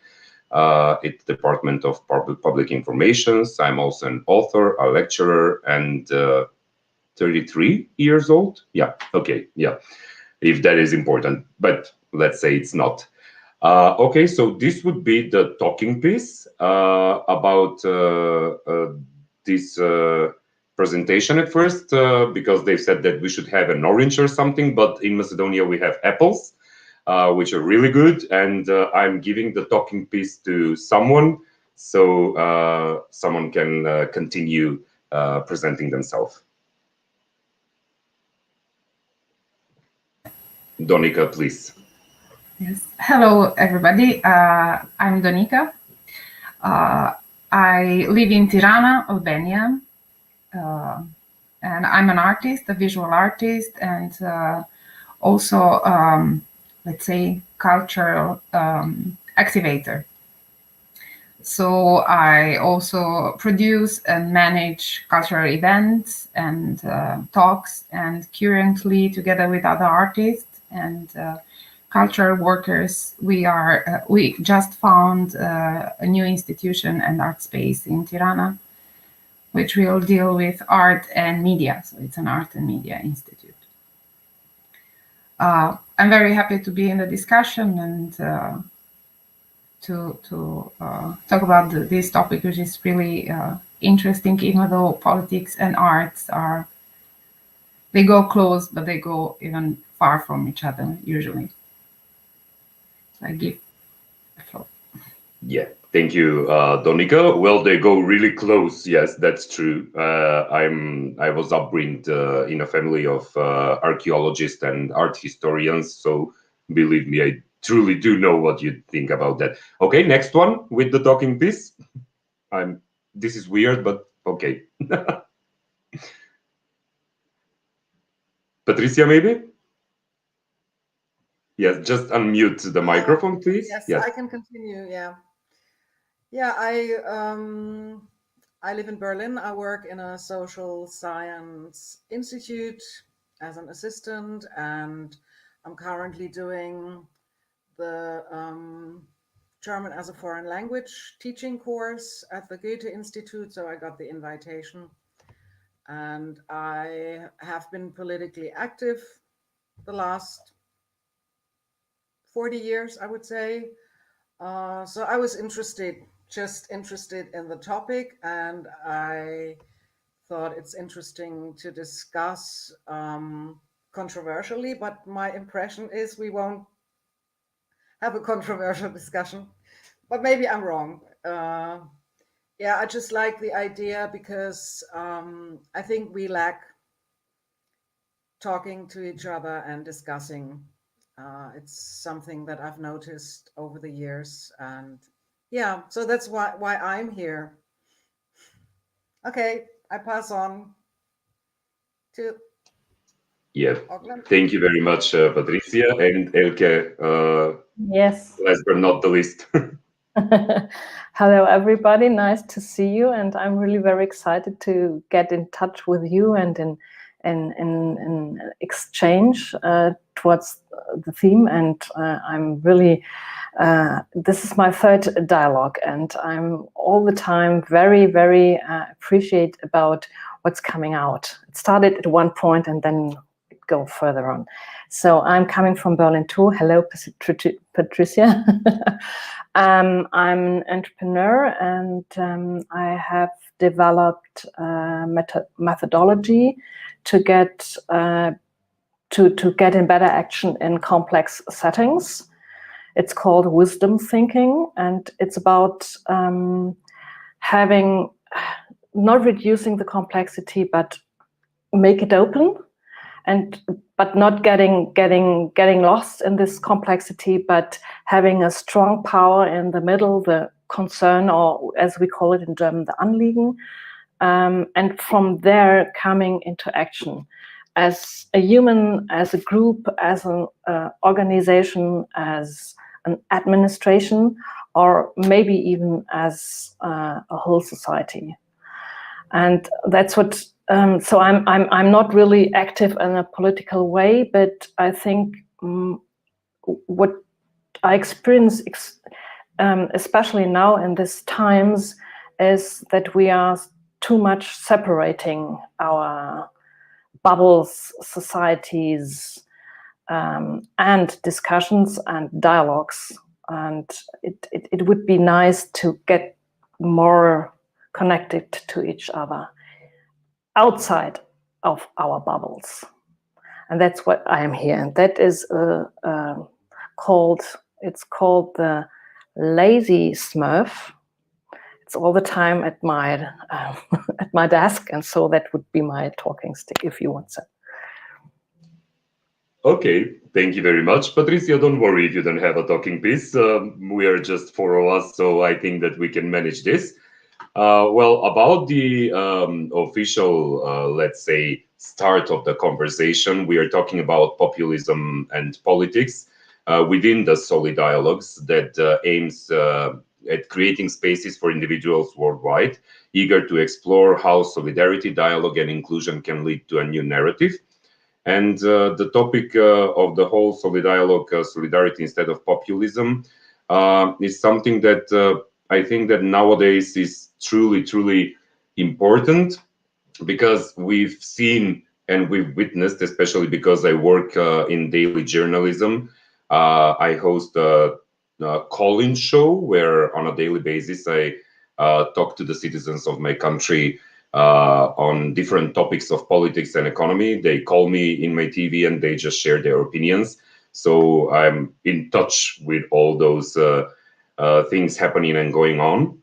[SPEAKER 4] at the Department of Public Information. I'm also an author, a lecturer, and 33 years old. Yeah, okay, yeah, if that is important, but let's say it's not. Okay, so this would be the talking piece about this presentation at first, because they said that we should have an orange or something, but in Macedonia we have apples, which are really good, and I'm giving the talking piece to someone so someone can continue presenting themselves. Donika, please.
[SPEAKER 6] Yes. Hello, everybody. I'm Donika. I live in Tirana, Albania, and I'm an artist, a visual artist, and also, let's say, cultural activator. So I also produce and manage cultural events and talks, and currently, together with other artists and cultural workers, we just found a new institution and art space in Tirana, which will deal with art and media. So it's an art and media institute. I'm very happy to be in the discussion and to talk about this topic, which is really interesting, even though politics and arts they go close, but they go even far from each other usually. So I give the floor.
[SPEAKER 4] Yeah, thank you, Donika. Well, they go really close. Yes, that's true. I was upbringed in a family of archaeologists and art historians, so believe me, I truly do know what you think about that. Okay, next one with the talking piece. This is weird, but okay. Patricia, maybe? Yes, just unmute the microphone, please.
[SPEAKER 9] Yes, I can continue. Yeah, yeah. I live in Berlin. I work in a social science institute as an assistant, and I'm currently doing the German as a foreign language teaching course at the Goethe-Institut. So I got the invitation, and I have been politically active the last 40 years, I would say. So I was just interested in the topic, and I thought it's interesting to discuss controversially, but my impression is we won't have a controversial discussion, but maybe I'm wrong. Yeah, I just like the idea because I think we lack talking to each other and discussing. It's something that I've noticed over the years, and yeah, so that's why I'm here. Okay, I pass on to
[SPEAKER 4] Yeah, thank you very much, Patricia and Elke.
[SPEAKER 2] Yes.
[SPEAKER 4] Last but not the least.
[SPEAKER 2] Hello, everybody. Nice to see you, and I'm really very excited to get in touch with you and in exchange towards the theme. And I'm really this is my third dialogue, and I'm all the time very, very appreciate about what's coming out. It started at one point and then go further on. So I'm coming from Berlin too. Hello, Patricia. I'm an entrepreneur, and I have developed methodology to get in better action in complex settings. It's called wisdom thinking, and it's about not reducing the complexity, but make it open, but not getting lost in this complexity, but having a strong power in the middle, the concern, or as we call it in German, the Anliegen, and from there coming into action as a human, as a group, as an organization, as an administration, or maybe even as a whole society. And that's what. So I'm not really active in a political way, but I think what I experience, especially now in these times, is that we are too much separating our bubbles, societies, and discussions and dialogues. And it would be nice to get more connected to each other outside of our bubbles. And that's what I am here. And that is called the lazy smurf. it's all the time at my at my desk, and so that would be my talking stick if you want some.
[SPEAKER 4] Okay, thank you very much, Patricia. Don't worry if you don't have a talking piece. We are just four of us, so I think that we can manage this. Well, about the official, let's say, start of the conversation, we are talking about populism and politics within the Solidialogues that aims at creating spaces for individuals worldwide, eager to explore how solidarity, dialogue, and inclusion can lead to a new narrative. And the topic of the whole Solidialogue, solidarity instead of populism, is something that I think that nowadays is truly, truly important, because we've seen and we've witnessed, especially because I work in daily journalism. I host a call-in show where on a daily basis I talk to the citizens of my country on different topics of politics and economy. They call me in my TV and they just share their opinions. So I'm in touch with all those things happening and going on.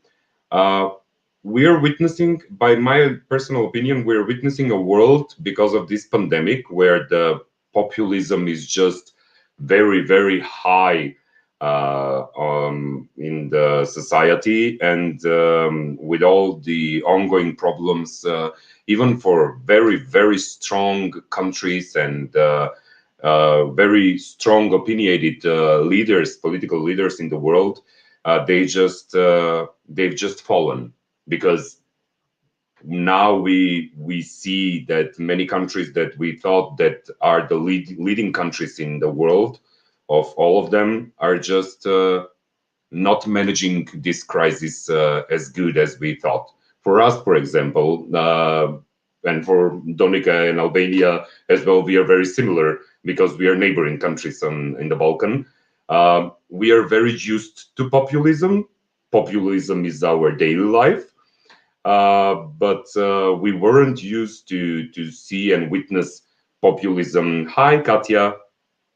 [SPEAKER 4] We are witnessing, by my personal opinion, we're witnessing a world because of this pandemic where the populism is just very, very high in the society, and with all the ongoing problems, even for very, very strong countries and very strong opinionated leaders, political leaders in the world, they've just fallen, because now we see that many countries that we thought that are the leading countries in the world, of all of them, are just not managing this crisis as good as we thought. For us, for example, and for Donica and Albania as well, we are very similar because we are neighboring countries in the Balkan. We are very used to populism. Populism is our daily life. But we weren't used to see and witness populism. Hi, Katya.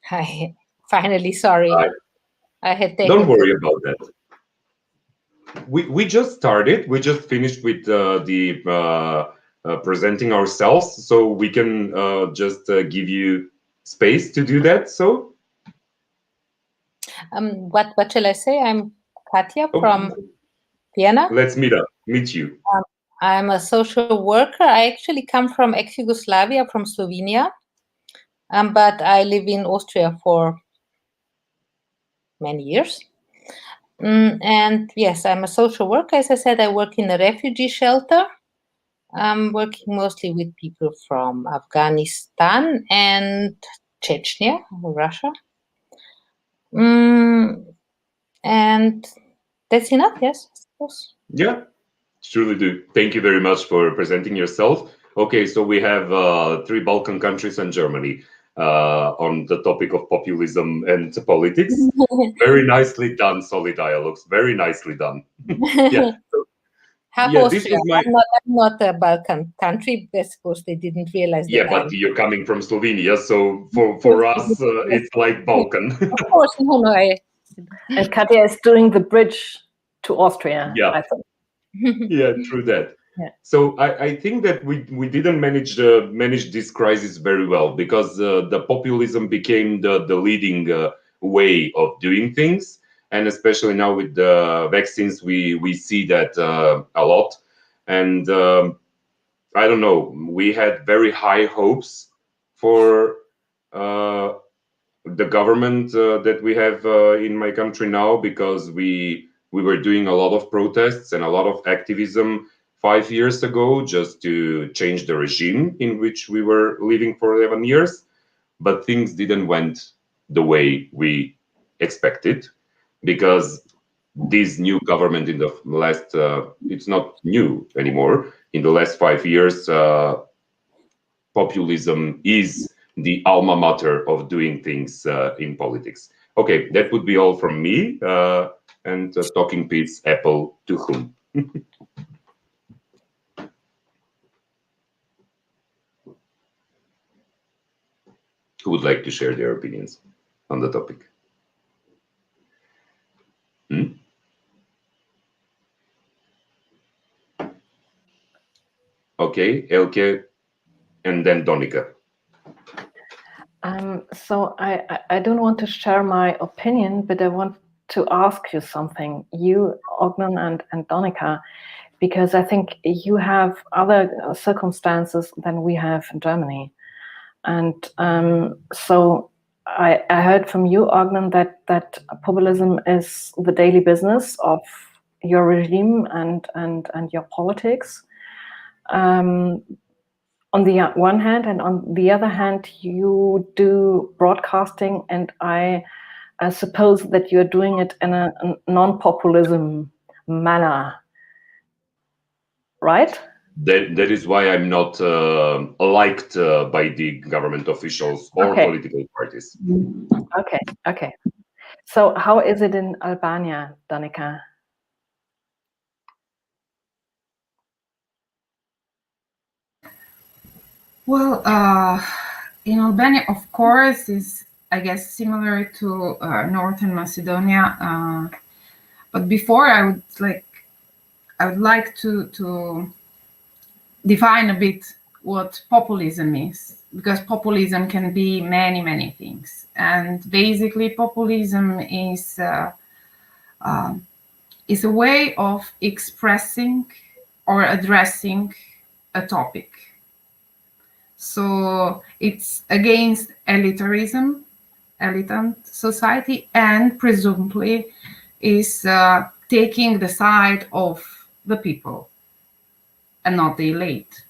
[SPEAKER 7] Hi. Finally, sorry.
[SPEAKER 4] Hi.
[SPEAKER 7] I had taken.
[SPEAKER 4] Don't worry about that. We just started. We just finished with the presenting ourselves, so we can just give you space to do that. So,
[SPEAKER 7] what shall I say? I'm Katya from Vienna.
[SPEAKER 4] Let's meet you.
[SPEAKER 7] I'm a social worker. I actually come from ex-Yugoslavia, from Slovenia, but I live in Austria for many years. And yes, I'm a social worker. As I said, I work in a refugee shelter. I'm working mostly with people from Afghanistan and Chechnya, Russia. And that's enough, yes, I suppose.
[SPEAKER 4] Yeah, truly do. Thank you very much for presenting yourself. Okay, so we have 3 Balkan countries and Germany on the topic of populism and politics. Very nicely done, Solidialogues. Very nicely done. Yeah. So,
[SPEAKER 7] Half this is my... I'm not a Balkan country. I suppose they didn't realize that.
[SPEAKER 4] Yeah, but you're coming from Slovenia, so for us, it's like Balkan.
[SPEAKER 7] Of course, no.
[SPEAKER 2] And Katya is doing the bridge to Austria.
[SPEAKER 4] Yeah,
[SPEAKER 2] I think.
[SPEAKER 4] Yeah, true that.
[SPEAKER 2] Yeah.
[SPEAKER 4] So I think that we didn't manage this crisis very well, because the populism became the leading way of doing things, and especially now with the vaccines, we see that a lot. And I don't know, we had very high hopes for the government that we have in my country now, because we were doing a lot of protests and a lot of activism 5 years ago just to change the regime in which we were living for 11 years. But things didn't went the way we expected, because this new government in the last, it's not new anymore, in the last 5 years, populism is the alma mater of doing things in politics. Okay, that would be all from me. And talking piece, Apple to whom? Who would like to share their opinions on the topic? Okay, Elke, and then Donika.
[SPEAKER 2] So I don't want to share my opinion, but I want to ask you something, you, Ognan and Donika, because I think you have other circumstances than we have in Germany. And so I heard from you, Ognan, that populism is the daily business of your regime and your politics. On the one hand, and on the other hand, you do broadcasting, and I suppose that you're doing it in a non-populism manner, right?
[SPEAKER 4] That is why I'm not liked by the government officials or political parties.
[SPEAKER 2] Okay. So how is it in Albania, Danica?
[SPEAKER 6] Well, in Albania, of course, is, I guess, similar to Northern Macedonia. But before, I would like to define a bit what populism is, because populism can be many, many things. And basically, populism is a way of expressing or addressing a topic. So it's against elitism, elitant society, and presumably is taking the side of the people and not the elite.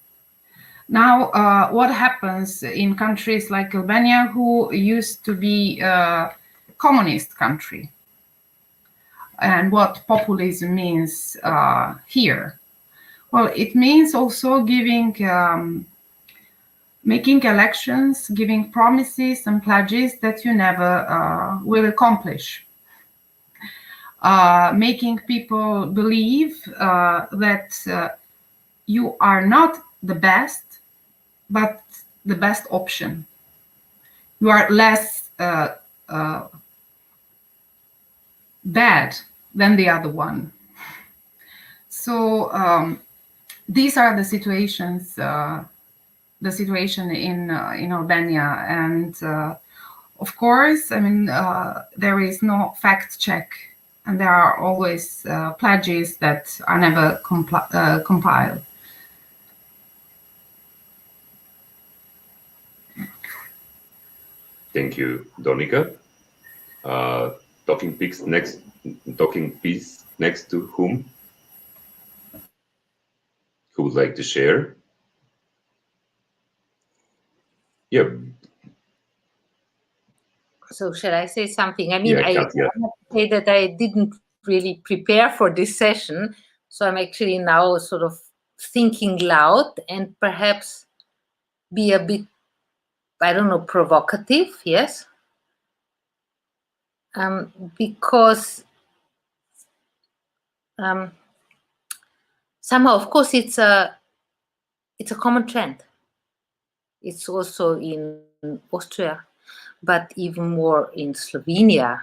[SPEAKER 6] Now, what happens in countries like Albania, who used to be a communist country, and what populism means here? Well, it means also making elections, giving promises and pledges that you never will accomplish. Making people believe that you are not the best, but the best option. You are less bad than the other one. So these are the situations. The situation in Albania, and of course, I mean, there is no fact check, and there are always pledges that are never compiled.
[SPEAKER 4] Thank you, Donika. Talking piece next to whom? Who would like to share? Yeah.
[SPEAKER 7] So shall I say something? I mean, I have to say that I didn't really prepare for this session, so I'm actually now sort of thinking loud and perhaps be a bit, I don't know, provocative, yes? Because somehow, of course, it's a common trend. It's also in Austria, but even more in Slovenia.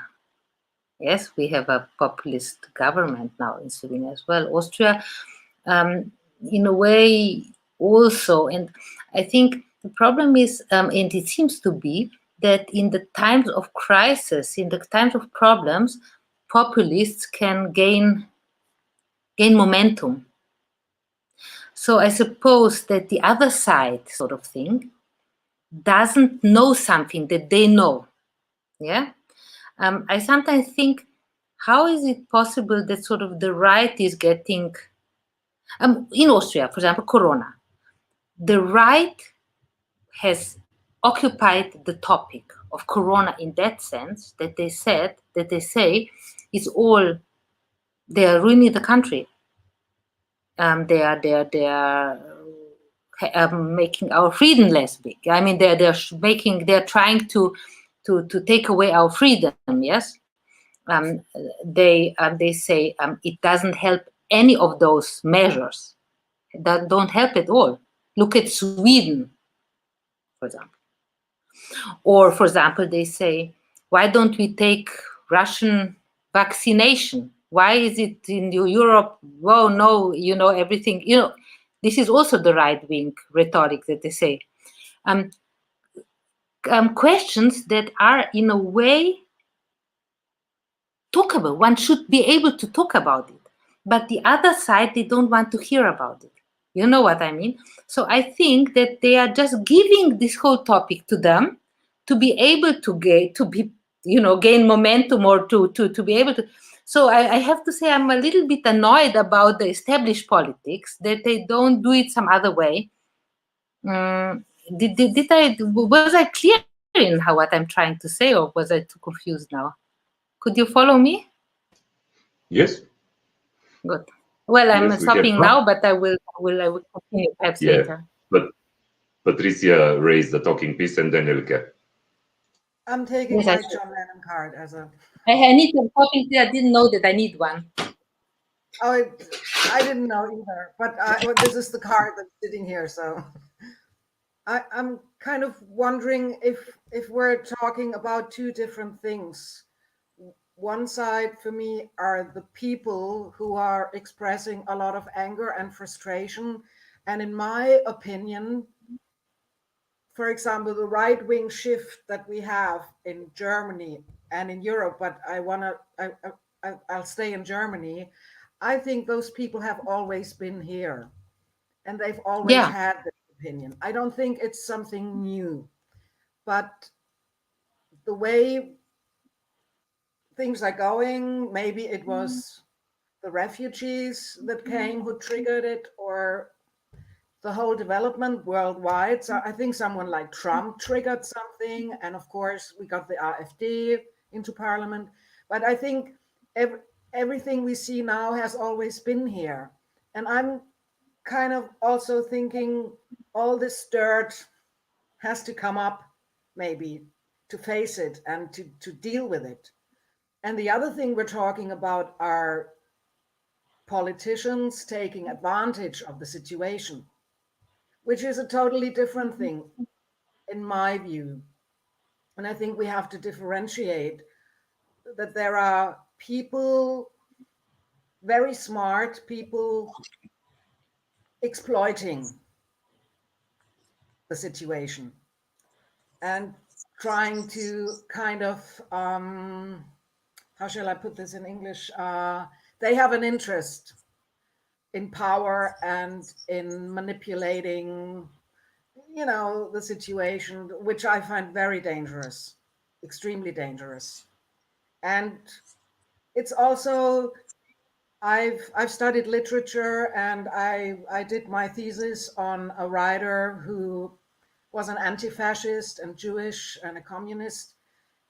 [SPEAKER 7] Yes, we have a populist government now in Slovenia as well. Austria, in a way, also. And I think the problem is, and it seems to be, that in the times of crisis, in the times of problems, populists can gain momentum. So I suppose that the other side, sort of thing, doesn't know something that they know. Yeah. I sometimes think, how is it possible that sort of the right is getting, in Austria, for example, Corona, the right has occupied the topic of Corona in that sense that they say it's all, they are ruining the country. They are making our freedom less big. I mean, they're trying to take away our freedom. Yes, they say it doesn't help any of those measures. That don't help at all. Look at Sweden, for example. Or, for example, they say, why don't we take Russian vaccination? Why is it in Europe? Oh no, everything. this is also the right-wing rhetoric that they say. Questions that are in a way talkable. One should be able to talk about it, but the other side, they don't want to hear about it. You know what I mean? So I think that they are just giving this whole topic to them to be able to gain momentum, or to be able to. So I have to say I'm a little bit annoyed about the established politics, that they don't do it some other way. Was I clear in what I'm trying to say, or was I too confused now? Could you follow me?
[SPEAKER 4] Yes.
[SPEAKER 7] Good. Well, I'm
[SPEAKER 4] Yes,
[SPEAKER 7] stopping now, but I will continue perhaps later.
[SPEAKER 4] But Patricia raised the talking piece, and then Elke.
[SPEAKER 9] I'm taking my John Lennon card as a.
[SPEAKER 7] I need a talking piece. I didn't know that I need one.
[SPEAKER 9] Oh, I didn't know either, but this is the card that's sitting here, so. I'm kind of wondering if we're talking about two different things. One side for me are the people who are expressing a lot of anger and frustration. And in my opinion, for example, the right-wing shift that we have in Germany and in Europe, but I'll stay in Germany. I think those people have always been here, and they've always had this opinion. I don't think it's something new, but the way things are going, maybe it was the refugees that came who triggered it, or the whole development worldwide. So I think someone like Trump triggered something, and of course we got the AfD into parliament. But I think everything we see now has always been here, and I'm kind of also thinking all this dirt has to come up, maybe, to face it and to deal with it. And the other thing we're talking about are politicians taking advantage of the situation, which is a totally different thing in my view. And I think we have to differentiate that there are people, very smart people, exploiting the situation and trying to kind of, how shall I put this in English? They have an interest in power and in manipulating, the situation, which I find very dangerous, extremely dangerous. And it's also, I've studied literature, and I did my thesis on a writer who was an anti-fascist and Jewish and a communist.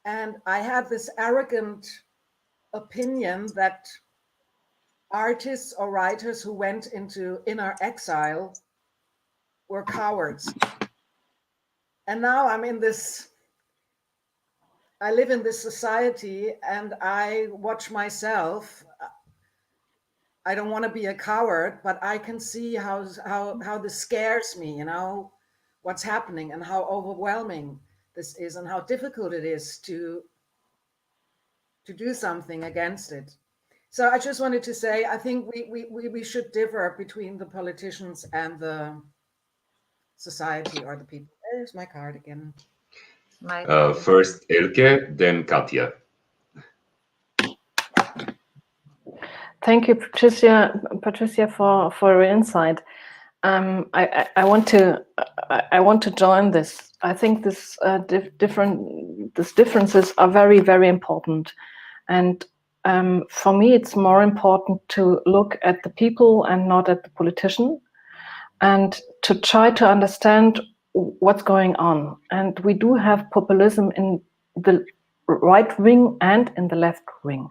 [SPEAKER 9] And I had this arrogant opinion that artists or writers who went into inner exile were cowards. And now I live in this society, and I watch myself. I don't want to be a coward, but I can see how this scares me, what's happening and how overwhelming this is and how difficult it is to do something against it. So I just wanted to say, I think we should differ between the politicians and the society or the people. There's my card again.
[SPEAKER 4] First Elke, then Katja.
[SPEAKER 2] Thank you, Patricia, for your insight. I want to join this. I think these differences are very, very important, and for me, it's more important to look at the people and not at the politician, and to try to understand what's going on. And we do have populism in the right wing and in the left wing.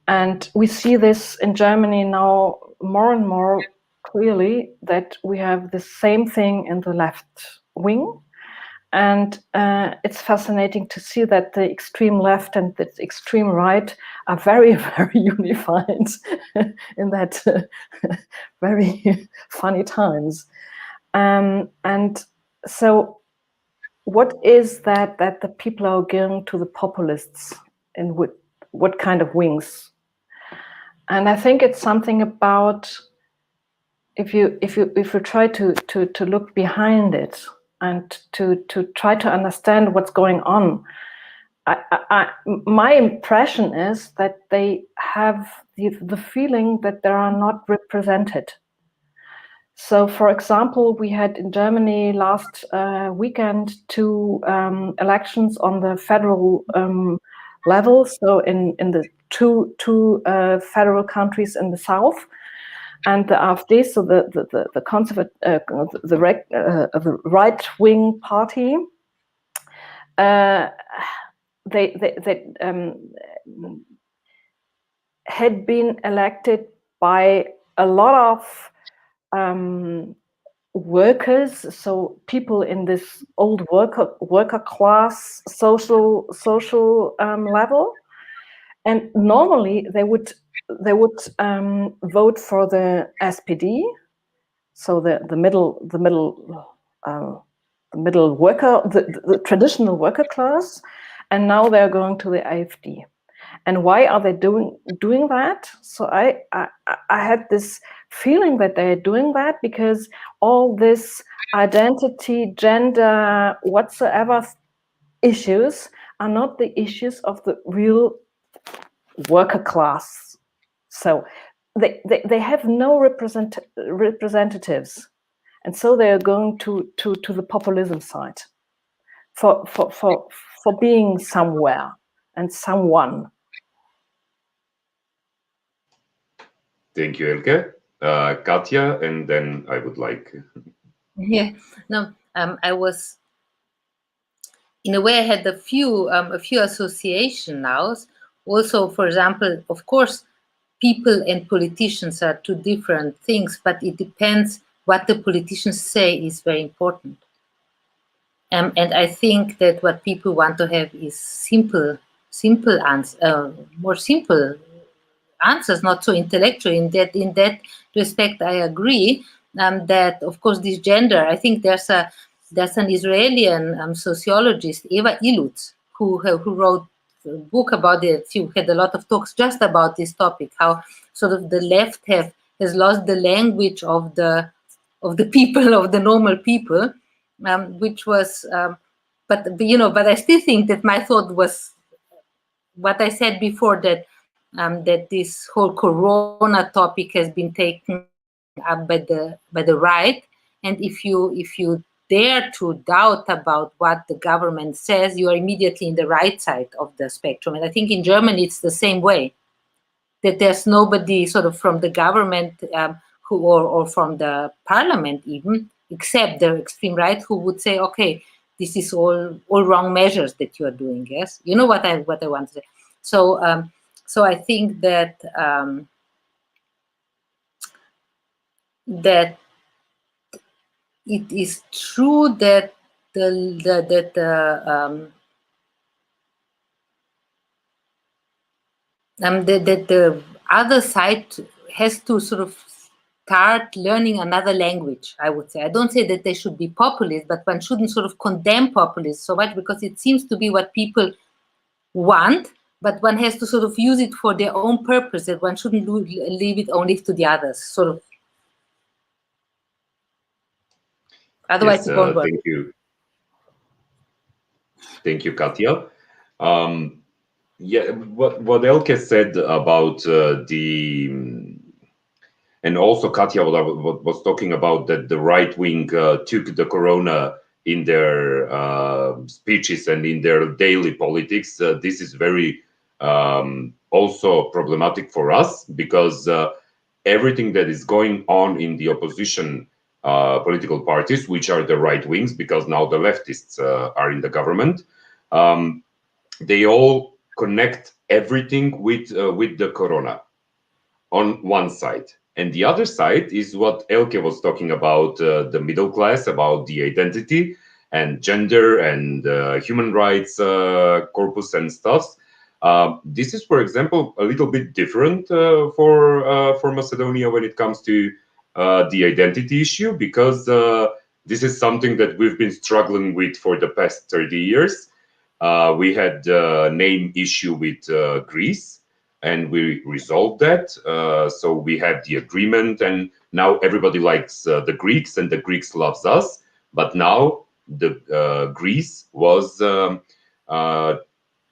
[SPEAKER 2] And we see this in Germany now more and more clearly, that we have the same thing in the left wing. And it's fascinating to see that the extreme left and the extreme right are very, very unified in that very funny times. And so what is that the people are going to the populists, and what kind of wings? And I think it's something about if you try to look behind it and to try to understand what's going on, my impression is that they have the feeling that they are not represented. So, for example, we had in Germany last weekend 2 elections on the federal level. So, in the two federal countries in the south, and the AfD, so the conservative, the right-wing party, they had been elected by a lot of workers, so people in this old worker class social level, and normally they would vote for the SPD, so the middle worker, the traditional worker class, and now they're going to the AfD. And why are they doing that? So I had this feeling that they're doing that because all this identity, gender, whatsoever issues are not the issues of the real worker class. So they have no representatives, and so they are going to the populism side for being somewhere and someone.
[SPEAKER 4] Thank you, Elke. Katja, and then I would like.
[SPEAKER 7] Yeah, no, I was, in a way, I had a few association now. Also, for example, of course, people and politicians are two different things, but it depends what the politicians say is very important. And I think that what people want to have is simple answers, more simple answers, not so intellectual. In that respect, I agree that, of course, this gender. I think there's an Israeli sociologist, Eva Ilutz, who wrote a book about it. She had a lot of talks just about this topic, how sort of the left has lost the language of the people, of the normal people, which was. But I still think that my thought was what I said before, that that this whole Corona topic has been taken up by the right, and if you dare to doubt about what the government says, you are immediately in the right side of the spectrum. And I think in Germany it's the same way, that there's nobody sort of from the government who or from the parliament even, except the extreme right, who would say, okay, this is all wrong measures that you are doing. Yes, you know what I want to say. So I think that that it is true that the other side has to sort of start learning another language, I would say. I don't say that they should be populist, but one shouldn't sort of condemn populism so much, because it seems to be what people want, but one has to sort of use it for their own purpose, that one shouldn't leave it only to the others, sort of. Otherwise,
[SPEAKER 4] Yes,
[SPEAKER 7] it won't work.
[SPEAKER 4] Thank you, Katja. Yeah, what Elke said about and also Katja was talking about that the right wing took the corona in their speeches and in their daily politics. This is very also problematic for us, because everything that is going on in the opposition political parties, which are the right wings, because now the leftists are in the government, they all connect everything with the corona on one side. And the other side is what Elke was talking about, the middle class, about the identity and gender and human rights corpus and stuff. This is, for example, a little bit different for Macedonia when it comes to the identity issue, because this is something that we've been struggling with for the past 30 years. We had a name issue with Greece, and we resolved that. So we had the agreement, and now everybody likes the Greeks, and the Greeks loves us. But now the Greece was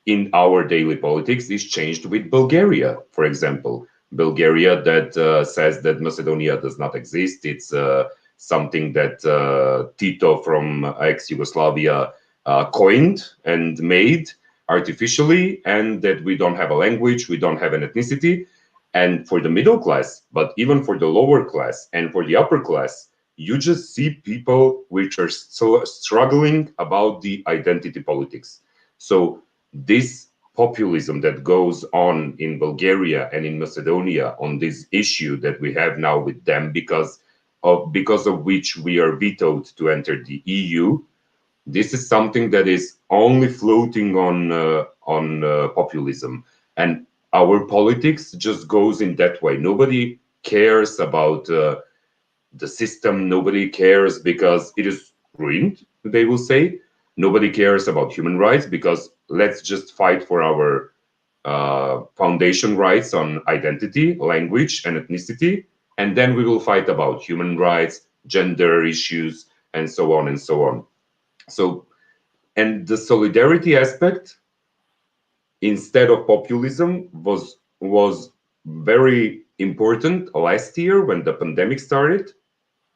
[SPEAKER 4] in our daily politics is changed with Bulgaria, for example. Bulgaria that says that Macedonia does not exist. It's something that Tito from ex-Yugoslavia coined and made artificially, and that we don't have a language, we don't have an ethnicity. And for the middle class, but even for the lower class and for the upper class, you just see people which are so struggling about the identity politics. So this populism that goes on in Bulgaria and in Macedonia on this issue that we have now with them, because of which we are vetoed to enter the EU, this is something that is only floating on populism, and our politics just goes in that way. Nobody cares about the system. Nobody cares because it is ruined, they will say. Nobody cares about human rights because let's just fight for our foundation rights on identity, language, and ethnicity, and then we will fight about human rights, gender issues, and so on and so on. So, and the solidarity aspect, instead of populism, was very important last year when the pandemic started,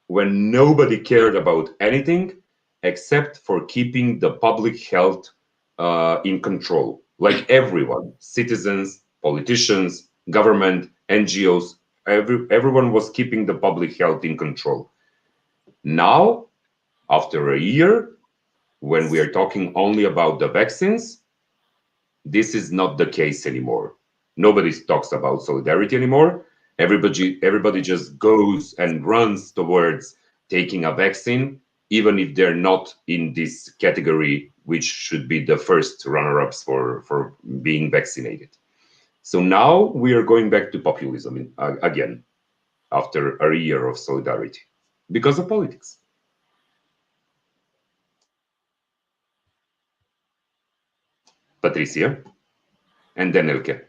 [SPEAKER 4] when nobody cared about anything except for keeping the public health in control. Like everyone, citizens, politicians, government, NGOs, everyone was keeping the public health in control. Now, after a year, when we are talking only about the vaccines, this is not the case anymore. Nobody talks about solidarity anymore. Everybody just goes and runs towards taking a vaccine, even if they're not in this category, which should be the first runner-ups for being vaccinated. So now we are going back to populism again, after a year of solidarity, because of politics. Patricia, and then Elke.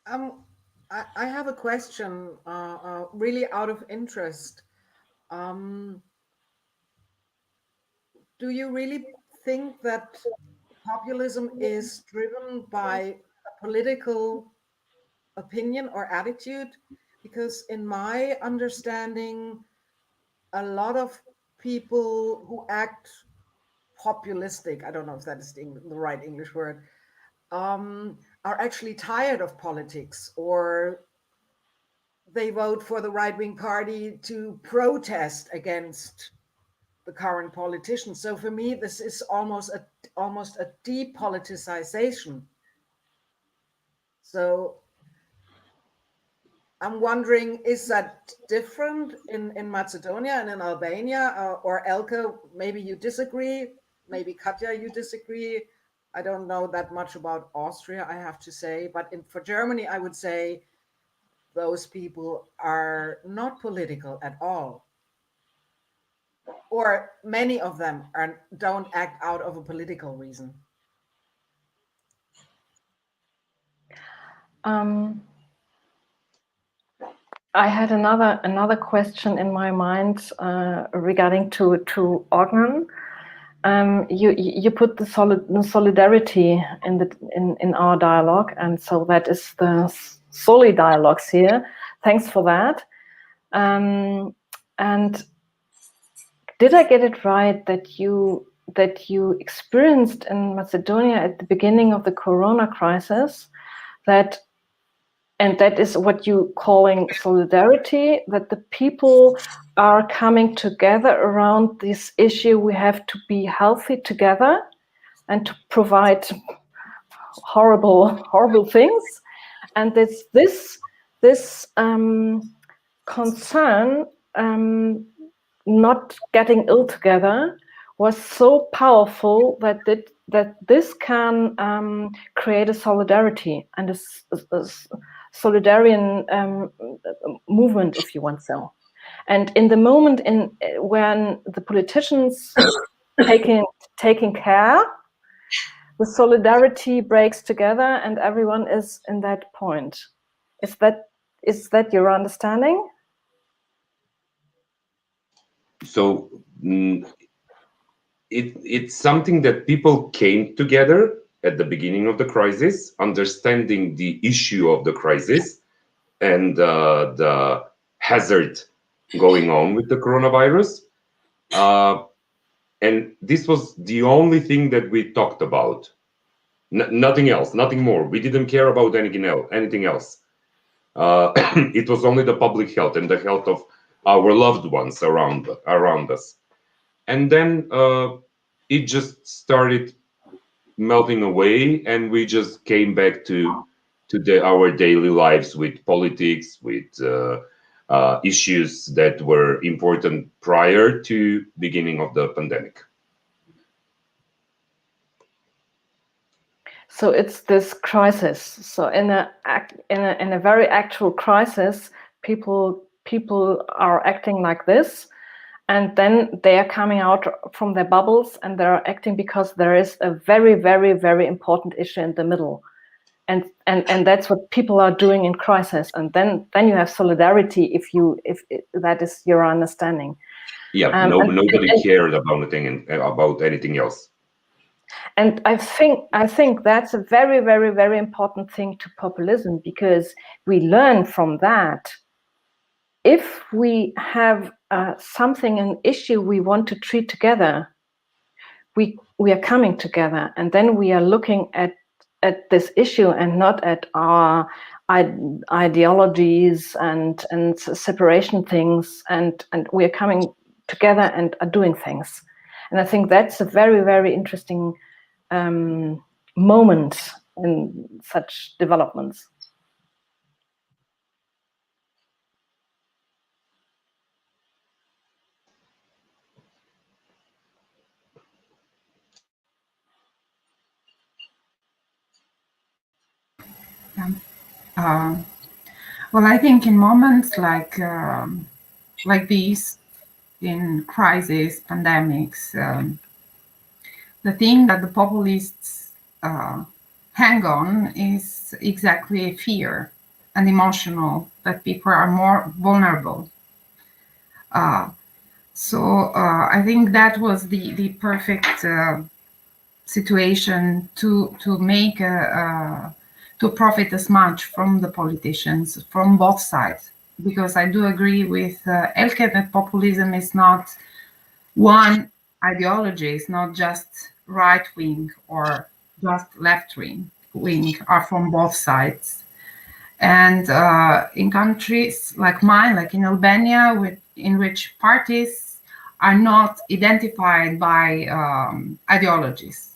[SPEAKER 9] I have a question, really out of interest. Do you really think that populism is driven by a political opinion or attitude? Because in my understanding, a lot of people who act populistic, I don't know if that is the right English word, are actually tired of politics, or they vote for the right-wing party to protest against the current politicians. So for me, this is almost a depoliticization. So I'm wondering, is that different in Macedonia and in Albania? Or Elke, maybe you disagree. Maybe Katja, you disagree. I don't know that much about Austria, I have to say. But for Germany, I would say those people are not political at all. Or many of them don't act out of a political reason.
[SPEAKER 2] I had another question in my mind regarding to Ognan. You put the solidarity in our dialogue, and so that is the Solidialogues here. Thanks for that. And did I get it right that you experienced in Macedonia at the beginning of the Corona crisis and that is what you calling solidarity, that the people are coming together around this issue? We have to be healthy together and to provide horrible things, and this concern not getting ill together was so powerful that this can create a solidarity and a solidarian movement, if you want so. And in the moment when the politicians taking care, the solidarity breaks together and everyone is in that point. Is that your understanding?
[SPEAKER 4] So it's something that people came together at the beginning of the crisis, understanding the issue of the crisis and the hazard going on with the coronavirus. And this was the only thing that we talked about. Nothing else, nothing more. We didn't care about anything else. It was only the public health and the health of our loved ones around us. And then it just started melting away, and we just came back to our daily lives with politics, with issues that were important prior to beginning of the pandemic.
[SPEAKER 2] So it's this crisis. So in a very actual crisis, people are acting like this, and then they are coming out from their bubbles and they're acting because there is a very, very, very important issue in the middle. And that's what people are doing in crisis. And then you have solidarity if that is your understanding.
[SPEAKER 4] Yeah, nobody cared about anything else.
[SPEAKER 2] And I think that's a very, very, very important thing to populism, because we learn from that. If we have an issue we want to treat together, we are coming together, and then we are looking at this issue and not at our ideologies and separation things, and we are coming together and are doing things. And I think that's a very, very interesting moment in such developments.
[SPEAKER 6] Well, I think in moments like these, in crisis, pandemics, the thing that the populists hang on is exactly fear and emotional, that people are more vulnerable. So I think that was the perfect situation to make to profit as much from the politicians, from both sides. Because I do agree with Elke that populism is not one ideology, it's not just right wing or just left wing, are from both sides. And in countries like mine, like in Albania, in which parties are not identified by ideologies,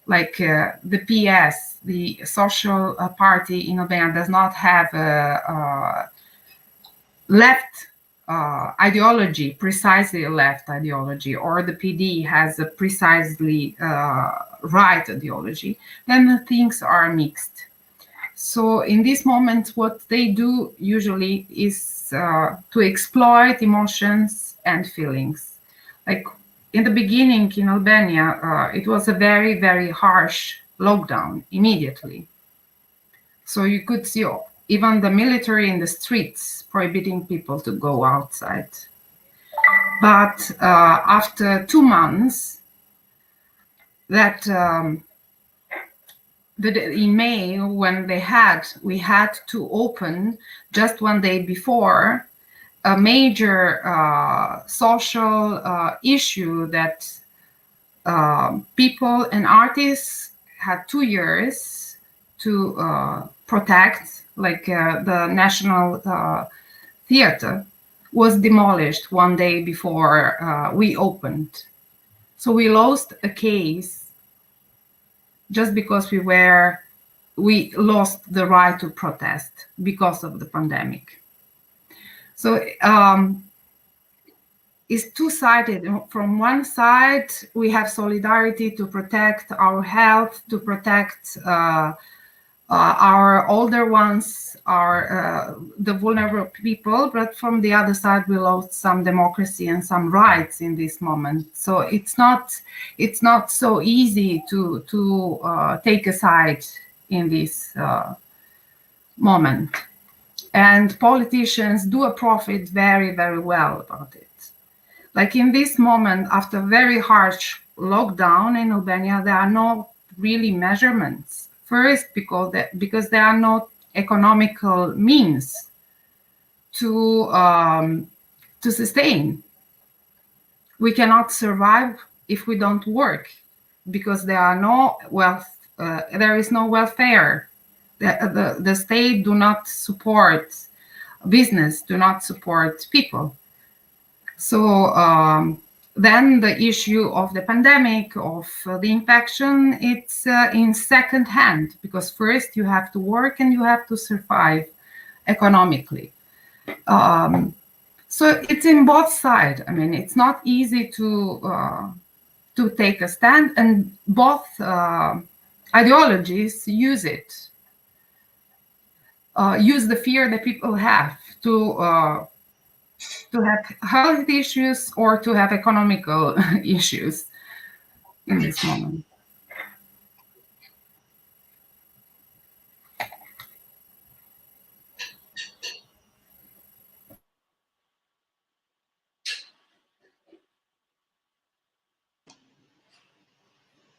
[SPEAKER 6] like the PS, the Social Party in Albania, does not have a left ideology, precisely a left ideology, or the PD has a precisely right ideology, then things are mixed. So in this moment, what they do usually is to exploit emotions and feelings. Like in the beginning in Albania, it was a very, very harsh lockdown immediately. So you could see even the military in the streets prohibiting people to go outside. But after 2 months, that in May, when we had to open just one day before a major social issue that people and artists had 2 years to protect, like the National Theater was demolished one day before we opened. So we lost a case just because we lost the right to protest because of the pandemic. So it's two-sided. From one side, we have solidarity to protect our health, to protect Our older ones are the vulnerable people, but from the other side, we lost some democracy and some rights in this moment. So it's not so easy to take a side in this moment. And politicians do a profit very, very well about it. Like in this moment, after very harsh lockdown in Albania, there are no really measurements. First, because there are no economical means to sustain. We cannot survive if we don't work, because there are no wealth. There is no welfare. The state do not support business, do not support people. So then the issue of the pandemic, of the infection, it's in second hand, because first you have to work and you have to survive economically. So it's in both sides. I mean, it's not easy to take a stand, and both ideologies use it, use the fear that people have to have health issues or to have economical issues in this moment.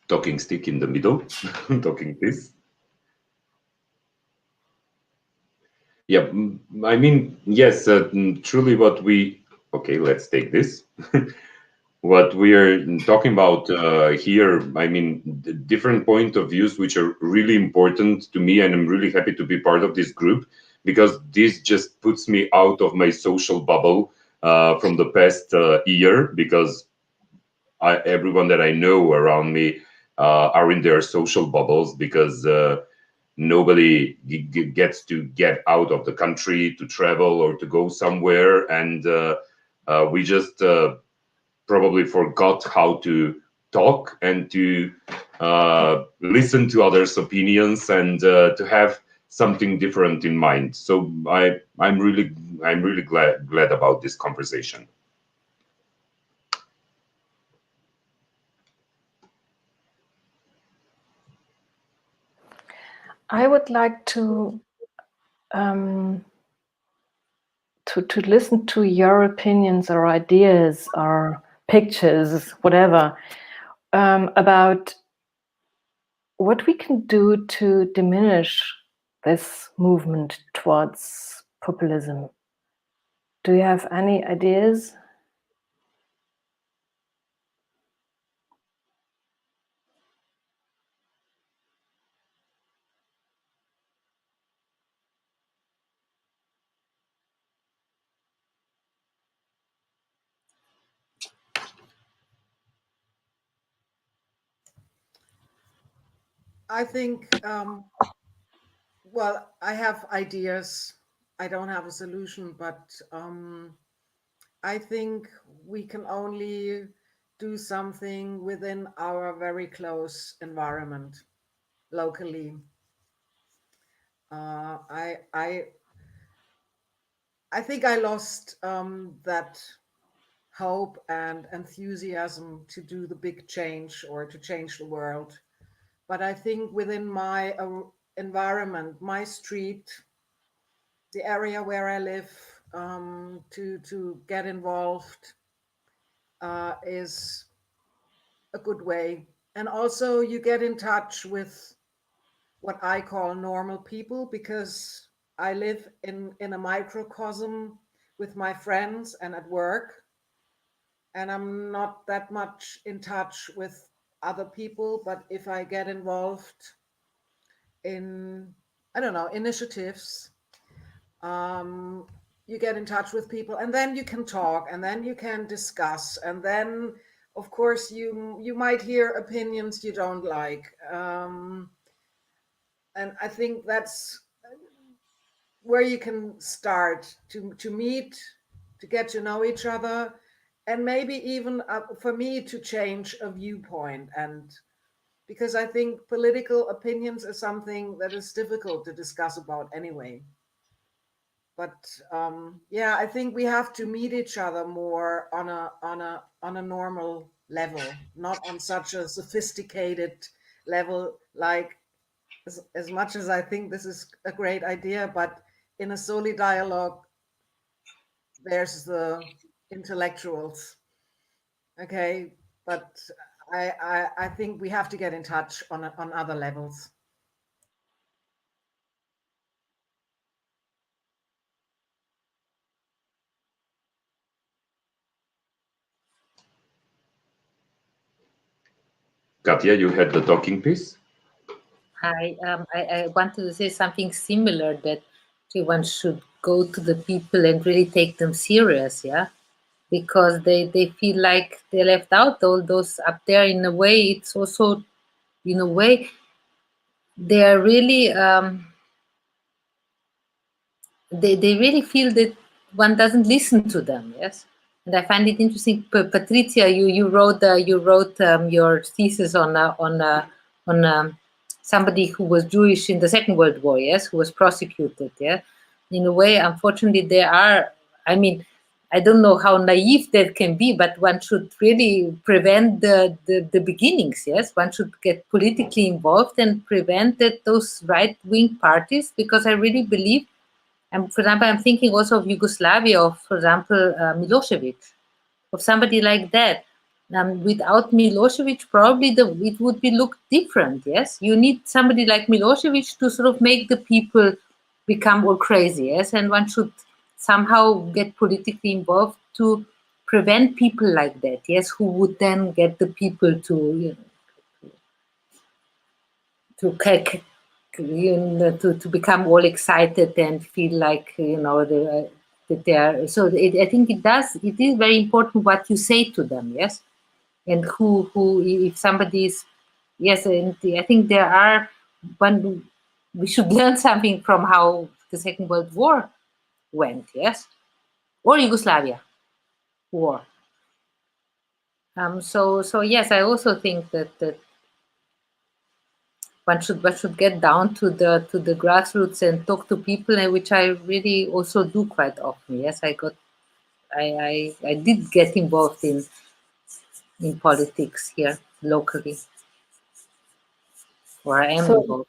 [SPEAKER 4] Talking stick in the middle, talking piece. Yeah, I mean, yes, truly what we, okay, let's take this. What we are talking about here, I mean, the different point of views, which are really important to me, and I'm really happy to be part of this group, because this just puts me out of my social bubble from the past year, because everyone that I know around me are in their social bubbles, because nobody gets to get out of the country to travel or to go somewhere, and we just probably forgot how to talk and to listen to others' opinions, and to have something different in mind. So I'm really glad about this conversation.
[SPEAKER 2] I would like to listen to your opinions or ideas or pictures, whatever, about what we can do to diminish this movement towards populism. Do you have any ideas?
[SPEAKER 9] I think, well, I have ideas. I don't have a solution, but I think we can only do something within our very close environment, locally. I think I lost that hope and enthusiasm to do the big change or to change the world. But I think within my environment, my street, the area where I live, to get involved is a good way. And also you get in touch with what I call normal people, because I live in a microcosm with my friends and at work, and I'm not that much in touch with other people. But if I get involved in, I don't know, initiatives, you get in touch with people, and then you can talk, and then you can discuss, and then of course you might hear opinions you don't like, and I think that's where you can start to meet, to get to know each other, and maybe even for me to change a viewpoint. And because I think political opinions is something that is difficult to discuss about anyway. But yeah, I think we have to meet each other more on a normal level, not on such a sophisticated level. Like as much as I think this is a great idea, but in a Solidialogue, there's the intellectuals, okay? But I think we have to get in touch on other levels.
[SPEAKER 4] Katja, you had the talking piece.
[SPEAKER 7] I wanted to say something similar, that one should go to the people and really take them serious, yeah, because they feel like they're left out. All those up there, in a way, it's also, in a way, they are really they really feel that one doesn't listen to them, yes. And I find it interesting, Patricia, you wrote your thesis on somebody who was Jewish in the Second World War, yes, who was prosecuted, yeah. In a way, unfortunately, there are, I mean, I don't know how naive that can be, but one should really prevent the beginnings, yes. One should get politically involved and prevent that those right-wing parties, because I really believe, and for example, I'm thinking also of Yugoslavia, of, for example, Milosevic, of somebody like that. Without Milosevic, probably it would be look different. Yes, you need somebody like Milosevic to sort of make the people become all crazy. Yes, and one should somehow get politically involved to prevent people like that. Yes, who would then get the people to, you know, to become all excited and feel like, you know, that they are. So I think it is very important what you say to them, yes, and who if somebody is, yes, and I think there are we should learn something from how the Second World War went, yes, or Yugoslavia war. So yes, I also think that one should get down to the grassroots and talk to people, and which I really also do quite often. Yes, I did get involved in politics here locally, or I am involved.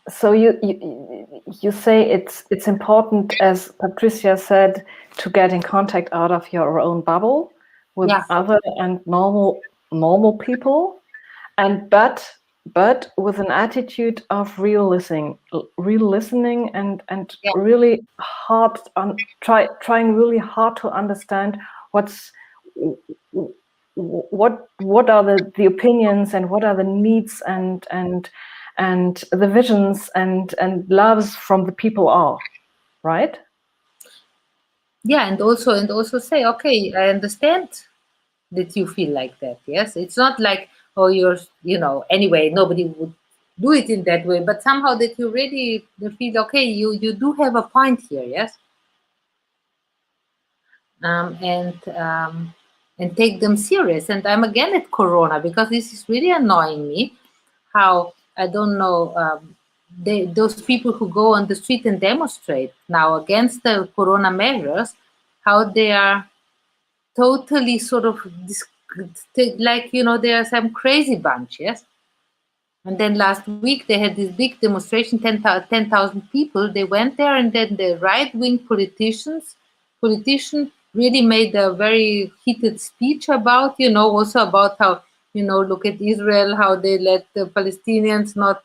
[SPEAKER 2] So you say it's important, as Patricia said, to get in contact out of your own bubble with other and normal people, and but with an attitude of real listening and really hard on trying really hard to understand what are the opinions and what are the needs and the visions and loves from the people are, right?
[SPEAKER 7] Yeah, and also say, okay, I understand that you feel like that. Yes, it's not like, oh, anyway, nobody would do it in that way, but somehow that you really feel, okay, you do have a point here, yes. And take them serious. And I'm again at Corona, because this is really annoying me, how, I don't know, those people who go on the street and demonstrate now against the Corona measures, how they are totally sort of like, they are some crazy bunch, yes. And then last week they had this big demonstration, 10,000 people. They went there, and then the right-wing politician really made a very heated speech about, also about how, look at Israel, how they let the Palestinians not,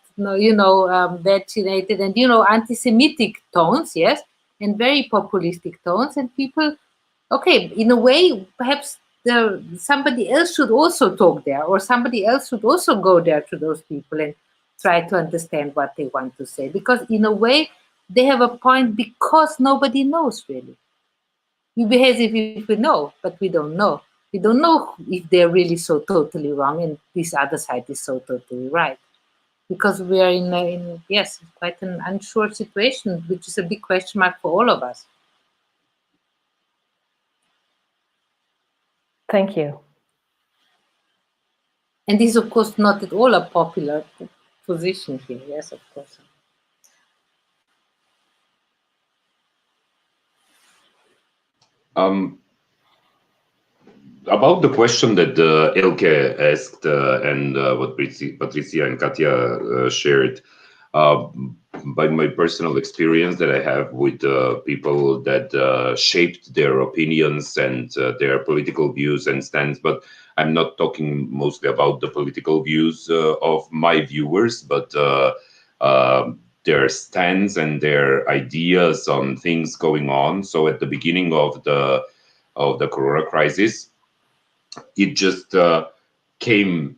[SPEAKER 7] vaccinated, and, anti-Semitic tones, yes, and very populistic tones. And people, okay, in a way, perhaps somebody else should also talk there, or somebody else should also go there to those people and try to understand what they want to say. Because in a way, they have a point, because nobody knows really. We behave as if we know, but we don't know. We don't know if they're really so totally wrong and this other side is so totally right. Because we are in quite an unsure situation, which is a big question mark for all of us.
[SPEAKER 2] Thank you.
[SPEAKER 7] And this is, of course, not at all a popular position here. Yes, of course.
[SPEAKER 4] About the question that Elke asked and what Patricia and Katja shared, by my personal experience that I have with people that shaped their opinions and their political views and stands, but I'm not talking mostly about the political views of my viewers, but their stands and their ideas on things going on. So at the beginning of the Corona crisis, it just came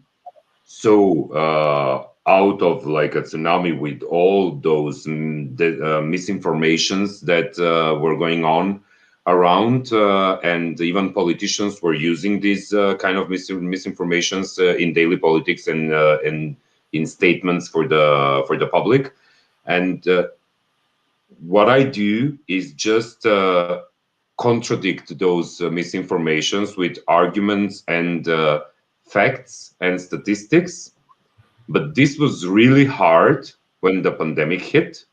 [SPEAKER 4] so out of like a tsunami with all those misinformations that were going on around, and even politicians were using these kind of misinformations in daily politics and in statements for the public. And what I do is just contradict those misinformations with arguments and facts and statistics. But this was really hard when the pandemic hit,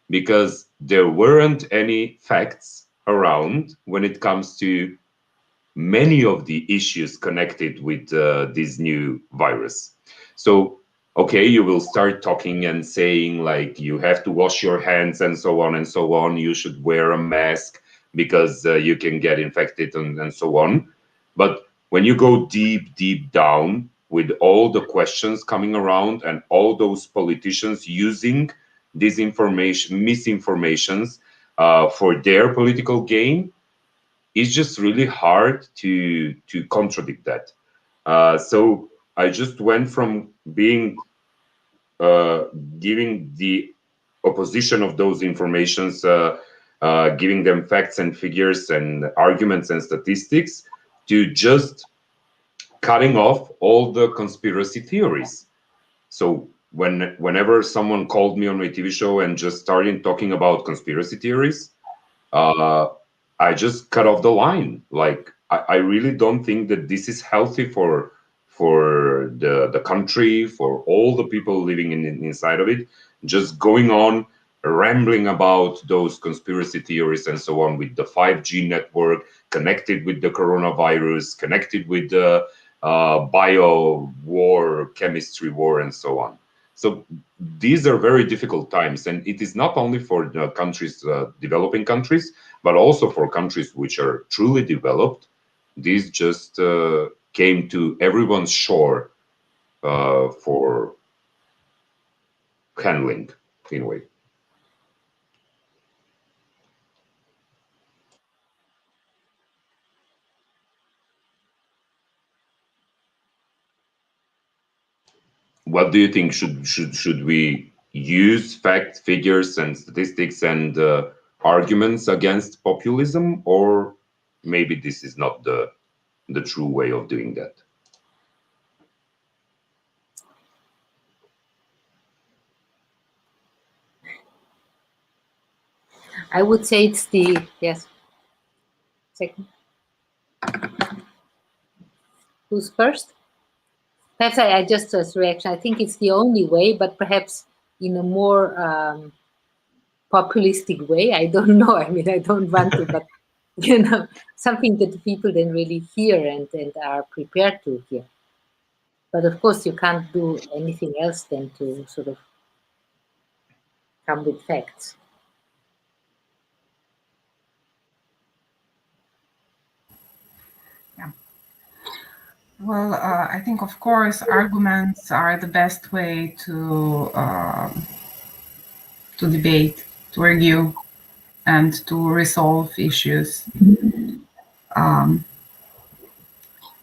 [SPEAKER 4] because there weren't any facts around when it comes to many of the issues connected with this new virus. So, okay, you will start talking and saying like you have to wash your hands and so on and so on. You should wear a mask because you can get infected and so on. But when you go deep down with all the questions coming around and all those politicians using misinformations for their political gain, it's just really hard to contradict that. So I just went from being giving the opposition of those informations, giving them facts and figures and arguments and statistics, to just cutting off all the conspiracy theories. So whenever someone called me on my TV show and just started talking about conspiracy theories, I just cut off the line. Like I really don't think that this is healthy for the country, for all the people living inside of it. Just going on rambling about those conspiracy theories and so on, with the 5G network connected with the coronavirus, connected with the bio war, chemistry war, and so on. So these are very difficult times, and it is not only for the countries, developing countries, but also for countries which are truly developed. These just came to everyone's shore for handling, in a way. What do you think? Should we use facts, figures, and statistics and arguments against populism, or maybe this is not the true way of doing that?
[SPEAKER 7] I would say it's the, yes. Second. Who's first? Perhaps I just as reaction. I think it's the only way, but perhaps in a more populistic way. I don't know. I mean, I don't want to, but you know, something that the people then really hear and are prepared to hear. But of course, you can't do anything else than to sort of come with facts.
[SPEAKER 6] Yeah. Well, I think, of course, arguments are the best way to debate, to argue, and to resolve issues.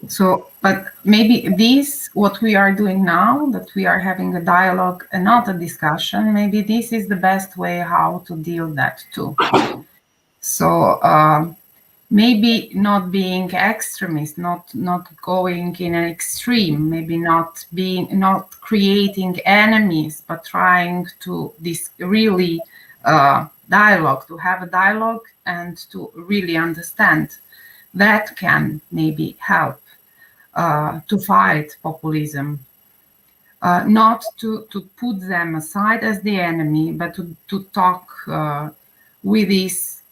[SPEAKER 6] So, but maybe what we are doing now, that we are having a dialogue and not a discussion, maybe this is the best way how to deal that too. So maybe not being extremist, not going in an extreme, maybe not creating enemies, but trying to really dialogue, to have a dialogue and to really understand. That can maybe help. to fight populism. Not to put them aside as the enemy, but to talk with this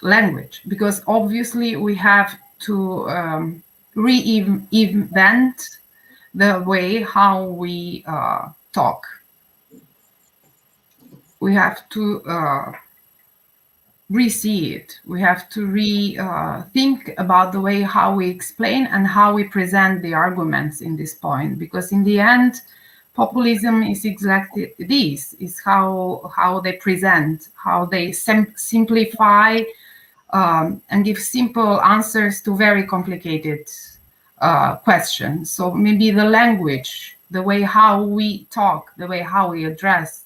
[SPEAKER 6] language, because obviously we have to reinvent the way how we talk. We have to re-see it. We have to think about the way how we explain and how we present the arguments in this point, because in the end, populism is exactly this, is how they present, how they simplify and give simple answers to very complicated questions. So maybe the language, the way how we talk, the way how we address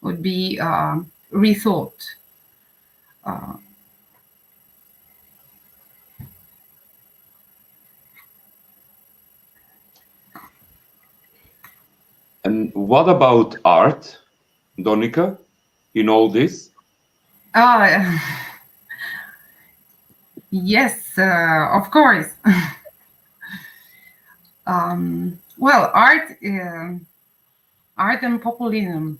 [SPEAKER 6] would be rethought.
[SPEAKER 4] And what about art, Donika, in all this?
[SPEAKER 6] Yes, of course. Well, art and populism.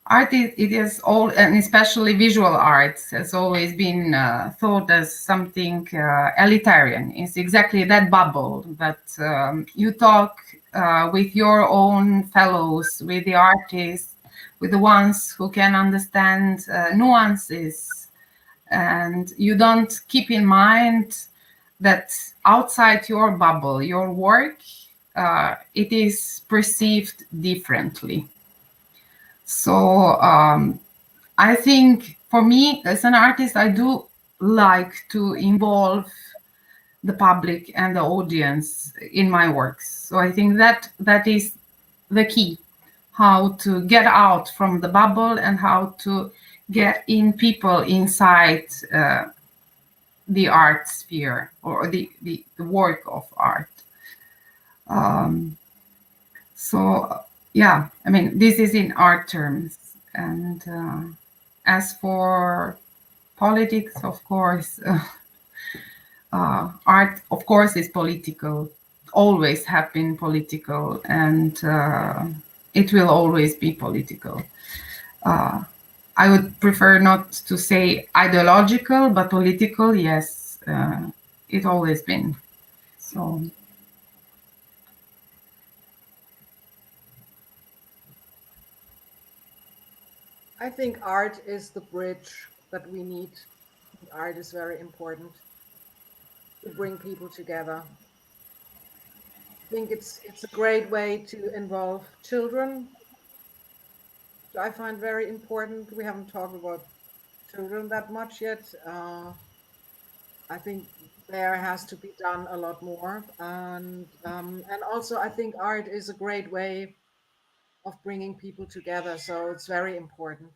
[SPEAKER 6] Art, it is all, and especially visual arts, has always been thought as something elitarian. It's exactly that bubble that you talk with your own fellows, with the artists, with the ones who can understand nuances, and you don't keep in mind that outside your bubble, your work, it is perceived differently. So I think for me as an artist, I do like to involve the public and the audience in my works. So I think that is the key, how to get out from the bubble and how to get in people inside the art sphere or the work of art. So yeah, I mean, this is in art terms. And as for politics, of course, art, of course, is political, always have been political, and it will always be political. I would prefer not to say ideological, but political, yes, it always been. So.
[SPEAKER 9] I think art is the bridge that we need. Art is very important to bring people together. I think it's a great way to involve children. I find very important. We haven't talked about children that much yet. I think there has to be done a lot more, and also I think art is a great way of bringing people together. So it's very important,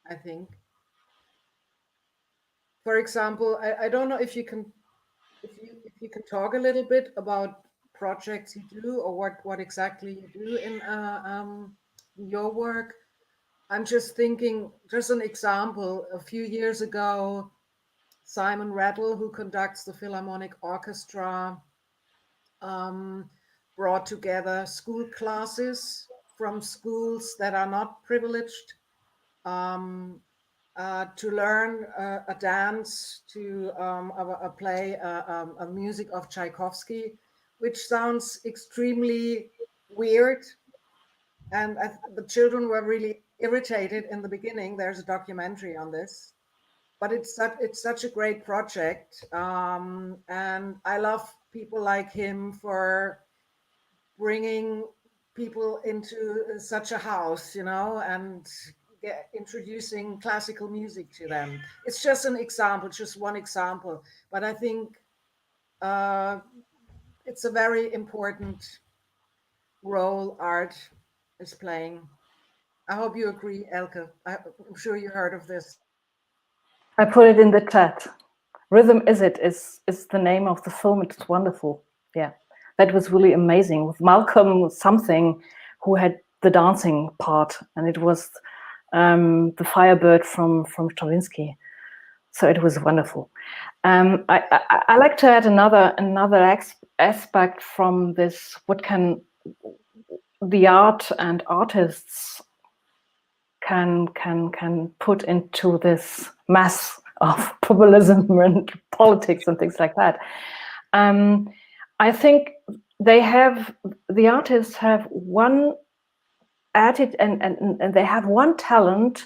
[SPEAKER 9] I think. For example, I don't know if you can talk a little bit about projects you do or what exactly you do in your work. I'm just thinking, just an example, a few years ago, Simon Rattle, who conducts the Philharmonic Orchestra, brought together school classes from schools that are not privileged to learn a dance, to a play, a music of Tchaikovsky, which sounds extremely weird. And the children were really irritated in the beginning. There's a documentary on this. But it's such a great project. And I love people like him for bringing people into such a house, and introducing classical music to them. It's just an example, just one example. But I think it's a very important role art is playing. I hope you agree, Elke. I'm sure you heard of this.
[SPEAKER 2] I put it in the chat. Rhythm is the name of the film. It's wonderful. Yeah, that was really amazing with Malcolm something, who had the dancing part, and it was the Firebird from Stravinsky. So it was wonderful. I like to add another aspect from this. What can the art and artists can put into this mess of populism and politics and things like that? I think the artists have one attitude and they have one talent,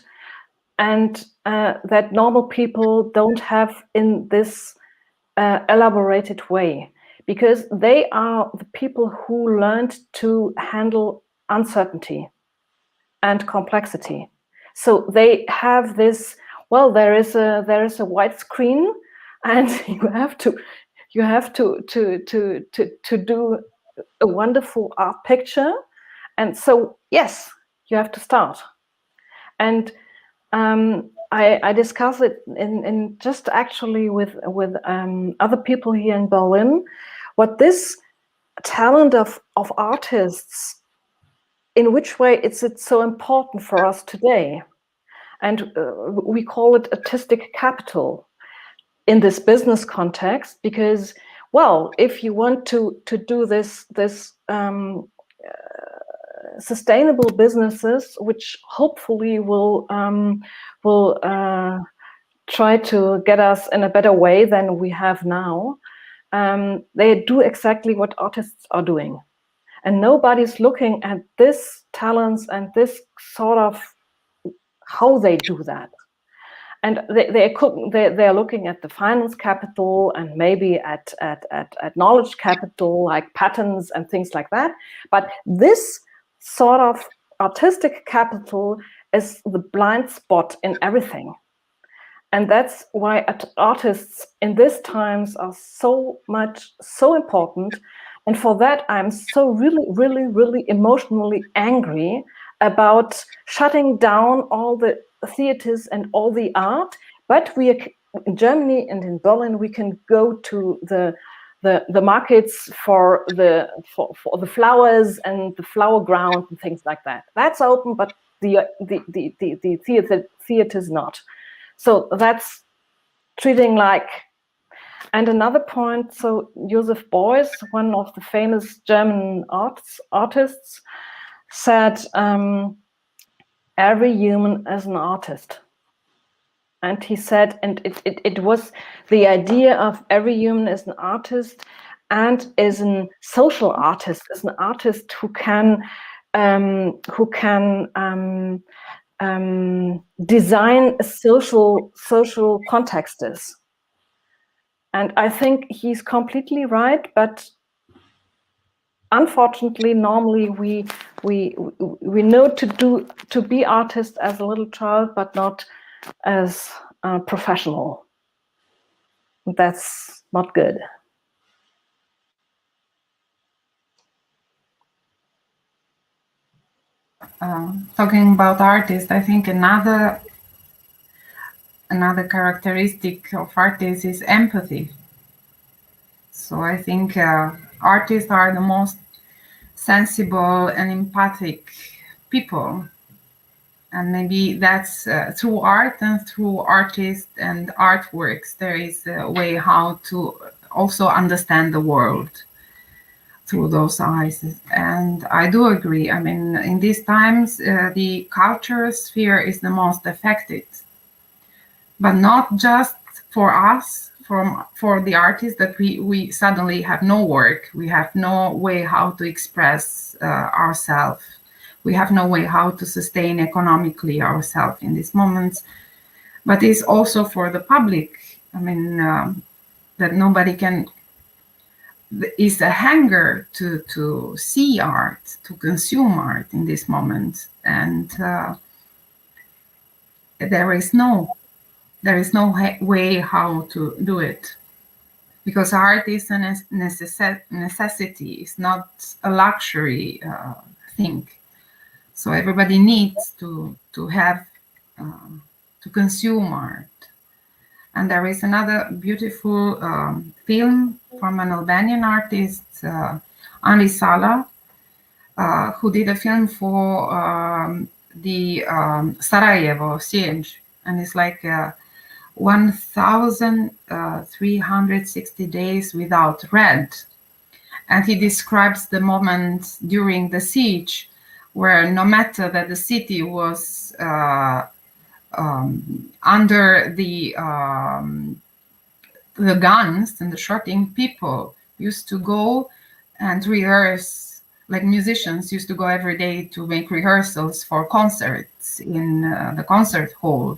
[SPEAKER 2] and that normal people don't have in this elaborated way, because they are the people who learned to handle uncertainty and complexity. So they have this, well, there is a white screen, and you have to do a wonderful art picture, and so yes, you have to start. And I discussed it in just actually with other people here in Berlin, what this talent of artists, in which way it's so important for us today. And we call it artistic capital in this business context, because, well, if you want to do this sustainable businesses, which hopefully will try to get us in a better way than we have now, they do exactly what artists are doing, and nobody's looking at this talents and this sort of how they do that. And they're looking at the finance capital and maybe at knowledge capital, like patents and things like that. But this sort of artistic capital is the blind spot in everything. And that's why artists in these times are so important. And for that, I'm so really emotionally angry about shutting down all the theaters and all the art. But we are, in Germany and in Berlin, we can go to the markets for the flowers and the flower ground and things like that. That's open, but the theater's not. So that's treating like. And another point, so Joseph Beuys, one of the famous German artists, said, every human is an artist. And he said, and it was the idea of every human is an artist and is a social artist, is an artist who can design a social contexts. And I think he's completely right, but unfortunately, normally we know to be artists as a little child, but not as a professional. That's not good.
[SPEAKER 6] Talking about artists, I think another characteristic of artists is empathy. So I think artists are the most sensible and empathic people. And maybe that's through art and through artists and artworks, there is a way how to also understand the world through those eyes. And I do agree. I mean, in these times, the culture sphere is the most affected, but not just for us, for the artists, that we suddenly have no work. We have no way how to express ourselves. We have no way how to sustain economically ourselves in these moments. But it's also for the public. I mean, that nobody can. It's a hunger to see art, to consume art in this moment, and there is no way how to do it, because art is a necessity. It's not a luxury thing. So everybody needs to have to consume art. And there is another beautiful film from an Albanian artist, Ani Sala, who did a film for the Sarajevo siege. And it's like 1,360 days without red. And he describes the moment during the siege where no matter that the city was under the guns and the shooting, people used to go and rehearse, like musicians used to go every day to make rehearsals for concerts in the concert hall,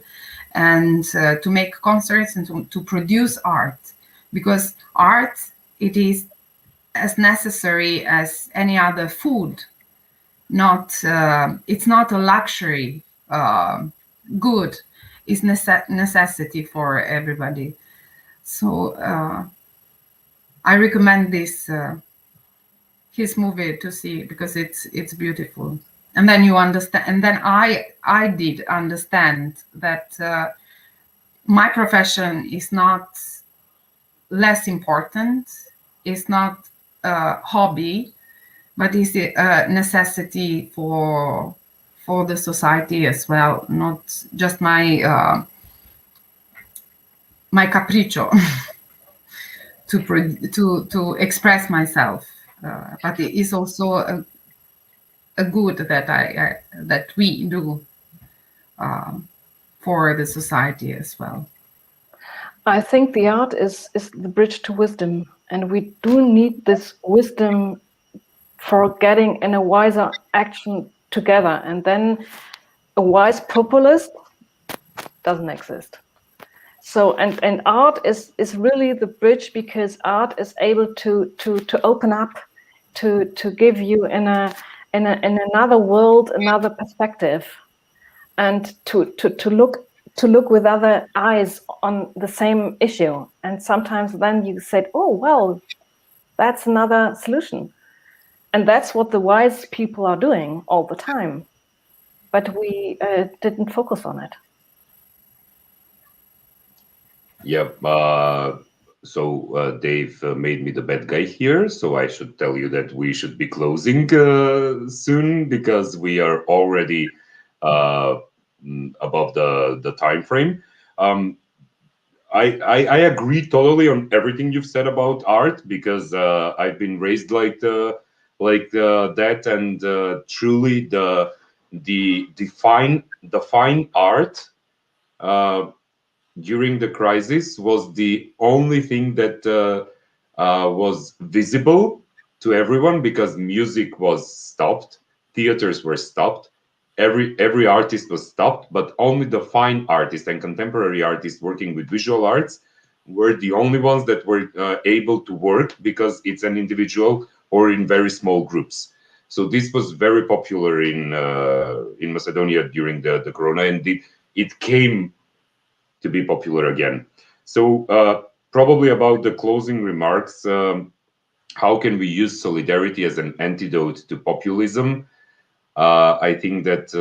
[SPEAKER 6] and to make concerts and to produce art, because art, it is as necessary as any other food. It's not a luxury good, it's necessity for everybody. So I recommend this his movie to see, because it's beautiful. And then you understand, and then I did understand that my profession is not less important, it's not a hobby, but it's a necessity for the society as well, not just my my capriccio to express myself, but it is also a good that that we do for the society as well.
[SPEAKER 2] I think the art is the bridge to wisdom, and we do need this wisdom for getting in a wiser action together. And then a wise populist doesn't exist. So and art is really the bridge, because art is able to open up, to give you in another world, another perspective, and to look with other eyes on the same issue. And sometimes then you said, oh, well, that's another solution. And that's what the wise people are doing all the time. But we didn't focus on it.
[SPEAKER 4] Yeah. So Dave made me the bad guy here. So I should tell you that we should be closing soon, because we are already above the time frame. I agree totally on everything you've said about art, because I've been raised like that, and truly the fine art during the crisis was the only thing that was visible to everyone, because music was stopped, theaters were stopped, every artist was stopped, but only the fine artists and contemporary artists working with visual arts were the only ones that were able to work, because it's an individual or in very small groups. So this was very popular in Macedonia during the Corona, and it came to be popular again. So probably about the closing remarks, how can we use solidarity as an antidote to populism? I think that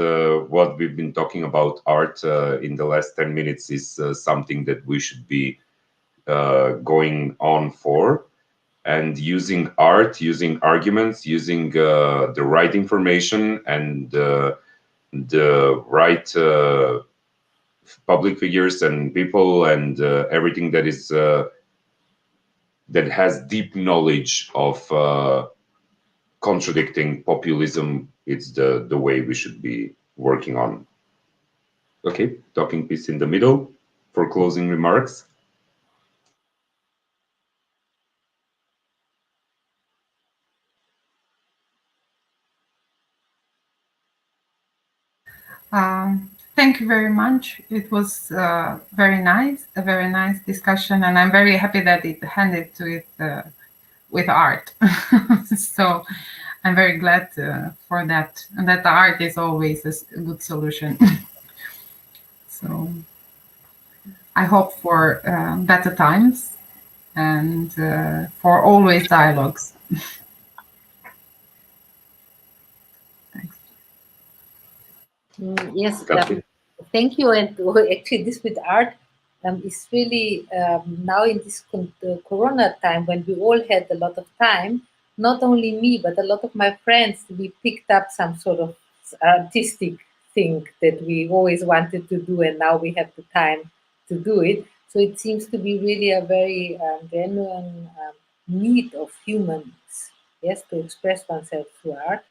[SPEAKER 4] what we've been talking about art in the last 10 minutes is something that we should be going on for, and using art, using arguments, using the right information and the right public figures and people, and everything that is that has deep knowledge of contradicting populism. It's the way we should be working on. Okay, talking piece in the middle for closing remarks.
[SPEAKER 6] Thank you very much. It was a very nice discussion, and I'm very happy that it ended to it with art. So I'm very glad for that, and that the art is always a good solution. So I hope for better times and for always dialogues.
[SPEAKER 7] Yes, thank you. And actually, this with art is really now in this Corona time, when we all had a lot of time. Not only me, but a lot of my friends, we picked up some sort of artistic thing that we always wanted to do, and now we have the time to do it. So it seems to be really a very genuine need of humans, yes, to express oneself through art.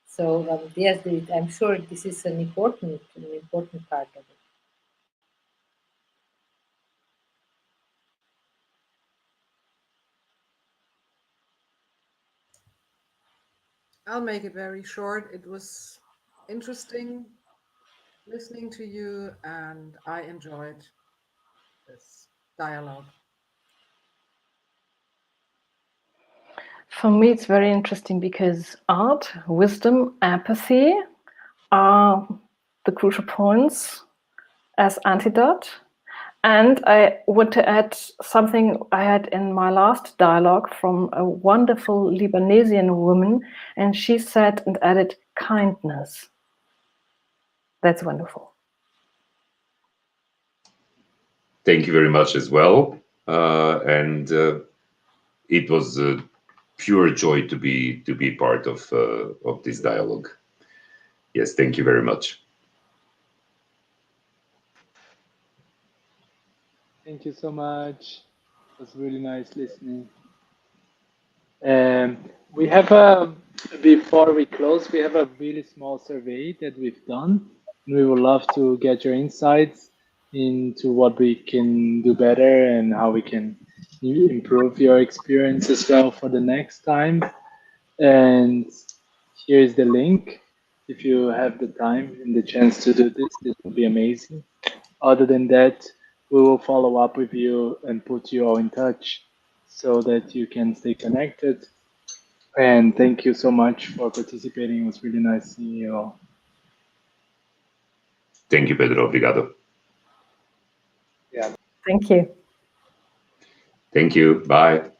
[SPEAKER 7] So yes, I'm sure this is an important part of it.
[SPEAKER 9] I'll make it very short. It was interesting listening to you, and I enjoyed this dialogue.
[SPEAKER 2] For me, it's very interesting because art, wisdom, empathy are the crucial points as antidote. And I want to add something I had in my last dialogue from a wonderful Lebanese woman, and she said and added kindness. That's wonderful.
[SPEAKER 4] Thank you very much as well. And it was a pure joy to be part of this dialogue. Yes, thank you very much.
[SPEAKER 5] Thank you so much. It was really nice listening. We have before we close, we have a really small survey that we've done. We would love to get your insights into what we can do better and how we can improve your experience as well for the next time. And here's the link. If you have the time and the chance to do this, this would be amazing. Other than that, we will follow up with you and put you all in touch so that you can stay connected. And thank you so much for participating. It was really nice seeing you all.
[SPEAKER 4] Thank you, Pedro. Obrigado.
[SPEAKER 5] Yeah.
[SPEAKER 2] Thank you.
[SPEAKER 4] Thank you. Bye.